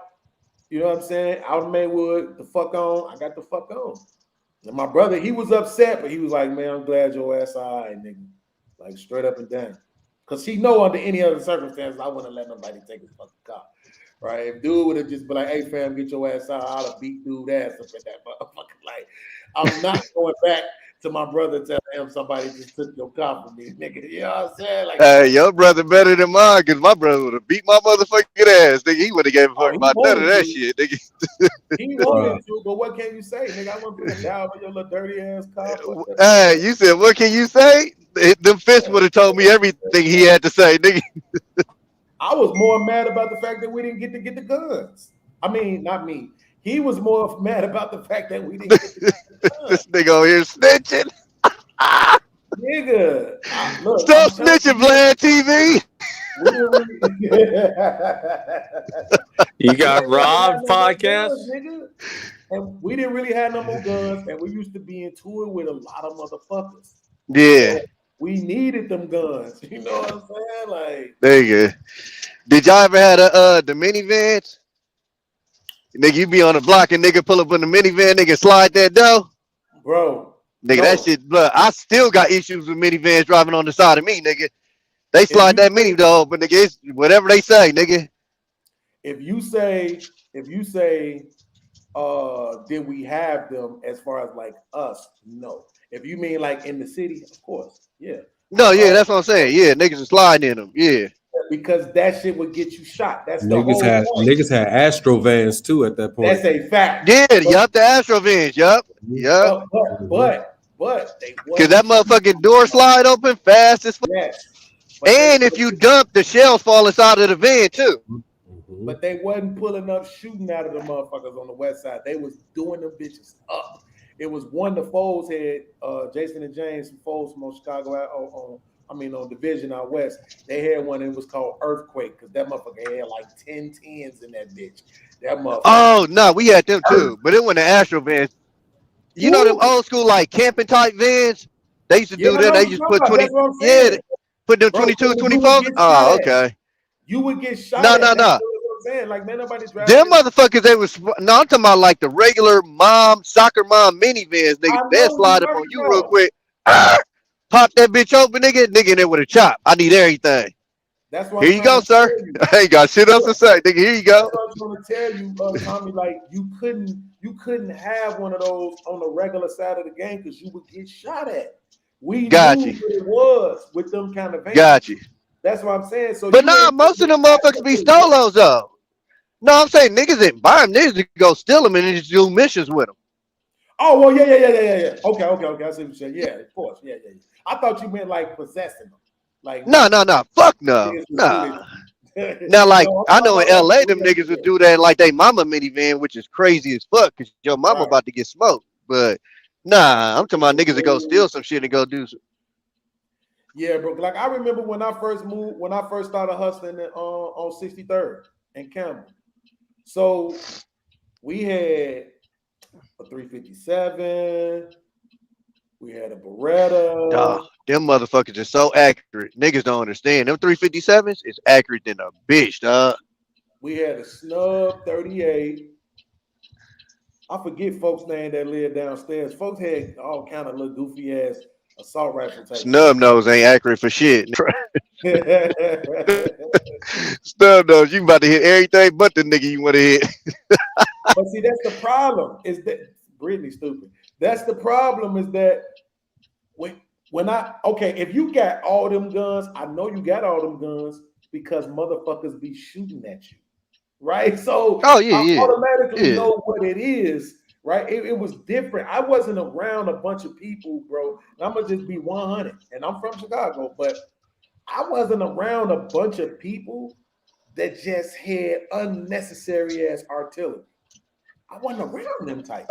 You know what I'm saying? Out of Maywood, the fuck on. I got the fuck on. And my brother, he was upset, but he was like, man, I'm glad your ass all right, nigga. Like straight up and down. Because he know under any other circumstances, I wouldn't let nobody take his fucking car. Right? If dude would have just been like, hey fam, get your ass out, I'd have beat dude ass up at that motherfucker. Like, I'm not going back to my brother telling him somebody just took your car from me, nigga. You know what I'm saying? Like, Hey, your brother better than mine, because my brother would have beat my motherfucking ass, nigga. He would have gave a fuck he about none of wanted that to. shit, nigga. He wanted to, but what can you say, nigga? I wasn't gonna die with your little dirty ass car. Fuck that. Hey, you said, what can you say? Them fists would have told me everything he had to say, nigga. I was more mad about the fact that we didn't get to get the guns. I mean, not me. He was more mad about the fact that we didn't get to get the guns. This nigga over here snitching. Nigga, look, Stop snitching, Vlad TV. You got robbed podcast? Nigga. And we didn't really have no more guns, and we used to be in tour with a lot of motherfuckers. Yeah. So we needed them guns. You know what I'm saying? Like, There you go. Did y'all ever had the minivans? Nigga, you be on the block and nigga pull up in the minivan, nigga slide that door. bro. Nigga, that shit, blood. I still got issues with minivans driving on the side of me, nigga. They slide that mini door open, nigga. It's whatever they say, nigga. If you say, did we have them as far as like us? No. If you mean like in the city, of course, yeah. No, yeah, that's what I'm saying. Yeah, niggas are sliding in them. Yeah. Because that shit would get you shot. That's the Niggas whole had point. niggas had Astro vans too at that point. That's a fact. Yeah, yup, the Astro Vans, yup. Yup. But they Cause that motherfucking door slide open fast as fuck. Yes. And if you dump, the shells fall inside of the van too. But they wasn't pulling up shooting out of the motherfuckers on the west side. They was doing them bitches up. It was one the Foles had, Jason and James from Foles from Chicago on Division out west. They had one that was called Earthquake because that motherfucker had like 10 tens in that bitch. That motherfucker. Oh no, we had them too, but it wasn't the Astro Vans. You know them old school like camping type vans? They used to do that. They used to put 20. Yeah, put them 22, 24. Oh, okay. You would get shot. No. That's what I'm saying. Like, man, nobody driving. Them motherfuckers, they was no. I'm talking about like the regular soccer mom minivans, nigga. They slide up on you real quick. Pop that bitch open, nigga. Nigga in there with a chop. I need everything. That's what Here you go, sir. I ain't got shit else to say, nigga. Here you go. That's what I was trying to tell you, Tommy. Like, you couldn't have one of those on the regular side of the game because you would get shot at. We Got knew you. what it was with them kind of vans. Got you. That's what I'm saying. So, But nah, most of them motherfuckers be stolos though. No, I'm saying niggas didn't buy them. Niggas go steal them and just do missions with them. Oh well, yeah. Okay. I see what you're saying. Yeah, of course. Yeah. I thought you meant like possessing them. Like No. Fuck no. Nah. Now, like, I know in LA, them niggas would do that like they mama minivan, which is crazy as fuck because your mama about to get smoked. But nah, I'm talking about niggas that go steal some shit and go do some. Yeah, bro. Like I remember when I first started hustling on 63rd and Campbell. So we had a 357. We had a Beretta. Nah, them motherfuckers are so accurate. Niggas don't understand. Them 357s is accurate than a bitch, dog. We had a Snub 38. I forget folks' name that lived downstairs. Folks had all kind of little goofy ass assault rifle type. Snub nose ain't accurate for shit. Snub nose, you about to hit everything but the nigga you want to hit. But see, that's the problem. Is that Brittany stupid? That's the problem. Is that if you got all them guns, I know you got all them guns because motherfuckers be shooting at you, right? So I automatically know what it is, right? It was different. I wasn't around a bunch of people, bro. And I'm gonna just be 100, and I'm from Chicago, but I wasn't around a bunch of people that just had unnecessary ass artillery. I wasn't around them types.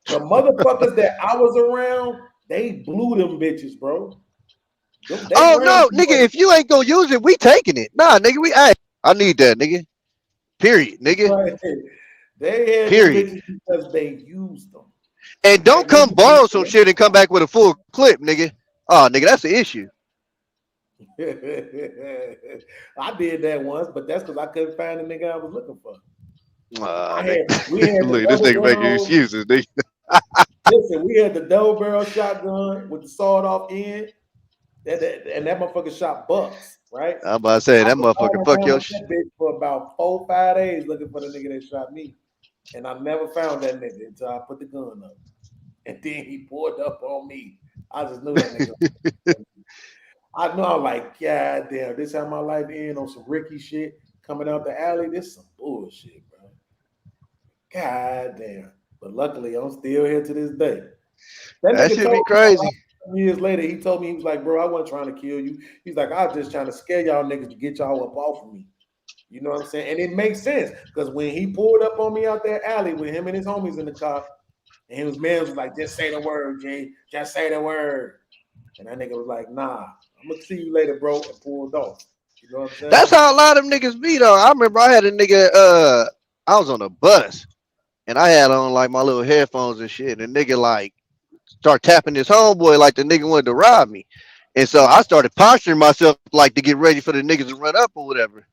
The motherfuckers that I was around, they blew them bitches, bro. They No, nigga, if you ain't gonna use it, we taking it. Nah, nigga, I need that, nigga. Period, nigga. Right. They had Period. bitches because they used them. And don't come borrow some shit and come back with a full clip, nigga. Oh, nigga, that's the issue. I did that once, but that's because I couldn't find the nigga I was looking for. Look, this nigga making excuses, nigga. Listen, we had the double barrel shotgun with the sawed off end, and that motherfucker shot bucks, right? I'm about to say that motherfucker fuck your shit for about 4-5 days looking for the nigga that shot me, and I never found that nigga until I put the gun up. and then he pulled up on me. I just knew that nigga. I know, I'm like, God damn, this how my life end on some Ricky shit coming out the alley. This is some bullshit, bro. God damn. But luckily, I'm still here to this day. That should be crazy. Years later, he told me, he was like, bro, I wasn't trying to kill you. He's like, I was just trying to scare y'all niggas to get y'all up off of me. You know what I'm saying? And it makes sense because when he pulled up on me out that alley with him and his homies in the car, and his man was like, just say the word, G. Just say the word. And that nigga was like, nah, I'm going to see you later, bro, and pulled off. You know what I'm saying? That's how a lot of them niggas be, though. I remember I had a nigga, I was on a bus, and I had on, like, my little headphones and shit, and the nigga, like, start tapping his homeboy like the nigga wanted to rob me. And so I started posturing myself, like, to get ready for the niggas to run up or whatever.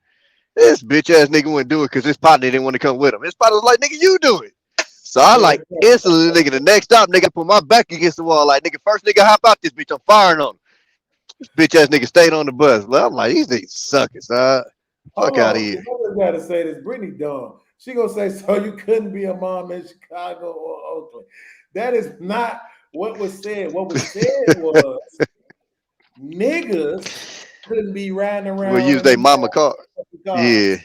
This bitch-ass nigga wouldn't do it because his partner didn't want to come with him. His partner was like, nigga, you do it. So I like instantly, nigga, the next stop, nigga, put my back against the wall. Like, nigga, first nigga hop out this bitch, I'm firing on him. This bitch-ass nigga stayed on the bus. But I'm like, these niggas sucking, son. Fuck out of here. I gotta say this. Brittany dumb. She gonna say, so you couldn't be a mom in Chicago or Oakland. That is not what was said. What was said was niggas couldn't be riding around. We'll use their mama car. Yeah.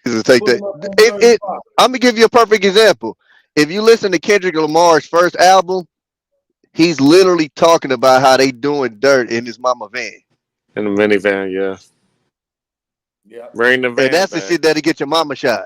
Take that. I'm gonna give you a perfect example. If you listen to Kendrick Lamar's first album, he's literally talking about how they doing dirt in his mama van. In the minivan, yeah. Yeah. Bring the van. And that's the shit that'll get your mama shot.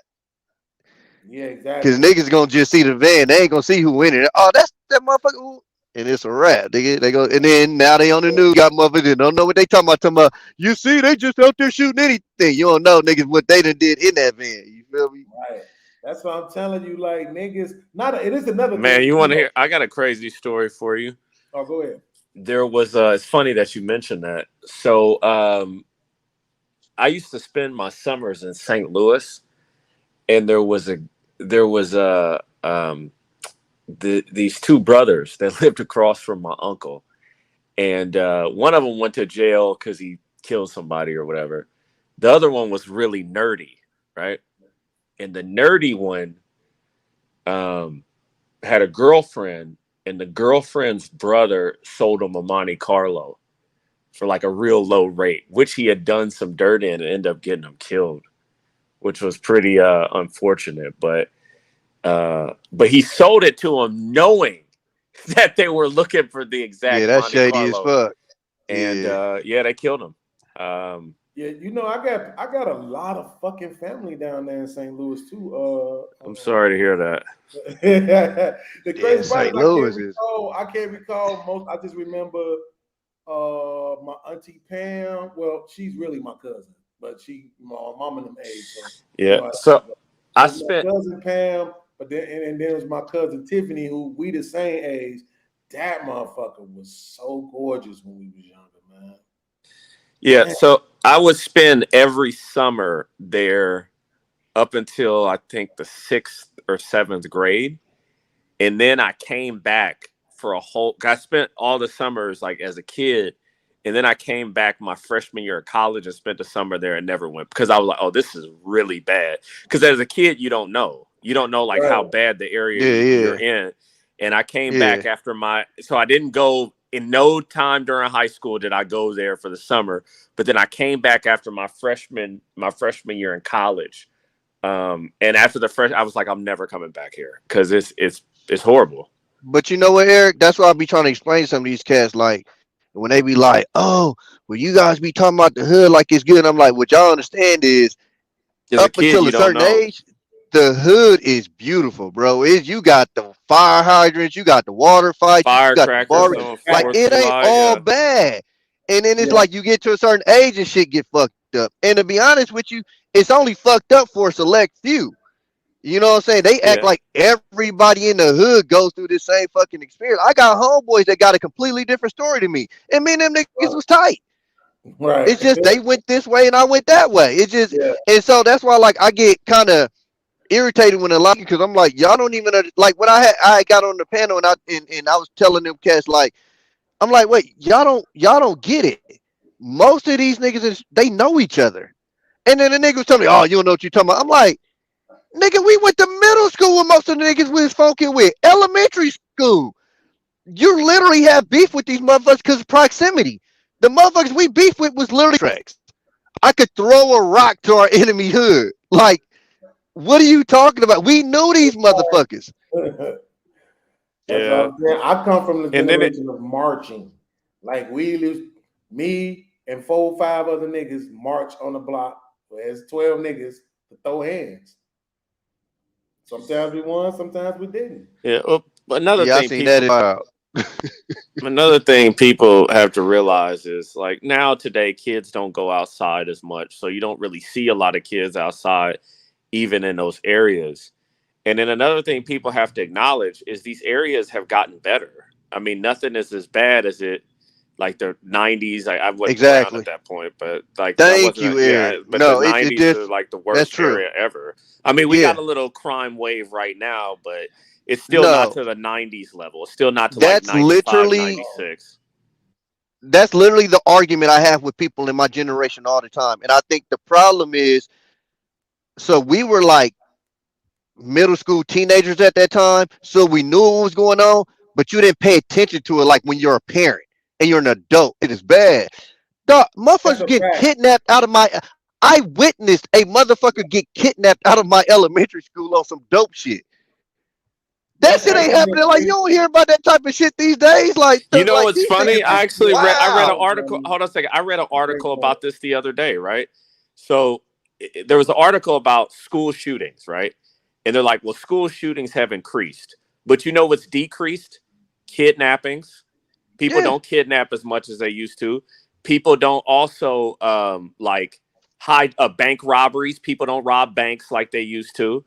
Yeah, exactly. Because niggas gonna just see the van. They ain't gonna see who in it. Oh, that's that motherfucker. Ooh. And it's a wrap. They go, and then now they on the news, got motherfuckers that don't know what they talking about. Talking about, you see, they just out there shooting anything. You don't know, niggas, what they done did in that van. You feel me? Right. That's what I'm telling you. Like niggas, it is another man. thing. You want to hear? I got a crazy story for you. Oh, go ahead. There was. It's funny that you mentioned that. So, I used to spend my summers in St. Louis, and there was these two brothers that lived across from my uncle, and one of them went to jail because he killed somebody or whatever. The other one was really nerdy, right? And the nerdy one had a girlfriend, and the girlfriend's brother sold him a Monte Carlo for like a real low rate, which he had done some dirt in and ended up getting him killed, which was pretty unfortunate. But he sold it to him knowing that they were looking for the exact. Yeah, that's Monte shady Carlo. as fuck. And yeah, they killed him. Yeah, you know, I got a lot of fucking family down there in St. Louis too. I'm sorry to hear that. The crazy part St. is Louis is. I can't recall most. I just remember my auntie Pam. Well, she's really my cousin, but my mom and them age. So, Yeah. you know, So I my spent. cousin Pam, but then and then was my cousin Tiffany, who we the same age. That motherfucker was so gorgeous when we was younger, man. Yeah, so I would spend every summer there up until I think the 6th or 7th grade. And then I came back for I spent all the summers like as a kid. And then I came back my freshman year of college and spent the summer there and never went because I was like, oh, this is really bad. Because as a kid, you don't know. You don't know like how bad the area you're in. And I came back after so I didn't go. In no time during high school did I go there for the summer, but then I came back after my freshman year in college. And after I was like, I'm never coming back here because it's horrible. But you know what, Eric? That's why I be trying to explain some of these cats. Like when they be like, "Oh, well, you guys be talking about the hood like it's good." I'm like, what y'all understand is up until a certain age, the hood is beautiful, bro. You got the fire hydrants, you got the water fights, you got the bar. Like it ain't all bad. And then it's like you get to a certain age and shit get fucked up. And to be honest with you, it's only fucked up for a select few. You know what I'm saying? They act like everybody in the hood goes through this same fucking experience. I got homeboys that got a completely different story to me. And me and them niggas was tight. Right. It's just they went this way and I went that way. It's just and so that's why like I get kind of irritated when a lot because I'm like, y'all don't even like when I got on the panel and I was telling them cats like, I'm like, wait, y'all don't get it. Most of these niggas they know each other. And then the nigga was telling me, oh, you don't know what you're talking about. I'm like, nigga, we went to middle school with most of the niggas we was funky with, elementary school. you literally have beef with these motherfuckers because of proximity. The motherfuckers we beef with was literally tracks. I could throw a rock to our enemy hood. Like, what are you talking about? We knew these motherfuckers. That's what Yeah. I'm saying. I come from the And then it, generation of marching. Like me and 4 or 5 other niggas march on the block. There's 12 niggas to throw hands. Sometimes we won, sometimes we didn't. yeah. Well, another Yeah, I thing seen that. another thing people have to realize is like now today kids don't go outside as much, so you don't really see a lot of kids outside even in those areas. And then another thing people have to acknowledge is these areas have gotten better. I mean, nothing is as bad as it like the 90s. I wasn't around Exactly. at that point, but like Thank you, Eric. but No, the it 90s just are like the that's worst true. area ever. I mean, we Yeah. got a little crime wave right now, but it's still not No, to the 90s level. It's still not to like that's 95, literally 96. that's literally the argument I have with people in my generation all the time. And I think the problem is, so we were like middle school teenagers at that time, so we knew what was going on, but you didn't pay attention to it like when you're a parent and you're an adult. It is bad. The That's motherfuckers a get fact. kidnapped out of my. I witnessed a motherfucker get kidnapped out of my elementary school on some dope shit. That That's shit ain't actually a happening. Like you crazy. don't hear about that type of shit these days. Like, You know like what's these funny? niggas I is actually read an wow. article. Hold on a second. I read an Great article point. about this the other day, right? So there was an article about school shootings, right? And they're like, well, school shootings have increased. But you know what's decreased? Kidnappings. People Yeah. don't kidnap as much as they used to. People don't also like hide bank robberies. People don't rob banks like they used to.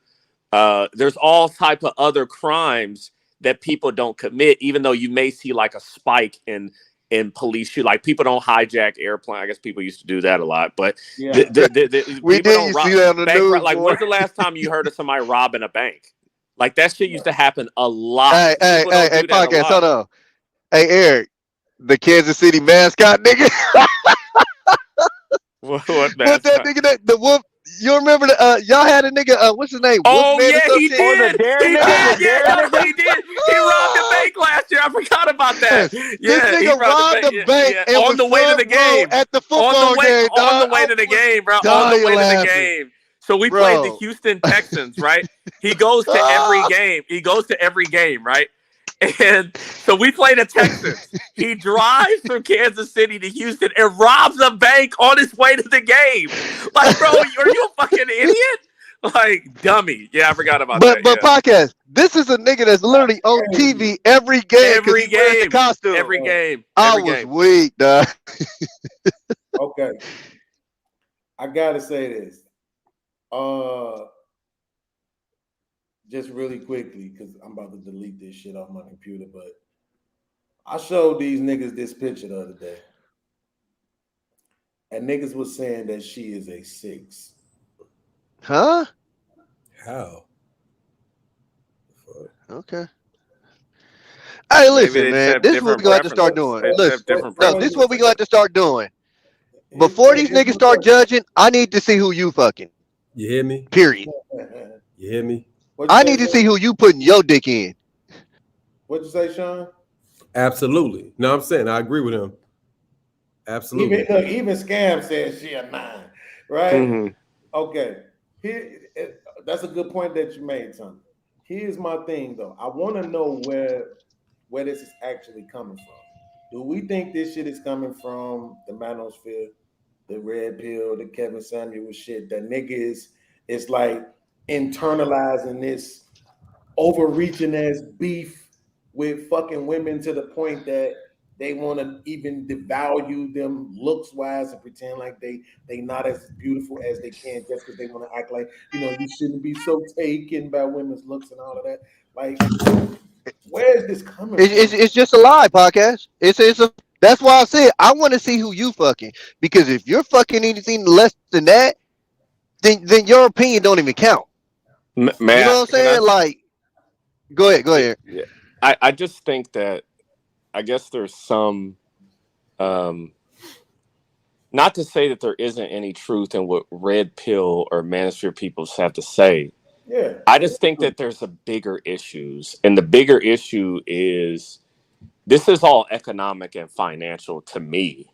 There's all type of other crimes that people don't commit, even though you may see like a spike in police shoot. Like people don't hijack airplane. I guess people used to do that a lot, but Yeah. We people did. don't You rob see that on the bank. news, Like boy. when's the last time you heard of somebody robbing a bank? Like that shit used to happen a lot. Hey, hey, People hey, don't hey, do that a podcast. lot. Hold on. Hey, Eric, the Kansas City mascot nigga. What What that mascot? nigga that the wolf? You remember the y'all had a nigga? What's his name? Oh Wolfman or yeah, some he shit. did. Dare He nigga? did. The Yeah, dare no, nigga? he did. He robbed the bank last year. I forgot about that. This Yeah, he nigga robbed the the bank. bank Yeah, and on was the way to the front row game. at the On football the way, game, on dog. the way I to the was game, bro. On the dying way to the laughing, game. So we played the bro. Houston Texans, right? He goes to every game. He goes to every game, right? And so we play the Texans. He drives from Kansas City to Houston and robs a bank on his way to the game. Like, bro, are you a fucking idiot? Like, dummy. Yeah, I forgot about But that. Yeah. podcast. This is a nigga that's literally on TV every game because Every he wears the game. costume. Every game. I Every was game. weak, dog. Okay. I gotta say this. Just really quickly, because I'm about to delete this shit off my computer, but I showed these niggas this picture the other day. And niggas was saying that she is a 6. Huh? How? Okay. Hey, Maybe listen, they just man. have This is what different we gonna have to start preferences. doing. They just Listen, have different no, this is what we preferences. gonna have to start doing. Before these niggas start judging, I need to see who you fucking. You hear me? Period. You hear me? I need to see who you putting your dick in. What'd you say, Sean? Absolutely. No, I'm saying I agree with him. Absolutely. Even Scam said she a 9, right? Mhm. Okay. That's a good point that you made, son. Here's my thing, though. I want to know where this is actually coming from. Do we think this shit is coming from the manosphere, the red pill, the Kevin Samuels shit? That niggas is like internalizing this overreaching ass beef with fucking women to the point that they want to even devalue them looks wise and pretend like they not as beautiful as they can just because they want to act like, you shouldn't be so taken by women's looks and all of that. Like, where is this coming from? It's just a lie, podcast. It's a. That's why I said I want to see who you fucking, because if you're fucking anything less than that, then your opinion don't even count. Man, you know what I'm saying? Like, go ahead. Yeah. I just think that I guess there's some not to say that there isn't any truth in what red pill or manosphere people have to say. Yeah. I just think that there's a bigger issues, and the bigger issue is this is all economic and financial to me.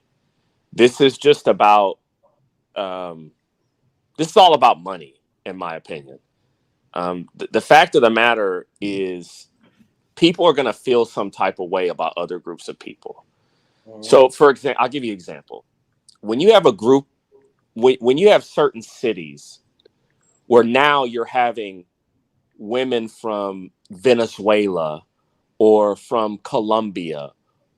This is just about this is all about money, in my opinion. The fact of the matter is people are going to feel some type of way about other groups of people. So, for example, I'll give you an example. When you have a group, when you have certain cities where now you're having women from Venezuela or from Colombia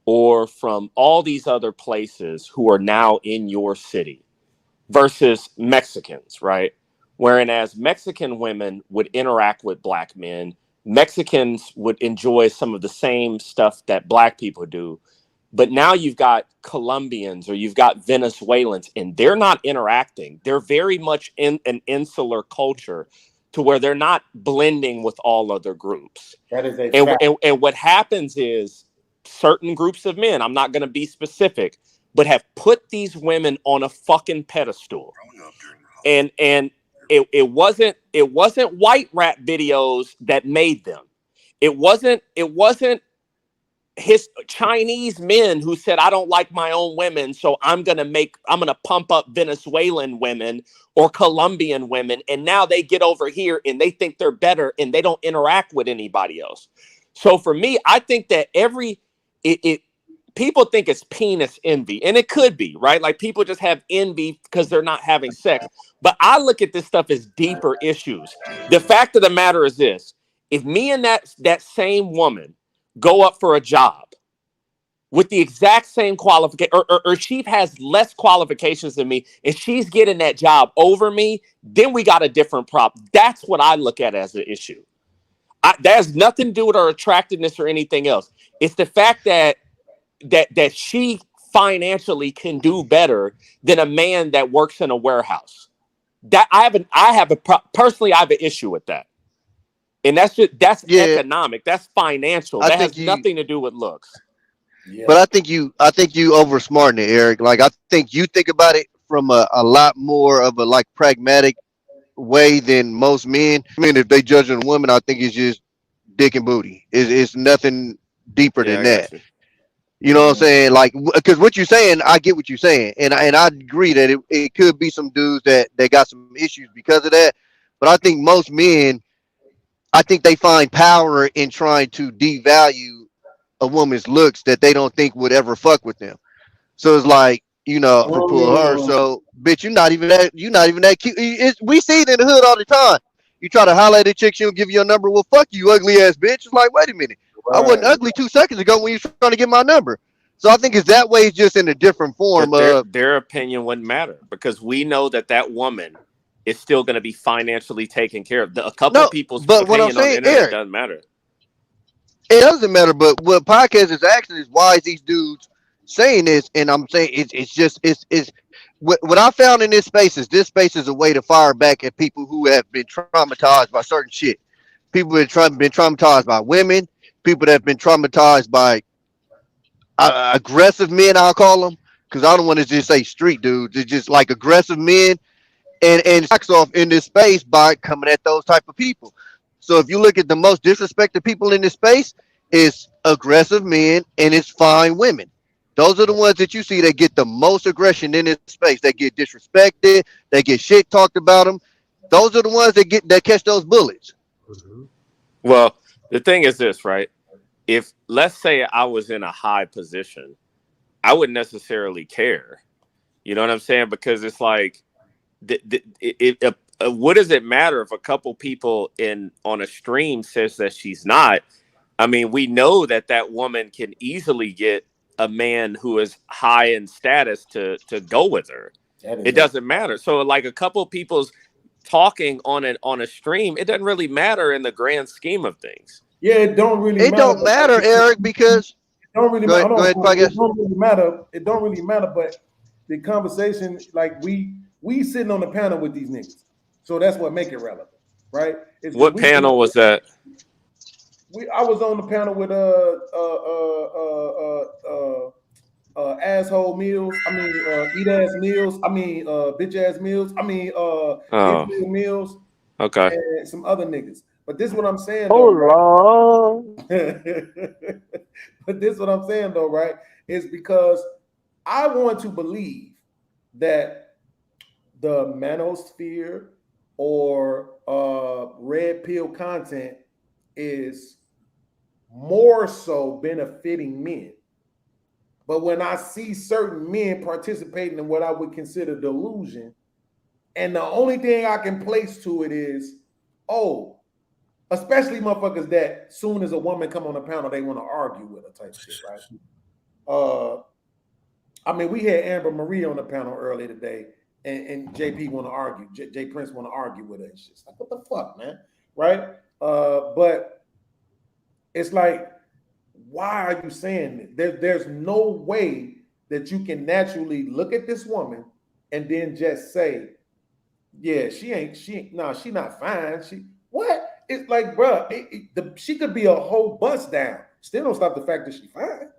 or from all these other places who are now in your city versus Mexicans, right? Whereas Mexican women would interact with black men, Mexicans would enjoy some of the same stuff that black people do. But now you've got Colombians or you've got Venezuelans, and they're not interacting. They're very much in an insular culture to where they're not blending with all other groups. That is a fact. And what happens is certain groups of men, I'm not going to be specific, but have put these women on a fucking pedestal. And it wasn't white rap videos that made them. It wasn't his Chinese men who said, I don't like my own women, so I'm gonna pump up Venezuelan women or Colombian women, and now they get over here and they think they're better and they don't interact with anybody else. So for me, I think that people think it's penis envy, and it could be, right? Like people just have envy because they're not having sex. But I look at this stuff as deeper issues. The fact of the matter is this: if me and that same woman go up for a job with the exact same qualification, or she has less qualifications than me, and she's getting that job over me, then we got a different problem. That's what I look at as an issue. That has nothing to do with her attractiveness or anything else. It's the fact that she financially can do better than a man that works in a warehouse. That personally I have an issue with that. And that's economic. That's financial. That has nothing to do with looks. Yeah. But I think you oversmarting it, Eric. Like I think you think about it from a lot more of a like pragmatic way than most men. I mean, if they judge a woman, I think it's just dick and booty. It's nothing deeper than that. You know what I'm saying? Like, because what you're saying, I get what you're saying, and I agree that it could be some dudes that got some issues because of that. But I think most men, I think they find power in trying to devalue a woman's looks that they don't think would ever fuck with them. So it's like, you know, for pull her. So, bitch, you're not even that cute. We see it in the hood all the time. You try to holler at a chick, she'll give you a number. Well, fuck you, ugly ass bitch. It's like, wait a minute. Right. I wasn't ugly 2 seconds ago when you were trying to get my number. So I think it's that way, it's just in a different form. Their opinion wouldn't matter because we know that woman is still going to be financially taken care of. A couple of people's opinion on the internet, Eric, doesn't matter. It doesn't matter, but what podcast is asking is why is these dudes saying this? And I'm saying it's what I found in this space is a way to fire back at people who have been traumatized by certain shit. People who have been traumatized by women, people that have been traumatized by aggressive men, I'll call them, because I don't want to just say street dudes. It's just like aggressive men, and socks off in this space by coming at those type of people. So if you look at the most disrespected people in this space, it's aggressive men and it's fine women. Those are the ones that you see that get the most aggression in this space. They get disrespected. They get shit talked about them. Those are the ones that catch those bullets. Well, the thing is this, right? If let's say I was in a high position, I wouldn't necessarily care. You know what I'm saying? Because it's like, what does it matter if a couple people on a stream says that she's not? I mean, we know that woman can easily get a man who is high in status to go with her. It doesn't matter. So like a couple people's talking on a stream, it doesn't really matter in the grand scheme of things. Yeah, it don't really matter. It don't matter, Eric, because it don't really matter. Go ahead, it don't really matter. It don't really matter, but the conversation, like we sitting on the panel with these niggas. So that's what make it relevant, right? What panel was that? I was on the panel with asshole meals. I mean, eat ass meals. I mean, bitch ass meals. I mean, meals. Okay. And some other niggas. But this is what I'm saying. Oh, Lord. But this is what I'm saying though, right? Is because I want to believe that the manosphere or red pill content is more so benefiting men. But when I see certain men participating in what I would consider delusion, and the only thing I can place to it is, oh, especially motherfuckers that soon as a woman come on the panel, they want to argue with her type shit, right? I mean, we had Amber Marie on the panel earlier today, and JP want to argue. Jay Prince want to argue with her and shit. It's like, what the fuck, man? Right? But it's like, why are you saying that? There's no way that you can naturally look at this woman and then just say, yeah, she not fine. What? It's like, bro, she could be a whole bust down. Still don't stop the fact that she fine.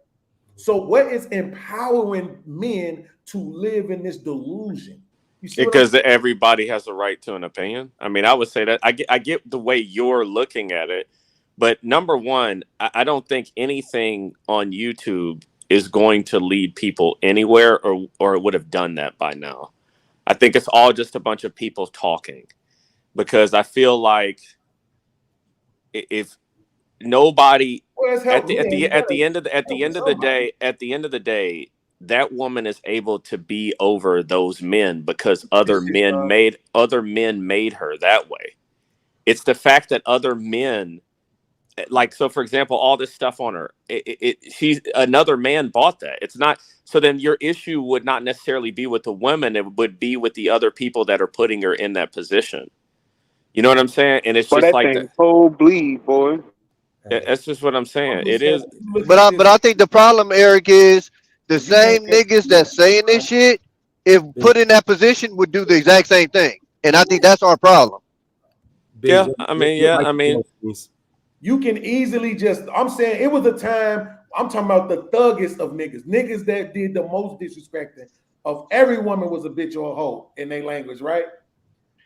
So what is empowering men to live in this delusion? You see Because everybody has a right to an opinion. I mean, I would say that I get the way you're looking at it, but number one, I don't think anything on YouTube is going to lead people anywhere, or it would have done that by now. I think it's all just a bunch of people talking, because I feel like if nobody at the end of the day, that woman is able to be over those men because other men made her that way. It's the fact that other men, like, so for example, all this stuff on her, she's another man bought that. It's not, so then your issue would not necessarily be with the women, it would be with the other people that are putting her in that position. You know what I'm saying? And it's Boy, just that like thing whole bleed, boy. that's just what I'm saying. It is. But I think the problem, Eric, is the same niggas that's saying this shit, if put in that position, would do the exact same thing. And I think that's our problem. Yeah, I mean, you can easily I'm saying it was a time, I'm talking about the thuggest of niggas that did the most disrespecting of every woman was a bitch or a hoe in their language, right?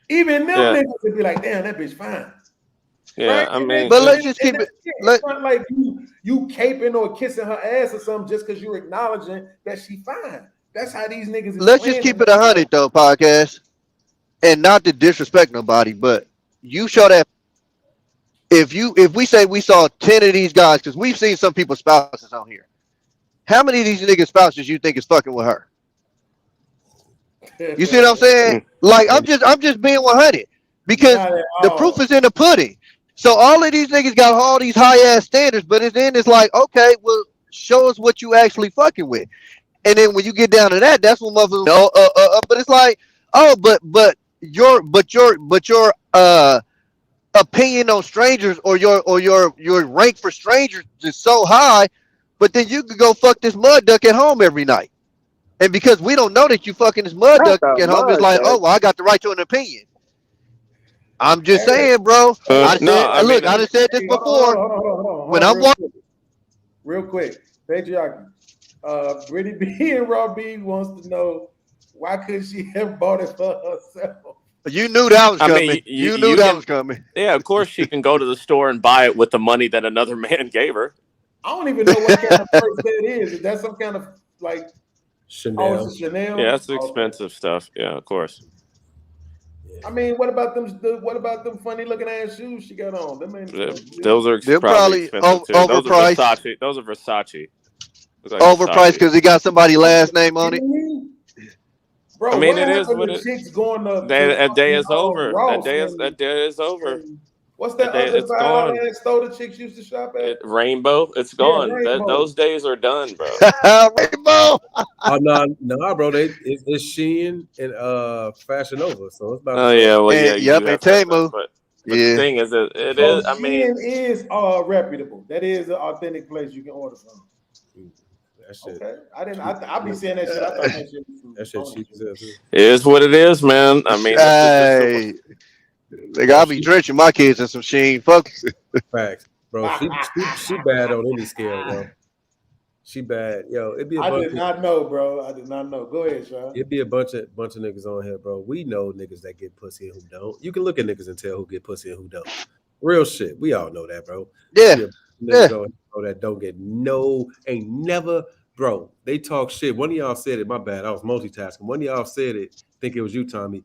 Even them niggas would be like, damn, that bitch fine. Yeah, right? I mean, but let's just keep it. It's not like you caping or kissing her ass or something just because you're acknowledging that she fine. That's how these niggas. Let's just keep it 100 though, podcast, and not to disrespect nobody, but you show that if we say we saw 10 of these guys, because we've seen some people's spouses on here. How many of these niggas' spouses you think is fucking with her? You see what I'm saying? Like I'm just being 100 because the proof is in the pudding. So all of these niggas got all these high ass standards, but it's like, okay, well, show us what you actually fucking with. And then when you get down to that, that's when motherfuckers but it's like, oh, but your opinion on strangers or your rank for strangers is so high, but then you could go fuck this mud duck at home every night. And because we don't know that you fucking this mud duck at home, it's like, oh, well, I got the right to an opinion. I'm just saying, bro. I done said this before. Hold on, when I'm walking, real quick, patriarchy. Brittany B and Raw B wants to know why couldn't she have bought it for herself? You knew that was coming. I mean, you knew that was coming. Yeah, of course she can go to the store and buy it with the money that another man gave her. I don't even know what kind of purse that is. Is that some kind of like Chanel? Oh, it's a Chanel. Yeah, that's expensive stuff. Yeah, of course. I mean, what about them funny looking ass shoes she got on? Those are They're probably expensive too. overpriced. Those are Versace. Overpriced because he got somebody's last name on it. Bro, I mean, it is what it is. That day is over. That day is over. What's that other $5 store the chicks used to shop at? Rainbow. It's gone. Rainbow. Those days are done, bro. Rainbow. Oh no, bro. It's Shein and Fashion Nova. So it's about. Oh yeah, well yeah. Yep, and Temu. But the thing is, it is. I mean, Shein is reputable. That is an authentic place you can order from. That shit. Okay, I be saying that shit. I thought that shit cheap as hell too. It is what it is, man. I mean, hey, like I'll be drenching my kids in some Shein. Fuck. Facts, bro. She bad on any scale, bro. She bad, yo. It'd be. I did not know, bro. I did not know. Go ahead, Sean. It'd be a bunch of niggas on here, bro. We know niggas that get pussy and who don't. You can look at niggas and tell who get pussy and who don't. Real shit. We all know that, bro. Yeah. Niggas on that don't get ain't never, bro. They talk shit. One of y'all said it. My bad. I was multitasking. One of y'all said it. I think it was you, Tommy.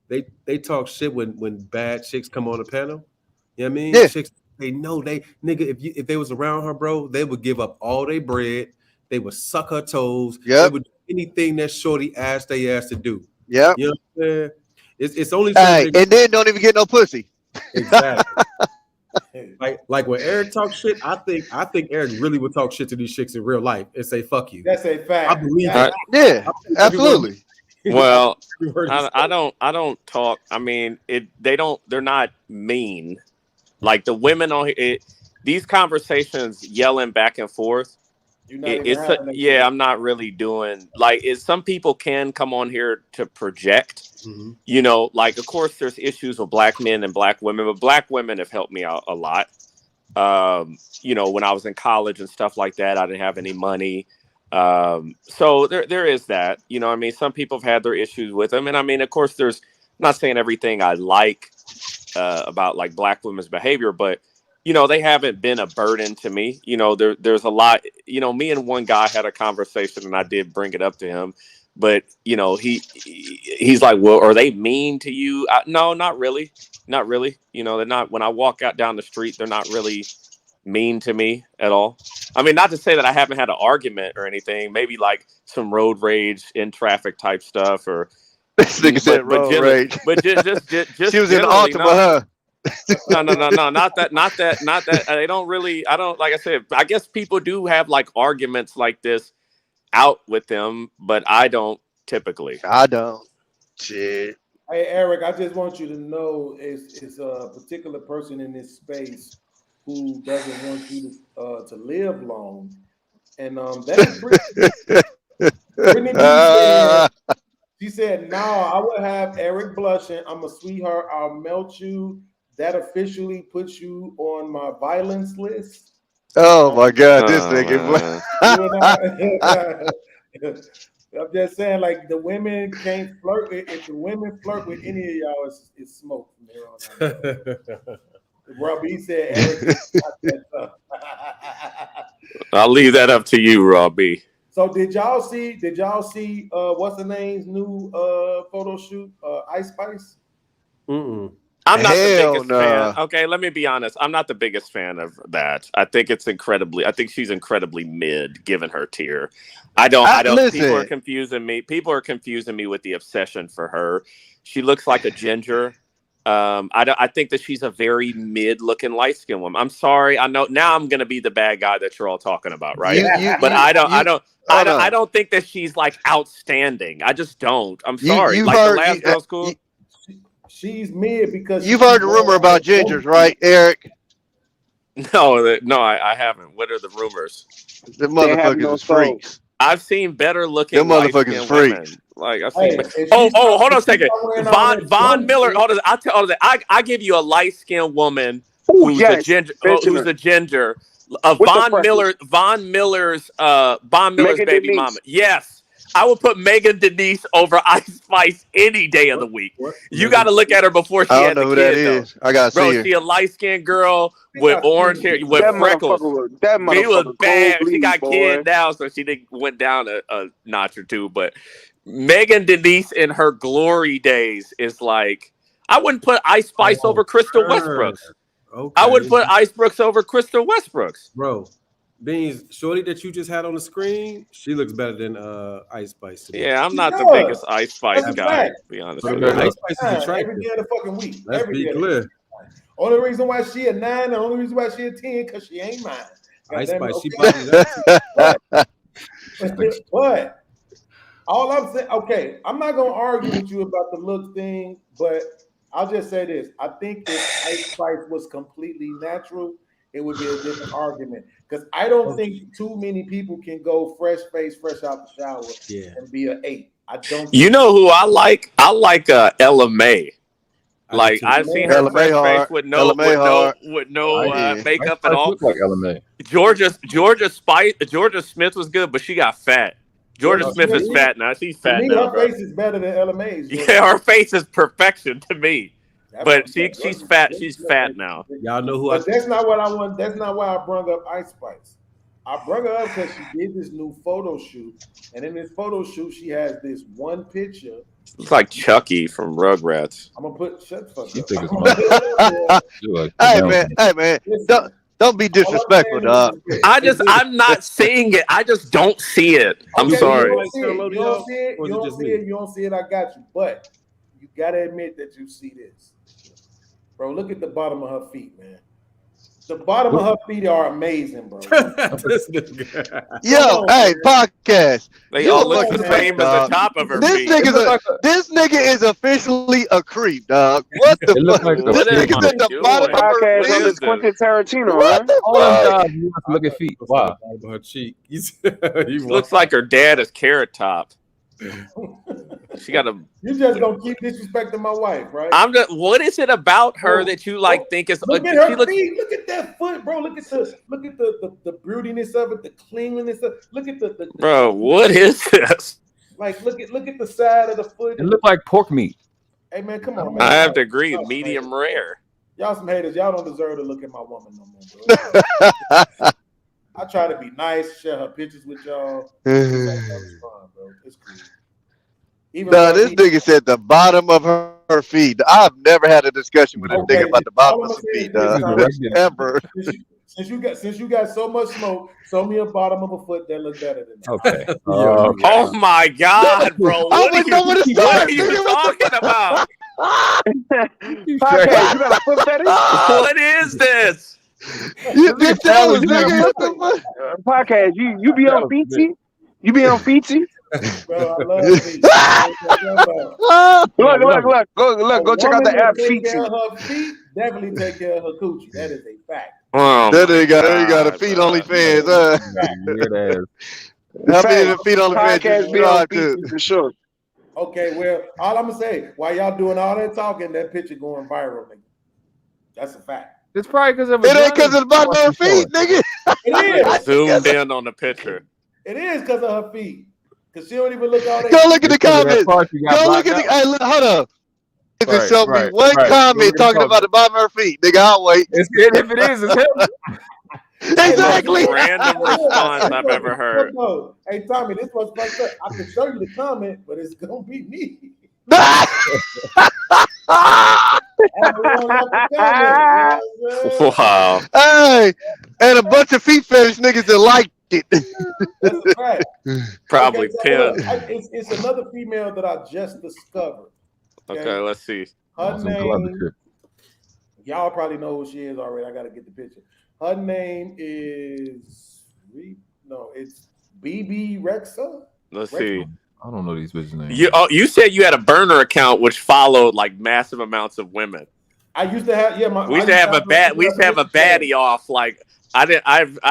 They talk shit when bad chicks come on the panel. You know what I mean? Yeah. Chicks, they know nigga. If they was around her, bro, they would give up all their bread. They would suck her toes. Yep. They would do anything that shorty asked they ass to do. Yep. You know what I'm saying? It's only Hey, and then don't even get no pussy. Exactly. like when Eric talks shit, I think Eric really would talk shit to these chicks in real life and say fuck you. That's a fact. I believe Yeah, that. absolutely. Well, I don't talk. I mean, they're not mean. Like the women on here, these conversations yelling back and forth. I'm not really doing like some people can come on here to project. Mm-hmm. You know, like of course there's issues with black men and black women, but black women have helped me out a lot. You know, when I was in college and stuff like that, I didn't have any money. So there is that, you know, I mean, some people have had their issues with them. And I mean, of course, I'm not saying everything I like about like black women's behavior, but you know, they haven't been a burden to me. You know, there's a lot, you know, me and one guy had a conversation and I did bring it up to him, but you know, he's like, well, are they mean to you? No, not really. Not really. You know, they're not, when I walk out down the street, they're not really mean to me at all. I mean, not to say that I haven't had an argument or anything, maybe like some road rage in traffic type stuff or this nigga said road rage. But just she was in Altima, huh? No, not that. They don't really. I don't, like I said, I guess people do have like arguments like this out with them, but I don't typically. I don't. Shit. Hey Eric, I just want you to know it's a particular person in this space who doesn't want you to live long, and that's Brittany. She said, "No, I would have Eric blushing. I'm a sweetheart. I'll melt you. That officially puts you on my violence list." Oh my God, this nigga. I'm just saying, like the women can't flirt. If the women flirt with any of y'all, it's smoke from there on out. Robbie said, Eric. I'll leave that up to you, Robbie. So did y'all see what's the name's new photo shoot? Ice Spice? Mm-mm. I'm not the biggest fan. Okay, let me be honest. I'm not the biggest fan of that. I think she's incredibly mid given her tier. I don't listen. People are confusing me with the obsession for her. She looks like a ginger. I think that she's a very mid-looking light-skinned woman. I'm sorry. I know now I'm gonna be the bad guy that you're all talking about, right? I don't think that she's like outstanding. I just don't. I'm sorry. The last girl's cool. She's mid because you've heard the rumor about gingers, right, Eric? No, I haven't. What are the rumors? The motherfuckers is freaks. I've seen better looking. Them motherfuckers freaks. Women. Like I've seen. Hold on a second. Von Miller. Hold on. I give you a light skinned woman who's a ginger. Who's a ginger. Von Miller's baby mama. Yes. I would put Megan Denise over Ice Spice any day of the week. You got to look at her before she had the kid. I don't know who that is. I got to see her. She a light-skinned girl with orange hair, with freckles. She was bad. She got kid now, so she went down a notch or two. But Megan Denise in her glory days is like, I wouldn't put Ice Spice over Crystal Westbrooks. Okay. I would put Ice Brooks over Crystal Westbrooks. Bro. Beans, shorty that you just had on the screen, she looks better than Ice Spice today. Yeah, I'm not the biggest Ice Spice guy, to be honest with you. Ice Spice is attractive. Every day of the fucking week. Let's be clear. Only reason why she a 9, the only reason why she a 10, because she ain't mine. Ice Spice, she bodies What? All I'm saying, okay, I'm not gonna argue with you about the look thing, but I'll just say this. I think if Ice Spice was completely natural, it would be a different argument. Because I don't think too many people can go fresh face, fresh out the shower, and be an 8. I don't. You know who I like? I like Ella May. Like I've seen her fresh face with no makeup at all. Like Ella May. Georgia Smith was good, but she got fat. Georgia Smith is fat now. She's fat now. Her face is better than Ella May's. Yeah, her face is perfection to me. But she's fat. She's fat now. Y'all know who I But that's not what I want. That's not why I brung up Ice Spice. I brung her up because she did this new photo shoot, and in this photo shoot, she has this one picture. Looks like Chucky from Rugrats. I'm gonna put shut the fuck You think up. it's Hey man, don't be disrespectful, dog. I'm not seeing it. I just don't see it. I'm Okay, sorry. You don't see it. You don't see it. You don't see it. You don't see it. I got you. But you gotta admit that you see this, bro. Look at the bottom of her feet, man. The bottom of her feet are amazing, bro. Yo, hey, podcast. They You all look the fucking same freak, as the dog. top of her This feet. this nigga is officially a creep, dog. What the fuck? This nigga's at the bottom of her Podcast feet. is Quentin Tarantino, What the fuck? you have to look at feet. Wow. Her cheek. She looks like her dad is Carrot Top. She got a. You just gonna keep disrespecting my wife, right? I'm just. What is it about her that you like think is? Look at she her looks, feet. Look at that foot, bro. Look at the beautiness of it, the cleanliness of. Look at the bro. What is this? like. Look at the side of the foot. It looked like pork meat. Hey man, come on, man. I have to agree. Medium rare. Y'all some haters. Y'all don't deserve to look at my woman no more, bro. I try to be nice, share her pictures with y'all. It's fun, bro. It's cool. Even Nah, though this nigga said the bottom of her feet. I've never had a discussion with a nigga about the bottom of his feet, dog. Ever. Since you got so much smoke, show me a bottom of a foot that look better than that. Okay. Oh my God, bro! I What wouldn't know where to what start. are you Nigga, what the talking about? Podcast, you got a foot fetish? What is this? You been telling us, nigga. What the fuck? Podcast, you be on Fiji? You be on Fiji? Bro, I love feet. Look, go check out the app Take Fiji. care of her feet, definitely take care of her coochie. That is a fact. Oh That nigga got God, a feet bro. only fans. How many of the feet only fans you Podcast be on subscribe to? Fiji for sure. Okay, well, all I'm gonna say, while y'all doing all that talking, that picture going viral, nigga. That's a fact. It's probably because of It ain't because of the bottom of her feet, nigga. It is. Zoomed in on the picture. It is because of her feet. Because she don't even look all that. Go look at the comments. Go look at the. Hey, look, hold up. Just show me one comment talking about the bottom of her feet, nigga. I'll wait. If it is, it's him. Exactly. Random response I've ever heard. No. Hey, Tommy, this was fucked up. I can show you the comment, but it's gonna be me. Wow. Hey, and a bunch of feet fetish niggas that liked it. That's right. Probably so pimp. look, it's another female that I just discovered. Okay, let's see. Her name, y'all probably know who she is already. I gotta get the picture. Her name is it's BB Rexa. Let's see. I don't know these bitches' names. You said you had a burner account which followed like massive amounts of women. I used to have we used to have a baddie off like I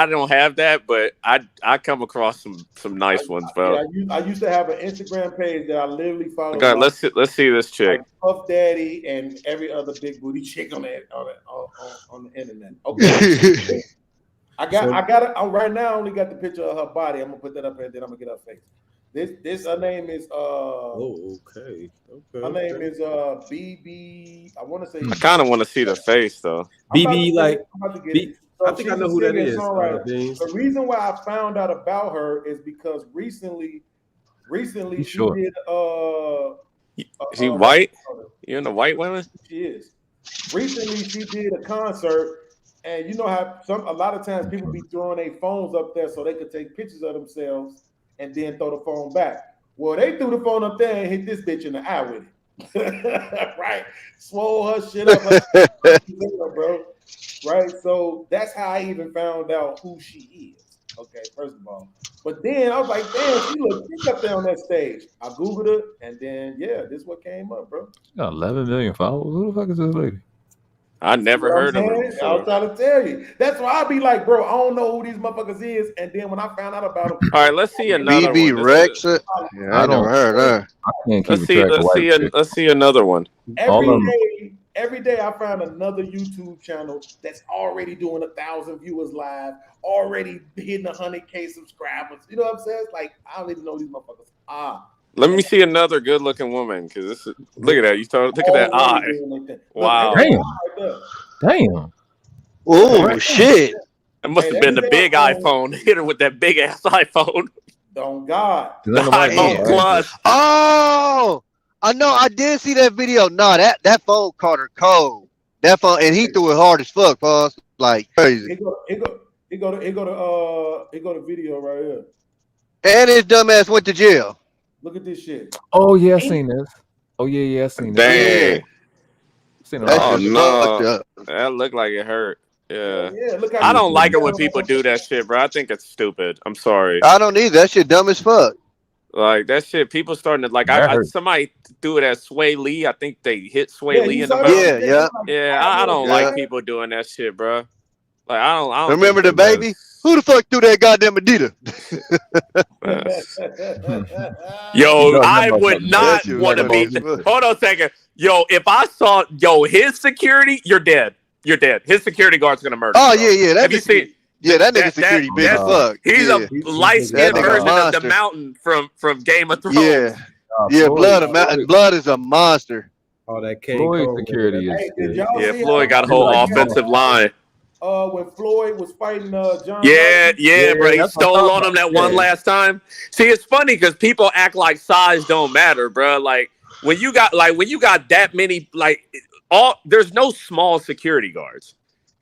don't have that, but I come across some nice ones, bro. I used to have an Instagram page that I literally followed. Okay, let's see this chick. Like Puff Daddy and every other big booty chick on the internet. Okay. I got it. Right now I only got the picture of her body. I'm gonna put that up here, and then I'm gonna get her face. This her name is okay. Her name is BB. I want to say I kind of want to see the face though. BB like I think I know who that is. The reason why I found out about her is because recently she did She white? You into white women? She is. Recently she did a concert, and you know how a lot of times people be throwing their phones up there so they could take pictures of themselves and then throw the phone back. Well, they threw the phone up there and hit this bitch in the eye with it. Right. Swole her shit up, bro. Right. So that's how I even found out who she is. Okay, first of all. But then I was like, damn, she looked thick up there on that stage. I Googled it, and then this is what came up, bro. She got 11 million followers. Who the fuck is this lady? I never heard of her. I was trying to tell you. That's why I be like, bro, I don't know who these motherfuckers is. And then when I found out about them, all right, let's see another BB one. Rex. Yeah, I never heard her. I can't keep let's see another one. Every day I found another YouTube channel that's already doing 1,000 viewers live, already hitting 100K subscribers. You know what I'm saying? Like, I don't even know who these motherfuckers are. Let me see another good-looking woman, because this is. Look at that. Look at that eye. Wow. Damn. Oh shit! That must have been the big iPhone. Hit her with that big ass iPhone. On God. The iPhone Plus. Oh, I know. I did see that video. No, that phone caught her cold. That phone, and he threw it hard as fuck, boss. Like crazy. He go to video right here. And his dumbass went to jail. Look at this shit. Oh yeah, I seen this. Oh yeah, I seen this. Dang. Seen Oh it. no, that looked like it hurt. Yeah. I don't like it when people do that shit, bro. I think it's stupid. I'm sorry. I don't either. That shit dumb as fuck. Like that shit, people starting to like. Somebody do it as Sway Lee. I think they hit Sway Yeah, Lee you in the saw mouth. that? Yeah. I don't Yeah. like people doing that shit, bro. Like I don't Remember the think that baby? Who the fuck threw that goddamn Adidas? Yo, No, I no, would no, not that shit want to was be. bullshit. Hold on a second. Yo, if I saw his security, you're dead. You're dead. His security guard's gonna murder. Oh you, bro. yeah. Have you seen? Yeah, that nigga security big as fuck. He's Yeah. a light skinned That nigga version of the monster. mountain from Game of Thrones. Yeah. Yeah, blood is a monster. All that King Floyd Cole. security is. Did y'all Yeah, see Floyd how- got a whole offensive line. When Floyd was fighting John. Yeah, bro. He that's what stole I'm on him that one Yeah. last time. See, it's funny because people act like size don't matter, bro. Like when you got that many, there's no small security guards.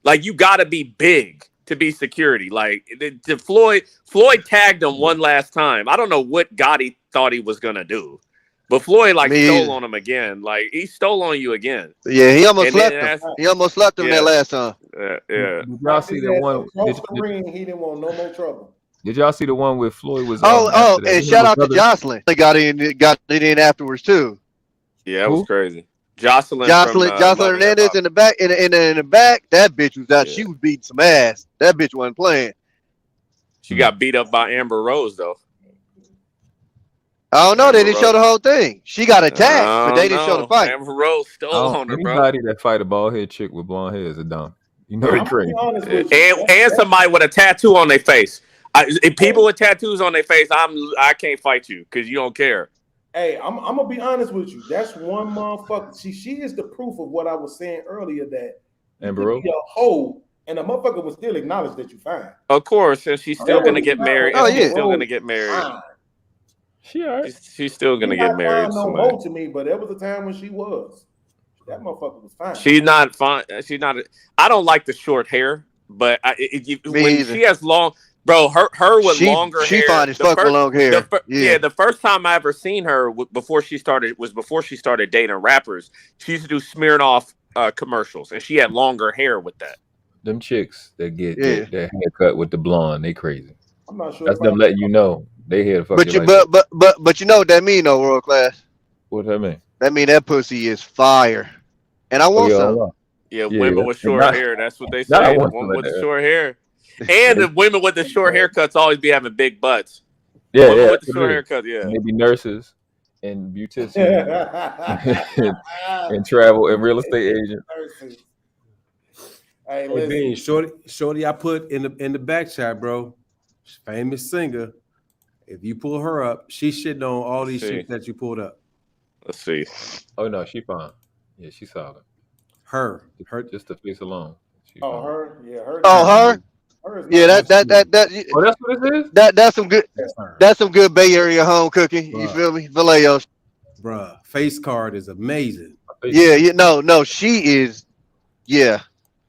Like you got to be big to be security. Like Floyd tagged him one last time. I don't know what Gotti thought he was gonna do, but Floyd stole on him again. Like he stole on you again. Yeah, he almost And left then him. that's- He almost left him Yeah. that last time. Yeah. Did y'all see the one? Across the ring, he didn't want no more trouble. Did y'all see the one where Floyd was? Oh, after that? and shout out to Jocelyn. They got it in afterwards too. Yeah, it was crazy. Jocelyn Jocelyn Hernandez in the back. In the back, that bitch was out. She was beating some ass. That bitch wasn't playing. She got beat up by Amber Rose though. I don't know. They didn't show the whole thing. She got attacked, but they didn't show the fight. Amber Rose stole on her, bro. Anybody that fight a bald head chick with blonde hair is a dumb. You know they crazy. And somebody with a tattoo on their face. If people with tattoos on their face, I can't fight you because you don't care. Hey, I'm gonna be honest with you. That's one motherfucker. She is the proof of what I was saying earlier that Amber you Rose. be a hoe and a motherfucker will still acknowledge that you fine. Of course, and she's still gonna get married. Oh, and she's yeah. still gonna get married. Fine. She's still gonna She get not married. fine to no somebody. more to me, but there was a time when she was. That motherfucker was fine. She's not fine. She's not. I don't like the short hair, but when either. she has long, bro, her with longer she hair. fine as the fuck with long hair. Yeah, the first time I ever seen her before she started dating rappers. She used to do Smirnoff commercials, and she had longer hair with that. Them chicks that get Yeah. their haircut with the blonde, they crazy. I'm not sure. That's if them I- letting you know they here to fuck But you you, like that. but you know what that mean though, world class. What that mean? That mean that pussy is fire, and I want yeah, some. hold on. Yeah, Yeah, women yeah. with short Not- hair. That's what they not say. The one women with like the that. short hair, and the women with the short haircuts always be having big butts. Yeah, women yeah. with the that's short what it is. haircuts. Yeah. And they be nurses and beauticians and travel and real estate agents. Hey, Hey, listen. Bean, shorty, I put in the back chat, bro. Famous singer. If you pull her up, she's shitting on all these See. shit that you pulled up. Let's see. Oh no, she fine. Yeah, she solid. Her Just the face alone. She Oh, fine. her. Yeah, her. Oh, her. Her is Yeah, not- that. Oh, that's what it is. That's some good. That's some good Bay Area home cooking. You Bruh. feel me, Vallejo's. Bruh, face card is amazing. Yeah, no, she is. Yeah,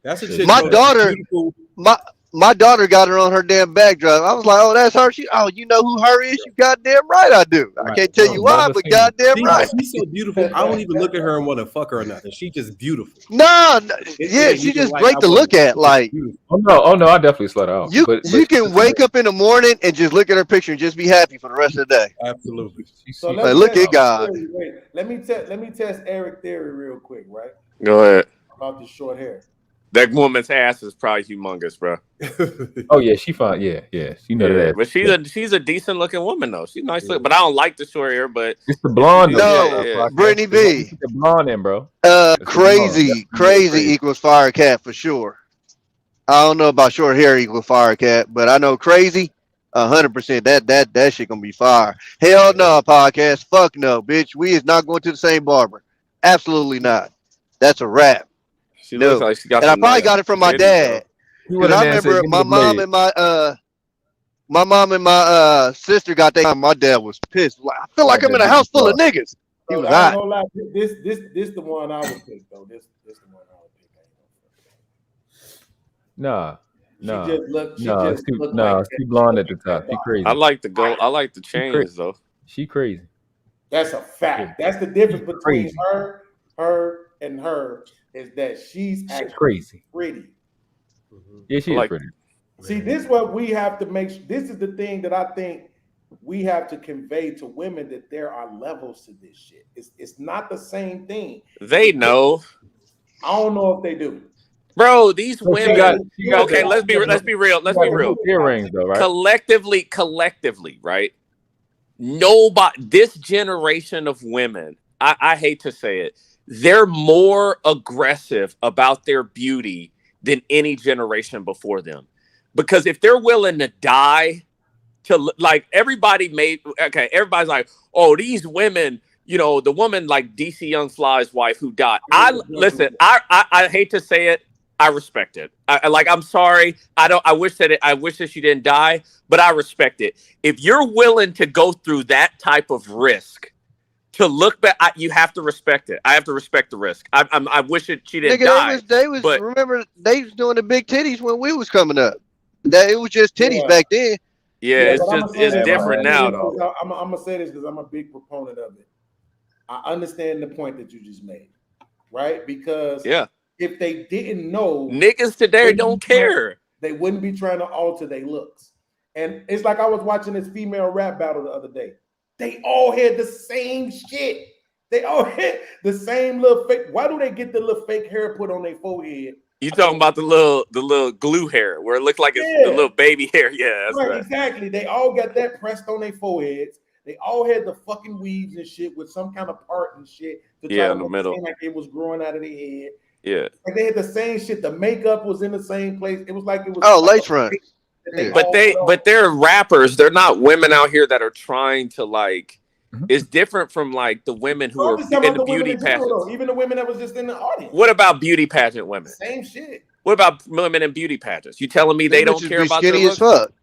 That's a chick. my bro, daughter. beautiful. My daughter got her on her damn backdrop. I was like, oh, that's her. You know who her is? You goddamn right, I do. I Right. can't tell you why, but goddamn right. She's so beautiful. I don't even look at her and want to fuck her or nothing. She's just beautiful. No, yeah, you she can just like- great I to look want- at. Like Oh no, I definitely slut her out. you But can wake up in the morning and just look at her picture and just be happy for the rest of the day. Absolutely. So Like, look at God. Wait, let me test Eric theory real quick, right? Go ahead. About the short hair. That woman's ass is probably humongous, bro. Oh yeah, she fine. Yeah, she know Yeah, that. but she's a decent looking woman though. She's nice looking, but I don't like the short hair. But It's the blonde. No, though. yeah. Brittany B. Put the blonde in, bro. Crazy equals fire cat for sure. I don't know about short hair equals fire cat, but I know crazy. 100%. That shit gonna be fire. Hell no, podcast. Fuck no, bitch. We is not going to the same barber. Absolutely not. That's a wrap. She looks No. like she got And I some probably nice got it from my titties, dad. He Because went I in there and said, remember "Give me my the mom blade." and my sister got that. My dad was pissed. Like, I feel like I'm in a house full of niggas. He was I ain't hot. gonna lie. This the one I would pick though. This the one I would pick. Nah. Nah. She just looked. She Nah, just it's too, looked nah, like it's too blonde at the top. She crazy. I like the gold. I like the She chains crazy. though. She crazy. That's a fact. That's the difference between Crazy. her, and her is that she's She's actually crazy. pretty. Yeah, she is Like- pretty. See, this is what we have to make. This is the thing that I think we have to convey to women, that there are levels to this shit. It's not the same thing. They know, I don't know if they do. bro. These So women. she got Okay, the- let's be real. Let's be got the real. earrings though, right? Collectively, right? Nobody. This generation of women. I hate to say it. They're more aggressive about their beauty than any generation before them. Because if they're willing to die to, like, everybody's like, oh, these women, you know, the woman like DC Young Fly's wife who died. I hate to say it, I respect it. I'm sorry. I wish that she didn't die, but I respect it. If you're willing to go through that type of risk to look back, you have to respect it. I have to respect the risk. I wish she didn't die. They was but remember they was doing the big titties when we was coming up. That it was just titties back then. yeah, but I'ma say it's this, different now though. I'm gonna say this because I'm a big proponent of it. I understand the point that you just made, right? Because Yeah, if they didn't know, niggas today don't care. they wouldn't be trying to alter their looks. And it's like I was watching this female rap battle the other day. They all had the same shit. They all had the same little fake. Why do they get the little fake hair put on their forehead? You talking about the little glue hair where it looked like it's the little baby hair? Yeah, that's Right, right. exactly. They all got that pressed on their foreheads. They all had the fucking weaves and shit with some kind of part and shit to Yeah, try in to the make it middle. seem like it was growing out of their head. Yeah, Like they had the same shit. The makeup was in the same place. It was like it was. Oh, lace front. but they're rappers. They're not women out here that are trying to like. It's different from like the women who I'm are just talking in the about the women beauty in general, pageants. though. Even the women that was just in the audience. What about beauty pageant women? Same shit. What about women in beauty pageants? You telling me they Them don't bitches care be about their skinny as looks? fuck.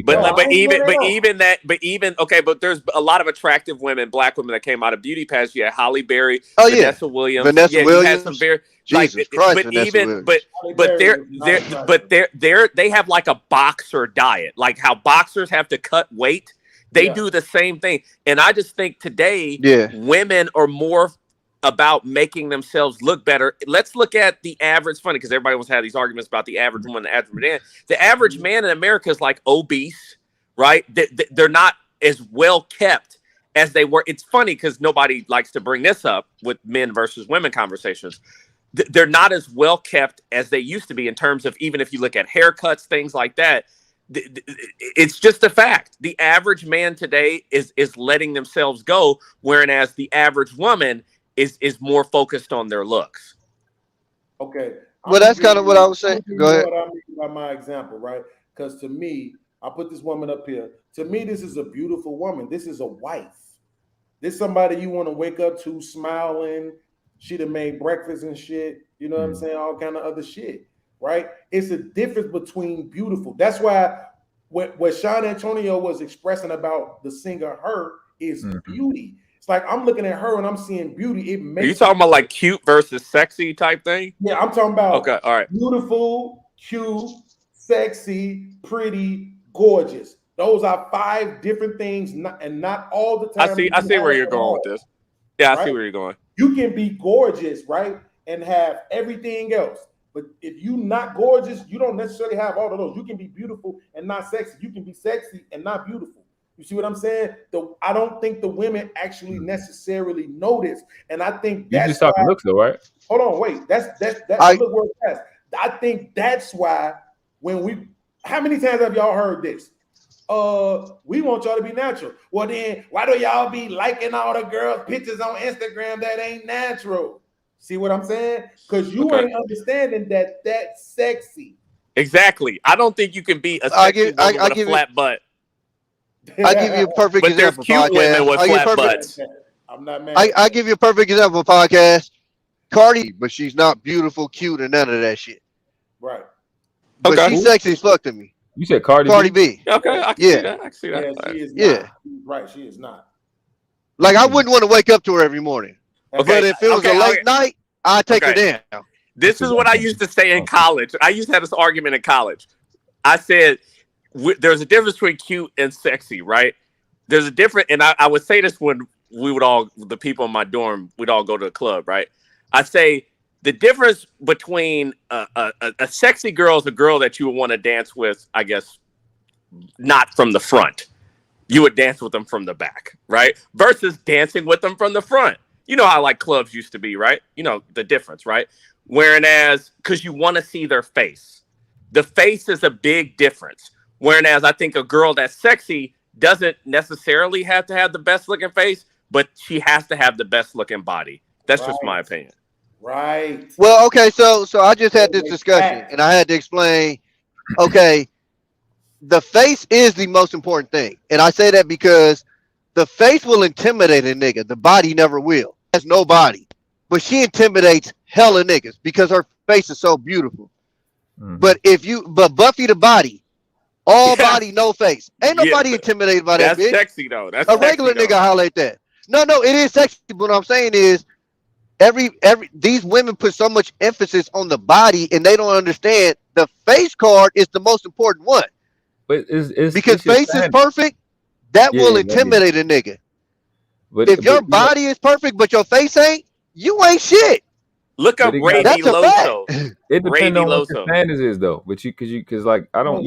But No, I ain't saying that. but there's a lot of attractive women, black women that came out of beauty pageants. You had Holly Berry, Oh, yeah. Vanessa Williams. Vanessa You had some Williams. very Jesus Christ, Vanessa Williams. they have like a boxer diet, like how boxers have to cut weight. They do the same thing, and I just think today, women are more about making themselves look better. Let's look at the average. Funny because everybody wants to have these arguments about the average woman, the average man. The average man in America is like obese, right? They're not as well kept as they were. It's funny because nobody likes to bring this up with men versus women conversations. They're not as well kept as they used to be in terms of, even if you look at haircuts, things like that. It's just a fact. The average man today is letting themselves go, whereas the average woman is more focused on their looks. Okay. Well, that's kind of what I was saying. Go ahead. What I mean by my example, right? Because to me, I put this woman up here. To me, this is a beautiful woman. This is a wife. This is somebody you want to wake up to smiling. She done made breakfast and shit. You know what I'm saying? All kind of other shit, right? It's a difference between beautiful. That's why what Sean Antonio was expressing about the singer Her is beauty. It's like I'm looking at her and I'm seeing beauty. It makes Are you talking about like cute versus sexy type thing? Yeah, I'm talking about okay, all right. Beautiful, cute, sexy, pretty, gorgeous. Those are 5 different things, and not all the time. I see where you're going with this. Yeah, I see where you're going. You can be gorgeous, right, and have everything else. But if you not gorgeous, you don't necessarily have all of those. You can be beautiful and not sexy. You can be sexy and not beautiful. You see what I'm saying? I don't think the women actually necessarily notice, and I think You that's just talking why- looks though, right? Hold on, wait. That's look where it's at. I think that's why how many times have y'all heard this? We want y'all to be natural. Well, then why do y'all be liking all the girls' pictures on Instagram that ain't natural? See what I'm saying? Because you ain't understanding that that's sexy. Exactly. I don't think you can be a sexy woman with a flat butt. I give you a perfect But there's example. cute women with I give flat perfect. butts. I'm not mad. I give you a perfect example. Podcast. Cardi, but she's not beautiful, cute, or none of that shit. Right. But Okay. she's sexy as fuck to me. You said Cardi B. Okay, I can see that. I can see that. Yeah, she is Yeah. not. Right, she is not. Like I wouldn't want to wake up to her every morning. Okay, But if it was a late night, I'd take her Okay. down. This is what I used to say in college. I used to have this argument in college. I said, there's a difference between cute and sexy, right? There's a difference, and I would say this when we would all, the people in my dorm, we'd all go to the club, right? I say the difference between a sexy girl is a girl that you would want to dance with, I guess, not from the front. You would dance with them from the back, right? Versus dancing with them from the front. You know how like clubs used to be, right? You know the difference, right? Whereas, because you want to see their face. The face is a big difference. Whereas I think a girl that's sexy doesn't necessarily have to have the best looking face, but she has to have the best looking body. That's just my opinion. Right. Well, okay, so I just had this discussion and I had to explain, okay, the face is the most important thing. And I say that because the face will intimidate a nigga. The body never will. Has no body. But she intimidates hella niggas because her face is so beautiful. But but Buffy the body, all body, no face. Ain't nobody intimidated by that That's bitch. sexy though. That's a regular sexy, nigga holler at that. No, it is sexy. But what I'm saying is these women put so much emphasis on the body and they don't understand the face card is the most important one. But it's because face is perfect, that will intimidate a nigga. But if your body is perfect but your face ain't, you ain't shit. Look up Ravy That's a Loso. It depends on what Loso. your standards is though. But because like I don't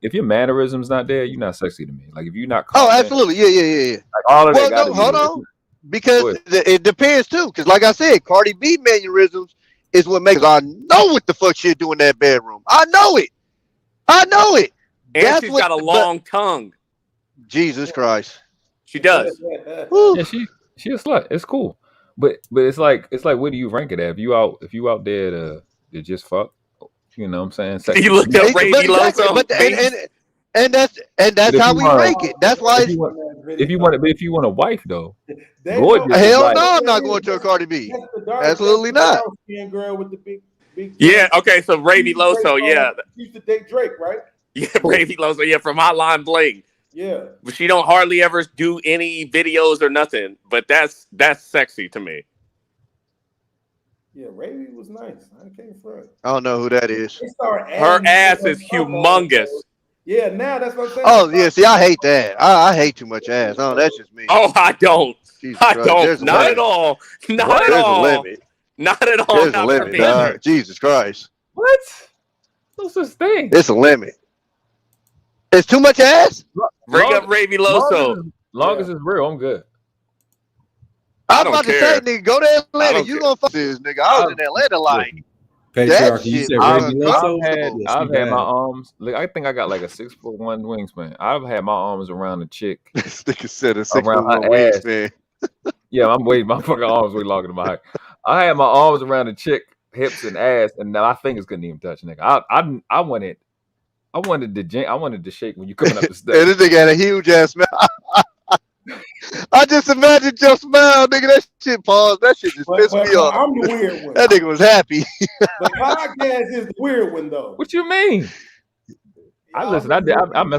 if your mannerisms not there, you're not sexy to me. Like if you're not Oh, absolutely. Yeah. like all of Well, that gotta no, be hold on. Because it depends too. Because like I said, Cardi B mannerisms is what makes I know what the fuck she'll do in that bedroom. I know it. And That's she's what- got a long tongue. Jesus Christ. She does. Yeah, she a slut. It's cool. But it's like what do you rank it at? If you out there to just fuck, you know what I'm saying? You looked up Ravy Exactly, Loso. but and that's But if how you we want- rank it. That's why if you want a wife though, gorgeous. hell like, no, I'm not going to a Cardi B. Absolutely not. Girl with the big. Yeah. Okay. So Ravy Loso. Yeah. She used to date Drake, right? Yeah. Ravy Loso. Yeah. From Hotline Bling. Yeah. But she don't hardly ever do any videos or nothing. But that's sexy to me. Yeah, Ravy was nice. I can't front. I don't know who that is. Her ass is humongous. Yeah, now that's what I'm saying. Oh yeah, see, I hate that. I hate too much ass. Oh, that's just me. Oh, I don't. Jesus I Christ, don't. there's a Not limit. at all. Not What? at There's a all. limit. Not at all. There's a Not limit, for me. dog. Jesus Christ. What? No such thing. It's a limit. It's too much ass? Bring up Ravy Loso. Long as it's real, I'm good. I was don't about to care. say, nigga, go to Atlanta. don't You care. gonna fuck this nigga. I was in Atlanta like that Patriarchy, you shit. said was Ravy Loso? uncomfortable. Yes, I've he had my bad. arms. Like, I think I got like a 6'1" wingspan. I've had my arms around a chick. This nigga said a Around 6'1" her ass. wingspan. Yeah, my fucking arms way longer than my height. I had my arms around a chick, hips and ass, and now my fingers couldn't even touch, nigga. I wanted to shake when you coming up the And steps. this nigga had a huge ass smile. I just imagined your smile, nigga. That shit paused. That shit just pissed me off. I'm the weird one. That nigga was happy. The podcast is the weird one, though. What you mean? I mess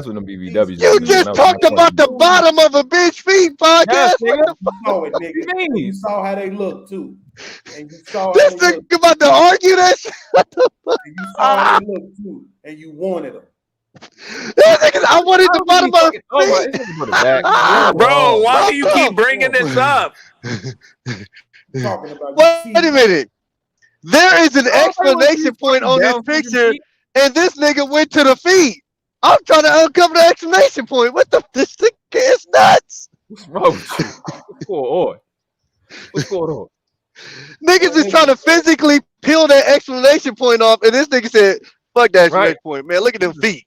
with them BBWs. You just talked about the bottom of a bitch feet podcast. Yes, What nigga. the You saw it, nigga. you mean? You saw how they look too, and you saw how This they look. nigga about to argue that shit. And you saw how they look too, and you wanted them. That nigga, I wanted the bottom of her Oh, feet. it's just for the back. Bro, why do you keep bringing this up? Talking about Wait a minute. There is an exclamation point on this picture, and this nigga went to the feet. I'm trying to uncover the exclamation point. What the? This nigga is nuts. What's wrong with you? What's going on? What's going on? Niggas is trying to physically peel that exclamation point off, and this nigga said, "Fuck that exclamation point, man. Look at them feet."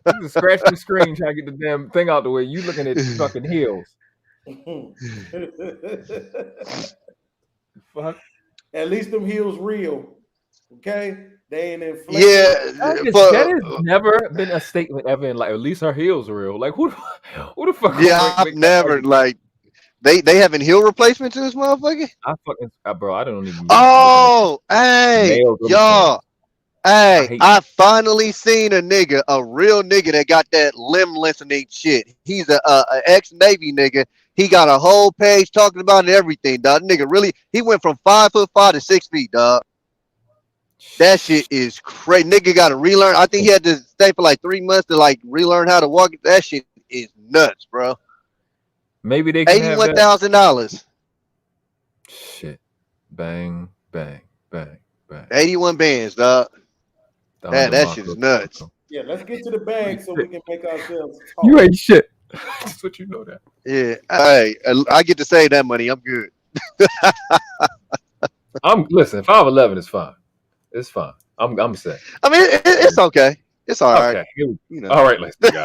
You just scratching the screen trying to get the damn thing out the way. You looking at fucking heels. Fuck. At least them heels real. Okay. They ain't inflated. Yeah, That has never been a statement ever in like at least her heels are real. Like who the fuck? yeah, I've never like they having heel replacements in this motherfucker. I fucking bro, I don't even. Oh, hey, Nailed them y'all. Hey, hate I finally seen a real nigga that got that limb lengthening shit. He's a ex-Navy nigga. He got a whole page talking about everything, dog. Nigga, really, he went from 5'5" to 6 feet, dog. That shit is crazy. Nigga got to relearn. I think he had to stay for like 3 months to like relearn how to walk. That shit is nuts, bro. Maybe they can have that. $81,000. Shit. Bang, bang, bang, bang. 81 bands, dog. That shit is nuts. Yeah, let's get to the bag so we can make ourselves talk. You ain't shit. That's what you know that. Yeah. Hey, I get to save that money. I'm good. Listen, 5'11" is fine. It's fine. I'm set. I mean, it's okay. It's all right. Okay. You know. All right, let's go.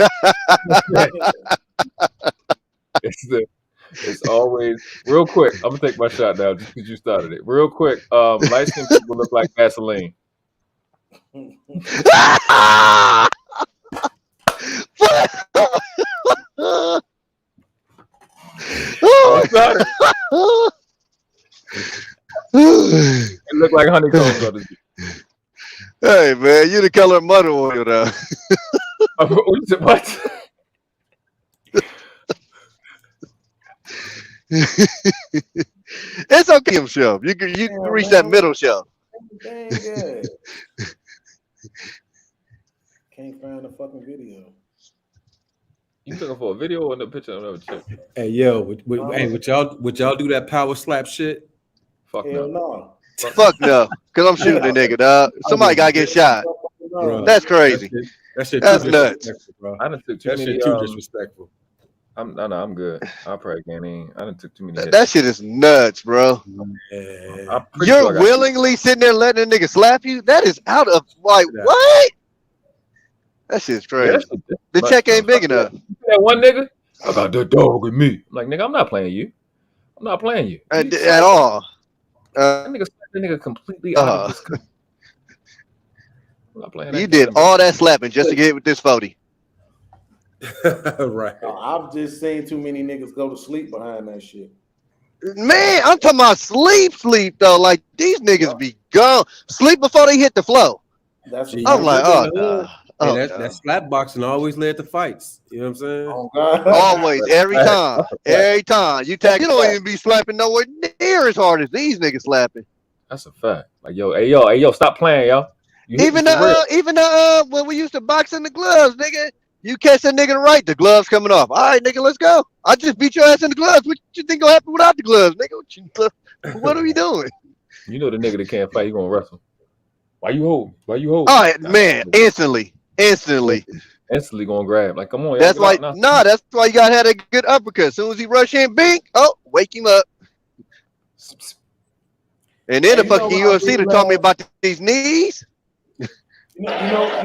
It's always real quick. I'm gonna take my shot now just because you started it. Real quick. Light skinned people look like Vaseline. It look like honeycombs on the. Hey man, you the color of mother oil though. What? It's okay, shelf. You can reach that middle shelf. Dang good. Can't find the fucking video. You looking for a video or a picture of another chick? Hey yo, would y'all do that power slap shit? Fuck Hell no. Fuck no, cause I'm shooting a nigga, dog. Somebody gotta get shot. Bro, That's crazy. That's nuts. Bro. I done took too That many. shit too disrespectful. I'm good. I'll probably get in. I done took too many. hits. That shit is nuts, bro. I'm pretty You're sure I got- willingly sitting there letting a nigga slap you? That is out of like what? That shit's crazy. The check ain't big enough. That one nigga, I got the dog with me. I'm like, nigga, I'm not playing you. I'm not playing you. At all. That nigga slapped the nigga completely out of this. I'm not playing that You did game. all that slapping just to get with this 40. Right. I've just seen too many niggas go to sleep behind that shit. Man, I'm talking about sleep though. Like these niggas be gone. Sleep before they hit the flow. That's I'm like, oh, nah. Hey, that slap boxing always led to fights. You know what I'm saying? Oh, God. Always, every time. Every time. You don't even be slapping nowhere near as hard as these niggas slapping. That's a fact. Like, yo, stop playing, y'all. Even when we used to box in the gloves, nigga, you catch a nigga right, the gloves coming off. All right, nigga, let's go. I just beat your ass in the gloves. What you think gonna happen without the gloves, nigga? What are we doing? You know the nigga that can't fight, he gonna wrestle. Why you hold? All right, man, instantly gonna grab. Like, come on, y'all. That's why. That's why you gotta have a good uppercut. As soon as he rush in, bink. Oh, wake him up. And then the fucking UFC to taught me about these knees. You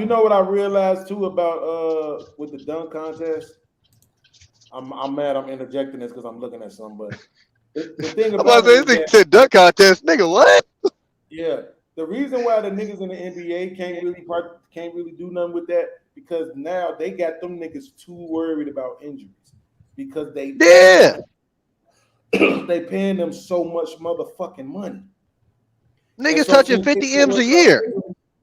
know what I realized too about with the dunk contest. I'm mad. I'm interjecting this because I'm looking at something. But the thing about this said dunk contest, nigga. What? Yeah, the reason why the niggas in the NBA can't really do nothing with that because now they got them niggas too worried about injuries because they paying them so much motherfucking money. Niggas touching 50 M's a year.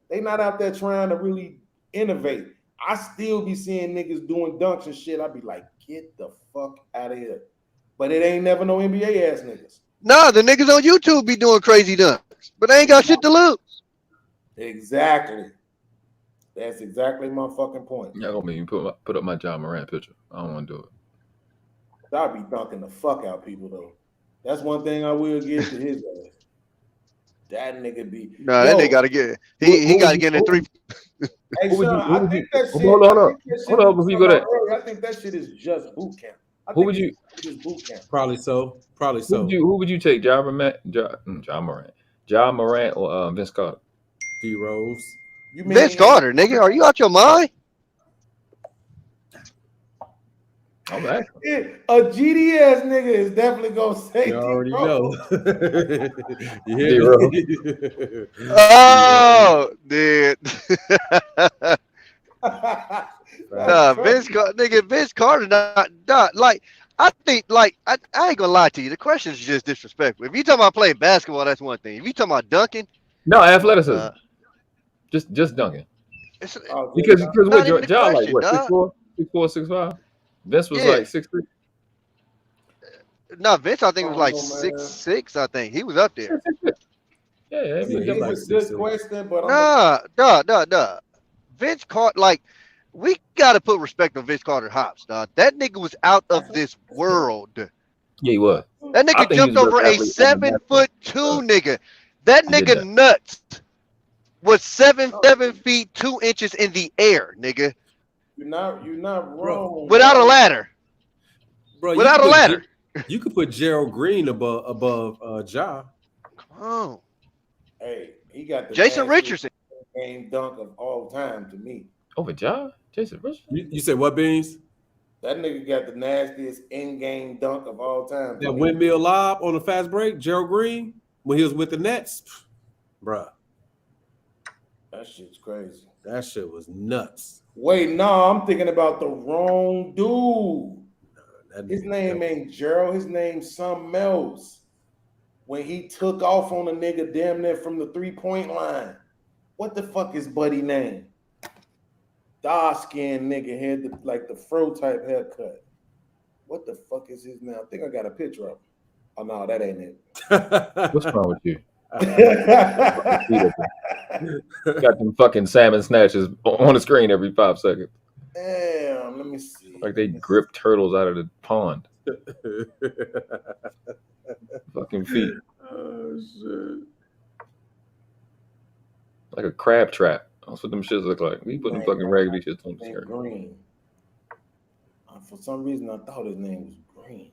They not out there trying to really innovate. I still be seeing niggas doing dunks and shit. I be like, get the fuck out of here. But it ain't never no NBA ass niggas. Nah, the niggas on YouTube be doing crazy dunks, but they ain't got shit to lose. Exactly. That's exactly my fucking point. Y'all gonna make me put up my John Morant picture. I don't want to do it. I'll be dunking the fuck out people though. That's one thing I will give to his ass. That nigga be. Nah, that nigga gotta get. He gotta get in 3. Hey, son, I think that shit. Hold on, before you go there. I think that shit is just boot camp. Who would you? Just boot camp. Probably so. Who would you take? John Morant, or Vince Carter? D Rose. Vince Carter, nigga, are you out your mind? I'm asking. A GDS nigga is definitely gonna say You already D-Rose. know. You hear D-Rose. me? Oh, dude. That's crazy. Vince Carter not like. I think like I ain't gonna lie to you. The question is just disrespectful. If you talking about playing basketball, that's one thing. If you talking about dunking, No, athleticism. uh, just dunking. it's Oh, Because good. because not what even the y'all like question, what dog. 6'4", 6'4", 6'5"? Vince was Yeah. like 6'3". No, Vince, I think was Oh, like no, man. 6'6". I think he was up there. Yeah, Yeah, he he's It's like a good 6'6". question, but I'm Nah. Vince Carter, like, we gotta put respect on Vince Carter Hops, dog. That nigga was out of this world. Yeah, he was. That I nigga think he jumped was the over best a athlete ever national. 7'2" nigga. That He did nigga that. nuts was 7 feet 2 inches in the air, nigga, you're not wrong. without a ladder. Bro, Without a ladder. You could put Gerald Green above Ja. Come on. Hey, he got the Jason nastiest Richardson. game dunk of all time to me. Over Ja? Jason Richardson? You said what, Beans? That nigga got the nastiest in-game dunk of all time. to That me. windmill lob on the fast break, Gerald Green, when he was with the Nets, bruh. That shit's crazy. That shit was nuts. Wait, no, I'm thinking about the wrong dude. His name ain't Gerald. His name's something else. When he took off on a nigga damn near from the 3-point line. What the fuck is buddy name? Dark-skinned nigga had the fro type haircut. What the fuck is his name? I think I got a picture of him. Oh no, that ain't it. What's wrong with you? Got them fucking salmon snatches on the screen every 5 seconds. Damn, let me see. Like they grip turtles out of the pond. Fucking feet. Oh shit. Like a crab trap. That's what them shits look like. We put them fucking raggedy shits on the Name screen. Green. For some reason, I thought his name was Green.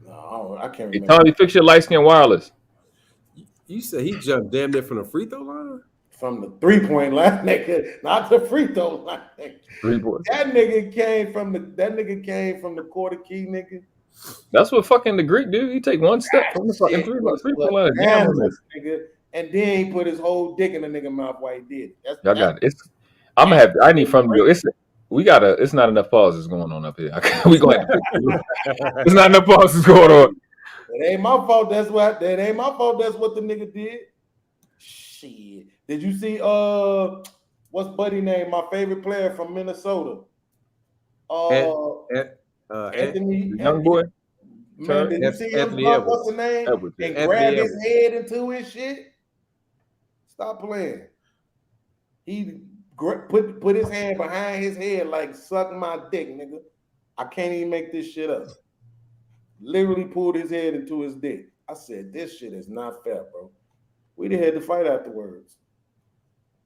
No, I can't Hey, remember. Tommy, fix your light skin wireless. You said he jumped damn near from the free throw line? From the 3-point line, nigga, not the free throw line. Nigga. 3 points. That nigga came from the quarter key, nigga. That's what fucking the Greek do. He take one step from the fucking Shit 3-point line. Damn, bananas, nigga. And then he put his whole dick in the nigga mouth while he did it. y'all got it. It's. I'm gonna have. I need from you. It's. We gotta. It's not enough pauses going on up here. We going. There's not enough pauses going on. It ain't my fault. That's what. That ain't my fault. That's what the nigga did. Shit. Did you see? What's buddy name? My favorite player from Minnesota. Anthony. The young boy. Man, did you see him? Anthony What's the name? Edwards. And Anthony grab his Edwards. head into his shit. Stop playing. He put his hand behind his head like suck my dick, nigga. I can't even make this shit up. Literally pulled his head into his dick. I said, this shit is not fair, bro. We'd have had to fight afterwards.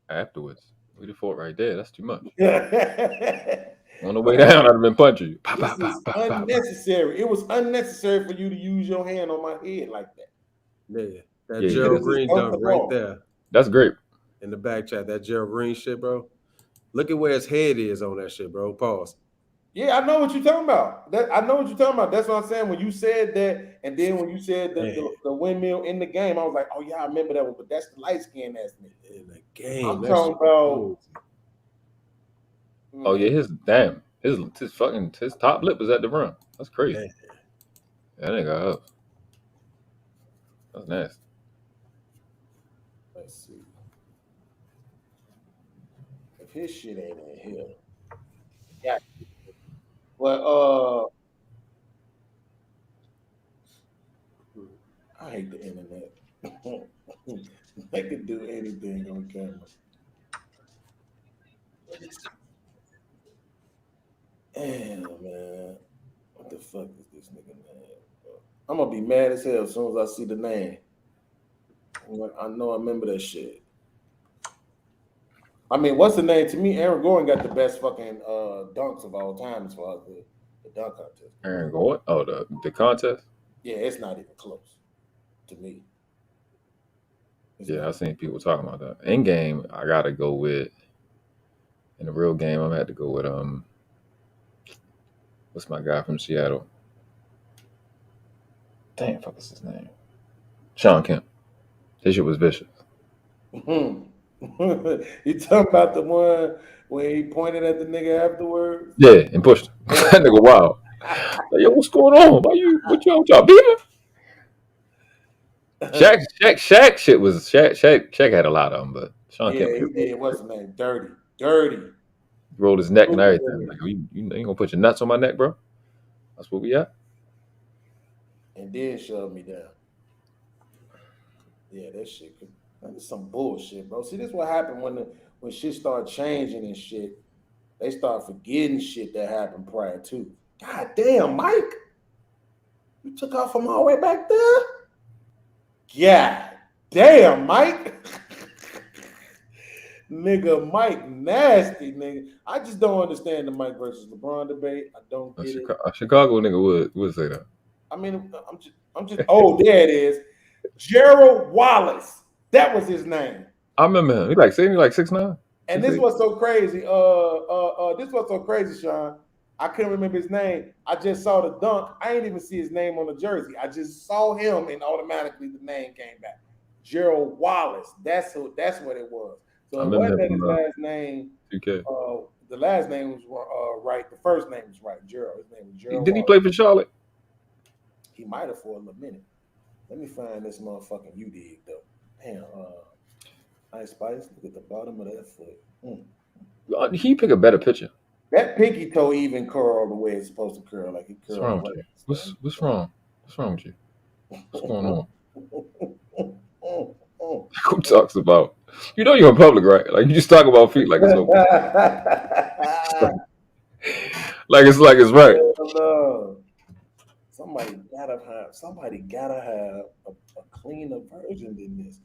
Afterwards, we'd have fought right there. That's too much. This On the way down, I'd have been punching you. Pop, pop, is pop, pop, pop. unnecessary. It was unnecessary for you to use your hand on my head like that. Yeah, that Yeah, Gerald this is Green dunk right uncomfortable. there That's great. in the back chat. That Gerald Green shit, bro. Look at where his head is on that shit, bro. Pause. Yeah, I know what you're talking about. I know what you're talking about. That's what I'm saying. When you said that, and then when you said the windmill in the game, I was like, oh yeah, I remember that one. But that's the light skinned ass nigga. In the game. I'm that talking shit about. Oh yeah, his fucking top lip was at the rim. That's crazy. That nigga up. That's nasty. Let's see. If his shit ain't in here. Yeah. Well, I hate the internet. They can do anything on camera. Damn, man. What the fuck is this nigga name? I'm gonna be mad as hell as soon as I see the name. I know I remember that shit. I mean, what's the name? To me, Aaron Gordon got the best fucking dunks of all time as far as the dunk contest. Aaron Gordon? Oh, the contest? Yeah, it's not even close to me. Yeah, I've seen people talking about that. In game, I gotta go with In the real game, I'm gonna have to go with what's my guy from Seattle? Damn, fuck is his name? Sean Kemp. His shit was vicious. You talking about the one where he pointed at the nigga afterwards? Yeah, and pushed him. That nigga wild. Like, yo, what's going on? What y'all beefing? Shaq shit was Shaq had a lot of them, but Sean Yeah, Kemp he did. What's his name? Dirty. rolled his neck and everything. Like, you ain't gonna put your nuts on my neck, bro. That's what we at. And then shoved me down. Yeah, that shit. That's some bullshit, bro. See, this is what happened when shit start changing and shit. They start forgetting shit that happened prior to. God damn, Mike. You took off from all the way back there? God damn, Mike. Nigga, Mike nasty, nigga. I just don't understand the Mike versus LeBron debate. I don't get it. A Chicago nigga would say that. I mean, I'm just oh, there it is. Gerald Wallace. That was his name. I remember him. He like 6'9". And this was so crazy. This was so crazy, Sean. I couldn't remember his name. I just saw the dunk. I didn't even see his name on the jersey. I just saw him, and automatically the name came back. Gerald Wallace. That's what it was. So it wasn't his last name. 2K. The last name was right. The first name was right. Gerald. His name was Gerald. Did he play for Charlotte? He might have for a little minute. Let me find this motherfucking dig though. Damn. Ice Spice. Look at the bottom of that foot. He pick a better picture. That pinky toe even curl the way it's supposed to curl. Like it curls. What's wrong with you? What's wrong? What's wrong with you? What's going on? Who talks about? You know you're in public, right? Like you just talk about feet like it's okay. like it's right. No. Somebody gotta have a cleaner version than this.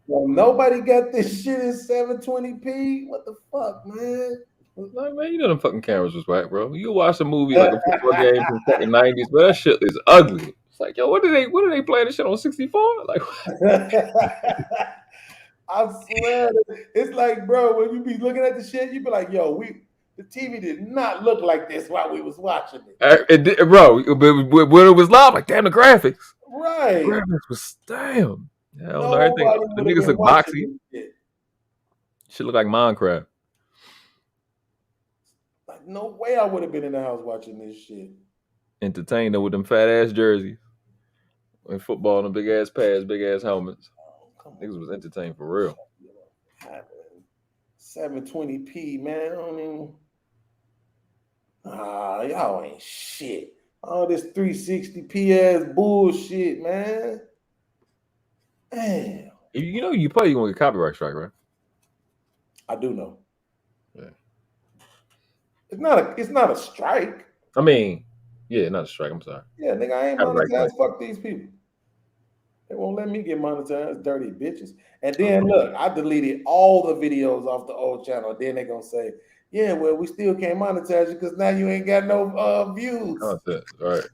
Well, nobody got this shit in 720p. What the fuck, man? Like, man, you know them fucking cameras was whack, bro. You watch a movie like a football game from the fucking 90s, but that shit is ugly. It's like, yo, what are they playing this shit on 64? Like, I swear, it's like, bro, when you be looking at the shit, you be like, yo, the TV did not look like this while we was watching it. Bro, when it was live, like, damn, the graphics. Right. The graphics was damn. Hell no, everything. The niggas look boxy. Shit look like Minecraft. Like, no way I would have been in the house watching this shit. Entertained them with them fat ass jerseys. And football and big ass pads, big ass helmets. Niggas was entertained for real. 720p, man. I don't even. Y'all ain't shit. All this 360p ass bullshit, man. Damn. You know you probably gonna get copyright strike, right? I do know. Yeah. It's not a strike. I mean, yeah, not a strike. I'm sorry. Yeah, nigga, I ain't monetized. Fuck these people. They won't let me get monetized, dirty bitches. And then look, I deleted all the videos off the old channel. Then they gonna say, yeah, well, we still can't monetize you because now you ain't got no views. Content, right.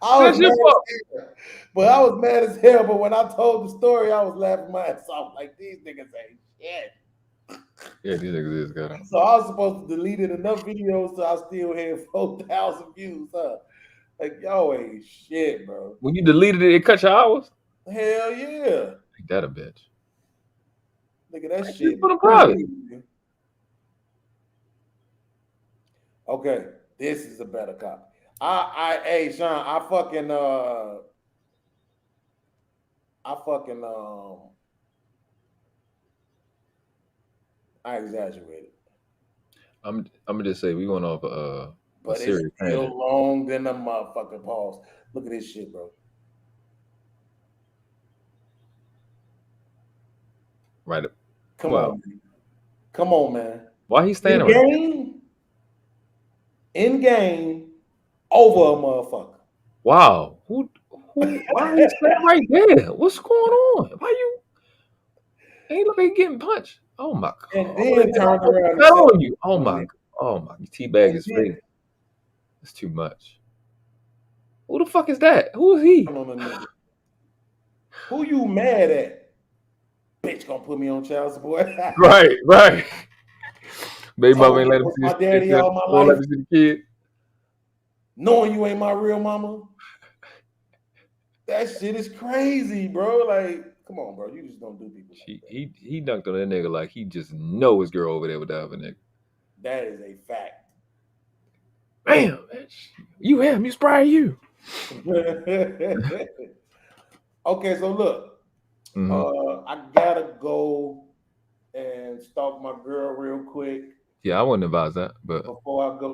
I was mad as hell. But I was mad as hell. But when I told the story, I was laughing my ass off. Like, these niggas ain't shit. Yeah, these niggas is good. So I was supposed to delete enough videos so I still had 4,000 views, huh? Like, y'all ain't shit, bro. When you deleted it, it cut your hours? Hell yeah. Ain't that a bitch? Look at that shit. Put them private. Okay, this is a better copy. Hey, Sean, I exaggerated. I'm gonna just say we going off but it's still tangent. Long than a motherfucking pause. Look at this shit, bro. Right. Come on, man. Why he standing in game over a motherfucker. Wow. Why are you standing right there? What's going on? Why you ain't look like he getting punched? Oh my god. And then turn around on you. Oh my teabag his face. It's too much. Who the fuck is that? Who is he? Who you mad at? gonna put me on child support. Right. Baby mama ain't let him With see my his daddy kid. all my Won't let life, me see the kid. knowing you ain't my real mama. That shit is crazy, bro. Like, come on, bro. You just don't do people like that. He dunked on that nigga like he just know his girl over there with the other nigga. That is a fact. Damn, bitch. You him, you spry you. Okay, so look, I gotta go and stalk my girl real quick Yeah, I wouldn't advise that, but before I go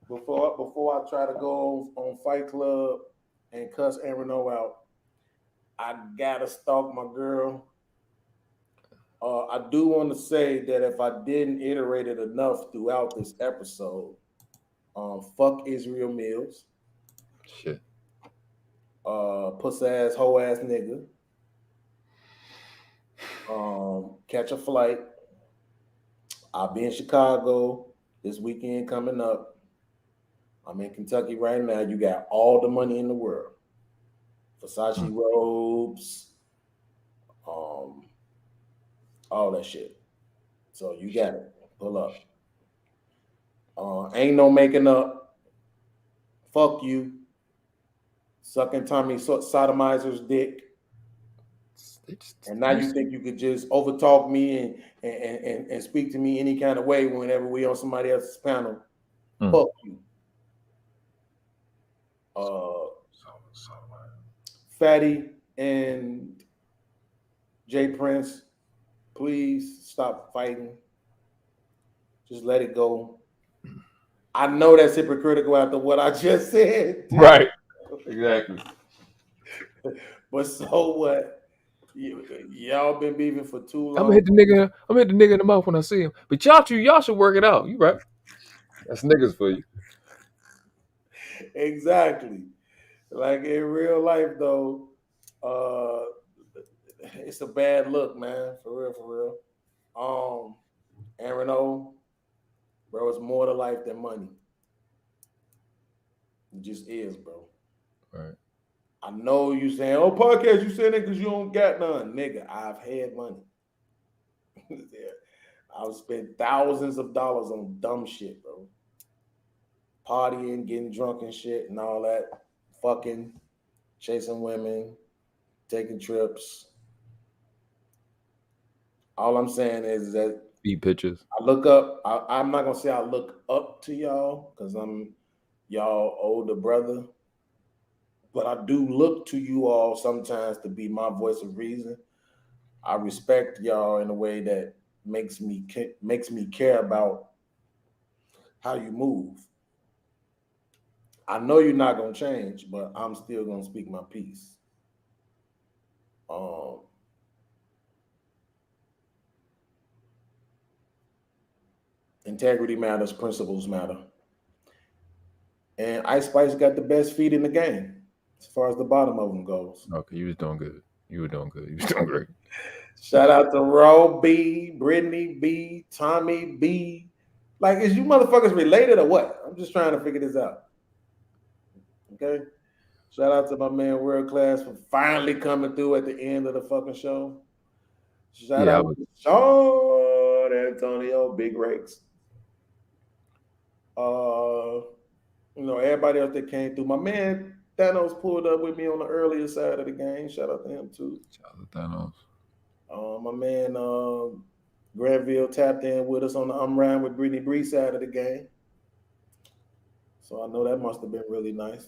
before I try to go on Fight Club and cuss Aaron O out. I gotta stalk my girl. I do want to say that if I didn't iterate it enough throughout this episode, fuck Israel Mills. shit. Puss ass, hoe ass nigga. Catch a flight. I'll be in Chicago this weekend coming up. I'm in Kentucky right now. You got all the money in the world. Versace robes, all that shit. So you got it. Pull up. Ain't no making up. Fuck you. Sucking Tommy Sodomizer's dick. And now you think you could just overtalk me and speak to me any kind of way whenever we on somebody else's panel. Fuck you. Fatty and Jay Prince, please stop fighting. Just let it go. I know that's hypocritical after what I just said. Right. Exactly. But so what? Y'all been beefing for too long. I'm gonna hit the nigga in the mouth when I see him. But y'all should work it out. You right. That's niggas for you. Exactly. Like in real life though, it's a bad look, man. For real. Aaron O, bro, it's more to life than money. It just is, bro. Right. I know you saying, oh, podcast, you saying it because you don't got none. Nigga, I've had money. I've spent thousands of dollars on dumb shit, bro. Partying, getting drunk and shit and all that. Fucking, chasing women, taking trips. All I'm saying is that Beat pictures. I look up. I'm not gonna say I look up to y'all because I'm y'all older brother, but I do look to you all sometimes to be my voice of reason. I respect y'all in a way that makes me care about how you move. I know you're not gonna change, but I'm still gonna speak my piece. Integrity matters, principles matter. And Ice Spice got the best feet in the game as far as the bottom of them goes. Okay, you was doing good. You were doing good. You was doing great. Shout out to Ro B, Brittany B, Tommy B. Like, is you motherfuckers related or what? I'm just trying to figure this out. Okay? Shout out to my man World Class for finally coming through at the end of the fucking show. Shout out to Sean Antonio, Big Rakes. Everybody else that came through. My man Thanos pulled up with me on the earlier side of the game. Shout out to him too. Shout out to Thanos. My man Granville tapped in with us on the I'm Riding with Brittany Bree side of the game. So I know that must have been really nice.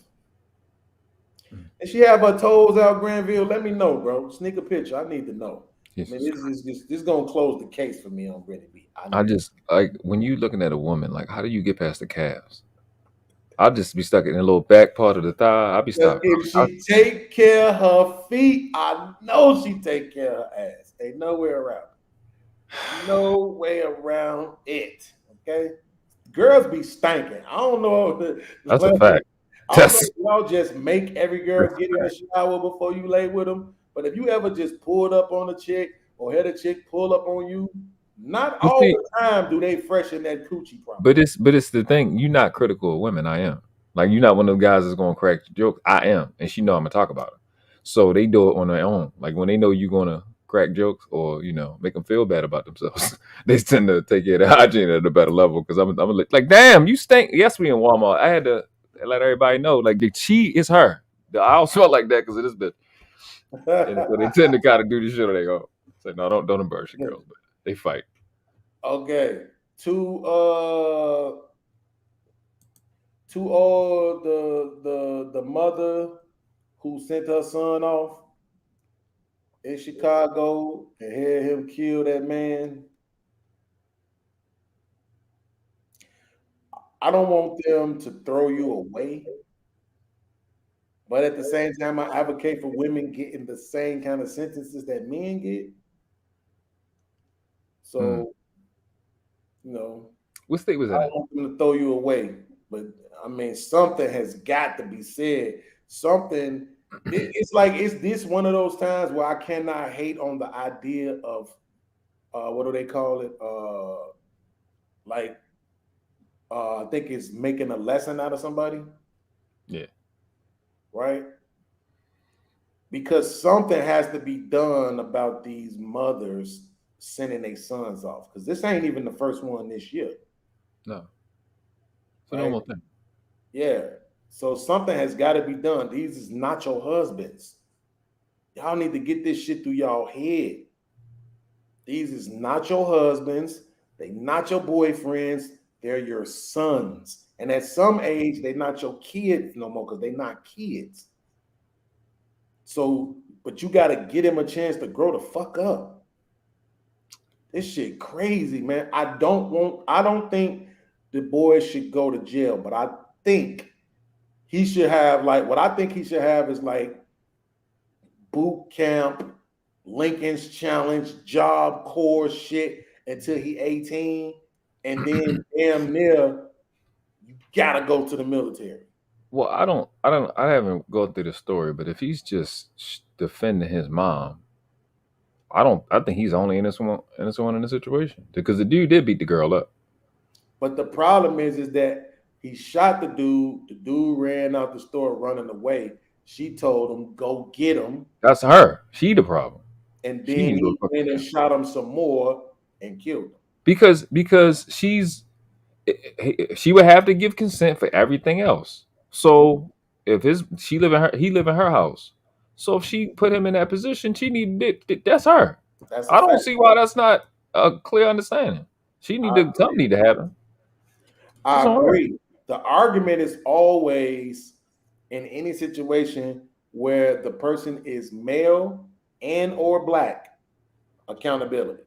If she have her toes out, Granville, let me know, bro. Sneak a picture. I need to know. Yes. I mean, this is gonna close the case for me on Brittany B. I just like when you looking at a woman, like how do you get past the calves? I'll just be stuck in a little back part of the thigh. I'll be stuck. If she take care of her feet, I know she take care of her ass. Ain't no way around it. No way around it. Okay? Girls be stinking. I don't know. That's a fact. I don't know if y'all just make every girl get in the shower before you lay with them. But if you ever just pulled up on a chick or had a chick pull up on you, not all the time do they freshen that coochie properly. But it's the thing. You're not critical of women. I am. Like you're not one of those guys that's gonna crack the joke. I am, and she know I'm gonna talk about it. So they do it on their own. Like when they know you're gonna crack jokes or make them feel bad about themselves. They tend to take care of their hygiene at a better level because I'm like, damn, you stink. Yes, we in Walmart. I had to let everybody know, like, the cheat is her. I don't smell like that because of this bitch. And so they tend to kind of do this shit, or they go say, no, don't embarrass your girls, but they fight. Okay, to the mother who sent her son off in Chicago and had him kill that man. I don't want them to throw you away, but at the same time, I advocate for women getting the same kind of sentences that men get. So, what state was I that? don't want them to throw you away, but I mean, something has got to be said. Something. It's like, is this one of those times where I cannot hate on the idea of what do they call it? I think it's making a lesson out of somebody. Yeah. Right? Because something has to be done about these mothers sending their sons off. Because this ain't even the first one this year. No. It's a normal thing. Yeah. So something has got to be done. These is not your husbands. Y'all need to get this shit through y'all head. These is not your husbands. They not your boyfriends. They're your sons. And at some age, they're not your kids no more because they're not kids. So, but you got to get him a chance to grow the fuck up. This shit crazy, man. I don't think the boy should go to jail, but I think he should have, what I think he should have is boot camp, Lincoln's Challenge, Job Corps shit until he 18. And then damn near, you gotta go to the military. Well, I haven't gone through the story, but if he's just defending his mom, I think he's only innocent in the situation because the dude did beat the girl up. But the problem is that he shot the dude. The dude ran out the store running away. She told him, go get him. That's her. She the problem. And then he went and shot him some more and killed him. Because she would have to give consent for everything else. So if he live in her house. So if she put him in that position, she needed it. That's her. I don't see why that's not a clear understanding. Something need to happen. I agree. The argument is always in any situation where the person is male and or black, accountability.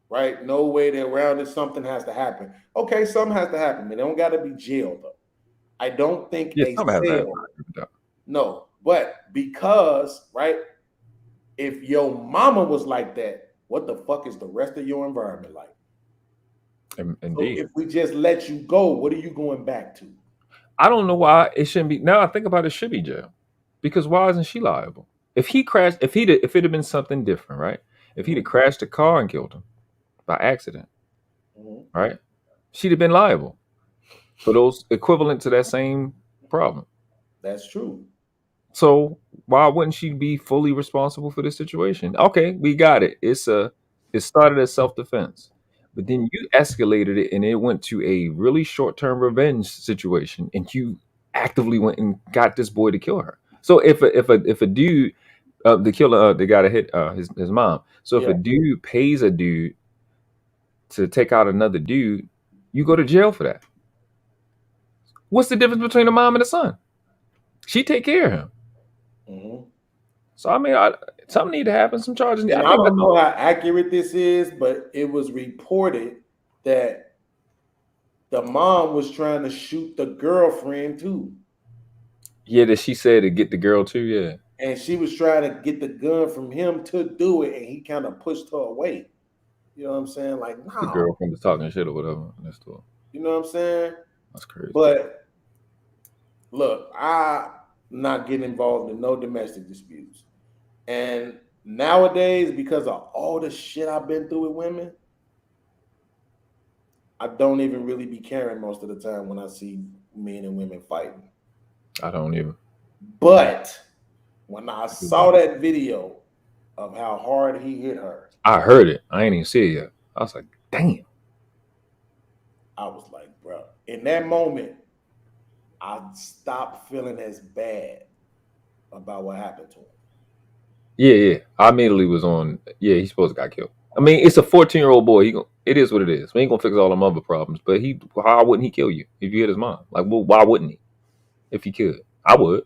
Right? No way they're around it. Something has to happen. Okay, something has to happen. They don't got to be jailed though. I don't think no, but because if your mama was like that, what the fuck is the rest of your environment like? Indeed. So if we just let you go, what are you going back to? I don't know why it shouldn't be. Now I think about it, should be jail. Because why isn't she liable? If he crashed, if it had been something different, right? If he'd have crashed a car and killed him by accident, right? She'd have been liable for those equivalent to that same problem. That's true. So why wouldn't she be fully responsible for this situation? Okay, we got it. It started as self-defense, but then you escalated it and it went to a really short-term revenge situation, and you actively went and got this boy to kill her. So if a dude, the killer, the guy that hit his mom. So if a dude pays a dude to take out another dude, you go to jail for that. What's the difference between the mom and the son? She take care of him. So I mean, something need to happen. Some charges. I don't know how accurate this is, but it was reported that the mom was trying to shoot the girlfriend too. Yeah, that she said to get the girl too. Yeah, and she was trying to get the gun from him to do it, and he kind of pushed her away. You know what I'm saying? Like, no. The girlfriend was talking shit or whatever. That's cool. You know what I'm saying? That's crazy. But look, I'm not getting involved in no domestic disputes. And nowadays, because of all the shit I've been through with women, I don't even really be caring most of the time when I see men and women fighting. I don't even. But when I saw that video of how hard he hit her. I heard it. I ain't even see it yet. I was like, damn. I was like, bro. In that moment, I stopped feeling as bad about what happened to him. Yeah. I immediately was on. Yeah, he's supposed to got killed. I mean, it's a 14-year-old boy. It is what it is. We ain't gonna fix all them other problems. But why wouldn't he kill you if you hit his mom? Like, well, why wouldn't he? If he could, I would.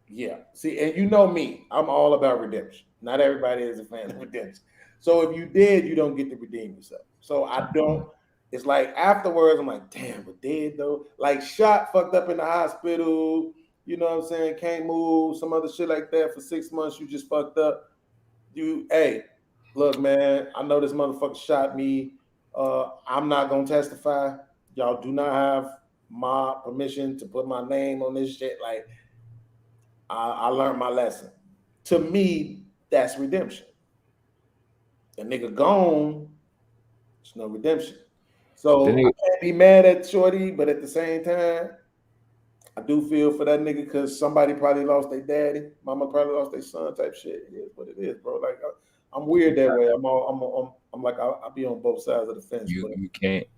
Yeah. See, and you know me, I'm all about redemption. Not everybody is a fan of redemption. So if you did, you don't get to redeem yourself. So I don't. It's like afterwards, I'm like, damn, but dead though. Like shot, fucked up in the hospital. You know what I'm saying? Can't move, some other shit like that for 6 months. You just fucked up. Hey, look, man, I know this motherfucker shot me. I'm not gonna testify. Y'all do not have my permission to put my name on this shit. Like, I learned my lesson. To me, that's redemption. The nigga gone, there's no redemption. So I can't be mad at Shorty, but at the same time, I do feel for that nigga because somebody probably lost their daddy, mama probably lost their son, type shit. It is what it is, bro. Like I'm weird that way. I'm like I'll be on both sides of the fence.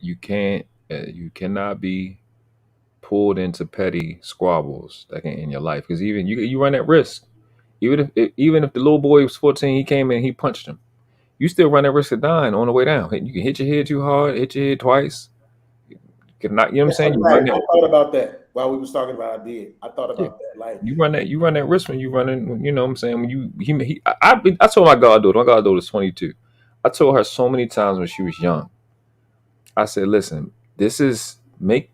You cannot be pulled into petty squabbles that can end your life because even you run that risk. Even if the little boy was 14, he came in and he punched him. You still run that risk of dying on the way down. You can hit your head too hard, hit your head twice. You know what I'm saying? I thought about that while we was talking about. I thought about that. Like you run that risk when you running. You know what I'm saying? When I told my goddaughter. My goddaughter is 22. I told her so many times when she was young. I said, "Listen, this is make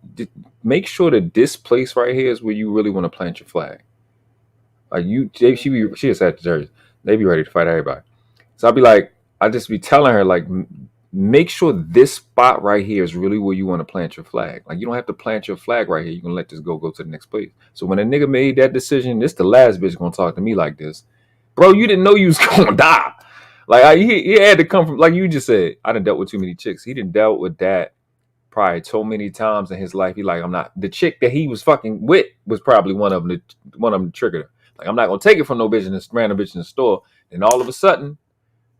sure that this place right here is where you really want to plant your flag. Like she is Sagittarius. They be ready to fight everybody. So I'll be like, I just be telling her like, make sure this spot right here is really where you want to plant your flag. Like you don't have to plant your flag right here. You can let this go to the next place. So when a nigga made that decision, this the last bitch gonna talk to me like this, bro. You didn't know you was gonna die. Like he had to come from, like you just said. I done dealt with too many chicks. He done dealt with that probably so many times in his life. He like, I'm not the chick that he was fucking with was probably one of them that triggered her. Like I'm not gonna take it from no bitch in this random bitch in the store. And all of a sudden,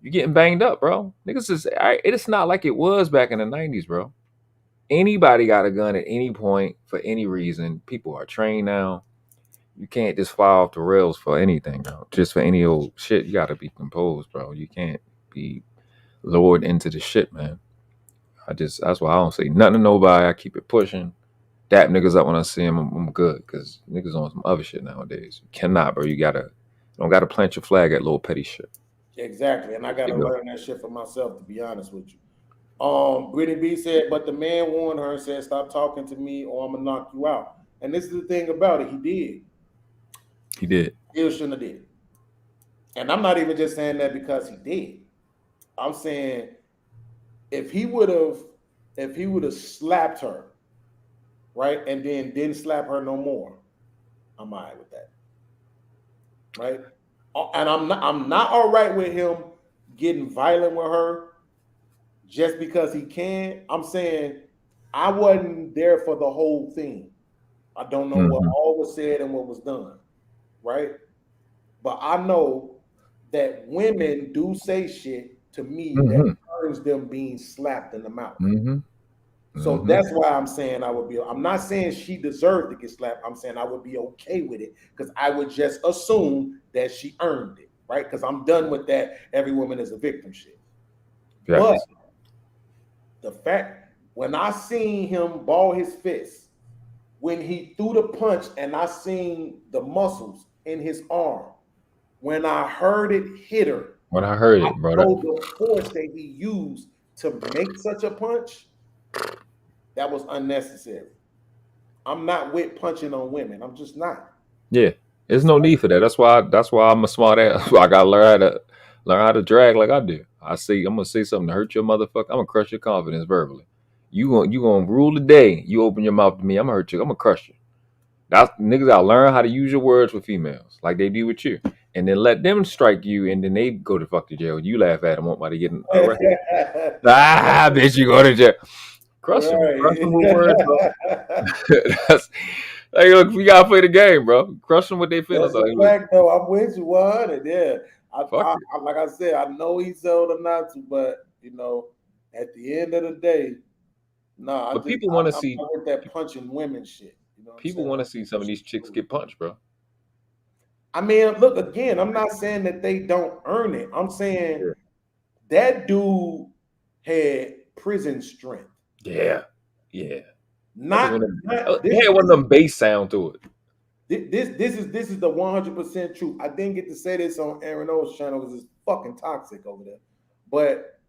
you're getting banged up, bro. Niggas it's not like it was back in the 90s, bro. Anybody got a gun at any point for any reason. People are trained now. You can't just fly off the rails for anything, bro. Just for any old shit. You gotta be composed, bro. You can't be lured into the shit, man. That's why I don't say nothing to nobody. I keep it pushing. Dap niggas up when I see them. I'm good because niggas on some other shit nowadays. You cannot, bro. You don't gotta plant your flag at little petty shit. Exactly, and I gotta learn that shit for myself. To be honest with you, Brittany B said, but the man warned her and said, "Stop talking to me, or I'm gonna knock you out." And this is the thing about it. He did. He shouldn't have did. And I'm not even just saying that because he did. I'm saying if he would have slapped her, right, and then didn't slap her no more, I'm all right with that, right? And I'm not all right with him getting violent with her just because he can. I'm saying I wasn't there for the whole thing. I don't know what all was said and what was done, right? But I know that women do say shit to me that turns them being slapped in the mouth. So that's why I'm saying I'm not saying she deserved to get slapped. I'm saying I would be okay with it because I would just assume that she earned it, right? Because I'm done with that. Every woman is a victim shit. Yes. But the fact, when I seen him ball his fist, when he threw the punch and I seen the muscles in his arm, when I heard it hit her, bro, the force that he used to make such a punch, that was unnecessary. I'm not with punching on women. I'm just not. Yeah, there's no need for that. That's why I'm a smart ass. I gotta learn how to drag like I do. I'm gonna say something to hurt your motherfucker. I'm gonna crush your confidence verbally. You gonna rule the day. You open your mouth to me, I'm gonna hurt you. I'm gonna crush you. That's niggas gotta learn how to use your words with females, like they do with you. And then let them strike you, and then they go to fuck to jail. You laugh at them, won't about to get arrested. Bitch, you go to jail. Crush them with words, bro. Hey, look, we gotta play the game, bro. Crush them with their feelings. That's a fact, though. I'm with you 100. Yeah, Like I said, I know he's told her not to, but you know, at the end of the day, nah. But people want to I'm see not with that punching women shit. You know what I'm people saying? want to see some of these chicks get punched, bro. I mean, look again. I'm not saying that they don't earn it. I'm saying that dude had prison strength. Yeah. It had one of them bass sound to it. This is the 100% truth. I didn't get to say this on Aaron O's channel because it's fucking toxic over there. But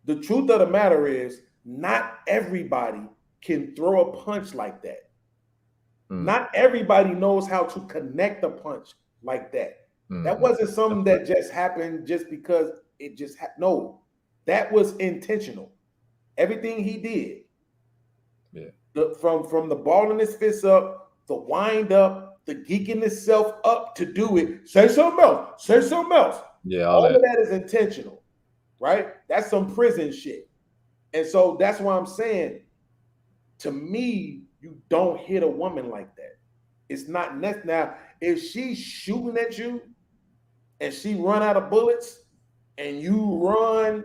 the truth of the matter is, not everybody can throw a punch like that. Not everybody knows how to connect a punch like that. That wasn't something that just happened just because it just happened. No, that was intentional. Everything he did. From the ball in his fist up, the wind up, the geeking himself up to do it. Say something else. Say something else. Yeah, all of that is intentional, right? That's some prison shit. And so that's why I'm saying, to me, you don't hit a woman like that. It's not necessary. Now, if she's shooting at you and she run out of bullets and you run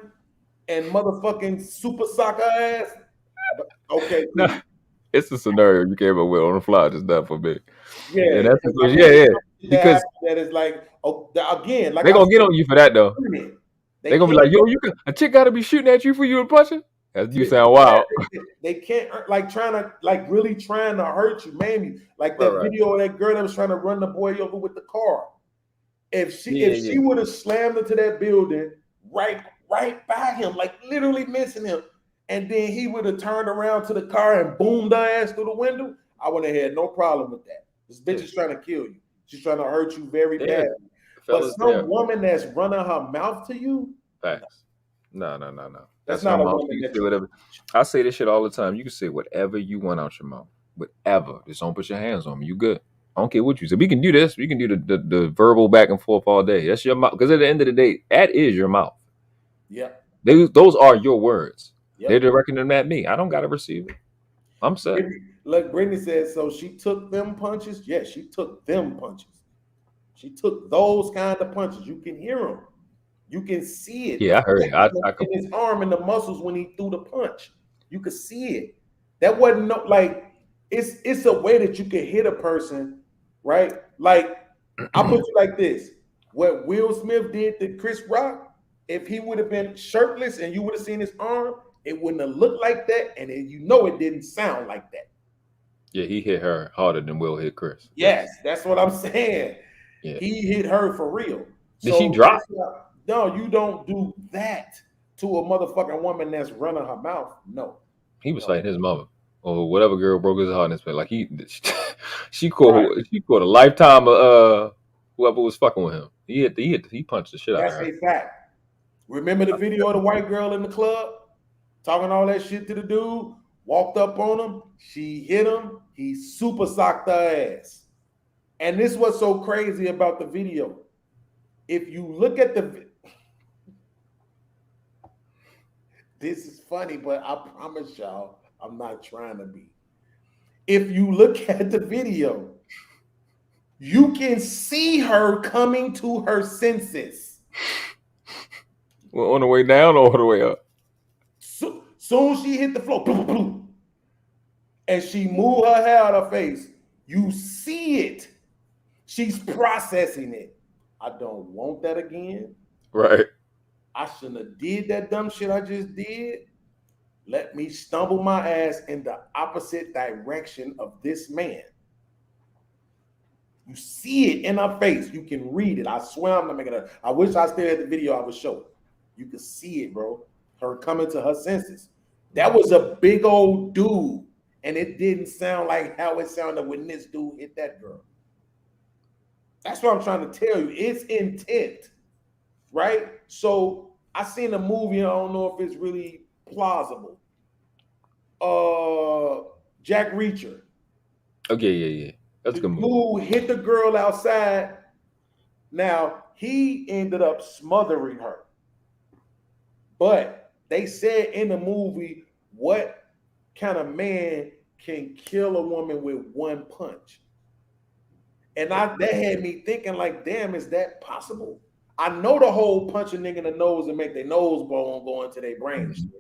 and motherfucking super sock her ass, okay. Nah, it's a scenario you came up with on the fly just now for me. Yeah, that's because that is like, again, like they're gonna get on you for that though. They're gonna be like, yo, a chick gotta be shooting at you for you to punch her. You sound wild. They can't really trying to hurt you, man. Like that video of that girl that was trying to run the boy over with the car. If she would have slammed into that building right by him, like literally missing him, and then he would have turned around to the car and boomed her ass through the window, I would have had no problem with that. This bitch is trying to kill you. She's trying to hurt you very badly. But some woman that's running her mouth to you, facts. No. That's not a woman you can that say whatever. I say this shit all the time. You can say whatever you want out your mouth. Whatever. Just don't put your hands on me. You good. I don't care what you say. We can do this. We can do the verbal back and forth all day. That's your mouth. Because at the end of the day, that is your mouth. Yeah. Those are your words. Yep. They're directing them at me. I don't gotta receive it. I'm set. Look, Brittany said, so she took them punches? Yes, she took them punches. She took those kind of punches. You can hear them. You can see it. Yeah, I heard it. In his arm and the muscles when he threw the punch. You could see it. That wasn't it's a way that you can hit a person, right? Like, I'll put you like this. What Will Smith did to Chris Rock, if he would have been shirtless and you would have seen his arm, it wouldn't have looked like that, and it didn't sound like that. Yeah, he hit her harder than Will hit Chris. Yes, that's what I'm saying. Yeah. He hit her for real. Did she drop? No, you don't do that to a motherfucking woman that's running her mouth. No. He was fighting his mother or whatever girl broke his heart in his face. Like she caught a lifetime of whoever was fucking with him. He punched the shit out of her. That's a fact. Remember the video of the white girl in the club talking all that shit to the dude? Walked up on him. She hit him. He super socked her ass. And this was so crazy about the video. If you look at this is funny, but I promise y'all, I'm not trying to be. If you look at the video, you can see her coming to her senses. Well, on the way down or on the way up? Soon as she hit the floor, boom, boom, and she moved her hair out of her face, you see it. She's processing it. I don't want that again. Right. I shouldn't have did that dumb shit I just did. Let me stumble my ass in the opposite direction of this man. You see it in her face. You can read it. I swear I'm not making it. I wish I still had the video I would show. You could see it, bro. Her coming to her senses. That was a big old dude. And it didn't sound like how it sounded when this dude hit that girl. That's what I'm trying to tell you. It's intent, right? So I seen a movie. I don't know if it's really plausible. Jack Reacher. Okay, yeah. That's a good movie. Dude hit the girl outside. Now he ended up smothering her. But they said in the movie, what kind of man can kill a woman with one punch? And that had me thinking, like, damn, is that possible? I know the whole punch a nigga in the nose and make their nose bone go into their brain. Mhm.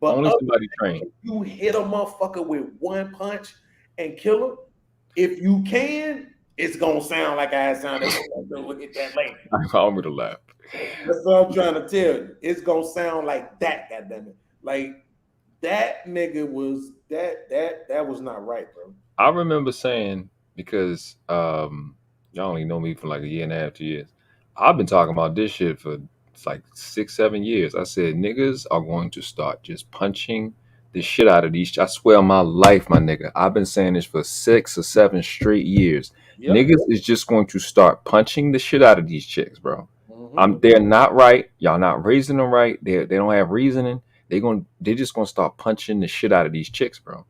But Only other somebody than trained. if you hit a motherfucker with one punch and kill him, if you can, it's gonna sound like I sounded when hit that lady. I want me to laugh. That's what I'm trying to tell you. It's gonna sound like that, goddammit. Like that nigga was that was not right, bro. I remember saying, because y'all only know me for like a year and a half, 2 years. I've been talking about this shit for like 6, 7 years. I said niggas are going to start just punching the shit out of these. I swear on my life, my nigga. I've been saying this for 6 or 7 straight years. Yep. Niggas is just going to start punching the shit out of these chicks, bro. Mhm. They're not right. Y'all not raising them right. They don't have reasoning. They're just gonna start punching the shit out of these chicks, bro.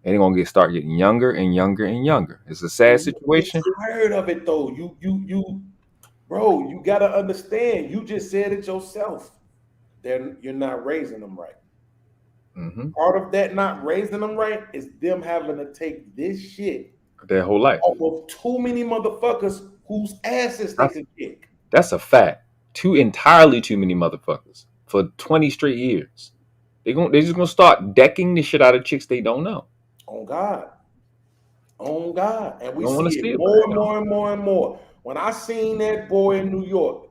And they're gonna start getting younger and younger and younger. It's a sad situation. You heard of it though. You bro, you gotta understand. You just said it yourself. You're not raising them right. Mm-hmm. Part of that not raising them right is them having to take this shit Their whole life. off of too many motherfuckers whose asses they could kick. That's a fact. Entirely too many motherfuckers for 20 straight years. They're just gonna start decking the shit out of chicks they don't know. On God. On God. And we Don't wanna see see it it, more man. and more and more and more. When I seen that boy in New York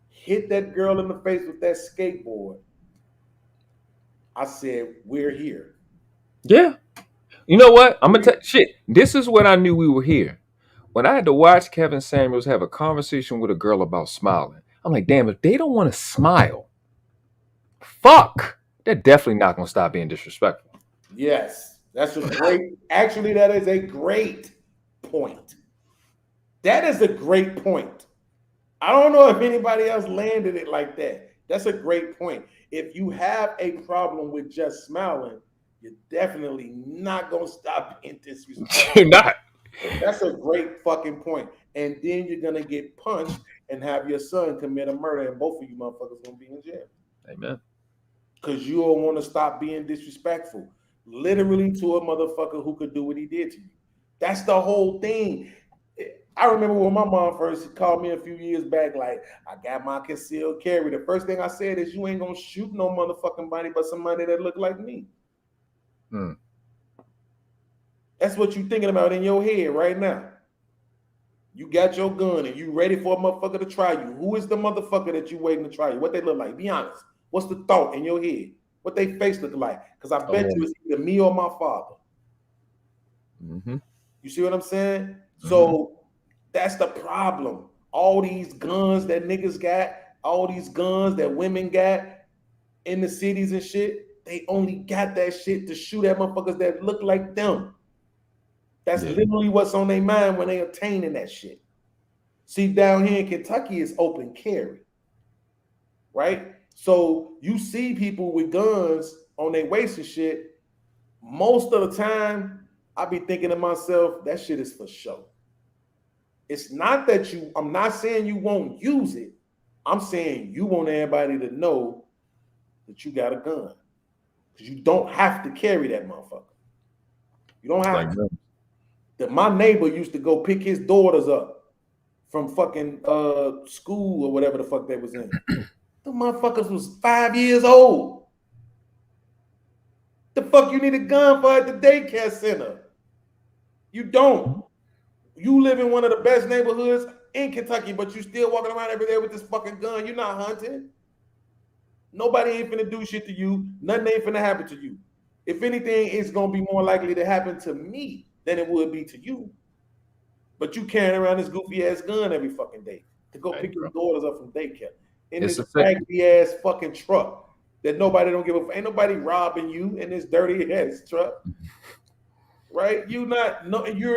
hit that girl in the face with that skateboard, I said, we're here. Yeah. You know what? I'm gonna tell shit. This is when I knew we were here. When I had to watch Kevin Samuels have a conversation with a girl about smiling, I'm like, damn, if they don't want to smile, fuck, they're definitely not gonna stop being disrespectful. Yes. That's a great, actually, that is a great point. That is a great point. I don't know if anybody else landed it like that. That's a great point. If you have a problem with just smiling, you're definitely not gonna stop being disrespectful. You're not. That's a great fucking point. And then you're gonna get punched and have your son commit a murder, and both of you motherfuckers gonna be in jail. Amen. Because you don't want to stop being disrespectful, literally to a motherfucker who could do what he did to you. That's the whole thing. I remember when my mom first called me a few years back, like, I got my concealed carry. The first thing I said is, you ain't gonna shoot no motherfucking body but somebody that look like me. Hmm. That's what you thinking about in your head right now. You got your gun and you ready for a motherfucker to try you. Who is the motherfucker that you waiting to try you? What they look like? Be honest. What's the thought in your head? What they face look like? Because I bet you it's either me or my father. Mm-hmm. You see what I'm saying? So that's the problem. All these guns that niggas got, all these guns that women got in the cities and shit, they only got that shit to shoot at motherfuckers that look like them. That's literally what's on their mind when they obtaining that shit. See, down here in Kentucky, it's open carry, right? So you see people with guns on their waist and shit. Most of the time, I be thinking to myself, that shit is for show. It's not that I'm not saying you won't use it. I'm saying you want everybody to know that you got a gun. Because you don't have to carry that motherfucker. You don't have to. That my neighbor used to go pick his daughters up from fucking school or whatever the fuck they was in. The motherfuckers was 5 years old. The fuck you need a gun for at the daycare center? You don't. You live in one of the best neighborhoods in Kentucky, but you still walking around every day with this fucking gun. You're not hunting. Nobody ain't finna do shit to you. Nothing ain't finna happen to you. If anything, it's gonna be more likely to happen to me than it would be to you. But you carrying around this goofy ass gun every fucking day to go pick your daughters up from daycare in this raggedy ass fucking truck that nobody don't give a. Ain't nobody robbing you in this dirty ass truck, right? You're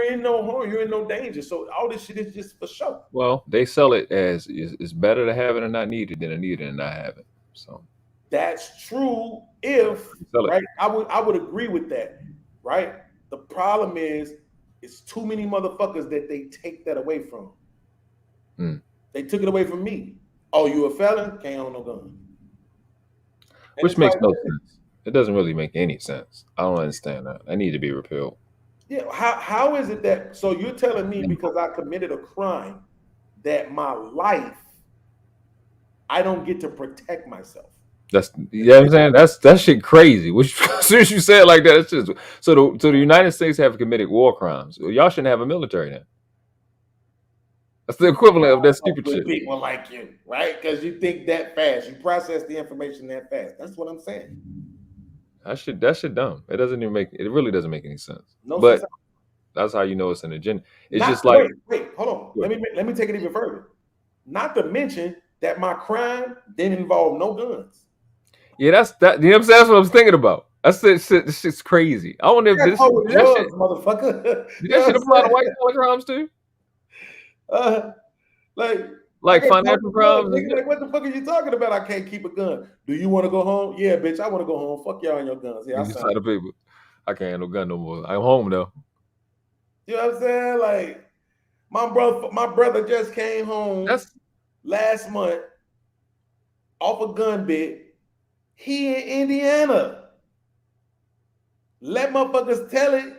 in no harm. You're in no danger. So all this shit is just for show. Well, they sell it as it's better to have it and not need it than to need it and not have it. So that's true. If right, I would agree with that. Right. The problem is, it's too many motherfuckers that they take that away from. They took it away from me. Oh, you a felon? Can't own no gun. Which makes no sense. It doesn't really make any sense. I don't understand that. I need to be repealed. Yeah. How is it that? So you're telling me because I committed a crime that my life I don't get to protect myself. That's you know what I'm saying. That shit crazy. Which as soon as you say it like that, it's just so the United States have committed war crimes. Well, y'all shouldn't have a military now. That's the equivalent of that stupid With shit. people like you, right? Because you think that fast, you process the information that fast. That's what I'm saying. That shit dumb. It doesn't even make it really doesn't make any sense. No But sense. that's how you know it's an agenda. It's Not- just like wait, hold on. Let me take it even further. Not to mention that my crime didn't involve no guns. yeah, that's that. You know what I'm saying? That's what I was thinking about. That's it. This shit's crazy. I wonder if That's this all with did that shit, drugs, motherfucker. did You that know shit what apply I'm to white saying? collar crimes too? Like Like financial crimes. nigga, like, what the fuck are you talking about? I can't keep a gun. Do you want to go home? Yeah, bitch, I want to go home. Fuck y'all and your guns. Yeah, I Niggas signed side of paper. I can't handle gun no more. I'm home though. You know what I'm saying? Like my brother just came home last month off a gun bit. He in Indiana. Let motherfuckers tell it.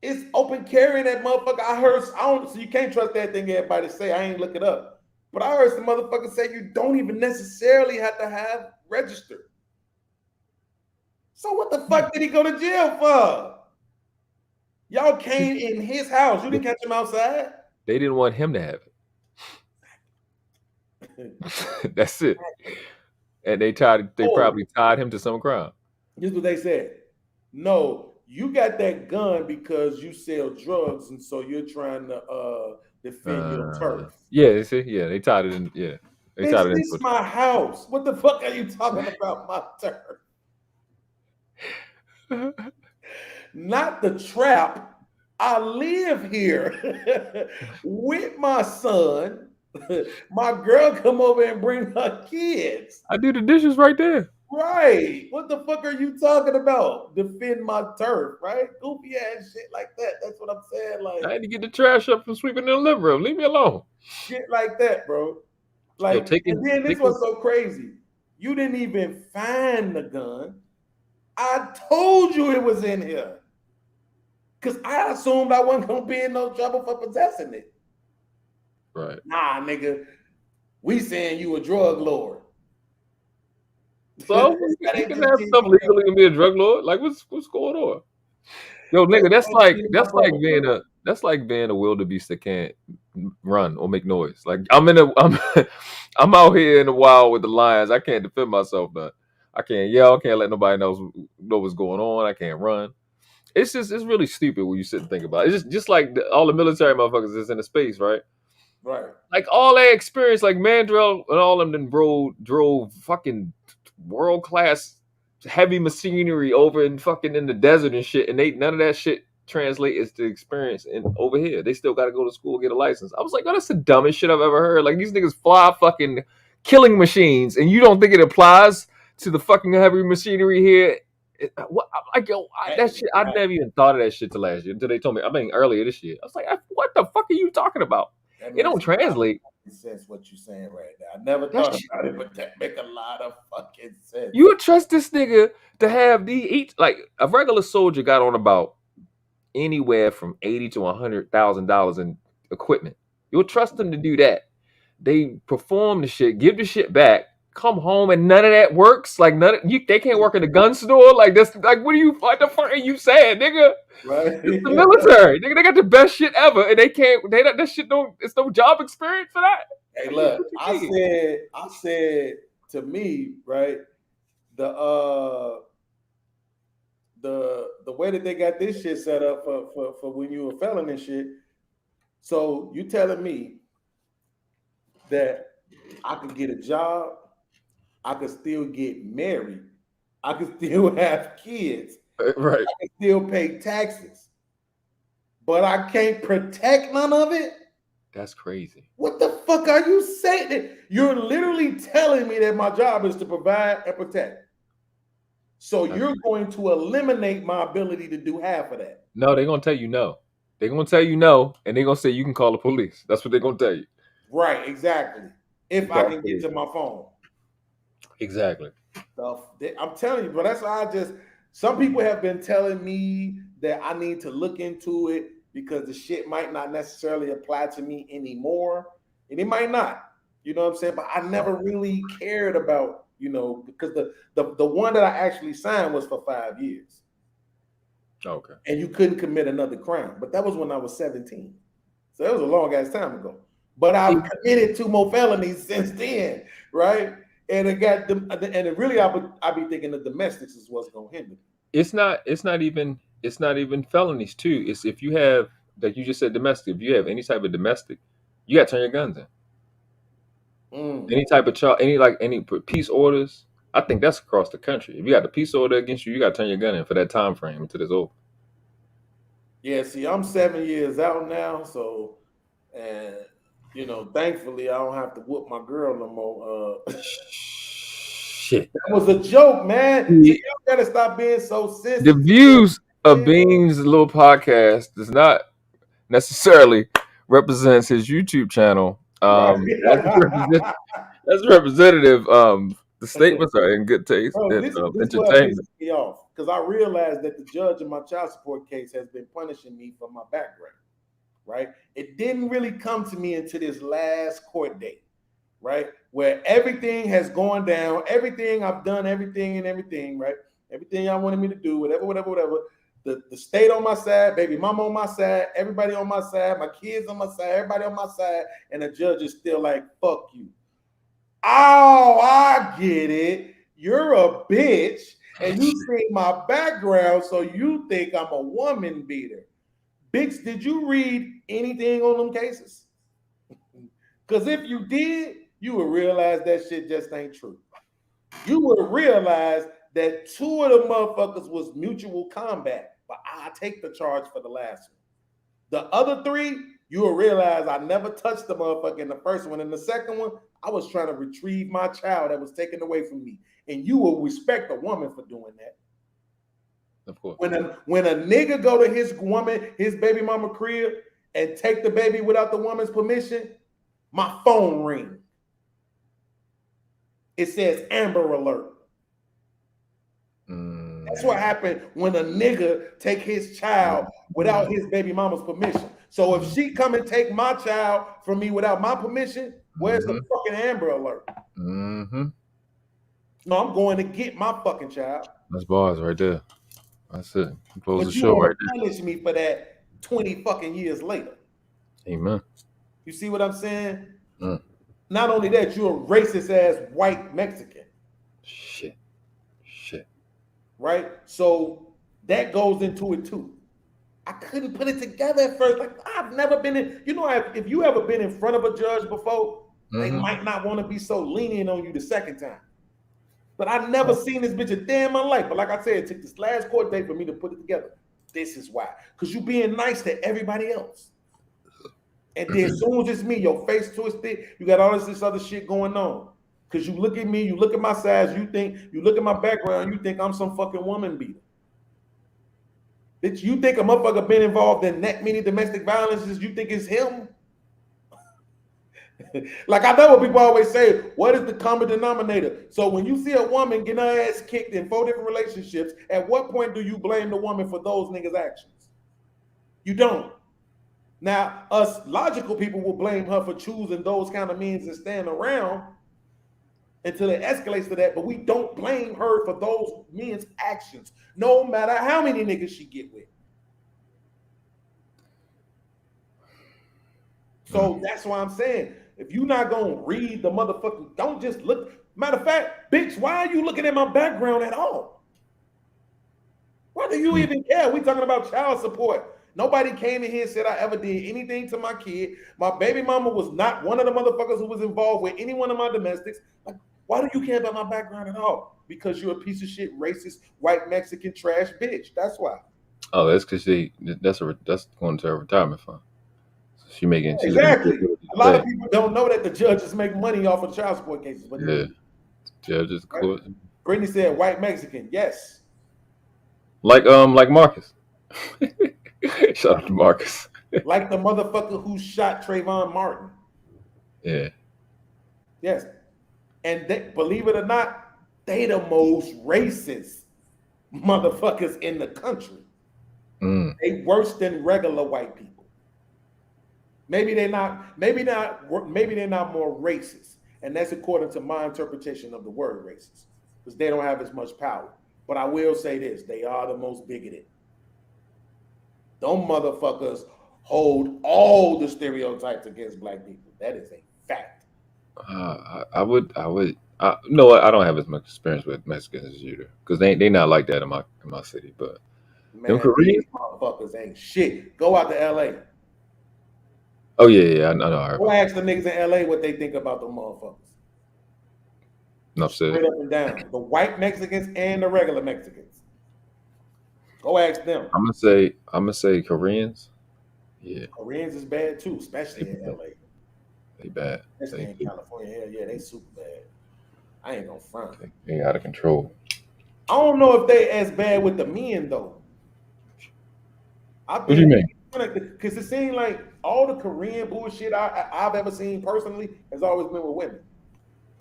It's open carrying that motherfucker. So you can't trust that thing everybody say. I ain't look it up. But I heard some motherfuckers say you don't even necessarily have to have registered. So what the fuck did he go to jail for? Y'all came in his house. You didn't catch him outside. They didn't want him to have it. That's it. And they probably tied him to some crime. Here's what they said. No, you got that gun because you sell drugs, and so you're trying to defend your turf. Yeah, see, yeah, they tied it in. Yeah, they tied it This in. is my house. What the fuck are you talking about my turf? Not the trap. I live here with my son. My girl come over and bring her kids. I do the dishes right there. Right. What the fuck are you talking about? Defend my turf, right? Goofy ass shit like that. That's what I'm saying. Like I had to get the trash up from sweeping in the living room. Leave me alone. shit like that, bro. Like, and then this was so crazy. You didn't even find the gun. I told you it was in here. Cause I assumed I wasn't gonna be in no trouble for possessing it. Right. Nah, nigga. We saying you a drug lord. So you can have stuff legally and be a drug lord. Like what's going on? Yo, nigga, that's like being a wildebeest that can't run or make noise. Like I'm out here in the wild with the lions. I can't defend myself. But I can't yell. I can't let nobody know what's going on. I can't run. It's really stupid when you sit and think about it. It's just like all the military motherfuckers is in the space, right? Right. Like all that experience, like Mandrell and all of them drove fucking world-class heavy machinery over in the desert and shit, and none of that shit translates to experience over here. They still got to go to school, get a license. I was like, oh, that's the dumbest shit I've ever heard. Like these niggas fly fucking killing machines, and you don't think it applies to the fucking heavy machinery here? That shit, I never even thought of that shit till last year, until they told me. I mean, earlier this year. I was like, what the fuck are you talking about? It don't translate. Sense what you're saying right now. I never thought about it, but that make a lot of fucking sense. You would trust this nigga to have like a regular soldier got on about anywhere from $80,000 to $100,000 in equipment. You'll trust them to do that. They perform the shit, give the shit back, come home, and none of that works. Like they can't work in a gun store. Like that's like what the fuck are you saying, nigga? Right. It's the military. Nigga, they got the best shit ever, and that shit it's no job experience for that. Hey, look, I said to me, right, the way that they got this shit set up for when you were felon and shit. So you telling me that I could get a job, I could still get married, I could still have kids, right? I could still pay taxes, but I can't protect none of it? That's crazy. What the fuck are you saying? You're literally telling me that my job is to provide and protect. So you're going to eliminate my ability to do half of that. No, they're gonna tell you no. They're gonna tell you no, and they're gonna say you can call the police. That's what they're gonna tell you. Right, exactly. If I can get to my phone. Exactly. I'm telling you, but that's why some people have been telling me that I need to look into it because the shit might not necessarily apply to me anymore. And it might not. You know what I'm saying? But I never really cared about, because the one that I actually signed was for 5 years. Okay. And you couldn't commit another crime. But that was when I was 17. So that was a long ass time ago. But I've committed 2 more felonies since then, right? And it got them, and it really I be thinking the domestics is what's gonna hinder me. It's not even felonies too. It's if you have, like you just said, domestic. If you have any type of domestic, you gotta turn your guns in. Any type of any peace orders. I think that's across the country. If you got a peace order against you, you gotta turn your gun in for that time frame until it's over. Yeah, see, I'm 7 years out now, so and thankfully I don't have to whoop my girl no more. Shit. That was a joke, man. See, y'all gotta stop being so sensitive. The views of Beans' little podcast does not necessarily represents his YouTube channel. That's representative. The statements are in good taste. Bro, and, this is what entertainment. pisses me off because I realized that the judge in my child support case has been punishing me for my background. Right? It didn't really come to me until this last court date, right? Where everything has gone down, everything I've done, everything, right? Everything y'all wanted me to do, whatever. The state on my side, baby mama on my side, everybody on my side, my kids on my side, everybody on my side, and the judge is still like, fuck you. Oh, I get it. You're a bitch, and you see my background, so you think I'm a woman beater. Biggs, did you read anything on them cases? Because if you did, you would realize that shit just ain't true. You would realize that 2 of the motherfuckers was mutual combat, but I take the charge for the last one. The other 3, you will realize I never touched the motherfucker in the first one. In the second one, I was trying to retrieve my child that was taken away from me. And you will respect a woman for doing that. Of course. When a nigga go to his woman, his baby mama crib and take the baby without the woman's permission, my phone rings. It says Amber Alert. That's what happened when a nigga take his child without his baby mama's permission. So if she come and take my child from me without my permission, where's the fucking Amber Alert? No, I'm going to get my fucking child. That's bars right there. That's it. Close But the you show won't right there. punish me for that 20 fucking years later. Amen. You see what I'm saying? Not only that, you're a racist ass white Mexican. Shit. Right? So that goes into it too. I couldn't put it together at first. Like, I've never been in, if you ever been in front of a judge before, they might not want to be so lenient on you the second time. But I never seen this bitch a day in my life. But like I said, it took this last court date for me to put it together. This is why. Because you being nice to everybody else. And then as soon as it's me, your face twisted, you got all this other shit going on. Because you look at me, you look at my size, you look at my background, you think I'm some fucking woman beater. Bitch, you think a motherfucker been involved in that many domestic violences, you think it's him? Like, I know what people always say, what is the common denominator? So when you see a woman getting her ass kicked in 4 different relationships, at what point do you blame the woman for those niggas' actions? You don't. Now, us logical people will blame her for choosing those kind of means and stand around until it escalates to that, but we don't blame her for those men's actions, no matter how many niggas she get with. So that's why I'm saying, if you're not gonna read the motherfucker, don't just look. Matter of fact, bitch, why are you looking at my background at all? Why do you even care? We talking about child support. Nobody came in here and said I ever did anything to my kid. My baby mama was not one of the motherfuckers who was involved with any one of my domestics. Like, why do you care about my background at all? Because you're a piece of shit, racist, white Mexican trash bitch. That's why. Oh, that's because that's going to her retirement fund. So she making exactly. A lot of people don't know that the judges make money off of child support cases. But yeah, judges, court. Brittany said white Mexican. Yes. Like Marcus. Shout out to Marcus. Like the motherfucker who shot Trayvon Martin. Yeah. Yes. And they, believe it or not, they the most racist motherfuckers in the country. They worse than regular white people. Maybe they're not more racist, And that's according to my interpretation of the word racist, because they don't have as much power. But I will say this, they are the most bigoted. Them motherfuckers hold all the stereotypes against black people. That is a fact. I would. No, I don't have as much experience with Mexicans as you do, because they not like that in my city. But them Man, Koreans, these motherfuckers ain't shit. Go out to LA. oh yeah, I know. I heard Go about ask the niggas in LA what they think about the motherfuckers. enough said. Straight up and down. The white Mexicans and the regular Mexicans. Go ask them. I'm gonna say Koreans. Yeah, Koreans is bad too, especially in LA. they bad. Especially in California. Hell yeah, they super bad. I ain't gonna front. They out of control. I don't know if they as bad with the men though. What do you mean? Because it seems like all the Korean bullshit I've ever seen personally has always been with women.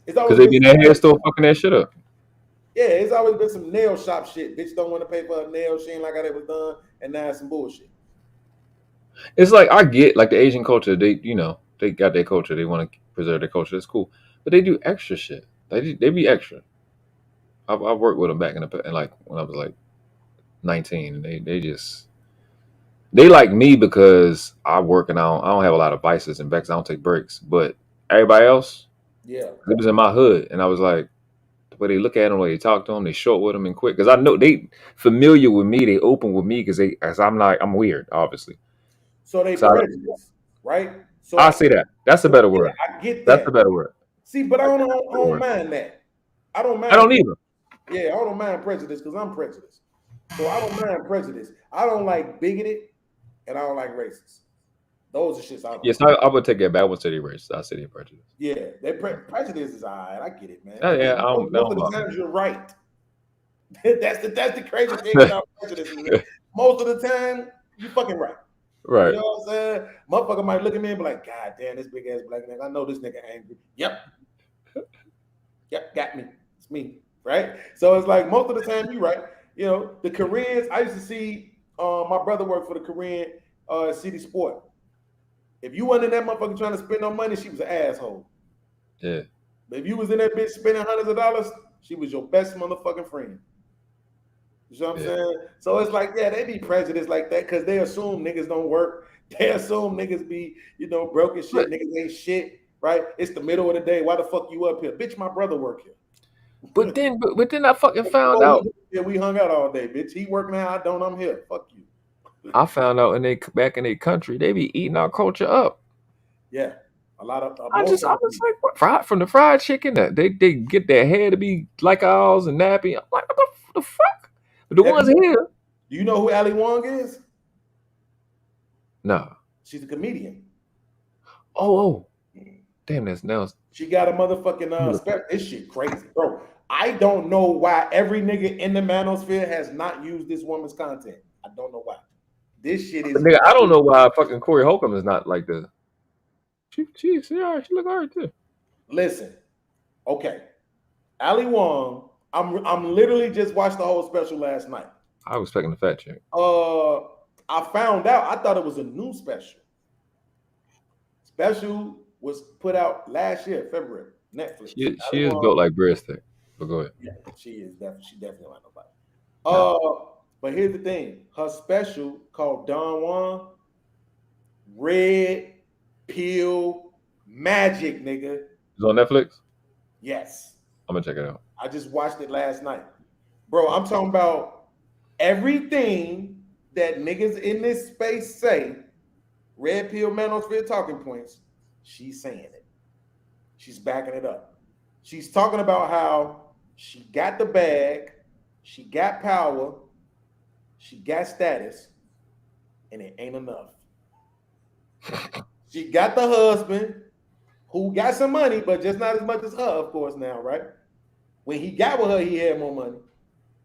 It's always Because they be in been their hair still fucking that shit up. yeah, it's always been some nail shop shit. Bitch don't want to pay for her nails. She ain't like how that was done, and now it's some bullshit. It's like I get like the Asian culture. They got their culture. They want to preserve their culture. That's cool, but they do extra shit. They be extra. I worked with them back in like when I was like 19, and they like me because I work and I don't have a lot of vices and because I don't take breaks. But everybody else, Yeah. it was in my hood, and I was like, the way they look at them, the way they talk to them, they short with them and quick. Because I know they familiar with me, they open with me because I'm weird, obviously. So they So prejudice, right? So I say that. That's a better word. I get that. That's the better word. See, but I don't mind that. I don't mind. I don't either. Yeah, I don't mind prejudice because I'm prejudiced. So I don't mind prejudice. I don't like bigoted, and I don't like racist. Those are shits I don't. Yes, I would take that back. I would say they racist. I say they prejudice. Yeah, prejudice is alright. I get it, man. Yeah, Most of the times you're right. that's the crazy thing about prejudice. Most of the time, you fucking right. Right. You know what I'm saying? Motherfucker might look at me and be like, God damn, this big ass black nigga. I know this nigga angry. Yep, got me. It's me, right? So it's like most of the time you right. You know, the Koreans, I used to see my brother work for the Korean City Sport. If you wasn't in that motherfucker trying to spend no money, she was an asshole. Yeah. But if you was in that bitch spending hundreds of dollars, she was your best motherfucking friend. You know what I'm saying? So it's like, yeah, they be prejudiced like that because they assume niggas don't work. They assume niggas be, broke as shit. Niggas ain't shit, right? It's the middle of the day. Why the fuck you up here? Bitch, my brother work here. But then I fucking found out. Yeah, we hung out all day, bitch. He work now, I don't. I'm here. Fuck you. I found out back in their country, they be eating our culture up. Yeah, a lot of. I was like, what? From the fried chicken, they get their hair to be like ours and nappy. I'm like, what the fuck? But the ones here. Do you know who Ali Wong is? No. She's a comedian. Oh, damn, that's now. She got a motherfucking this shit crazy, bro. I don't know why every nigga in the manosphere has not used this woman's content. I don't know why. This shit is. Nigga, I don't know why fucking Corey Holcomb is not like the. She look alright too. Listen, okay, Ali Wong. I'm literally just watched the whole special last night. I was expecting the fat chick. I found out. I thought it was a new special. Special was put out last year, February. Netflix. She is built like breadstick. But go ahead. Yeah, she definitely like nobody. But here's the thing: her special called Don Juan, Red Pill Magic, nigga. It's on Netflix? Yes. I'm gonna check it out. I just watched it last night. Bro, I'm talking about everything that niggas in this space say, Red Pill Manosphere talking points, she's saying it. She's backing it up. She's talking about how she got the bag, she got power, she got status, and it ain't enough. She got the husband who got some money, but just not as much as her, of course, now, right? When he got with her, he had more money.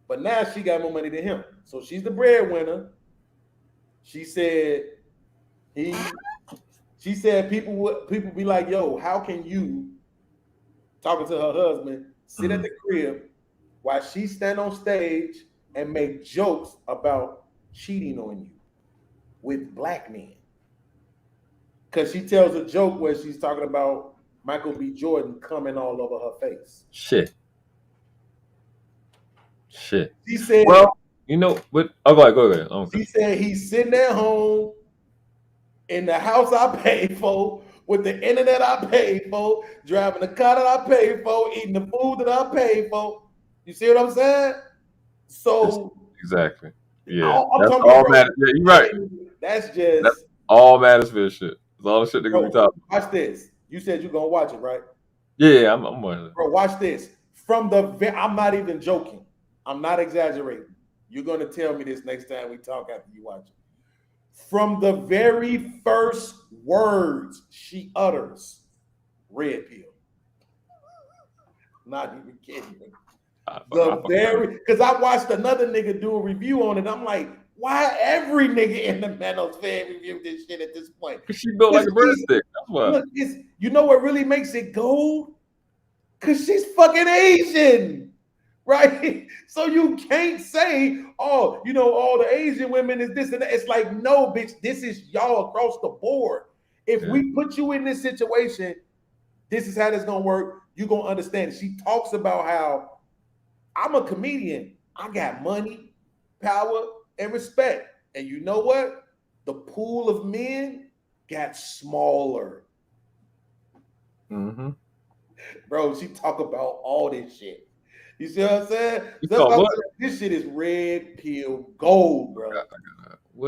But now she got more money than him. So she's the breadwinner. She said people be like, yo, how can you, talking to her husband, sit at the crib while she stand on stage and make jokes about cheating on you with black men? Because she tells a joke where she's talking about Michael B. Jordan coming all over her face. Shit. She said, Well, you know what? Oh, go ahead. Okay. She said he's sitting at home in the house I paid for, with the internet I paid for, driving the car that I paid for, eating the food that I paid for. You see what I'm saying? So Exactly. Yeah. I'm That's talking all about- matters. Yeah, you're right. That's just That's all Manosphere shit. That's all the shit they're gonna be talking. Watch this. You said you're gonna watch it, right? Yeah, I'm watching. Bro, watch this. I'm not even joking. I'm not exaggerating. You're gonna tell me this next time we talk after you watch it. From the very first words she utters, red pill. Not even kidding. Because I watched another nigga do a review on it. I'm like, why every nigga in the Manosphere review this shit at this point? Because she built like a breadstick. That's why. Look, you know what really makes it gold? Because she's fucking Asian, right? So you can't say, oh, you know, all the Asian women is this and that. It's like, no, bitch, this is y'all across the board. If we put you in this situation, this is how this gonna work. You're gonna understand it. She talks about how I'm a comedian. I got money, power, and respect. And you know what? The pool of men got smaller. Mm-hmm. Bro, she talk about all this shit. You see what I'm saying? This shit is red pill gold, bro.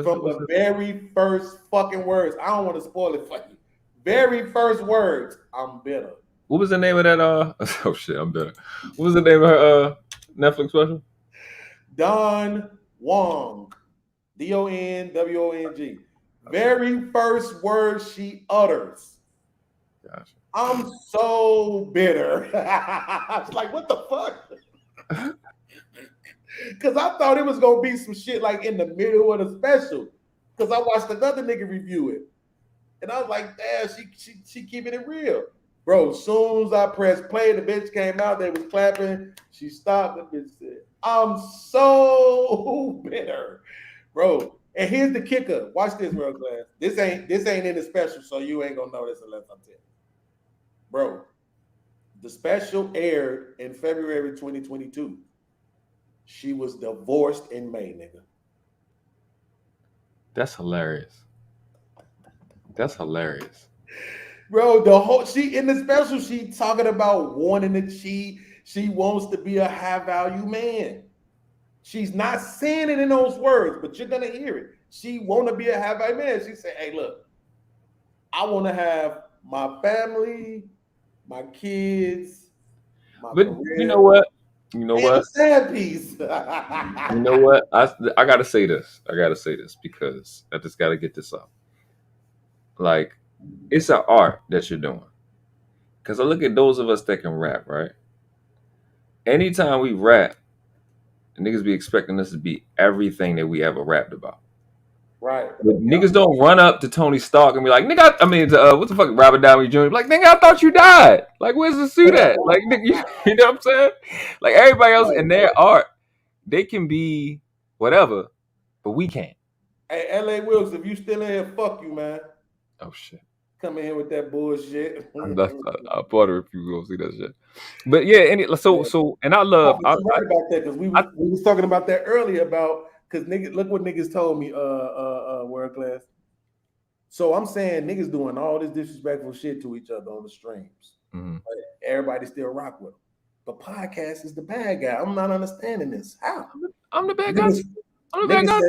From the very first fucking words. I don't want to spoil it for you. Very first words, I'm bitter. What was the name of that? Oh shit, I'm bitter. What was the name of her Netflix special? Don Wong. DONWONG. Very first word she utters. Gotcha. I'm so bitter. I was like, what the fuck? Because I thought it was going to be some shit like in the middle of the special. Because I watched another nigga review it. And I was like, damn, she keeping it real. Bro, as soon as I pressed play, the bitch came out, they was clapping. She stopped, the bitch said, I'm so bitter. Bro, and here's the kicker. Watch this, World Class. This ain't in the special, so you ain't gonna know this unless I tell you. Bro, the special aired in February 2022. She was divorced in May, nigga. That's hilarious. That's hilarious. Bro, she in the special, she talking about wanting to cheat. She wants to be a high value man. She's not saying it in those words, but you're gonna hear it. She want to be a high value man. She said, "Hey, look, I want to have my family, my kids, my But career. you know what? You know And what? a sad piece." You know what? I gotta say this. I gotta say this because I just gotta get this up. Like, it's an art that you're doing. Because I look at those of us that can rap, right? Anytime we rap, niggas be expecting us to be everything that we ever rapped about. Right. But niggas don't run up to Tony Stark and be like, nigga, what the fuck, Robert Downey Jr. Like, nigga, I thought you died. Like, where's the suit at? Like, nigga, you know what I'm saying? Like, everybody else in their art, they can be whatever, but we can't. Hey, L.A. Wilkes, if you still in here, fuck you, man. Oh, shit. Come in here with that bullshit. I bought her if you go see that shit. But yeah, and I love. I was right about that because we was talking about that earlier about because niggas, look what niggas told me, World Class. So I'm saying niggas doing all this disrespectful shit to each other on the streams. Mhm. But everybody still rock with them. But podcast is the bad guy. I'm not understanding this. How? I'm the bad guy. I'm the bad guy.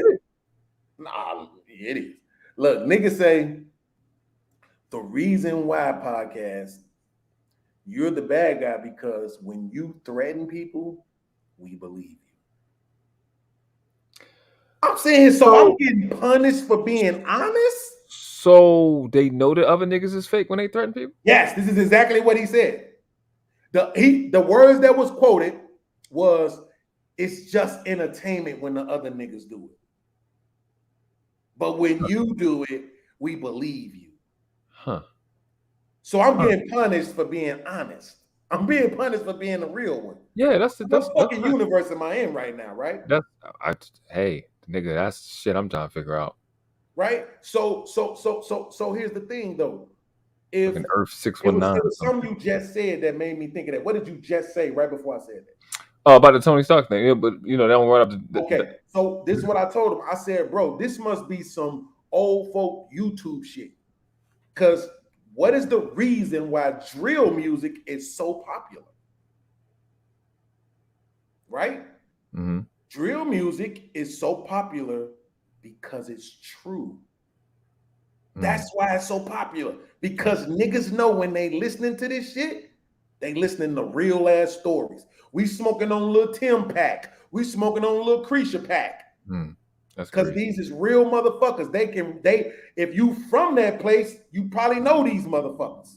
Nah, it is. Look, niggas say the reason why podcast, you're the bad guy because when you threaten people, we believe you. I'm saying so I'm getting punished for being honest. So they know that other niggas is fake when they threaten people? Yes, this is exactly what he said. The words that was quoted was, "It's just entertainment when the other niggas do it. But when you do it, we believe you." Huh. So I'm getting punished for being honest. I'm being punished for being the real one. Yeah, that's what fucking universe am I in right now, right? Hey, nigga, that's shit I'm trying to figure out. Right? So here's the thing though. if Fucking Earth it 619 was or something. something you just said that made me think of that. What did you just say right before I said that? Oh, about the Tony Stark thing. Yeah, but you know, that one right up to Okay, so this is what I told him. I said, bro, this must be some old folk YouTube shit. Because what is the reason why drill music is so popular? Right? Mm-hmm. Drill music is so popular because it's true. That's why it's so popular. Because niggas know when they listening to this shit, they listening to real ass stories. We smoking on Lil Tim pack. We smoking on Lil Creature pack. That's because these is real motherfuckers. If you from that place, you probably know these motherfuckers.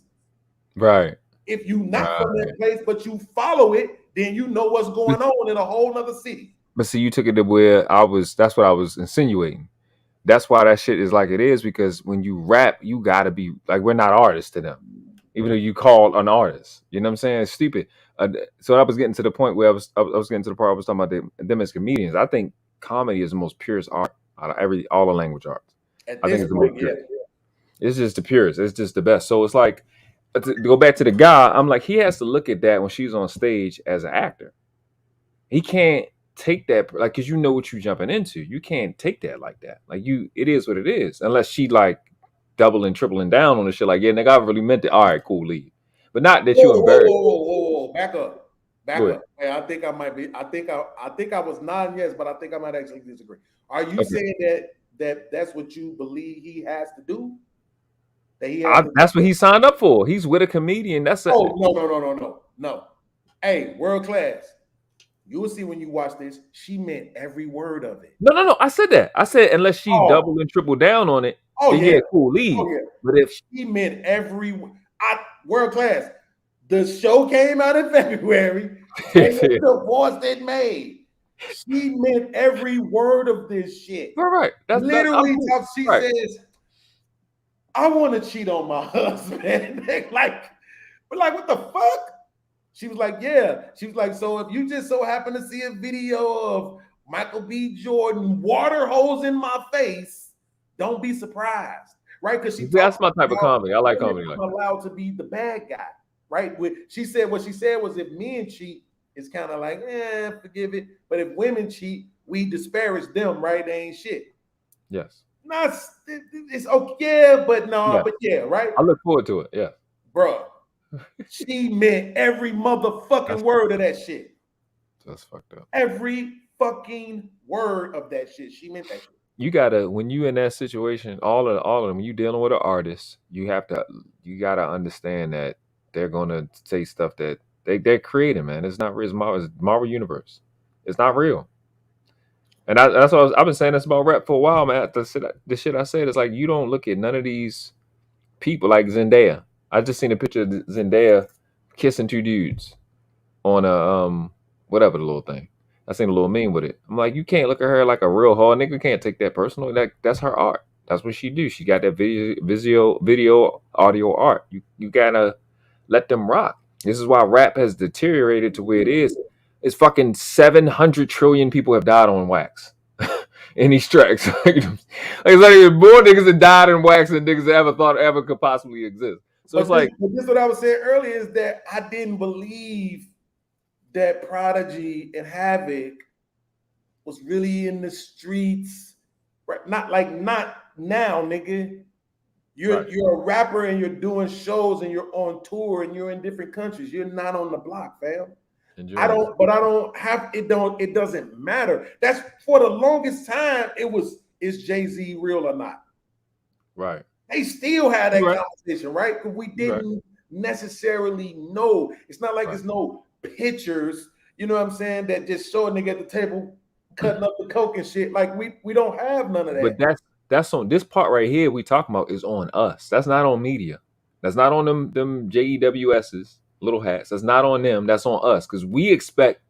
Right. If you not from that place, but you follow it, then you know what's going on in a whole nother city. But see, you took it to where that's what I was insinuating. That's why that shit is like it is, because when you rap, you gotta be like, we're not artists to them, even though you call an artist. You know what I'm saying? It's stupid. So I was getting to the point where I was getting to the part I was talking about them as comedians. I think comedy is the most purest art out of all the language arts. I think it's the most pure. It's just the purest. It's just the best. So it's like, to go back to the guy, I'm like, he has to look at that when she's on stage as an actor. He can't take that, like, because you know what you're jumping into. You can't take that like that. Like, it is what it is. Unless she like doubling, tripling down on the shit. Like, yeah, nigga, I really meant it. All right, cool, leave. But not that you embarrassed. Whoa, back up. Hey, I think I might be. I think I was nodding yes, but I think I might actually disagree. Are you saying that's what you believe he has to do? That's what he signed up for. He's with a comedian. No. Hey, world class. You will see when you watch this. She meant every word of it. No. I said that. I said unless she double and triple down on it. Yeah, cool, leave. But if she meant every world class, the show came out in February. And the divorce it made. She meant every word of this shit. Right. That's literally tough. She says, I want to cheat on my husband. like, what the fuck? She was like, yeah. She was like, so if you just so happen to see a video of Michael B. Jordan water hose in my face, don't be surprised, right? Because that's my type of comedy. I like comedy. I'm allowed to be the bad guy, right? What she said was if men cheat, it's kind of like, forgive it. But if women cheat, we disparage them, right? They ain't shit. Yes. It's okay, but right? I look forward to it, yeah. Bro, she meant every motherfucking word of that shit. That's fucked up. Every fucking word of that shit. She meant that shit. You gotta, when you in that situation, all of them, you dealing with an artist, you gotta understand that they're gonna say stuff that they're creating, man. It's not real. It's Marvel Universe. It's not real. And that's what I've been saying this about rap for a while, man. The shit I said is like, you don't look at none of these people like Zendaya. I just seen a picture of Zendaya kissing two dudes on a whatever the little thing. I seen a little meme with it. I'm like, you can't look at her like a real hard nigga. Can't take that personal. That's her art. That's what she do. She got that video, audio art. You gotta let them rock. This is why rap has deteriorated to where it is. It's fucking 700 trillion people have died on wax in these tracks. Like more niggas that died in wax than niggas that ever could possibly exist. So it's like, this is what I was saying earlier, is that I didn't believe that Prodigy and Havoc was really in the streets, right? Not now, nigga. You're a rapper and you're doing shows and you're on tour and you're in different countries. You're not on the block, fam. It doesn't matter. That's for the longest time. Is Jay-Z real or not? Right. They still had that conversation, right? Because we didn't necessarily know. It's not like there's no pictures, you know what I'm saying, that just show a nigga at the table cutting up the coke and shit. Like we don't have none of that. But that's on this part right here we talking about is on us. That's not on media. That's not on them JEWS's little hats. That's not on them. That's on us. Because we expect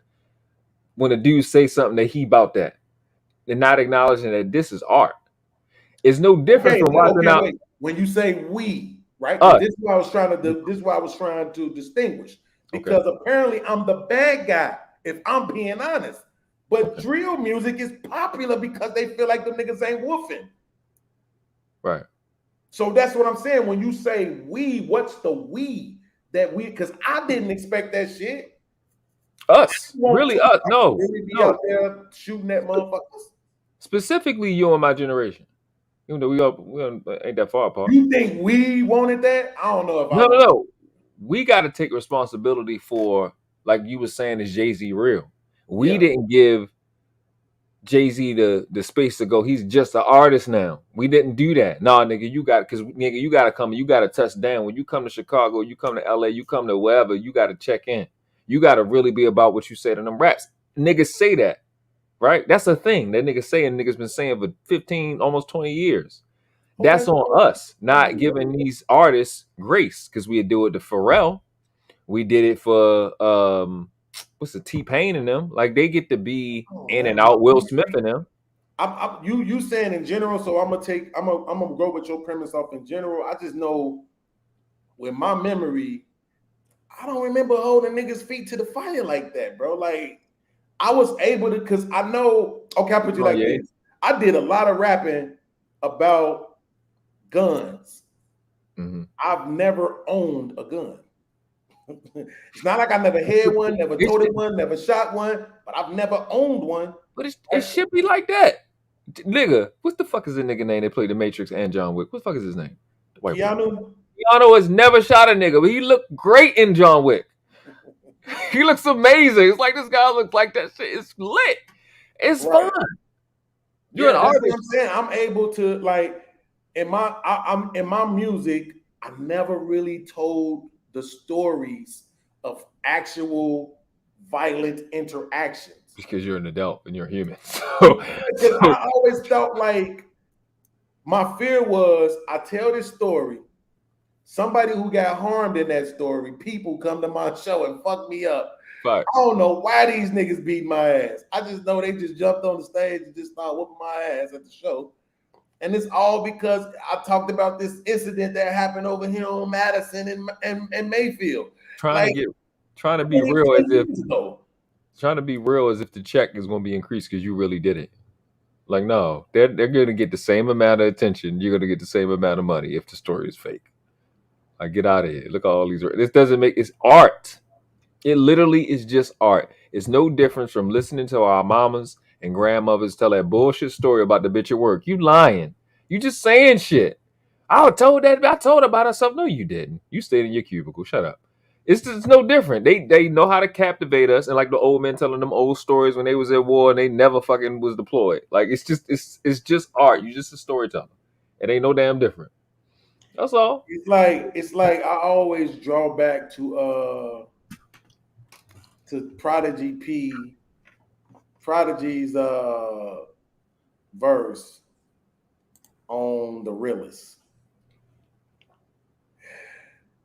when a dude say something that he about that and not acknowledging that this is art. It's no different from watching out. When you say we, right? This is what I was trying to do. This is what I was trying to distinguish. Because apparently I'm the bad guy, if I'm being honest. But drill music is popular because they feel like them niggas ain't woofing. Right. So that's what I'm saying. When you say we, what's the we that we? Because I didn't expect that shit. Us, really us. No, Really be no. out there shooting at motherfuckers. Specifically, you and my generation. Even though we ain't that far apart. You think we wanted that? I don't know if I No. We got to take responsibility for, like you were saying, is Jay-Z real? We didn't give Jay-Z the space to go. He's just an artist now. We didn't do that. Nah, nigga, you got to come. You got to touch down. When you come to Chicago, you come to LA, you come to wherever, you got to check in. You got to really be about what you say to them raps. Niggas say that, right? That's a thing that niggas say, and niggas been saying for 15, almost 20 years. That's on us, not giving these artists grace, because we do it to Pharrell. We did it for what's the T-Pain and them. Like, they get to be in and out. Will Smith and them. You saying in general, so I'm gonna go with your premise off in general. I just know with my memory, I don't remember holding niggas' feet to the fire like that, bro. Like, I was able to, because I know, okay, I'll put you like this. I did a lot of rapping about guns. Mm-hmm. I've never owned a gun. It's not like I never had one, never toted one, never shot one, but I've never owned one. But it should be like that. Nigga, what the fuck is the nigga name that played The Matrix and John Wick? What the fuck is his name? Keanu? Keanu has never shot a nigga, but he looked great in John Wick. He looks amazing. It's like this guy looks like that shit. It's lit. It's fun. You're an artist. What I'm saying. I'm able to, like, I'm in my music, I never really told the stories of actual violent interactions. Because you're an adult and you're human. Because I always felt like my fear was, I tell this story, somebody who got harmed in that story, people come to my show and fuck me up. Right. I don't know why these niggas beat my ass. I just know they just jumped on the stage and just started whooping my ass at the show. And it's all because I talked about this incident that happened over here on Madison and Mayfield. Trying to be real as if the check is going to be increased because you really did it. Like, no, they're going to get the same amount of attention. You're going to get the same amount of money if the story is fake. Like, get out of here. Look at all these. This doesn't make, it's art. It literally is just art. It's no difference from listening to our mamas and grandmothers tell that bullshit story about the bitch at work. You lying. You just saying shit. I told about herself. No, you didn't. You stayed in your cubicle. Shut up. It's just no different. They know how to captivate us, and like the old men telling them old stories when they was at war and they never fucking was deployed. Like, it's just art. You just a storyteller. It ain't no damn different. That's all. It's like I always draw back to Prodigy's verse on The Realest.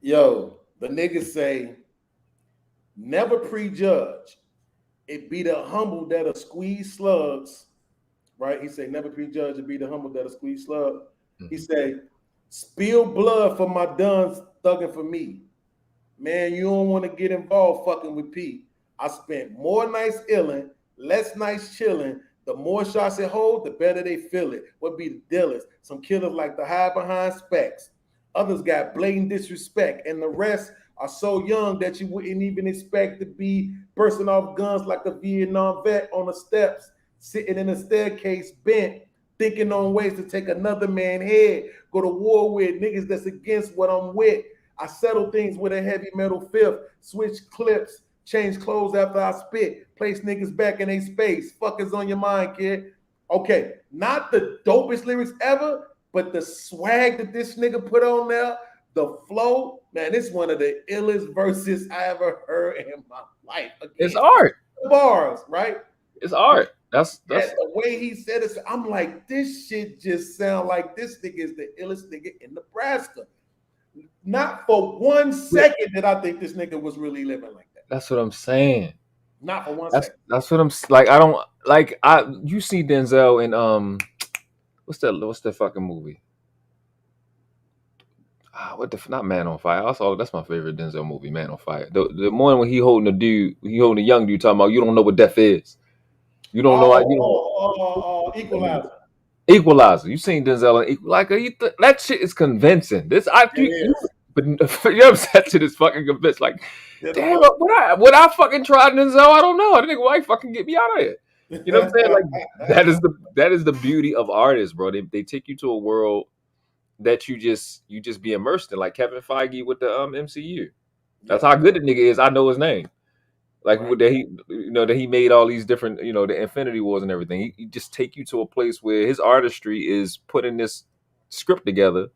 Yo, the niggas say, never prejudge. It be the humble that'll squeeze slugs, right? He say, never prejudge. It be the humble that'll squeeze slugs. Mm-hmm. He say, spill blood for my duns thugging for me. Man, you don't want to get involved fucking with P. I spent more nights illin', less nights chillin'. The more shots it hold, the better they feel it. What be the dealers? Some killers like to hide behind specs. Others got blatant disrespect, and the rest are so young that you wouldn't even expect to be bursting off guns like a Vietnam vet on the steps, sitting in a staircase bent, thinking on ways to take another man's head, go to war with niggas that's against what I'm with. I settle things with a heavy metal fifth, switch clips, change clothes after I spit, place niggas back in their space. Fuck is on your mind, kid. Okay, not the dopest lyrics ever, but the swag that this nigga put on there, the flow, man, it's one of the illest verses I ever heard in my life. Again, it's art. Bars, right? It's art. That's the way he said it. I'm like, this shit just sound like this nigga is the illest nigga in Nebraska. Not for 1 second did I think this nigga was really living like that. That's what I'm saying. Not for 1 second. That's what I'm like. I don't like. You see Denzel in what's that fucking movie? Not Man on Fire. Also, that's my favorite Denzel movie, Man on Fire. The one when he holding a young dude talking about you don't know what death is. You don't know. Equalizer. Equalizer. You seen Denzel in Equalizer? That shit is convincing. But you know what I'm saying? That shit is fucking convincing. Like, damn, would I fucking try Denzel? I don't know. I think why fucking get me out of here. You know what I'm saying? Like that is the beauty of artists, bro. They take you to a world that you just be immersed in, like Kevin Feige with the MCU. That's how good the nigga is. I know his name. Like that he made all these different, the Infinity Wars and everything. He just take you to a place where his artistry is putting this script together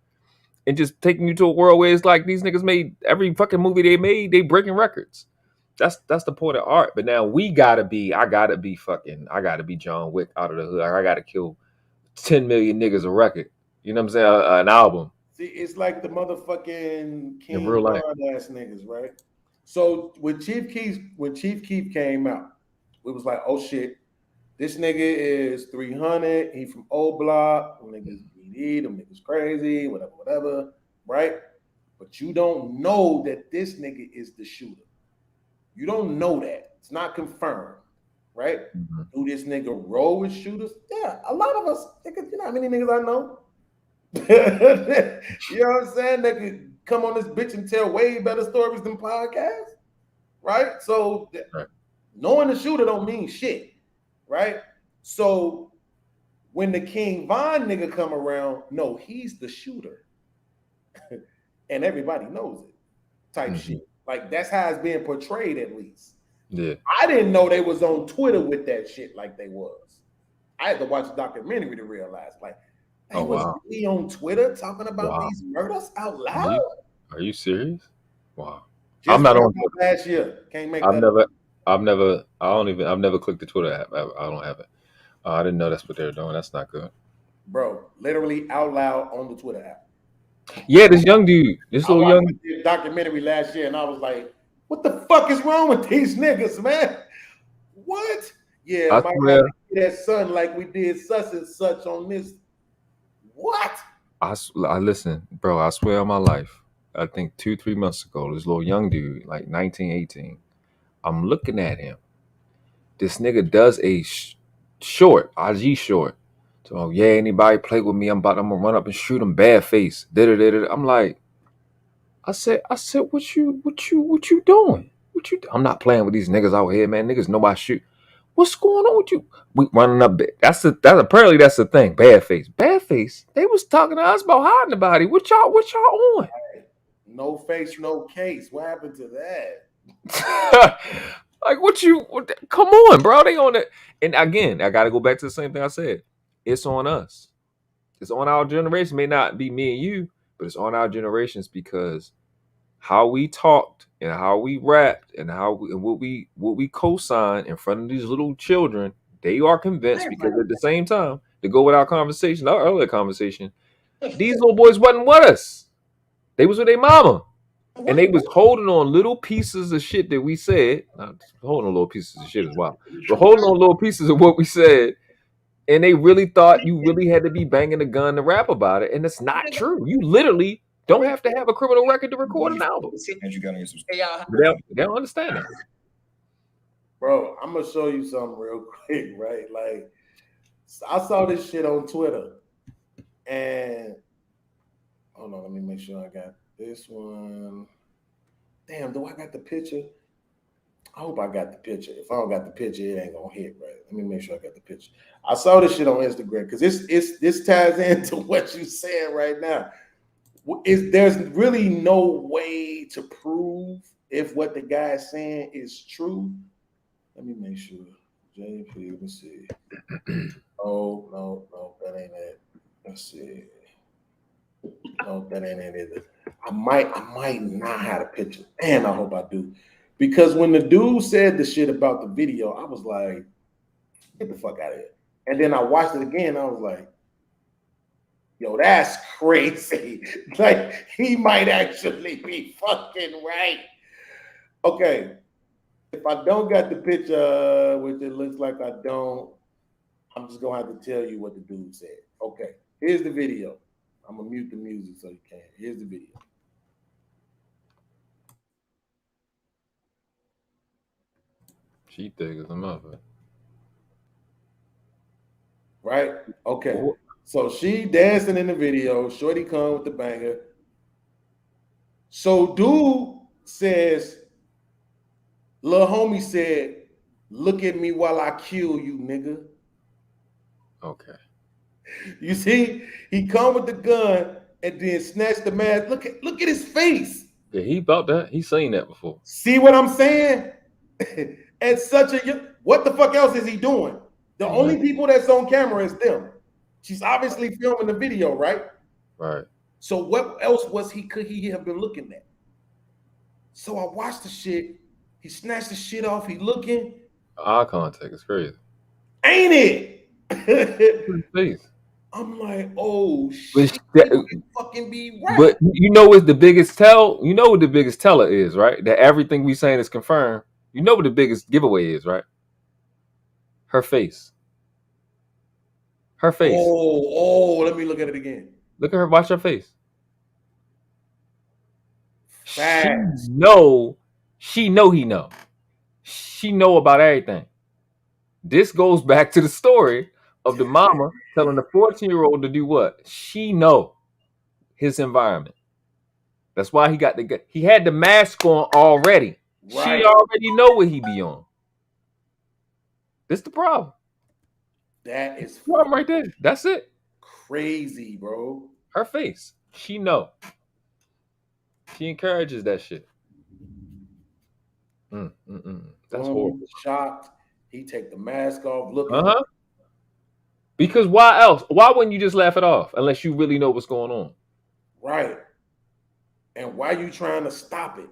and just taking you to a world where it's like these niggas made every fucking movie they made, they breaking records. That's the point of art. But now I gotta be John Wick out of the hood. I gotta kill 10 million niggas a record. You know what I'm saying? An album. See, it's like the motherfucking King In real life. ass niggas, right? So when Chief Keef came out, it was like, oh shit, this nigga is 300. He from Old Block. Them niggas BD. Them niggas crazy. Whatever. Right? But you don't know that this nigga is the shooter. You don't know that. It's not confirmed. Right? Mm-hmm. Do this nigga roll with shooters? Yeah, a lot of us. You know how many niggas I know? You know what I'm saying? They could come on this bitch and tell way better stories than podcasts, right? So knowing the shooter don't mean shit, right? So when the King Von nigga come around, no, he's the shooter, and everybody knows it. Type shit. Like that's how it's being portrayed, at least. Yeah. I didn't know they was on Twitter with that shit like they was. I had to watch a documentary to realize, like. They was really on Twitter talking about these murders out loud. Are you serious? Wow. Just I'm not on last year. Can't make I've never clicked the Twitter app. I don't have it. I didn't know that's what they're doing. That's not good. Bro, literally out loud on the Twitter app. Yeah, this young dude, this little young documentary last year, and I was like, what the fuck is wrong with these niggas, man? What? Yeah, I swear. That son like we did such and such on this. What? I listen, bro. I swear on my life. I think 2-3 months ago, this little young dude, like 19, 18. I'm looking at him. This nigga does a short, IG short. So yeah, anybody play with me? I'm gonna run up and shoot him. Bad face. I'm like, I said, what you doing? I'm not playing with these niggas out here, man. Niggas know I shoot. What's going on with you? We running up. That's apparently that's the thing. Bad face. They was talking to us about hiding the body. What y'all on? No face, no case. What happened to that? Like come on, bro. They on it. And again, I gotta go back to the same thing I said. It's on us. It's on our generation. May not be me and you, but it's on our generations because how we talked and how we rapped and what we co-signed in front of these little children, they are convinced because at the same time, to go with our conversation, our earlier conversation, these little boys wasn't with us. They was with their mama. And they was holding on little pieces of shit that we said. Not holding on little pieces of shit as well. But holding on little pieces of what we said. And they really thought you really had to be banging a gun to rap about it. And it's not true. You literally don't have to have a criminal record to record an album. They don't understand that. Bro, I'm gonna show you something real quick, right? Like, I saw this shit on Twitter, and hold on, let me make sure I got this one. Damn, do I got the picture? I hope I got the picture. If I don't got the picture, it ain't gonna hit right. Let me make sure I got the picture. I saw this shit on Instagram because this ties into what you're saying right now. There's really no way to prove if what the guy's saying is true. Let me make sure. JP, let me see. Oh, no, that ain't it. Let's see. No, that ain't it either. I might not have a picture. Damn, I hope I do. Because when the dude said the shit about the video, I was like, get the fuck out of here. And then I watched it again. I was like, yo, that's crazy. Like, he might actually be fucking right. Okay. If I don't got the picture, which it looks like I don't, I'm just going to have to tell you what the dude said. Okay. Here's the video. I'm going to mute the music so you can. Here's the video. She thick as a mother. Right? Okay. So she dancing in the video. Shorty come with the banger. So dude says, little homie said, "Look at me while I kill you, nigga." Okay. You see, he come with the gun and then snatch the mask. Look at his face. Yeah, he about that. He's seen that before. See what I'm saying? At such a what the fuck else is he doing? The only people that's on camera is them. She's obviously filming the video, right? Right. So what else could he have been looking at? So I watched the shit. He snatched the shit off. He looking. Eye contact is crazy. Ain't it? Face. I'm like, oh But shit. that- Fucking be right. But you know what the biggest tell? You know what the biggest teller is, right? That everything we saying is confirmed. You know what the biggest giveaway is, right? Her face. Her face. Oh, let me look at it again. Look at her. Watch her face. Facts. She know he know. She know about everything. This goes back to the story of the mama telling the 14-year-old to do what? She know his environment. That's why he had the mask on already. Right. She already know what he be on. This the problem. That is problem right there. That's it. Crazy, bro. Her face. She know. She encourages that shit. That's horrible. Shocked. He take the mask off. Look. Because why else? Why wouldn't you just laugh it off unless you really know what's going on? Right. And why you trying to stop it?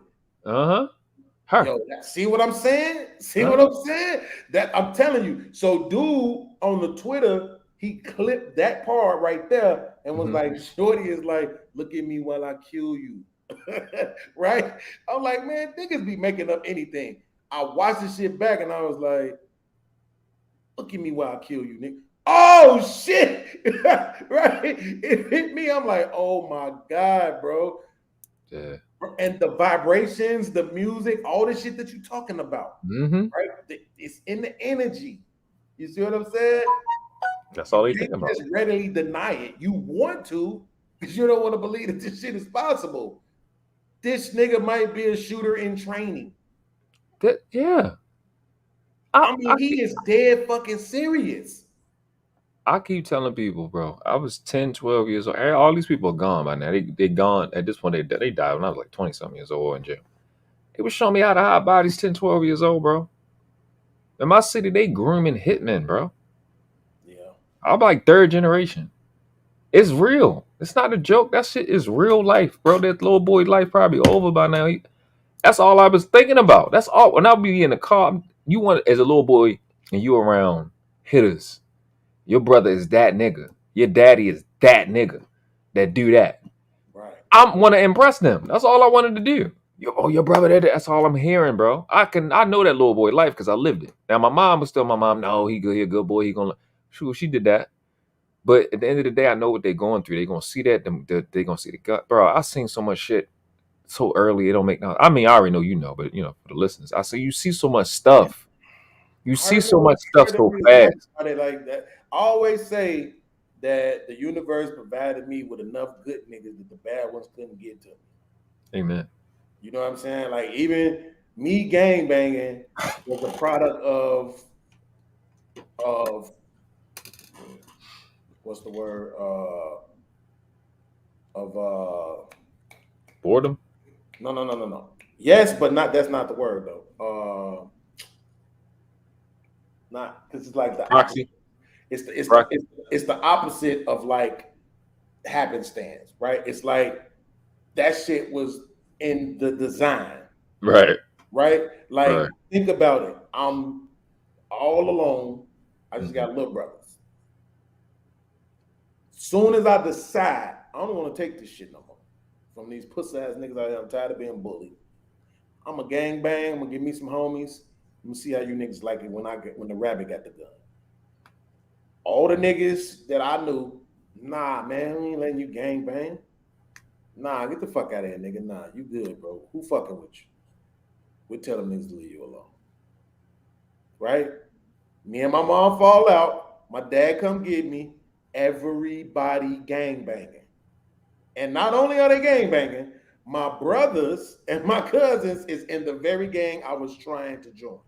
Her. Yo, see what I'm saying? See what I'm saying? That I'm telling you. So dude on the Twitter, he clipped that part right there and was like, Shorty is like, look at me while I kill you. Right? I'm like, man, niggas be making up anything. I watched this shit back and I was like, look at me while I kill you, nigga. Oh shit. Right? It hit me. I'm like, oh my God, bro. Yeah. And the vibrations, the music, all the shit that you're talking about, right? It's in the energy. You see what I'm saying? That's all they You think can't about. just readily deny it. You want to, because you don't want to believe that this shit is possible. This nigga might be a shooter in training. Yeah. I mean, he is dead fucking serious. I keep telling people, bro, I was 10, 12 years old. All these people are gone by now. They gone. At this point, they died when I was like 20-something years old in jail. They was showing me how to hide bodies 10, 12 years old, bro. In my city, they grooming hitmen, bro. Yeah. I'm like third generation. It's real. It's not a joke. That shit is real life, bro. That little boy's life probably over by now. That's all I was thinking about. That's all. When I be in the car, you want, as a little boy, and you around hitters, your brother is that nigga. Your daddy is that nigga that do that. Right. I want to impress them. That's all I wanted to do. Your brother, that's all I'm hearing, bro. I know that little boy life because I lived it. Now my mom was still my mom. No, he good, he a good boy. He gonna shoot. She did that. But at the end of the day, I know what they're going through. They're gonna see that. They're gonna see the gut, bro. I seen so much shit so early. It don't make no. I mean, I already know you know, but for the listeners, I say you see so much stuff. You see so much stuff so fast. Like that. I always say that the universe provided me with enough good niggas that the bad ones couldn't get to me. Amen. You know what I'm saying? Like even me gang banging was a product of what's the word? Boredom? No. Yes, but not. That's not the word though. Not because it's like the proxy. It's the opposite of like happenstance, right? It's like that shit was in the design, right? Like think about it. I'm all alone. I just got little brothers. Soon as I decide I don't want to take this shit no more from these pussy ass niggas out here, I'm tired of being bullied. I'm a gang bang. I'm gonna give me some homies. Let me see how you niggas like it when the rabbit got the gun. All the niggas that I knew, nah, man, we ain't letting you gang bang. Nah, get the fuck out of here, nigga. Nah, you good, bro. Who fucking with you? We're telling niggas to leave you alone. Right? Me and my mom fall out. My dad come get me. everybody gangbanging. And not only are they gangbanging, my brothers and my cousins is in the very gang I was trying to join.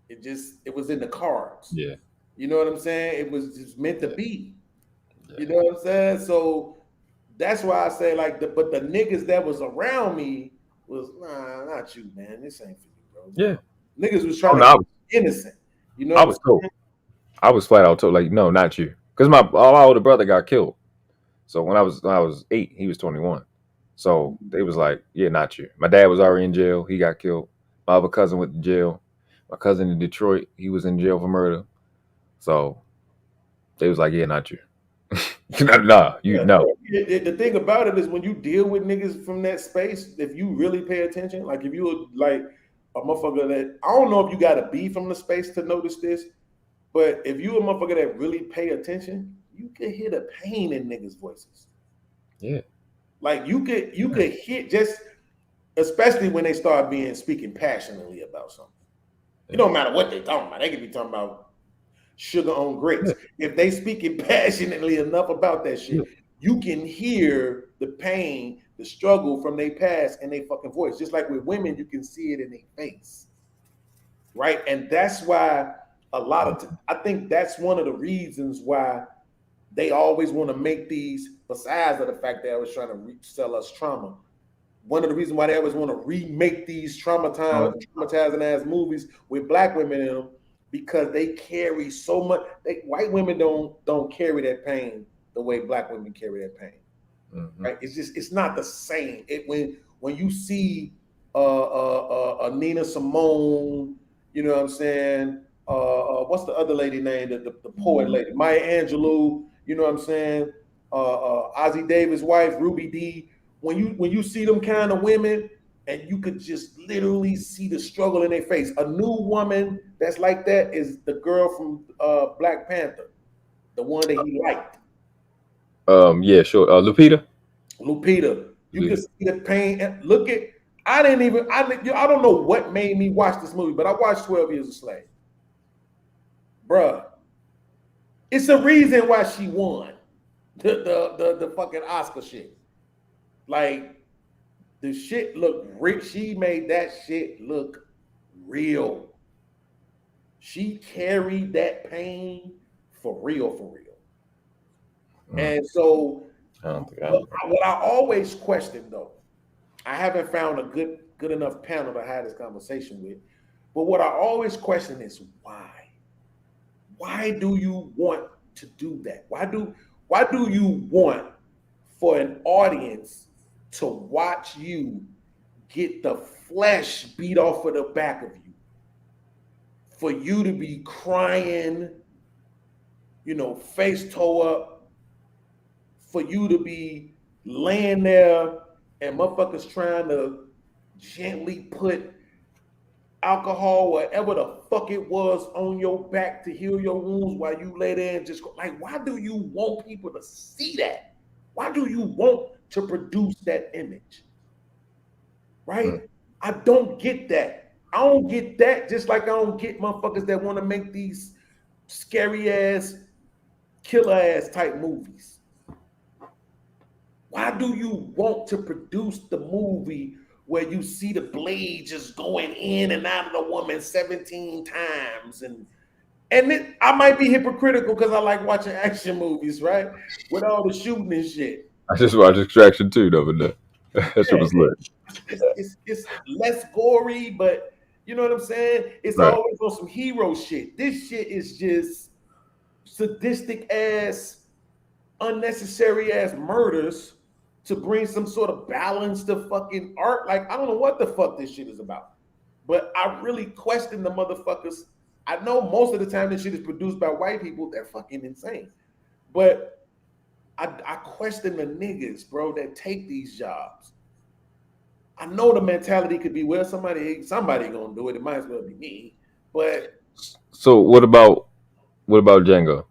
It was in the cards. Yeah. You know what I'm saying? It was just meant to be. Yeah. You know what I'm saying? So that's why I say like but the niggas that was around me was not you, man. This ain't for you, bro. Yeah. Niggas was trying to be innocent. You know I was told. I was flat out told like, no, not you. Because my older brother got killed. So when I was 8, he was 21. So they was like, yeah, not you. My dad was already in jail. He got killed. My other cousin went to jail. My cousin in Detroit, he was in jail for murder. So they was like, yeah, not you. Nah, you know. The thing about it is when you deal with niggas from that space, if you really pay attention, like if you like a motherfucker that, I don't know if you got to be from the space to notice this, but if you a motherfucker that really pay attention, you can hear the pain in niggas' voices. Yeah. Like you could hear just, especially when they start speaking passionately about something. It don't matter what they talking about. They could be talking about sugar on grapes. If they speaking passionately enough about that shit, you can hear the pain, the struggle from their past in their fucking voice. Just like with women, you can see it in their face. Right? And that's why I think that's one of the reasons why they always want to make these, besides of the fact that I was trying to sell us trauma, one of the reasons why they always want to remake these traumatizing ass movies with black women in them, because they carry so much. White women don't carry that pain the way black women carry that pain. Mm-hmm. Right? It's not the same. When you see a Nina Simone, you know what I'm saying? What's the other lady name? The poet lady, Maya Angelou. You know what I'm saying? Ozzie Davis' wife, Ruby Dee. When you see them kind of women, and you could just literally see the struggle in their face. A new woman that's like that is the girl from Black Panther, the one that he liked. Yeah, sure. Lupita. You can see the pain. And I don't know what made me watch this movie, but I watched 12 Years a Slave. Bruh, it's a reason why she won the fucking Oscar shit. Like, the shit looked real. She made that shit look real. She carried that pain for real. And so, what I always question, though, I haven't found a good enough panel to have this conversation with, but what I always question is why? Why do you want to do that? Why do you want for an audience to watch you get the flesh beat off of the back of you? For you to be crying, face toe up, for you to be laying there and motherfuckers trying to gently put alcohol, whatever the fuck it was, on your back to heal your wounds while you lay there and just like, why do you want people to see that? Why do you want to produce that image? Right? I don't get that. I don't get that, just like I don't get motherfuckers that want to make these scary ass, killer ass type movies. Why do you want to produce the movie where you see the blade just going in and out of the woman 17 times? And I might be hypocritical because I like watching action movies, right? With all the shooting and shit. I just watched Extraction 2 the other day. That shit was lit. It's less gory, but you know what I'm saying? It's always on some hero shit. This shit is just sadistic ass, unnecessary ass murders to bring some sort of balance to fucking art. Like, I don't know what the fuck this shit is about. But I really question the motherfuckers. I know most of the time this shit is produced by white people. They're fucking insane. But I question the niggas, bro, that take these jobs. I know the mentality could be, well, somebody gonna do it. It might as well be me. But so what about Django?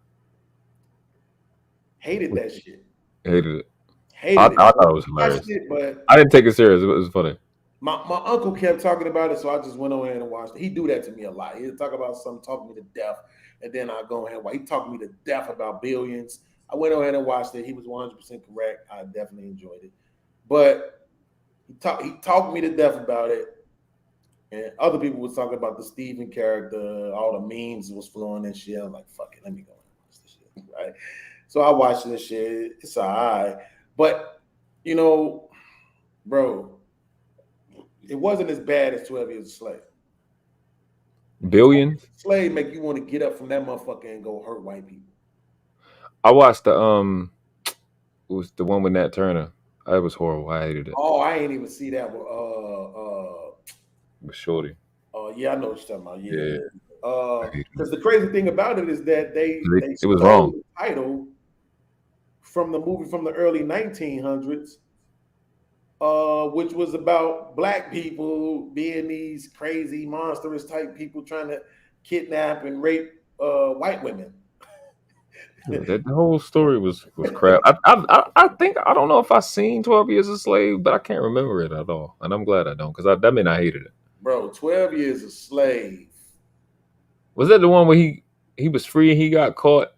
Hated that shit. Hated it. Hated I it. thought it was hilarious. But I didn't take it serious. It was funny. My uncle kept talking about it, so I just went on ahead and watched it. He do that to me a lot. He'd talk about something, talk me to death, and then I go ahead and watch. He talked me to death about Billions. I went on ahead and watched it. He was 100% correct. I definitely enjoyed it. But he talked me to death about it. And other people was talking about the Steven character, all the memes was flowing and shit. I was like, fuck it, let me go and watch this shit. Right. So I watched this shit. It's all right. But, you know, bro, it wasn't as bad as 12 Years a Slave. Billions? Slave make you want to get up from that motherfucker and go hurt white people. I watched the it was the one with Nat Turner. It was horrible. I hated it. Oh, I ain't even see that one. With Shorty. Yeah, I know what you're talking about. Yeah. Yeah. Because the crazy thing about it is that they It was stole wrong. the title from the movie from the early 1900s, which was about black people being these crazy, monstrous type people trying to kidnap and rape white women. The whole story was crap. I think I don't know if I seen 12 Years a Slave, but I can't remember it at all, and I'm glad I don't, because that meant I hated it. Bro, 12 Years a Slave. Was that the one where he was free and he got caught,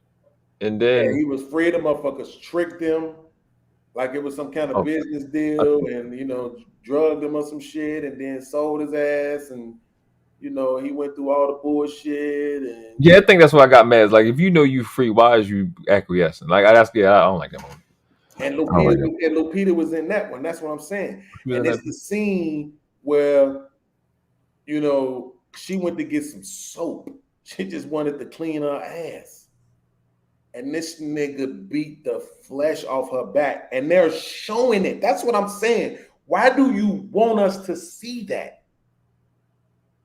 and then Yeah, he was free. The motherfuckers tricked him like it was some kind of business deal, and drugged him or some shit, and then sold his ass, and he went through all the bullshit. And yeah, I think that's why I got mad. It's like, if you know you free, why is you acquiescing? Like I don't like that movie. And Lupita was in that one. That's what I'm saying. And it's the scene where, she went to get some soap. She just wanted to clean her ass. And this nigga beat the flesh off her back. And they're showing it. That's what I'm saying. Why do you want us to see that?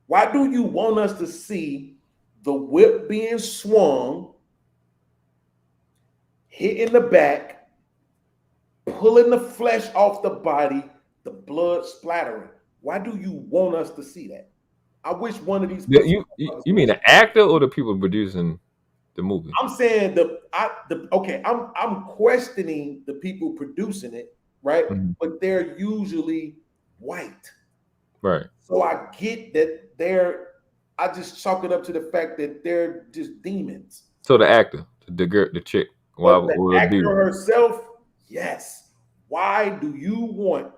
Why do you want us to see the whip being swung, hitting the back, pulling the flesh off the body, the blood splattering? Why do you want us to see that? I wish one of these. You mean the actor or the people producing the movie? I'm saying I'm questioning the people producing it, right? Mm-hmm. But they're usually white. Right. So I get that I just chalk it up to the fact that they're just demons. So the actor, the chick, The actor herself, yes. Why do you want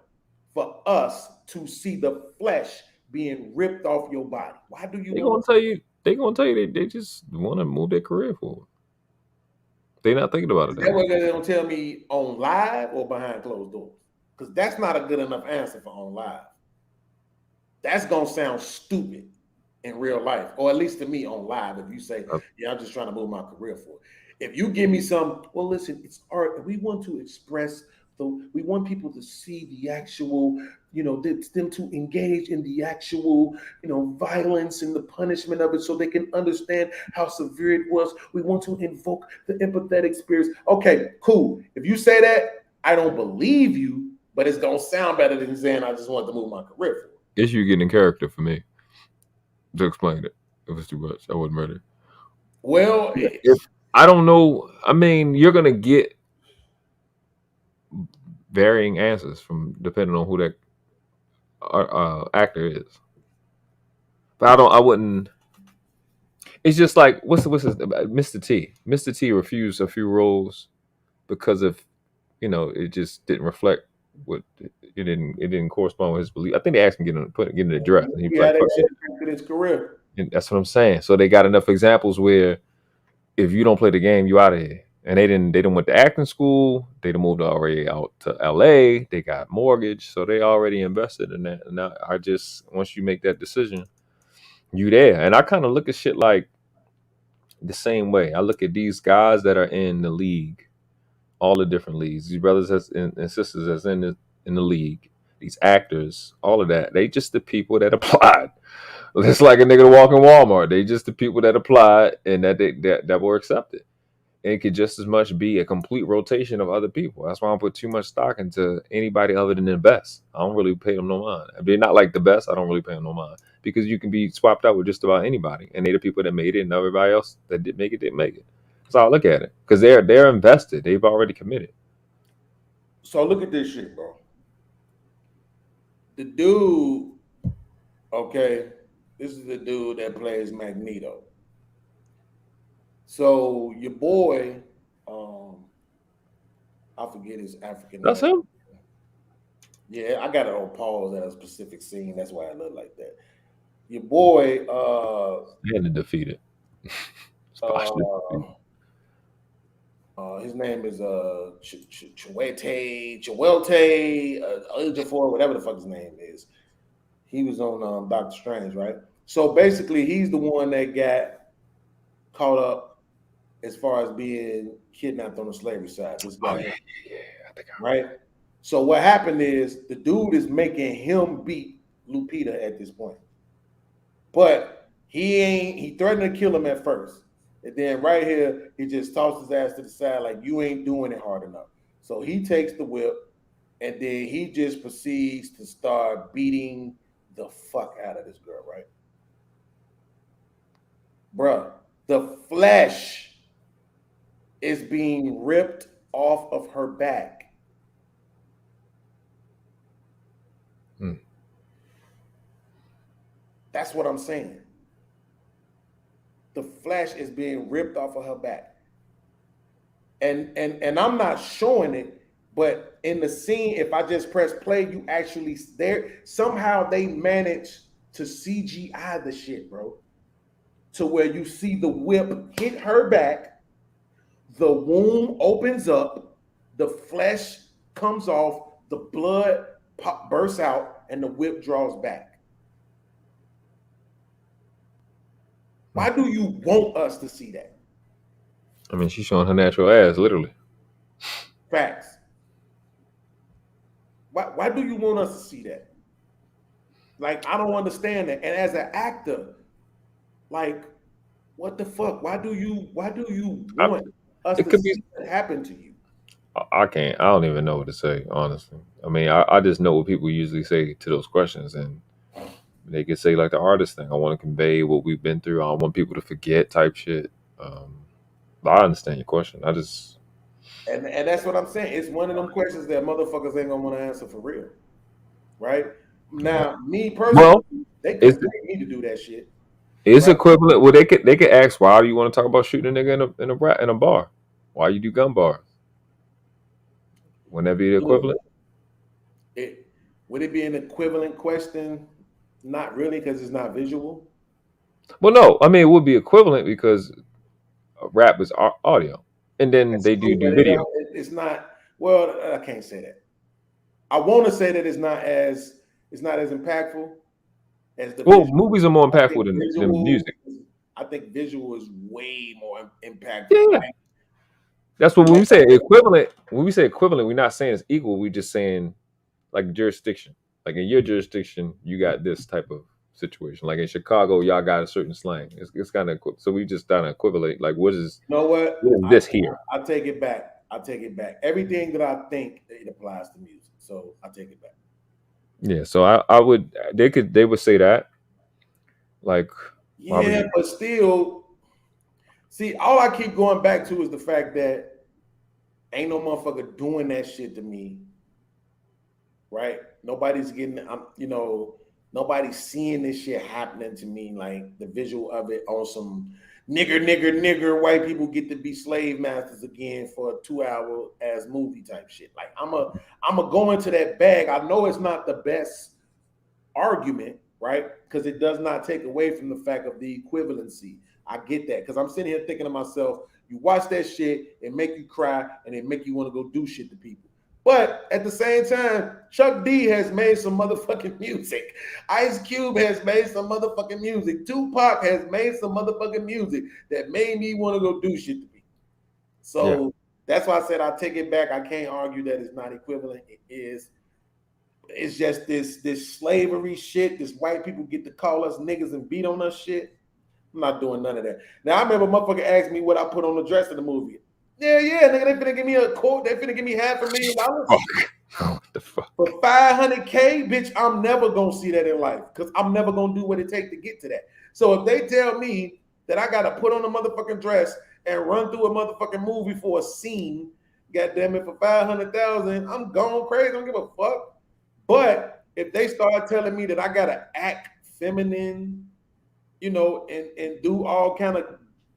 for us to see the flesh being ripped off your body? Why do you They're gonna tell you they just want to move their career forward. They're not thinking about it. Is that what they don't tell me on live or behind closed doors? Because that's not a good enough answer for on live. That's gonna sound stupid in real life, or at least to me on live. If you say, "Yeah, I'm just trying to move my career forward," if you give me well, listen, it's art, and we want to express. We want people to see the actual, them to engage in the actual, violence and the punishment of it, so they can understand how severe it was. We want to invoke the empathetic spirits. Okay, cool. If you say that, I don't believe you, but it's gonna sound better than saying I just want to move my career forward. It's you getting in character for me to explain it. If it's too much, I wouldn't read it. Well, if I don't know, I mean, you're gonna get varying answers from depending on who that actor is. But I wouldn't. It's just like what's his Mr. T. Mr. T refused a few roles because of it just didn't reflect what it didn't correspond with his belief. I think they asked him to get in the dress, and he was like, in his career. And that's what I'm saying. So they got enough examples where if you don't play the game, you out of here. And they didn't went to acting school. They moved already out to LA. They got mortgage, so they already invested in that. And now once you make that decision, you there. And I kind of look at shit like the same way. I look at these guys that are in the league, all the different leagues. These brothers and sisters that's in the league. These actors, all of that. They just the people that applied. It's like a nigga to walk in Walmart. They just the people that applied and that were accepted. And it could just as much be a complete rotation of other people. That's why I don't put too much stock into anybody other than the best. I don't really pay them no mind. If they're not like the best, I don't really pay them no mind. Because you can be swapped out with just about anybody. And they're the people that made it, and everybody else that didn't make it, didn't make it. That's how I look at it. Because they're invested. They've already committed. So look at this shit, bro. the dude, okay, this is the dude that plays Magneto. So your boy, I forget his African That's name. him. Yeah, I got it on pause at a specific scene. That's why I look like that. Your boy, He had to defeat it. his name is Chiwelte Ejiofor, whatever the fuck his name is. He was on Doctor Strange, right? So basically, he's the one that got caught up as far as being kidnapped on the slavery side. This guy, right? So what happened is the dude is making him beat Lupita at this point, but he threatened to kill him at first. And then right here, he just tossed his ass to the side like, you ain't doing it hard enough. So he takes the whip, and then he just proceeds to start beating the fuck out of this girl, right? Bruh, the flesh is being ripped off of her back. That's what I'm saying. The flesh is being ripped off of her back. And I'm not showing it, but in the scene, if I just press play, you actually there somehow they managed to CGI the shit, bro. To where you see the whip hit her back, the womb opens up, the flesh comes off, the blood bursts out, and the whip draws back. Why do you want us to see that? I mean, she's showing her natural ass, literally. Facts. Why do you want us to see that? Like, I don't understand that. And as an actor, like, what the fuck? Why do you want us to see that happen to you? I can't. I don't even know what to say, honestly. I mean, I just know what people usually say to those questions, and they could say like the artist thing. I want to convey what we've been through. I don't want people to forget type shit. But I understand your question. I just and that's what I'm saying. It's one of them questions that motherfuckers ain't gonna want to answer for real, right? Now, me personally, they couldn't pay me to do that shit. It's equivalent. Well, they could ask, why do you want to talk about shooting a nigga in a bar? Why you do gun bars? Wouldn't that be the equivalent? Would it be an equivalent question? Not really, because it's not visual. Well, no. I mean, it would be equivalent because rap is audio, and then they do video. It's not. Well, I can't say that. I want to say that it's not as impactful as the. Well, visual. movies are more impactful than music. I think visual is way more impactful. Yeah. That's what when we say equivalent. When we say equivalent, we're not saying it's equal. We're just saying like jurisdiction. Like in your jurisdiction, you got this type of situation. Like in Chicago, y'all got a certain slang. It's kind of so we just trying to equivalent. Like what is? You know what? What is this here? I take it back. Everything that I think it applies to music, so I take it back. Yeah. So I would. They would say that. Like. Yeah, but still, see, all I keep going back to is the fact that ain't no motherfucker doing that shit to me. Right? Nobody's getting, nobody's seeing this shit happening to me. Like the visual of it on some nigger, white people get to be slave masters again for a 2-hour ass movie type shit. Like I'm a go into that bag. I know it's not the best argument, right? Because it does not take away from the fact of the equivalency. I get that. Because I'm sitting here thinking to myself, you watch that shit, it make you cry, and it make you want to go do shit to people. But at the same time, Chuck D has made some motherfucking music. Ice Cube has made some motherfucking music. Tupac has made some motherfucking music that made me want to go do shit to people. So that's why I said I take it back. I can't argue that it's not equivalent. It is. It's just this slavery shit. This white people get to call us niggas and beat on us shit. I'm not doing none of that. Now I remember motherfucker asked me what I put on the dress in the movie. Yeah, nigga, they finna give me a quote. They finna give me $500,000 What the fuck? for $500K, bitch. I'm never gonna see that in life because I'm never gonna do what it takes to get to that. So if they tell me that I gotta put on a motherfucking dress and run through a motherfucking movie for a scene, goddamn it, for $500,000, I'm going crazy. I don't give a fuck. But if they start telling me that I gotta act feminine, you know, and do all kind of,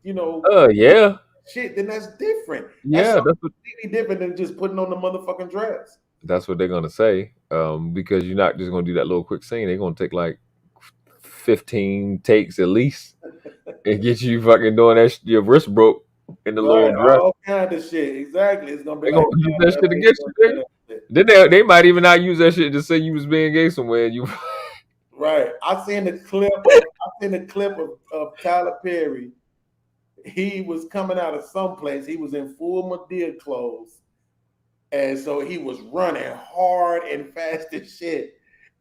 you know, Yeah. shit, then that's different. Yeah, That's something that's what completely different than just putting on the motherfucking dress. they're gonna say. Because you're not just gonna do that little quick scene. They're gonna take like 15 takes at least and get you fucking doing that your wrist broke in the little Right, dress. all kind of shit. Exactly. It's gonna be They like, gonna use that shit against you, nigga. Then they might even not use that shit to say you was being gay somewhere. And you right. I seen the clip of Tyler Perry. He was coming out of someplace. He was in full Madea clothes. And so he was running hard and fast as shit.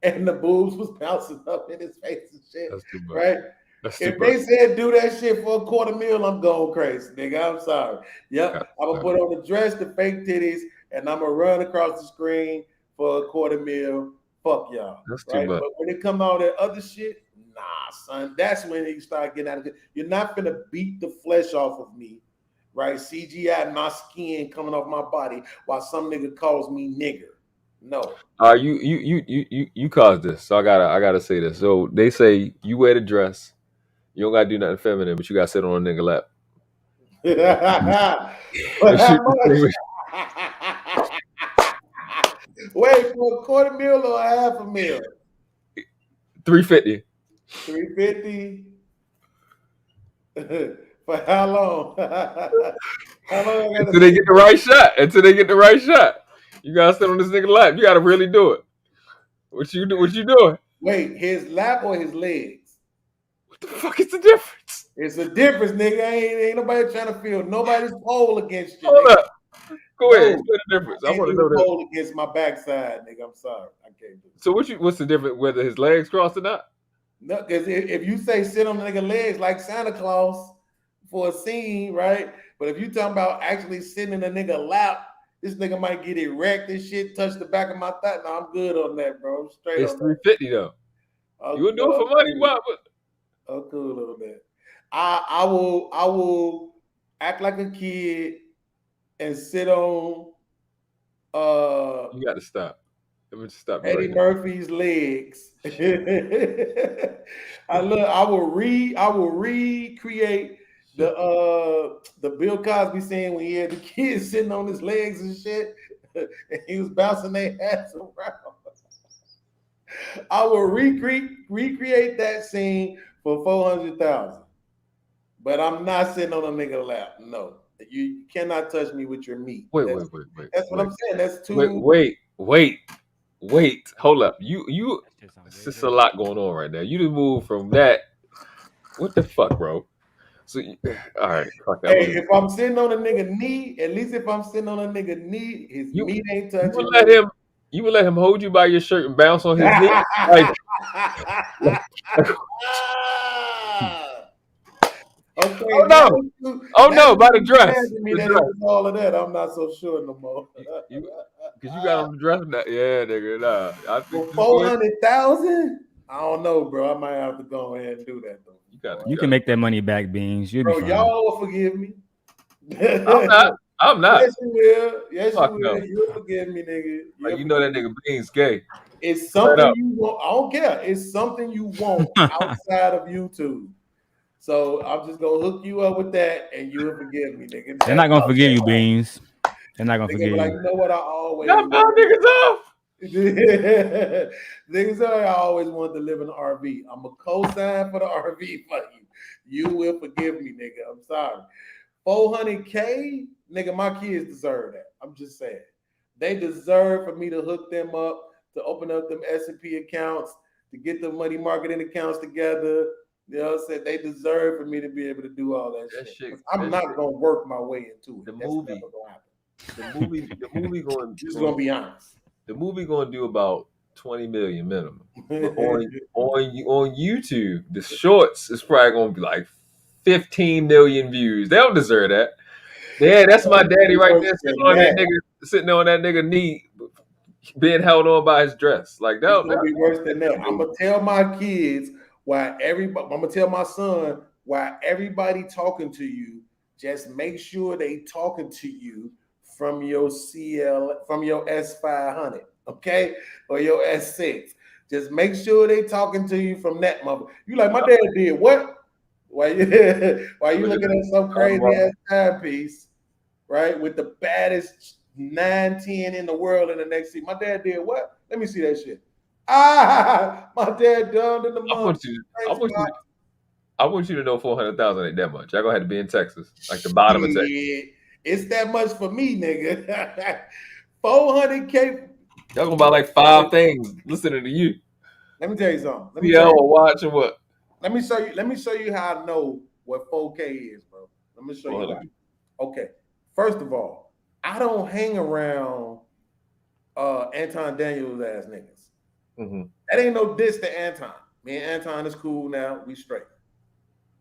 And the boobs was bouncing up in his face and shit. That's too much. Right? That's too If much. they said do that shit for $250,000, I'm going crazy, nigga. I'm sorry. Yep. I'm gonna put on the dress, the fake titties, and I'm gonna run across the screen for $250,000. Fuck y'all. That's too Right? much. But when it come all that other shit, nah, son. That's when you start getting out of it. You're not gonna beat the flesh off of me, right? CGI my skin coming off my body while some nigga calls me nigger. No. You caused this, so I gotta say this. So they say you wear the dress, you don't gotta do nothing feminine, but you gotta sit on a nigga lap. But how much? Wait, for $250,000 or $500,000? $350. $350. For how long? How long? Until they get the right shot. You gotta sit on this nigga lap. You gotta really do it. What you doing? Wait, his lap or his legs? What the fuck is the difference? It's a difference, nigga. Ain't nobody trying to feel nobody's pole against you. Hold nigga. up. Go ahead. No, Explain the difference. I can't want to do know the that. pole against my backside, nigga. I'm sorry. I can't do it. So what's the difference whether his legs crossed or not? No, because if you say sit on the nigga legs like Santa Claus for a scene, right? But if you talking about actually sitting in a nigga lap, this nigga might get erect and shit, touch the back of my thigh. No, I'm good on that, bro. Straight It's on that. $350 though. You would do it for money, but I'm cool on that. I will act like a kid and sit on you got to stop. Let me just stop you Eddie right now. Murphy's legs. I will recreate the Bill Cosby scene when he had the kids sitting on his legs and shit, and he was bouncing their ass around. I will recreate that scene for $400,000, but I'm not sitting on a nigga lap. No, you cannot touch me with your meat. Wait. That's what I'm saying. That's too. Wait. Hold up. You. It's just a lot going on right now. You just moved from that. What the fuck, bro? So, all right. Fuck that. Hey, if I'm sitting on a nigga knee, at least if I'm sitting on a nigga knee, his meat ain't touching. You would let him hold you by your shirt and bounce on his knee? Like, okay. Oh no! By the dress. That was all of that. I'm not so sure no more. Because you got on the dress now. Yeah, nigga. Nah. I think $400,000? I don't know, bro. I might have to go ahead and do that though. You can make that money back, Beans. You'll be Bro, fine. y'all will forgive me. I'm not. Yes, you will. Yes, Fuck you no. will. You'll forgive me, nigga. Like, you know that nigga Beans gay. It's Straight something up. you want. I don't care. It's something you want outside of YouTube. So I'm just gonna hook you up with that, and you'll forgive me, nigga. They're not gonna forgive you, Beans. They're not gonna Nigga, forgive like, you. you know what? I always Y'all found niggas off. Niggas say I always wanted to live in an RV. I'm a co-sign for the RV for you. You will forgive me, nigga. I'm sorry. $400K, nigga, my kids deserve that. I'm just saying. They deserve for me to hook them up, to open up them S&P accounts, to get the money marketing accounts together. You know what I'm saying? They deserve for me to be able to do all that shit. I'm not going to work my way into it. That's movie. never going to happen. The movie going. Just gonna be honest. The movie going to do about 20 million minimum. But on YouTube, the shorts is probably going to be like 15 million views. They don't deserve that. Yeah, that's my daddy right there sitting on that nigga knee, being held on by his dress. Like that. It's gonna be worse than that. I'm gonna tell my kids why everybody. I'm gonna tell my son why everybody talking to you. Just make sure they talking to you from your S500, okay, or your S6. Just make sure they talking to you from that mother. You like, my dad did what? Why you looking at some crazy ass timepiece, right? With the baddest 9-10 in the world in the next seat. My dad did what? Let me see that shit. My dad done in the month. I want you to know 400,000 ain't that much. Y'all gonna have to be in Texas, like the bottom of Texas. It's that much for me, nigga. 400K. Y'all gonna buy like 5 things listening to you. Let me tell you something. Watch or what? Let me show you how I know what 4K is, bro. Let me show you. Okay. First of all, I don't hang around Anton Daniels ass niggas. Mm-hmm. That ain't no diss to Anton. Me and Anton is cool now. We straight.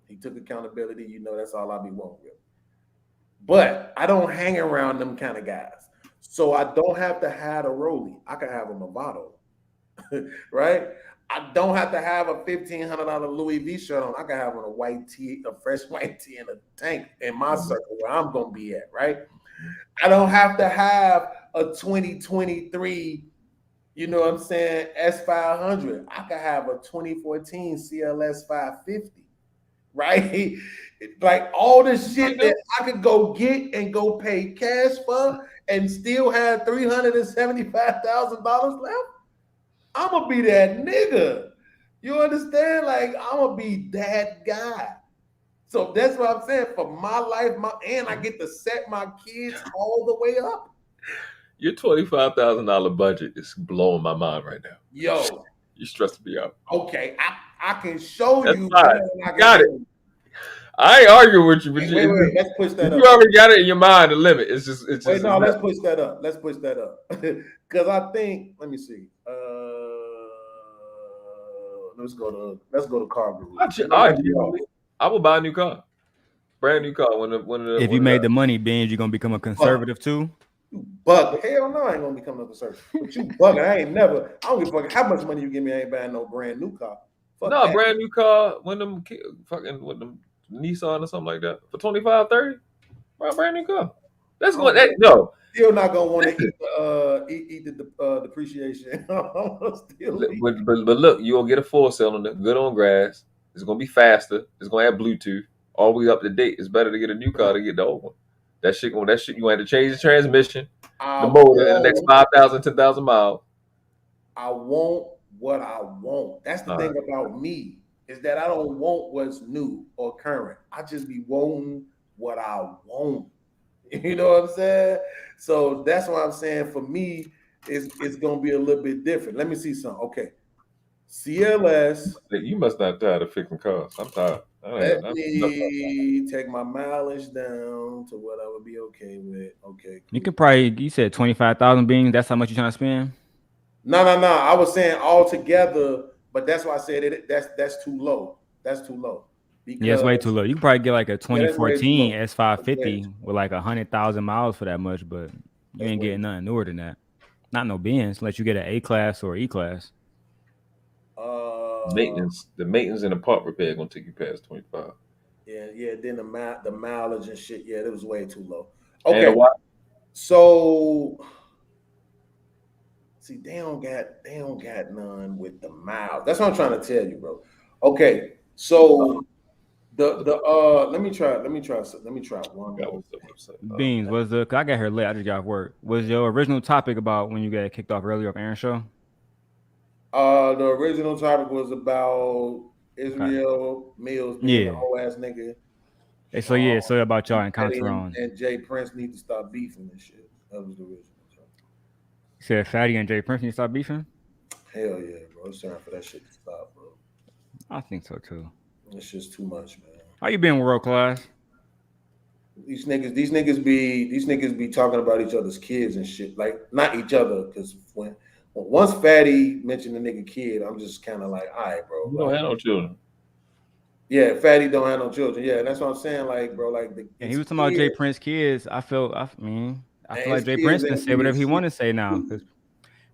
He took accountability. You know, that's all I be wanting with. But I don't hang around them kind of guys. So I don't have to have a Rollie. I can have a Movado. Right? I don't have to have a $1,500 Louis V shirt on. I can have on a white tee, a fresh white tee, and a tank in my circle where I'm gonna be at, right? I don't have to have a 2023, you know what I'm saying, S500. I can have a 2014 CLS 550, right? Like all the shit that I could go get and go pay cash for and still have $375,000 left. I'm gonna be that nigga. You understand? Like, I'm gonna be that guy. So that's what I'm saying. For my life, and I get to set my kids all the way up. Your $25,000 budget is blowing my mind right now. Yo, you stressing me out. Okay, I can show That's you. fine. Got it. I ain't arguing with you, but wait, let's push that up. You already got it in your mind. The limit. It's just. Let's push that up. Let's push that up. Because I think. Let me see. Let's go to car guru. I will buy a new car, brand new car. If you made the money, Beans, you're gonna become a conservative too. But hell no, I ain't gonna become a conservative. But you bugging. I don't give a fuck how much money you give me. I ain't buying no brand new car. Fuck no, that. brand new car. With them Nissan or something like that for 25, 30. Brand new car. That's going. No. Still not gonna want to eat the depreciation. But look, you gonna get a 4-cylinder, good on grass. It's gonna be faster. It's gonna have Bluetooth. All we up to date. It's better to get a new car to get the old one. That shit you gonna have to change the transmission, the motor in the next 5,000, 10,000 miles. I want what I want. That's the thing about me, is that I don't want what's new or current. I just be wanting what I want. You know what I'm saying? So that's why I'm saying for me, it's gonna be a little bit different. Let me see something. Okay. CLS. You must not tired of fixing cars. I'm tired. Let me take my mileage down to what I would be okay with. Okay. You could probably, you said 25,000 Beans. That's how much you're trying to spend? No. I was saying all together, but that's why I said that's too low. That's too low. Yeah, it's way too low. You can probably get like a 2014 S550 with like 100,000 miles for that much, but you ain't getting nothing newer than that. Not no Benz, unless you get an A-class or E-class. The maintenance and the part repair gonna take you past 25. Yeah. Then the mileage and shit. Yeah, it was way too low. Okay, so see, they don't got none with the miles. That's what I'm trying to tell you, bro. Okay, so. Let me try one. Beans, I got here late. I just got off work. Was your original topic about when you got kicked off earlier of Aaron's show? The original topic was about Israel Mills being a whole ass nigga. So about y'all encounter on. And Jay Prince need to stop beefing and shit. That was the original topic. You said Fatty and Jay Prince need to stop beefing? Hell yeah, bro. It's time for that shit to stop, bro. I think so too. It's just too much, man. How you been world class? These niggas be talking about each other's kids and shit. Like, not each other, because once Fatty mentioned the nigga kid, I'm just kind of like, all right, bro. You don't have no children. Yeah, Fatty don't have no children. Yeah, that's what I'm saying. Like, bro, like he was talking about Jay Prince kids. I feel like Jay Prince can say whatever he want to say now. Because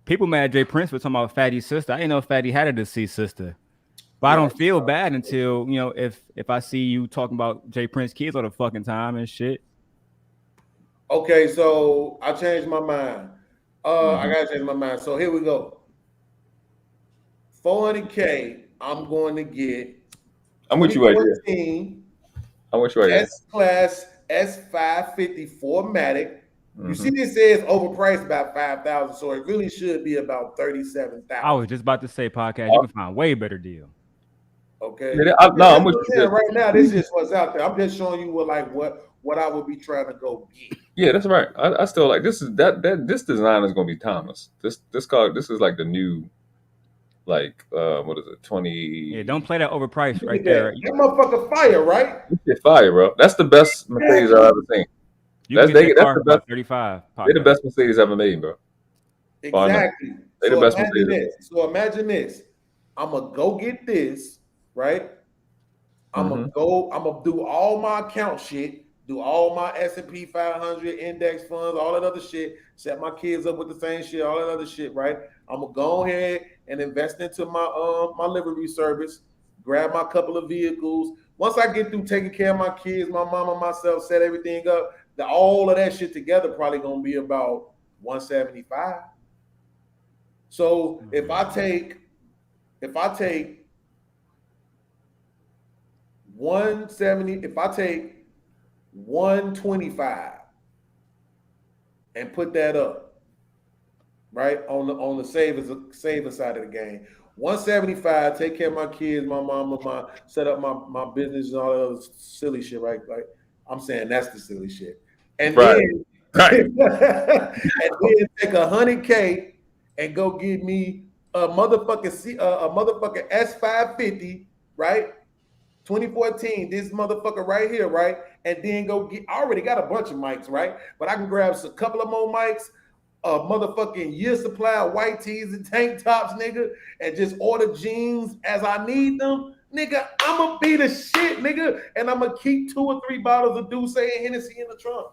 people mad at Jay Prince for talking about Fatty's sister. I didn't know Fatty had a deceased sister. But I don't feel bad until, if I see you talking about Jay Prince kids all the fucking time and shit. Okay, so I changed my mind. I gotta change my mind. So here we go. $400K, I'm going to get I'm with you right there. 2014 I'm with you right there. S-Class S550 4MATIC. You see, Mhm. this says overpriced about $5,000, so it really should be about $37,000. I was just about to say, podcast, you can find way better deal. Okay. Yeah, I'm That's with what you. saying. Right now, this is what's out there. I'm just showing you what I would be trying to go get. Yeah, that's right. I still like this design is gonna be timeless. This is like the new, like what is it, 20? Yeah, don't play that overpriced Look right at there. that motherfucker fire, right? It's fire, bro. That's the best Mercedes I've ever seen. You can get that car That's for the about best. 35. They're the best Mercedes ever made, bro. Bar none. Exactly. They the So best imagine Mercedes. this. So imagine this. I'm gonna go get this, right? I'm gonna do all my account shit, do all my S&P 500 index funds, all that other shit, set my kids up with the same shit, all that other shit, right? I'm gonna go ahead and invest into my livery service, grab my couple of vehicles. Once I get through taking care of my kids, my mama, myself, set everything up, all of that shit together probably gonna be about 175. So if I take 170, if I take 125 and put that up, right, on the saver side of the game, 175, take care of my kids, my mama, set up my business and all that other silly shit, right? Like I'm saying that's the silly shit. And then and then take 100K and go get me a motherfucking S550, right? 2014, this motherfucker right here, right? And then go get, I already got a bunch of mics, right? But I can grab a couple of more mics, a motherfucking year supply of white tees and tank tops, nigga, and just order jeans as I need them. Nigga, I'ma be the shit, nigga, and I'ma keep 2 or 3 bottles of Douce and Hennessy in the trunk.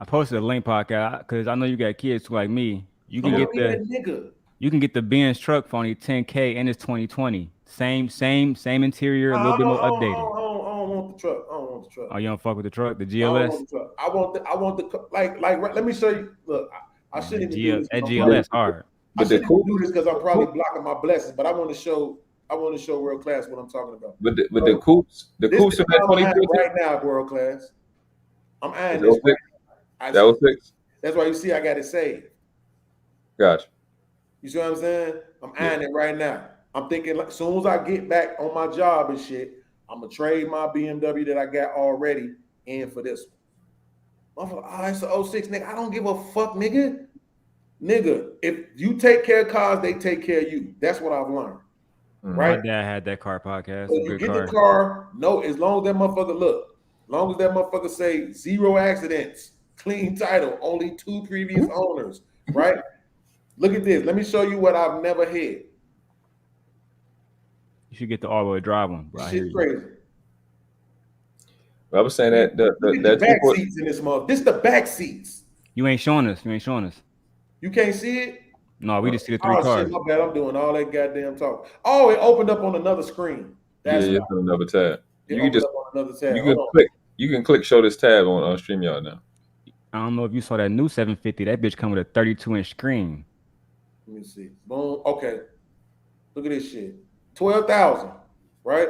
I posted a link, podcast, because I know you got kids like me. You can get the Benz truck for only 10K and it's 2020. Same interior, a little bit more updated. I don't want the truck. I don't want the truck. Oh, you don't fuck with the truck, the I don't GLS? want the truck. I want the like. Let me show you. Look, I shouldn't even do this. That GLS hard. I shouldn't even do this because I'm probably blocking my blessings. But I want to show world class what I'm talking about. But the coupes in that 2015 right now, world class. I'm eyeing That this. was 6. That's why you see I got it saved. Gotcha. You see what I'm saying? I'm eyeing it right now. I'm thinking like as soon as I get back on my job and shit, I'm gonna trade my BMW that I got already in for this one. I'm like, oh, it's an 06, nigga. I don't give a fuck, nigga. Nigga, if you take care of cars, they take care of you. That's what I've learned. Right? My dad had that car, podcast. So you get the car, no, as long as that motherfucker say 0 accidents, clean title, only 2 previous owners, right? Look at this. Let me show you what I've never had. You should get the all-wheel drive one. Bro. Shit crazy. I was saying that the back seats in this month. This the back seats. You ain't showing us. You can't see it? No, we just see the 3 cars. Shit, my bad. I'm doing all that goddamn talk. Oh, it opened up on another screen. That's it's on another tab. You can just on another tab. You can click show this tab on StreamYard now. I don't know if you saw that new 750. That bitch come with a 32-inch screen. Let me see. Boom. Okay. Look at this shit. 12,000, right?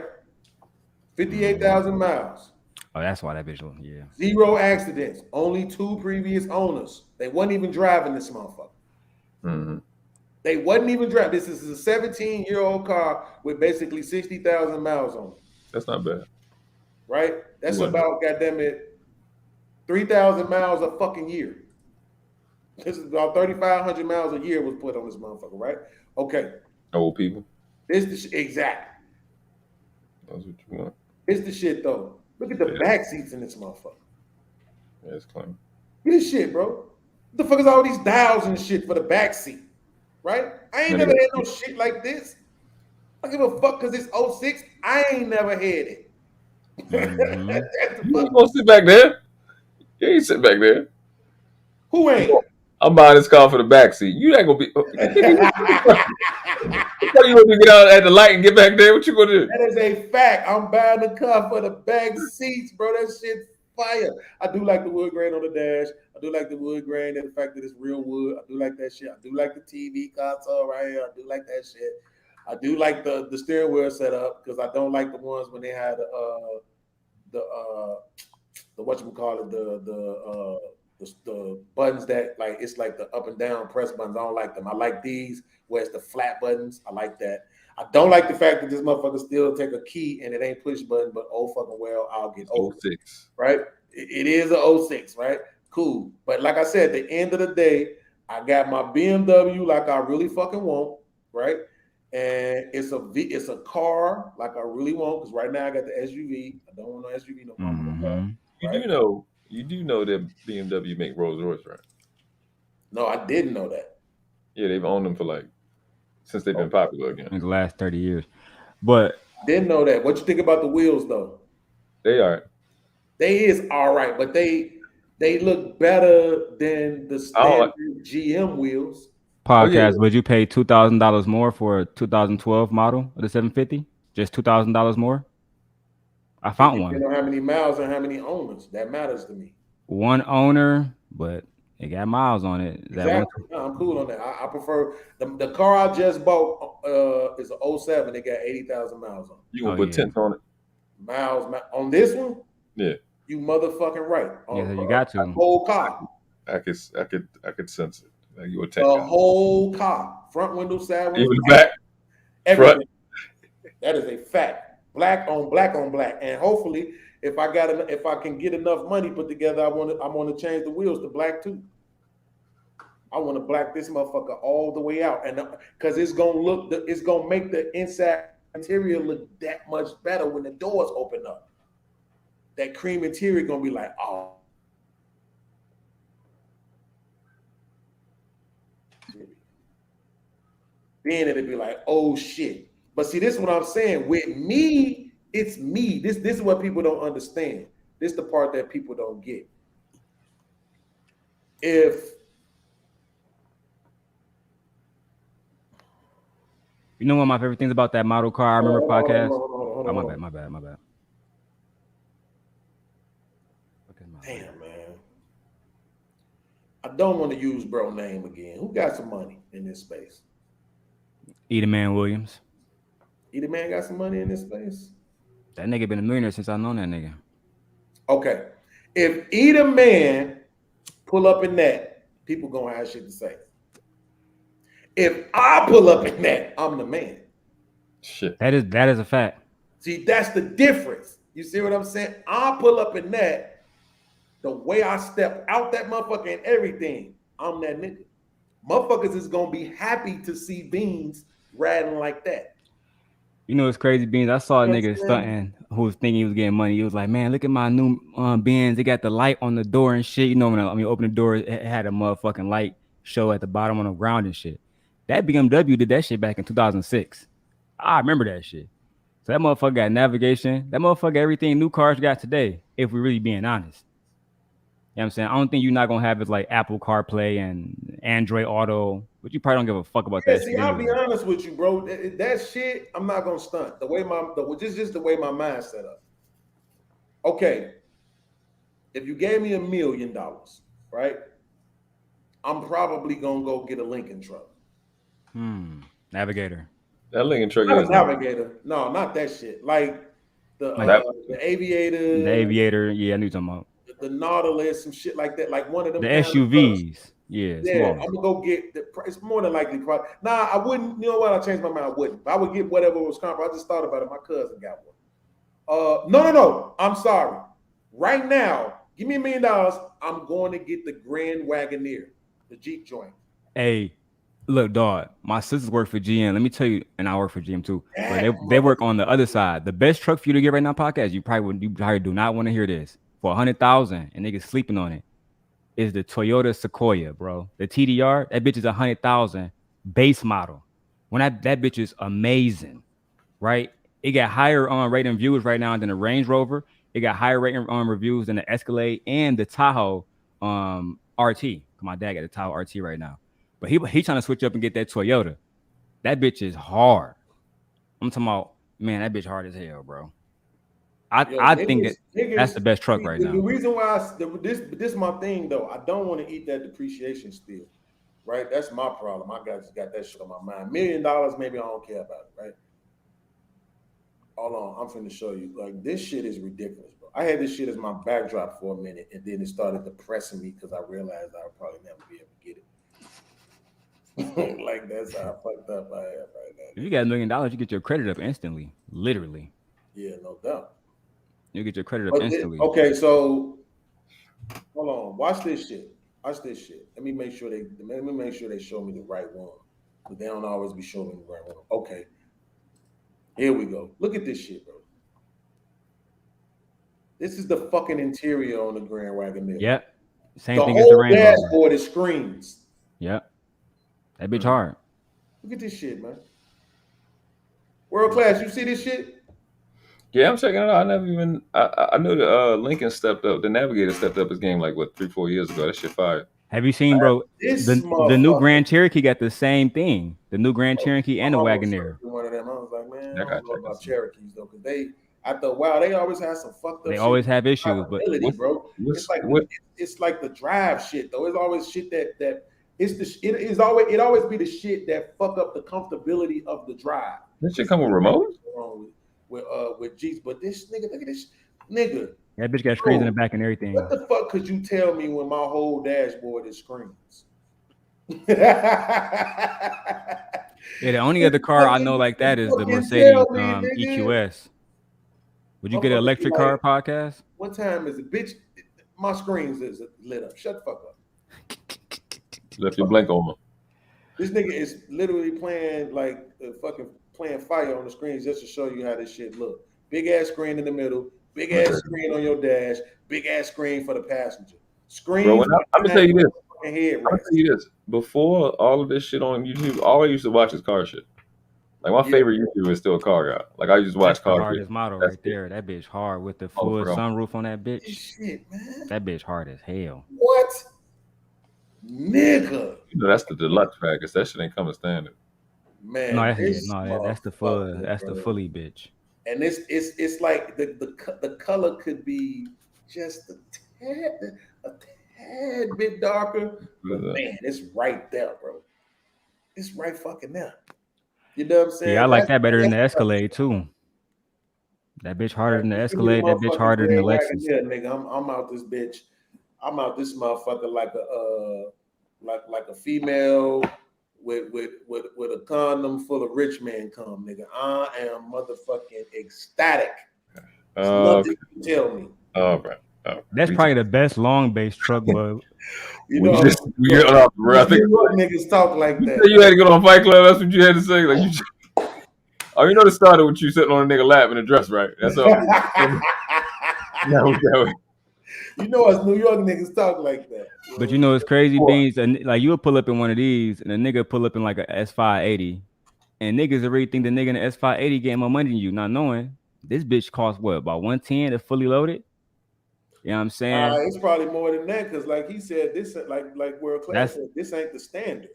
58,000 miles. Oh, that's why that bitch look, yeah. 0 accidents. Only 2 previous owners. They wasn't even driving this motherfucker. Mm-hmm. They wasn't even driving. This is a 17-year-old car with basically 60,000 miles on it. That's not bad. Right? That's about, goddamn it, 3,000 miles a fucking year. This is about 3,500 miles a year was put on this motherfucker, right? Okay. Old people. This the shit. Exactly. That's what you want. It's the shit, though. Look at the back seats in this motherfucker. Yeah, it's clean. Look at this shit, bro. What the fuck is all these dials and shit for the back seat? Right? I ain't never had no shit like this. I don't give a fuck because it's 06. I ain't never had it. Mm-hmm. You ain't gonna sit back there. You ain't sit back there. Who ain't? I'm buying this car for the back seat. You ain't gonna be. You want to get out at the light and get back there? What you gonna do? That is a fact. I'm buying the car for the back seats, bro. That shit fire. I do like the wood grain on the dash. I do like the wood grain and the fact that it's real wood. I do like that shit. I do like the TV console right here. I do like that shit. I do like the steering wheel setup because I don't like the ones when they had the whatchamacallit, the buttons that like it's like the up and down press buttons. I don't like them. I like these where it's the flat buttons. I like that. I don't like the fact that this motherfucker still take a key and it ain't push button, but oh fucking well, I'll get 06. Right? It is a 06, right? Cool. But like I said, at the end of the day, I got my BMW like I really fucking want, right? And it's a car like I really want because right now I got the SUV. I don't want no SUV no more. Mhm. You do know that BMW make Rolls Royce, right? No, I didn't know that. Yeah, they've owned them for like since they've been popular again. In the last 30 years. But Didn't know that. What you think about the wheels though? They are. They is all right, but they look better than the standard GM wheels. podcast, would you pay $2,000 more for a 2012 model of the 750? Just $2,000 more? I found You one. know how many miles and how many owners. That matters to me. One owner, but it got miles on it. Is that Exactly. No, I'm cool on that. I prefer the car I just bought is a 07. It got 80,000 miles on it. You gonna put tents on it? Miles on this one? Yeah. You motherfucking right. Yeah, you got to. The whole car. I could sense it. Like you would The take whole car. Front window, side window. even the back. Everything. Front. That is a fact. Black on black on black. And hopefully, if I can get enough money put together, I want to change the wheels to black too. I want to black this motherfucker all the way out, and because it's gonna make the inside interior look that much better when the doors open up. That cream interior gonna be like, oh. Then it'll be like, oh shit. But see, this is what I'm saying. With me, it's me. This is what people don't understand. This is the part that people don't get. You know one of my favorite things about that model car? I remember podcast. Hold on. My bad. Damn, man. I don't want to use bro name again. Who got some money in this space? Edelman Williams. Edelman got some money in this space? That nigga been a millionaire since I known that nigga. Okay. If Edelman pull up in that, people gonna have shit to say. If I pull up in that, I'm the man. Shit. That is a fact. See, that's the difference. You see what I'm saying? I pull up in that, the way I step out that motherfucker and everything, I'm that nigga. Motherfuckers is gonna be happy to see Beans riding like that. You know what's crazy, Beans? I saw a Yes, nigga sir. stunting who was thinking he was getting money. He was like, man, look at my new Benz. They got the light on the door and shit. You know, when you open the door, it had a motherfucking light show at the bottom on the ground and shit. That BMW did that shit back in 2006. I remember that shit. So that motherfucker got navigation. That motherfucker got everything new cars got today, if we're really being honest. You know what I'm saying? I don't think you're not going to have it like Apple CarPlay and Android Auto, but you probably don't give a fuck about Yeah, that see, shit I'll anyway. be honest with you, bro. That shit, I'm not gonna stunt. Just the way my mind set up. Okay, if you gave me $1 million, right? I'm probably gonna go get a Lincoln truck. Navigator. That Lincoln truck Not a is Navigator. No, not that shit. Like the Aviator. The Aviator, yeah, I knew you talking about. The Nautilus, some shit like that. Like one of them. The kind of SUVs. trucks. Yeah, Yeah, small. I'm gonna go get the price. It's more than likely. Nah, I wouldn't. You know what? I changed my mind. I wouldn't. I would get whatever was comparable. I just thought about it. My cousin got one. No. I'm sorry. Right now, give me $1 million. I'm going to get the Grand Wagoneer, the Jeep joint. Hey, look, dog, my sisters work for GM. Let me tell you, and I work for GM too. But they work on the other side. The best truck for you to get right now, podcast, you probably do not want to hear this. For $100,000 and niggas sleeping on it, is the Toyota Sequoia, bro. The TDR, that bitch is $100,000 base model. When that bitch is amazing, right? It got higher rating views right now than the Range Rover. It got higher rating reviews than the Escalade and the Tahoe RT. My dad got the Tahoe RT right now, but he trying to switch up and get that Toyota. That bitch is hard. I'm talking about, man, that bitch hard as hell, bro. I think that's the best truck right The now. reason why this is my thing though. I don't want to eat that depreciation still, right? That's my problem. I got that shit on my mind. $1 million, maybe I don't care about it, right? Hold on, I'm finna show you. Like this shit is ridiculous, bro. I had this shit as my backdrop for a minute, and then it started depressing me because I realized I would probably never be able to get it. Like that's how fucked up I am right now. If you got $1 million, you get your credit up instantly. Literally. Yeah, no doubt. You get your credit up instantly. Okay, so hold on. Watch this shit. Watch this shit. Let me make sure they show me the right one. But they don't always be showing me the right one. Okay. Here we go. Look at this shit, bro. This is the fucking interior on the Grand Wagoneer. Yep. Same the thing as the whole Range Rover. dashboard is screens. Yep. That bitch hard. Look at this shit, man. World class. You see this shit? Yeah, I'm checking it out. I never even. I knew the Lincoln stepped up. The Navigator stepped up his game like what 3-4 years ago. That shit fire. Have you seen, bro? This The new Grand Cherokee got the same thing. The new Grand Cherokee and the Wagoneer. One of them. I was like, man, I don't know about Cherokees though, because I thought, wow, they always have some fucked up. They always have issues, but bro, it's like the drive shit though. It's always shit that it always be the shit that fuck up the comfortability of the drive. This shit come with remote. With Jeeps, but this nigga, look at this nigga. That bitch got screens in the back and everything. What the fuck could you tell me when my whole dashboard is screens? Yeah, the only other car I know like that is the Mercedes EQS. Would you get an electric car podcast? What time is it, bitch? My screens is lit up. Shut the fuck up. Left your blink on. This nigga is literally playing fire on the screens just to show you how this shit look. Big ass screen in the middle, big ass screen on your dash, big ass screen for the passenger. Screen. Bro, I'm gonna tell you this. I'm gonna tell you this. Before all of this shit on YouTube, all I used to watch is car shit. Like my favorite YouTuber is still a car guy. Like I used to watch car shit. Hardest model right there. That bitch hard with the full sunroof on that bitch. Shit, man. That bitch hard as hell. What? Nigga. You know that's the deluxe package. That shit ain't coming standard. Man, that's the full. That's the fully bitch. And it's like the color could be just a tad bit darker. But man, it's right there, bro. It's right fucking there. You know what I'm saying? Yeah, I like that better than the Escalade too. That bitch harder than the Escalade. That bitch harder than the Lexus. Yeah, nigga, I'm out this bitch. I'm out this motherfucker like a female with a condom full of rich man cum, nigga. I am motherfucking ecstatic. Nothing you tell me. All right. That's probably the best long base truck, but you know, niggas talk like that. You had to go on Fight Club. That's what you had to say. Like you. Oh, you know it started with you sitting on a nigga lap in a dress, right? That's all. You know us New York niggas talk like that. But you know it's crazy beans. And like you would pull up in one of these, and a nigga pull up in like a S580, and niggas already think the nigga in the S580 getting more money than you, not knowing this bitch costs what, about 110 if fully loaded. You know what I'm saying? It's probably more than that because, like he said, this like World Class said, this ain't the standard.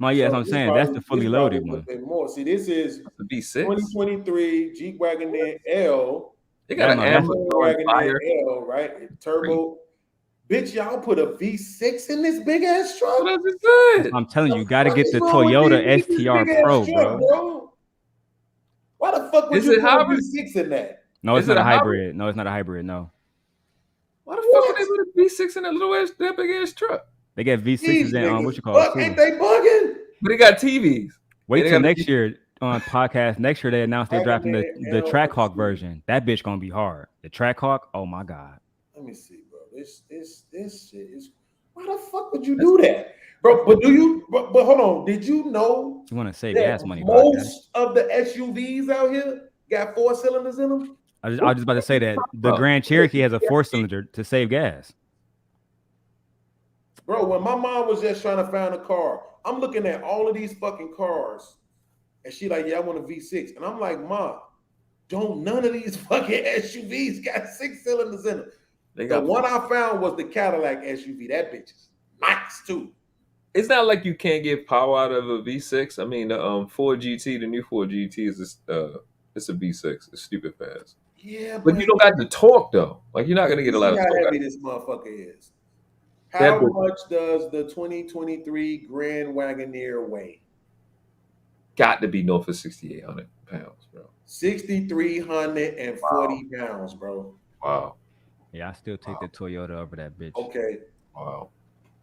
No, yeah, that's what I'm saying. That's the fully loaded one. More. See, this is the V6 2023 Jeep Wagoneer L. They got an Wagoneer L, right? Turbo. Bitch, y'all put a V6 in this big ass truck. I'm telling you, got to get the Toyota STR Pro, bro. Why the fuck would you put a V6 in that? No, it's not a hybrid. No, it's not a hybrid. No. Why the fuck would they put a V6 in that big ass truck? They got V6s in what you call it? Ain't they bugging? But they got TVs. Wait till next year on podcast. Next year they announced they're dropping the Trackhawk version. That bitch gonna be hard. The Trackhawk. Oh my god. Let me see, bro. This shit is. Why the fuck would you do that, bro? But But hold on. Did you know? You want to save gas money? Most of the SUVs out here got 4 cylinders in them. I was just about to say that the Grand Cherokee has a 4-cylinder to save gas. Bro, when my mom was just trying to find a car, I'm looking at all of these fucking cars, and she like, yeah, I want a V6. And I'm like, Mom, none of these fucking SUVs got 6 cylinders in them. The one I found was the Cadillac SUV. That bitch is nice too. It's not like you can't get power out of a V6. I mean, the Ford GT, the new Ford GT is it's a V6. It's stupid fast. Yeah, But you don't got the torque though. Like you're not gonna get a lot See of how torque. heavy this motherfucker is. That How bitch- much does the 2023 Grand Wagoneer weigh? Got to be north of 6,800 pounds, bro. 6,340 pounds, bro. Wow. Yeah, I still take the Toyota over that bitch. Okay. Wow.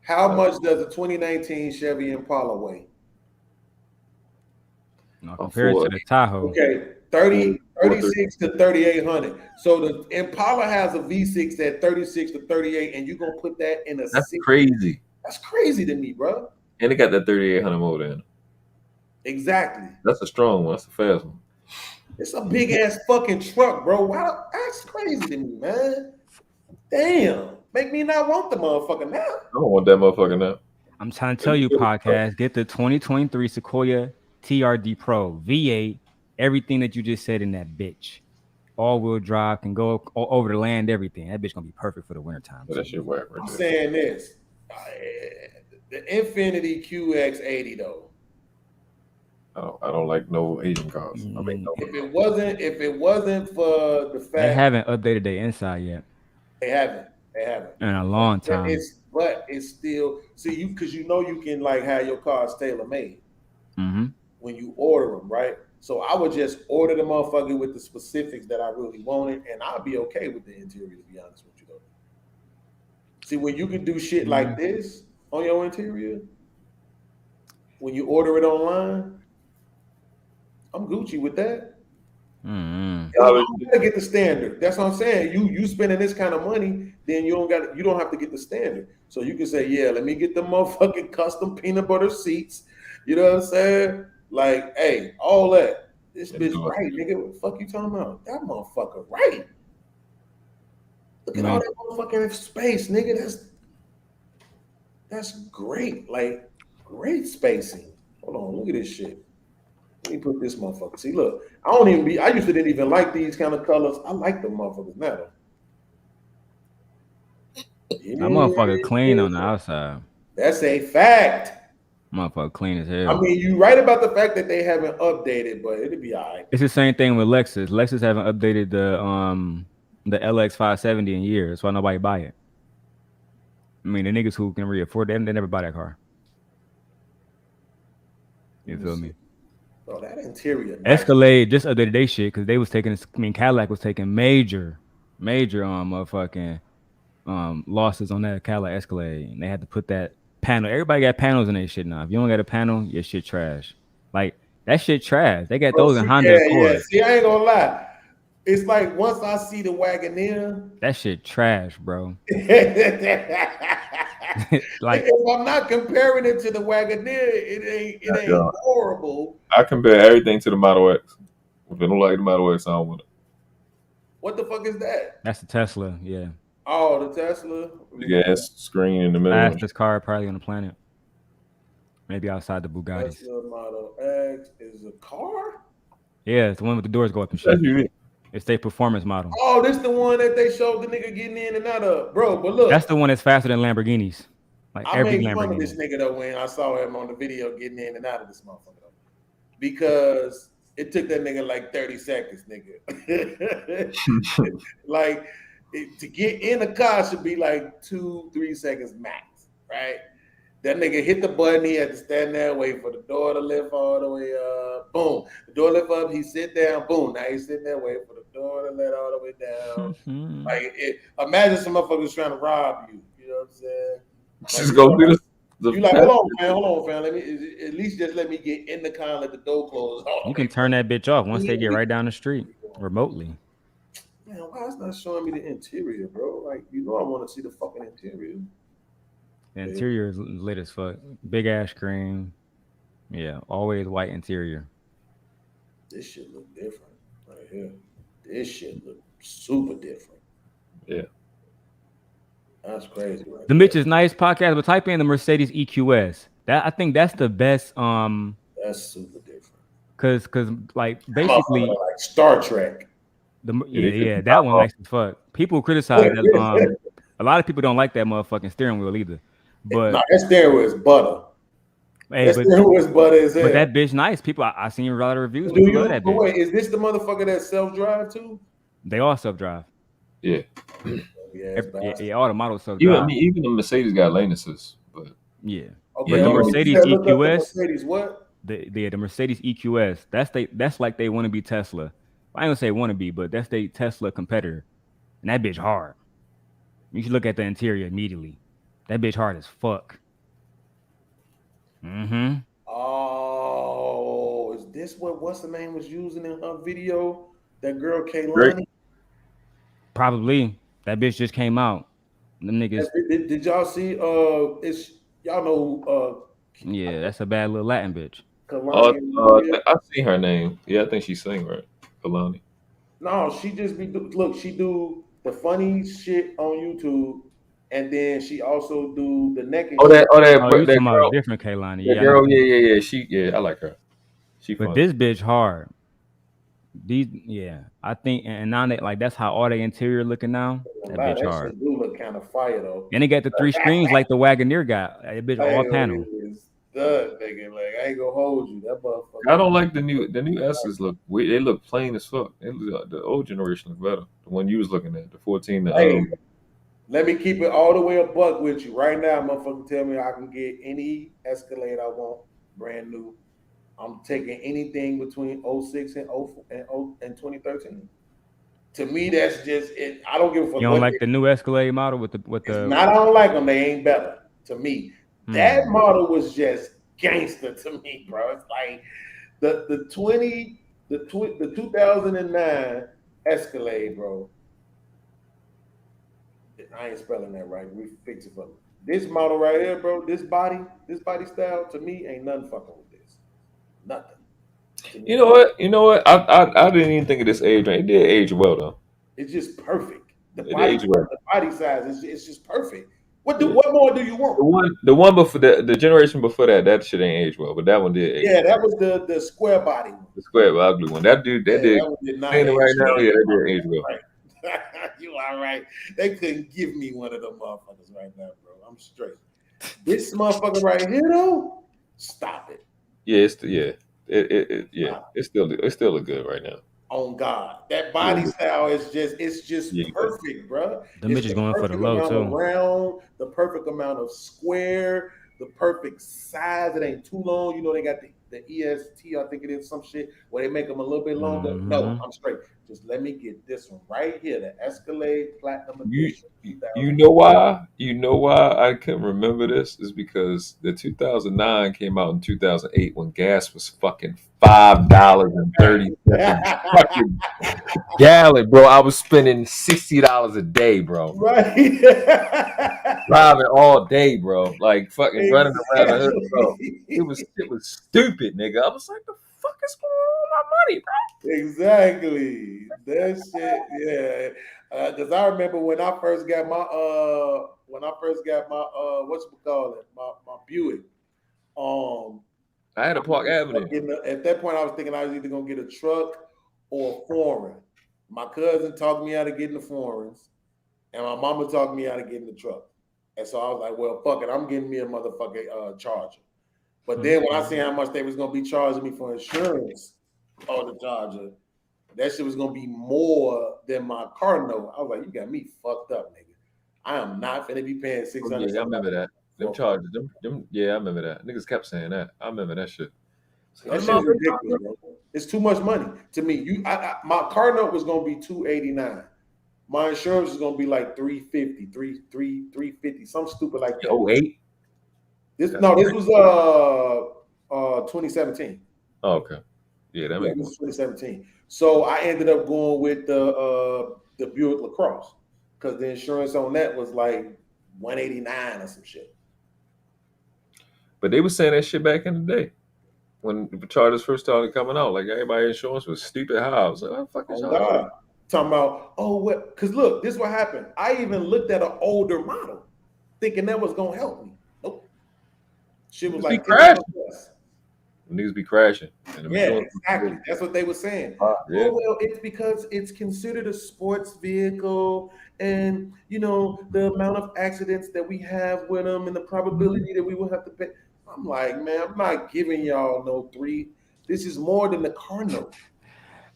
How much does the 2019 Chevy Impala weigh? No, compared to the Tahoe. Okay, 36 to 3,800. So the Impala has a V6 at 36 to 38, and you're gonna put that in a That's 60. crazy. That's crazy to me, bro. And it got that 3,800 motor in it. Exactly. That's a strong one. That's a fast one. It's a big ass fucking truck, bro. Wow, that's crazy to me, man. Damn, make me not want the motherfucker now. I don't want that motherfucker now. I'm trying to tell you, podcast, get the 2023 Sequoia TRD Pro V8. Everything that you just said in that bitch. All-wheel drive, can go over the land, everything. That bitch gonna be perfect for the wintertime. That shit whack right I'm there. saying this. The Infiniti QX80 though. I don't like no Asian cars. I mean, no. If it wasn't for the fact They haven't updated their inside yet they haven't in a long time. But it's still because you know you can like have your cars tailor made when you order them, right? So I would just order the motherfucker with the specifics that I really wanted, and I'll be okay with the interior, to be honest with you though. See, when you can do shit like this on your interior, when you order it online, I'm Gucci with that. You gotta get the standard. That's what I'm saying. You spending this kind of money, then you don't have to get the standard. So you can say, yeah, let me get the motherfucking custom peanut butter seats. You know what I'm saying? Like, hey, all that. This bitch right, nigga. What the fuck you talking about? That motherfucker right. Look at all that motherfucking space, nigga. That's great. Like, great spacing. Hold on, look at this shit. Let me put this motherfucker. See, look, I used to didn't even like these kind of colors. I like them motherfuckers now though. That motherfucker clean on the outside. That's a fact. Motherfucker clean as hell. I mean, you right about the fact that they haven't updated, but it'll be all right. It's the same thing with Lexus. Lexus haven't updated the LX 570 in years. That's why nobody buy it. I mean, the niggas who can really afford them, they never buy that car. You feel me? Oh, that interior. Nice. Escalade just updated they shit because they was taking. I mean, Cadillac was taking major motherfucking losses on that Cadillac Escalade, and they had to put that panel. Everybody got panels in their shit now. If you don't got a panel, your shit trash. Like that shit trash. They got those in Honda Accord. Yeah. See, I ain't gonna lie. It's like once I see the Wagoneer, that shit trash, bro. Like if I'm not comparing it to the Wagoneer, it ain't horrible. I compare everything to the Model X. If I don't like the Model X, I don't want it. What the fuck is that? That's the Tesla, yeah. Oh, the Tesla. Big ass screen in the middle. Fastest car probably on the planet. Maybe outside the Bugattis. Tesla Model X is a car? Yeah, it's the one with the doors go up and shit. It's their performance model. Oh, this the one that they showed the nigga getting in and out of, bro. But look, that's the one that's faster than Lamborghinis. Like I every made fun Lamborghini. of this nigga though when I saw him on the video getting in and out of this motherfucker though, because it took that nigga like 30 seconds, nigga. Like to get in a car should be like 2-3 seconds max, right? That nigga hit the button. He had to stand there, wait for the door to lift all the way up. Boom. The door lift up. He sit down. Boom. Now he's sitting there, waiting for the door to let all the way down. Like, imagine some motherfuckers trying to rob you. You know what I'm saying? Like, Just go through the. You like, hold on, fam. Let me at least just let me get in the car and let the door close. You can turn that bitch off once they get right down the street remotely. Man, why is not showing me the interior, bro? Like, you know, I want to see the fucking interior. The interior is lit as fuck. Big ass screen. Yeah, always white interior. This shit look different right here. This shit look super different. Yeah. That's crazy. Right the Mitch is nice podcast, but type in the Mercedes EQS. I think that's the best. That's super different. Cause like basically like Star Trek. That one nice as fuck. People criticize that. A lot of people don't like that motherfucking steering wheel either. But that steering wheel is butter. Hey, that steering wheel is butter as hell. But that bitch nice. People, I seen a lot of reviews. Do you love that bitch. wait? Is this the motherfucker that self-drive too? They all self-drive. Yeah. Yeah, all the models Even self-drive. even the Mercedes got lane assist, but Yeah. Okay, But the hold on. You Mercedes said look up the EQS, Mercedes what? the Mercedes EQS, that's like they want to be Tesla. I ain't gonna say want to be, but that's they Tesla competitor. And that bitch hard. You should look at the interior immediately. That bitch hard as fuck. Mm-hmm. Oh, is this what what's the name was using in her video? That girl Great. Kaylani? Probably. That bitch just came out. Them niggas. Did y'all see it's y'all know Yeah, that's a bad little Latin bitch. Kalani and Maria? I see her name. Yeah, I think she sang right. Kalani. No, she just be look, she do the funny shit on YouTube, and then she also do the naked Oh, that you that talking about girl. a different Kaylani. That Yeah, I girl. know. Yeah. I like her. She But fun. this bitch hard. I think, and now that like that's how all the interior looking now. That Wow, bitch that hard. shit do look kind of fire though. And they got the 3 screens like the Wagoneer got. That bitch all panel. Stud, nigga. Like I ain't gonna hold you. That motherfucker. I don't like the new S's look. They look plain as fuck. The old generation look better. The one you was looking at, the 14. Hey, let me keep it all the way a buck with you. Right now, motherfucker tell me I can get any Escalade I want, brand new. I'm taking anything between 06 and 2013. To me, that's just it. I don't give a fuck. You don't what like they- the new Escalade model with the Not I don't like them. They ain't better to me. That model was just gangster to me, bro. It's like the 2009 Escalade, bro. I ain't spelling that right. We fix it for me. This model right here, bro. This body style to me ain't nothing fucking with this. Nothing. You know what? I didn't even think of this age range. It did age well though. It's just perfect. The It body, aged well. the body size it's just perfect. What more do you want? The one before the generation before that shit ain't age well, but that one did age. Yeah, that was the square body one. The square ugly one. That did that one did not saying it age right now, well. yeah, that did age well. Right. You all right. They couldn't give me one of them motherfuckers right now, bro. I'm straight. This motherfucker right here though, stop it. Yeah, it's still look good right now. On God, that body style is just perfect, bro. Them bitches going for the low too. Round, the perfect amount of square, the perfect size. It ain't too long. You know they got the EST, I think it is some shit where they make them a little bit longer. No, I'm straight. Just let me get this one right here, the Escalade Platinum Edition. You know why? You know why I couldn't remember this is because the 2009 came out in 2008 when gas was fucking $5.30 fucking gallon, bro. I was spending $60 a day, bro. Right. Driving all day, bro. Like fucking running around the hood, bro. It was stupid, nigga. I was like, the fuck is going on with my money, bro? Exactly. That shit, yeah. Because I remember when I first got my whatchamacallit, my Buick. I had a Park Avenue. At that point, I was thinking I was either gonna get a truck or a foreign. My cousin talked me out of getting the foreigns, and my mama talked me out of getting the truck. And so I was like, well, fuck it, I'm getting me a motherfucking Charger. But then when I seen how much they was gonna be charging me for insurance on the Charger, that shit was gonna be more than my car note. I was like, you got me fucked up, nigga. I am not finna be paying $600. Yeah, I remember that. Them charges, yeah, I remember that. Niggas kept saying that. I remember that shit. That shit is ridiculous, bro. It's too much money to me. My car note was gonna be $289. My insurance is gonna be like $350, $350, something stupid like that. 08? This was 2017. Oh, okay. Yeah, that makes sense. 2017. So I ended up going with the Buick LaCrosse because the insurance on that was like $189 or some shit. But they were saying that shit back in the day when the Chargers first started coming out. Like everybody's insurance was stupid high. I was like, what the fuck is y'all doing? Talking about, what? Because look, this is what happened. I even looked at an older model thinking that was going to help me. Nope. Shit was like crashing. Niggas be crashing. Yeah, exactly. That's what they were saying. Yeah. Oh, well, it's because it's considered a sports vehicle and, the amount of accidents that we have with them and the probability that we will have to pay. I'm like, man, I'm not giving y'all no 3. This is more than the car note.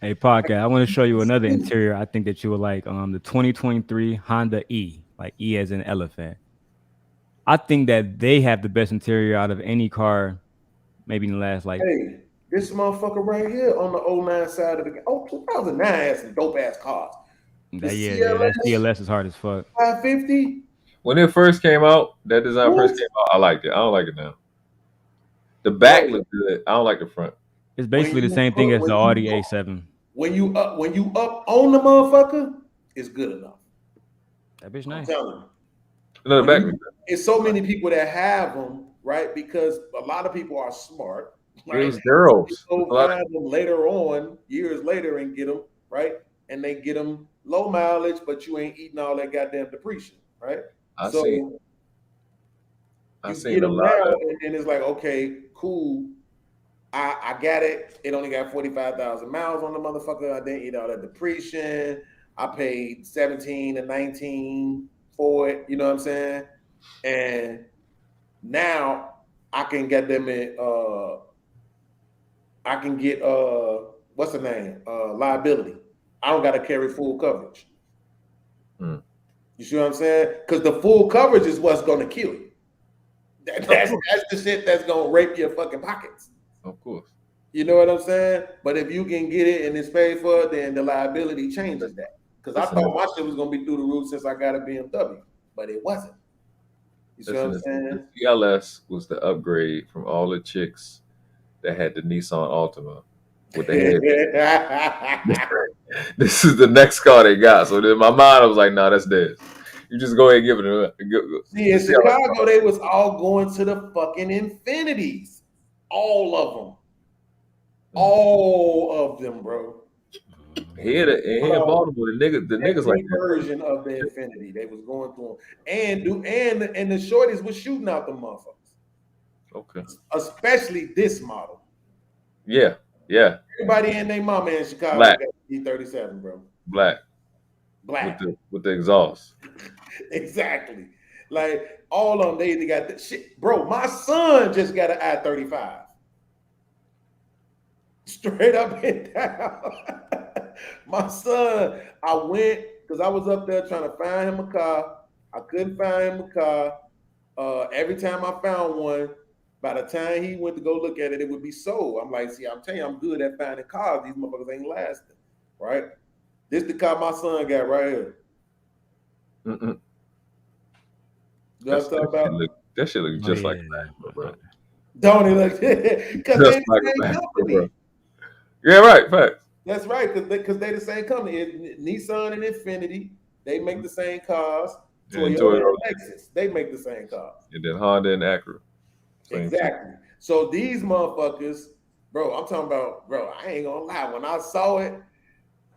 Hey, podcast. I want to show you another interior. I think that you would like. The 2023 Honda E, like E as in elephant. I think that they have the best interior out of any car, maybe in the last like. Hey, this motherfucker right here on the 09 side of the 2009 has some dope ass cars. That CLS is hard as fuck. 550. When it first came out, that design first came out, I liked it. I don't like it now. The back looked good. I don't like the front. It's basically the same thing as the Audi A7. When you up on the motherfucker, it's good enough. That bitch nice. I'm telling you. No, the back. It's so many people that have them, right? Because a lot of people are smart. Right? It was girls. Go find them later on, years later, and get them, right? And they get them low mileage, but you ain't eating all that goddamn depreciation, right? I so see. you I've get them now, and it's like, okay, cool. I got it. It only got 45,000 miles on the motherfucker. I didn't eat all that depreciation. I paid 17 and 19 for it. You know what I'm saying? And now I can get them in. I can get what's the name? Liability. I don't got to carry full coverage. You see what I'm saying? Because the full coverage is what's going to kill you. That's the shit that's going to rape your fucking pockets. Of course. You know what I'm saying? But if you can get it and it's paid for, then the liability changes that. Because I thought my shit was going to be through the roof since I got a BMW, but it wasn't. You see what I'm saying? The CLS was the upgrade from all the chicks that had the Nissan Altima with the head. This is the next car they got. So in my mind, I was like, nah, that's theirs. You just go ahead and give it a See, in Chicago, they was all going to the fucking Infinities. All of them. All of them, bro. Here in Baltimore, the niggas like version of the Infinity. They was going through them. And the shorties was shooting out the motherfuckers. Okay. Especially this model. Yeah. Everybody and their mama in Chicago Black. got E37, bro. Black. With the exhaust. Exactly. Like all of them, they either got that shit. Bro, my son just got an I-35. Straight up and down. My son, I went because I was up there trying to find him a car. I couldn't find him a car. Every time I found one, by the time he went to go look at it, it would be sold. I'm like, see, I'm telling you, I'm good at finding cars. These motherfuckers ain't lasting, right? This the car my son got right here. You know what I'm talking about? That shit look just like that, bro. Don't it look? Because they the same company. Yeah, right. Fact. That's right, because they the same company. Nissan and Infinity, they make the same cars. Toyota and Lexus, they make the same cars. And then Honda and Acura. Exactly. So these motherfuckers, bro, I'm talking about, bro, I ain't gonna lie. When I saw it,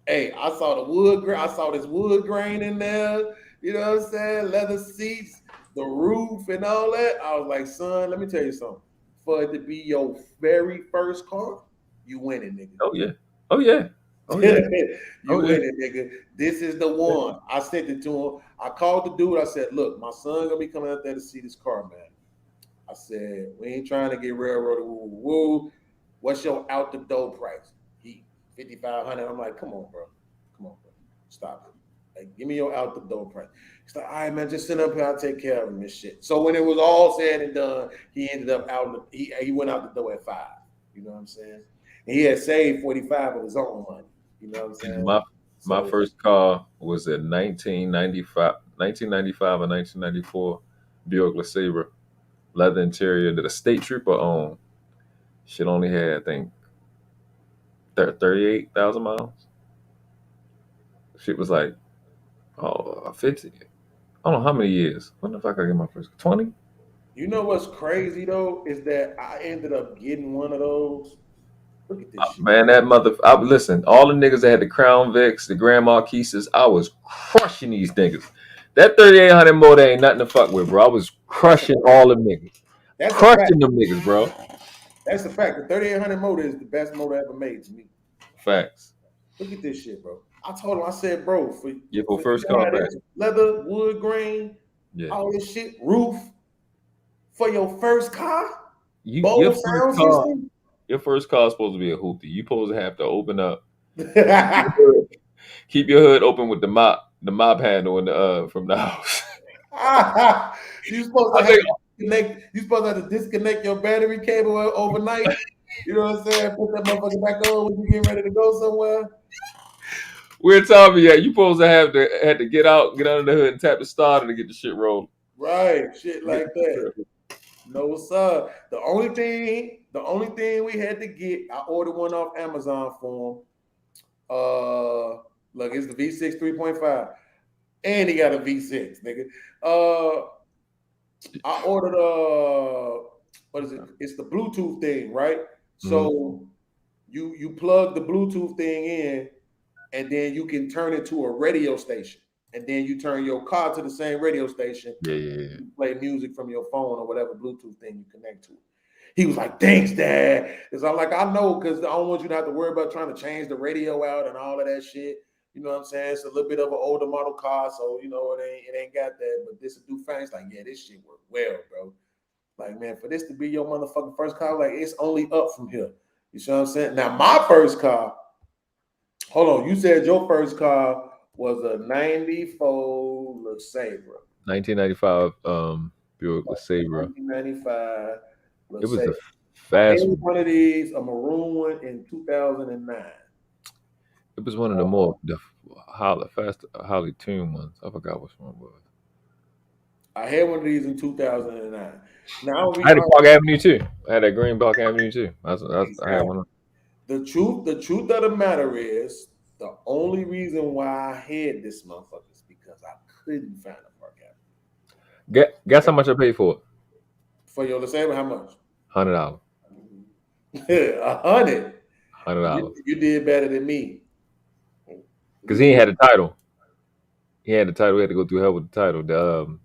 hey, I saw the wood grain. I saw this wood grain in there. You know what I'm saying? Leather seats, the roof, and all that. I was like, son, let me tell you something. For it to be your very first car, you winning, nigga. Oh yeah. You winning, nigga. This is the one. I sent it to him. I called the dude. I said, look, my son gonna be coming out there to see this car, man. I said, we ain't trying to get railroaded. Woo. What's your out the door price? He $5,500. I'm like, come on, bro. Stop it. Like, give me your out the door price. He's like, all right, man, just sit up here. I'll take care of him and shit. So when it was all said and done, he ended up out. He went out the door at 5. You know what I'm saying? And he had saved 45 of his own money. You know what I'm saying? My first car was a 1995 or 1994 Buick LeSabre, leather interior that a state trooper owned. Shit only had, I think, 38,000 miles. Shit was like, 50. I don't know how many years. When the fuck I get my first 20? You know what's crazy though is that I ended up getting one of those. Look at this shit. Man, listen, all the niggas that had the Crown Vics, the Grand Marquises, I was crushing these niggas. That 3800 motor ain't nothing to fuck with, bro. I was crushing all them niggas. Crushing them niggas, bro. That's the fact. The 3800 motor is the best motor ever made to me. Facts. Look at this shit, bro. I told him, I said, bro, for first car back. Leather, wood grain, all this shit, roof, for your first car? Your first car is supposed to be a hoopty. You supposed to have to open up Keep your hood open with the mop handle in the from the house. You supposed to have to disconnect. You supposed to have to disconnect your battery cable overnight. You know what I'm saying? Put that motherfucker back on when you get ready to go somewhere. Where Tommy at? You supposed to had to get under the hood and tap the starter to get the shit rolling. Right, shit like that. No sir. The only thing we had to get, I ordered one off Amazon for him. Look, it's the V6 3.5. And he got a V6, nigga. I ordered what is it? It's the Bluetooth thing, right? So you plug the Bluetooth thing in, and then you can turn it to a radio station. And then you turn your car to the same radio station. Yeah. You play music from your phone or whatever Bluetooth thing you connect to. He was like, "Thanks, Dad." Because I'm like, I know, because I don't want you to have to worry about trying to change the radio out and all of that shit. You know what I'm saying? It's a little bit of an older model car, so you know it ain't got that. But this is do fine. It's like, yeah, this shit worked well, bro. Like, man, for this to be your motherfucking first car, like it's only up from here. You see what I'm saying? Now, my first car. Hold on, you said your first car was a 94 LeSabre. 1995 Buick LeSabre. 1995 LeSabre. It was a fast one of these, a maroon one in 2009. It was one of the highly tuned ones. I forgot which one it was. I had one of these in 2009. Now I had a Park Avenue too. I had that green Park Avenue too. I had one. The truth of the matter is, the only reason why I had this motherfucker is because I couldn't find a Park Avenue. Guess how much I paid for it? For your LeSabre, how much? $100. $100. $100. You did better than me. Because he ain't had a title. He had the title. We had to go through hell with the title.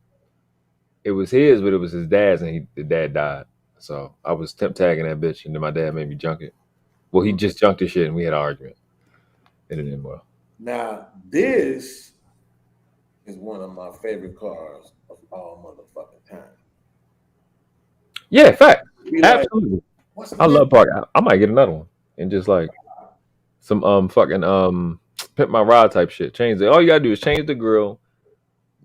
It was his, but it was his dad's, and the dad died. So I was temp tagging that bitch, and then my dad made me junk it. Well, he just junked his shit, and we had an argument. And it didn't well. Now, this is one of my favorite cars of all motherfucking time. Yeah, fact. Absolutely. I love Park. I might get another one and just like some fucking pimp my ride type shit. Change it. All you gotta do is change the grill,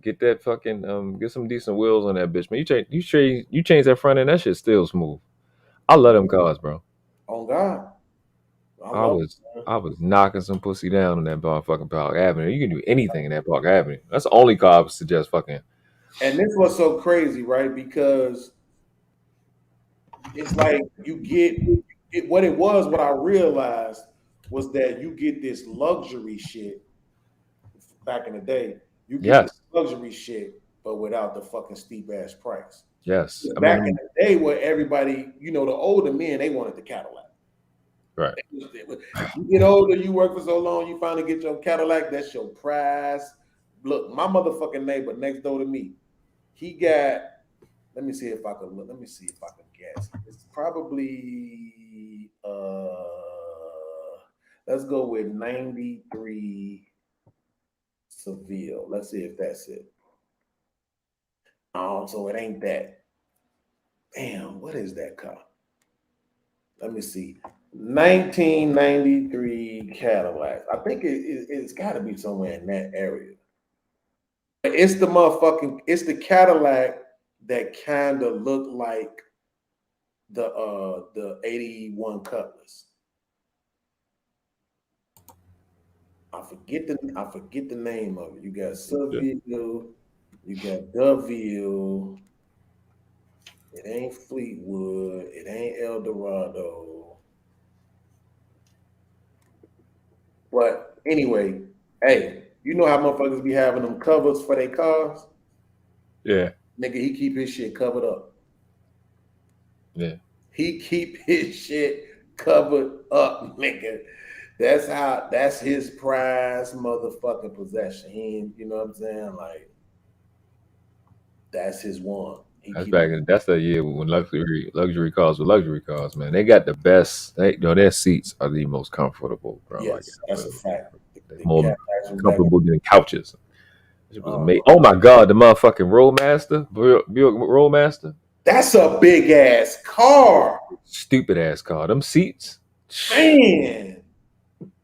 get that fucking get some decent wheels on that bitch, man. You change that front end, that shit's still smooth. I love them cars, bro. Oh God. I was knocking some pussy down on that motherfucking Park Avenue. You can do anything in that Park Avenue. That's the only car I would suggest fucking. And this was so crazy, right? Because it's like you get what it was. What I realized was that you get this luxury shit back in the day. You get this luxury shit, but without the fucking steep ass price. Yes. Back in the day, where everybody, the older men, they wanted the Cadillac. Right. You get older, you work for so long, you finally get your Cadillac. That's your prize. Look, my motherfucking neighbor next door to me, he got. Let me see if I can look. Let me see if I can guess. It's probably. Let's go with 93 Seville. Let's see if that's it. Oh, so it ain't that. Damn, what is that car? Let me see. 1993 Cadillac. I think it's got to be somewhere in that area. It's the Cadillac that kind of looked like the 81 Cutlass. I forget the name of it. You got Seville, you got DeVille. It ain't Fleetwood. It ain't Eldorado. But anyway, hey, you know how motherfuckers be having them covers for their cars? Yeah. Nigga, he keep his shit covered up. Yeah. He keep his shit covered up, nigga. That's his prized motherfucking possession. He ain't, you know what I'm saying? Like, that's his one. That's the year when luxury cars were luxury cars, man. They got the best. Their seats are the most comfortable, bro. Yes, that's a fact. More comfortable than couches. It was amazing. Oh my God, the motherfucking Roadmaster, Buick Roadmaster. That's a big ass car. Stupid ass car. Them seats, man.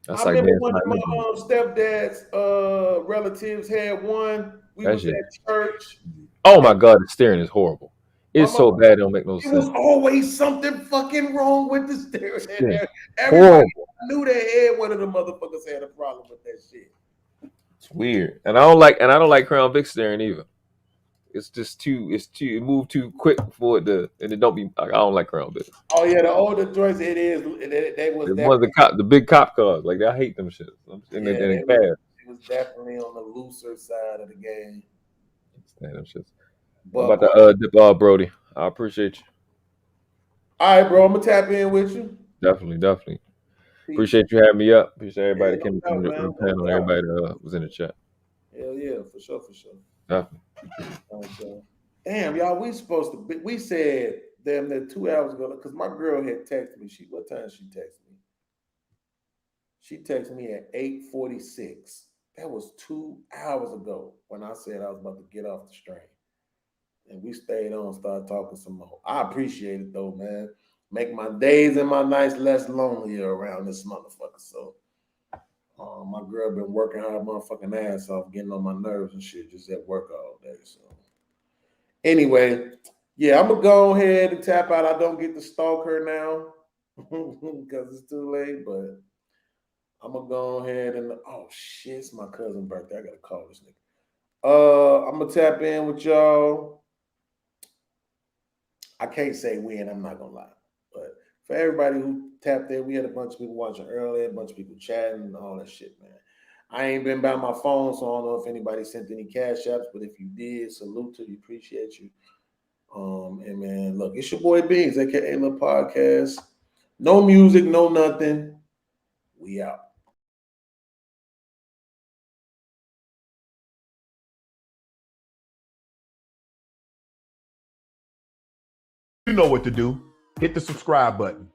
That's I like remember being one of my signed. stepdad's relatives had one. We That was shit. at church. Oh my god, the steering is horrible. My It's so mama, bad it don't make no it was sense. always something fucking wrong with the steering. Steering is Everybody horrible. knew they had one of the motherfuckers had a problem with that shit. It's weird. And I don't like Crown Vic steering either. It's just it moved too quick for it to, and it don't be. I don't like Crown Vic. Oh yeah, the older joints it is. They was It's one of the big cop cars. Like I hate them shit. In yeah, the it cab. was definitely on the looser side of the game. Stand them shits. But About the Brody. I appreciate you. all right, bro, I'm gonna tap in with you. Definitely. Appreciate you having me up. Appreciate everybody that came no from the doubt, man. panel. No doubt. Everybody that was in the chat. Hell yeah, for sure. Definitely. Damn, y'all, we said damn near 2 hours ago because my girl had texted me. What time she texted me? She texted me at 8:46. That was 2 hours ago when I said I was about to get off the stream. And we stayed on, started talking some more. I appreciate it though, man. Make my days and my nights less lonelier around this motherfucker. So my girl been working her motherfucking ass off, getting on my nerves and shit, just at work all day. So anyway, yeah, I'm gonna go ahead and tap out. I don't get to stalk her now because it's too late, but I'm gonna go ahead and oh shit, it's my cousin's birthday. I gotta call this nigga. I'm gonna tap in with y'all. I can't say when, I'm not gonna lie. But for everybody who tapped in, we had a bunch of people watching earlier, a bunch of people chatting and all that shit, man. I ain't been by my phone, so I don't know if anybody sent any cash apps, but if you did, salute to you, appreciate you. And man, look, it's your boy Beans, aka Lil Podcast. No music, no nothing. We out. You know what to do. Hit the subscribe button.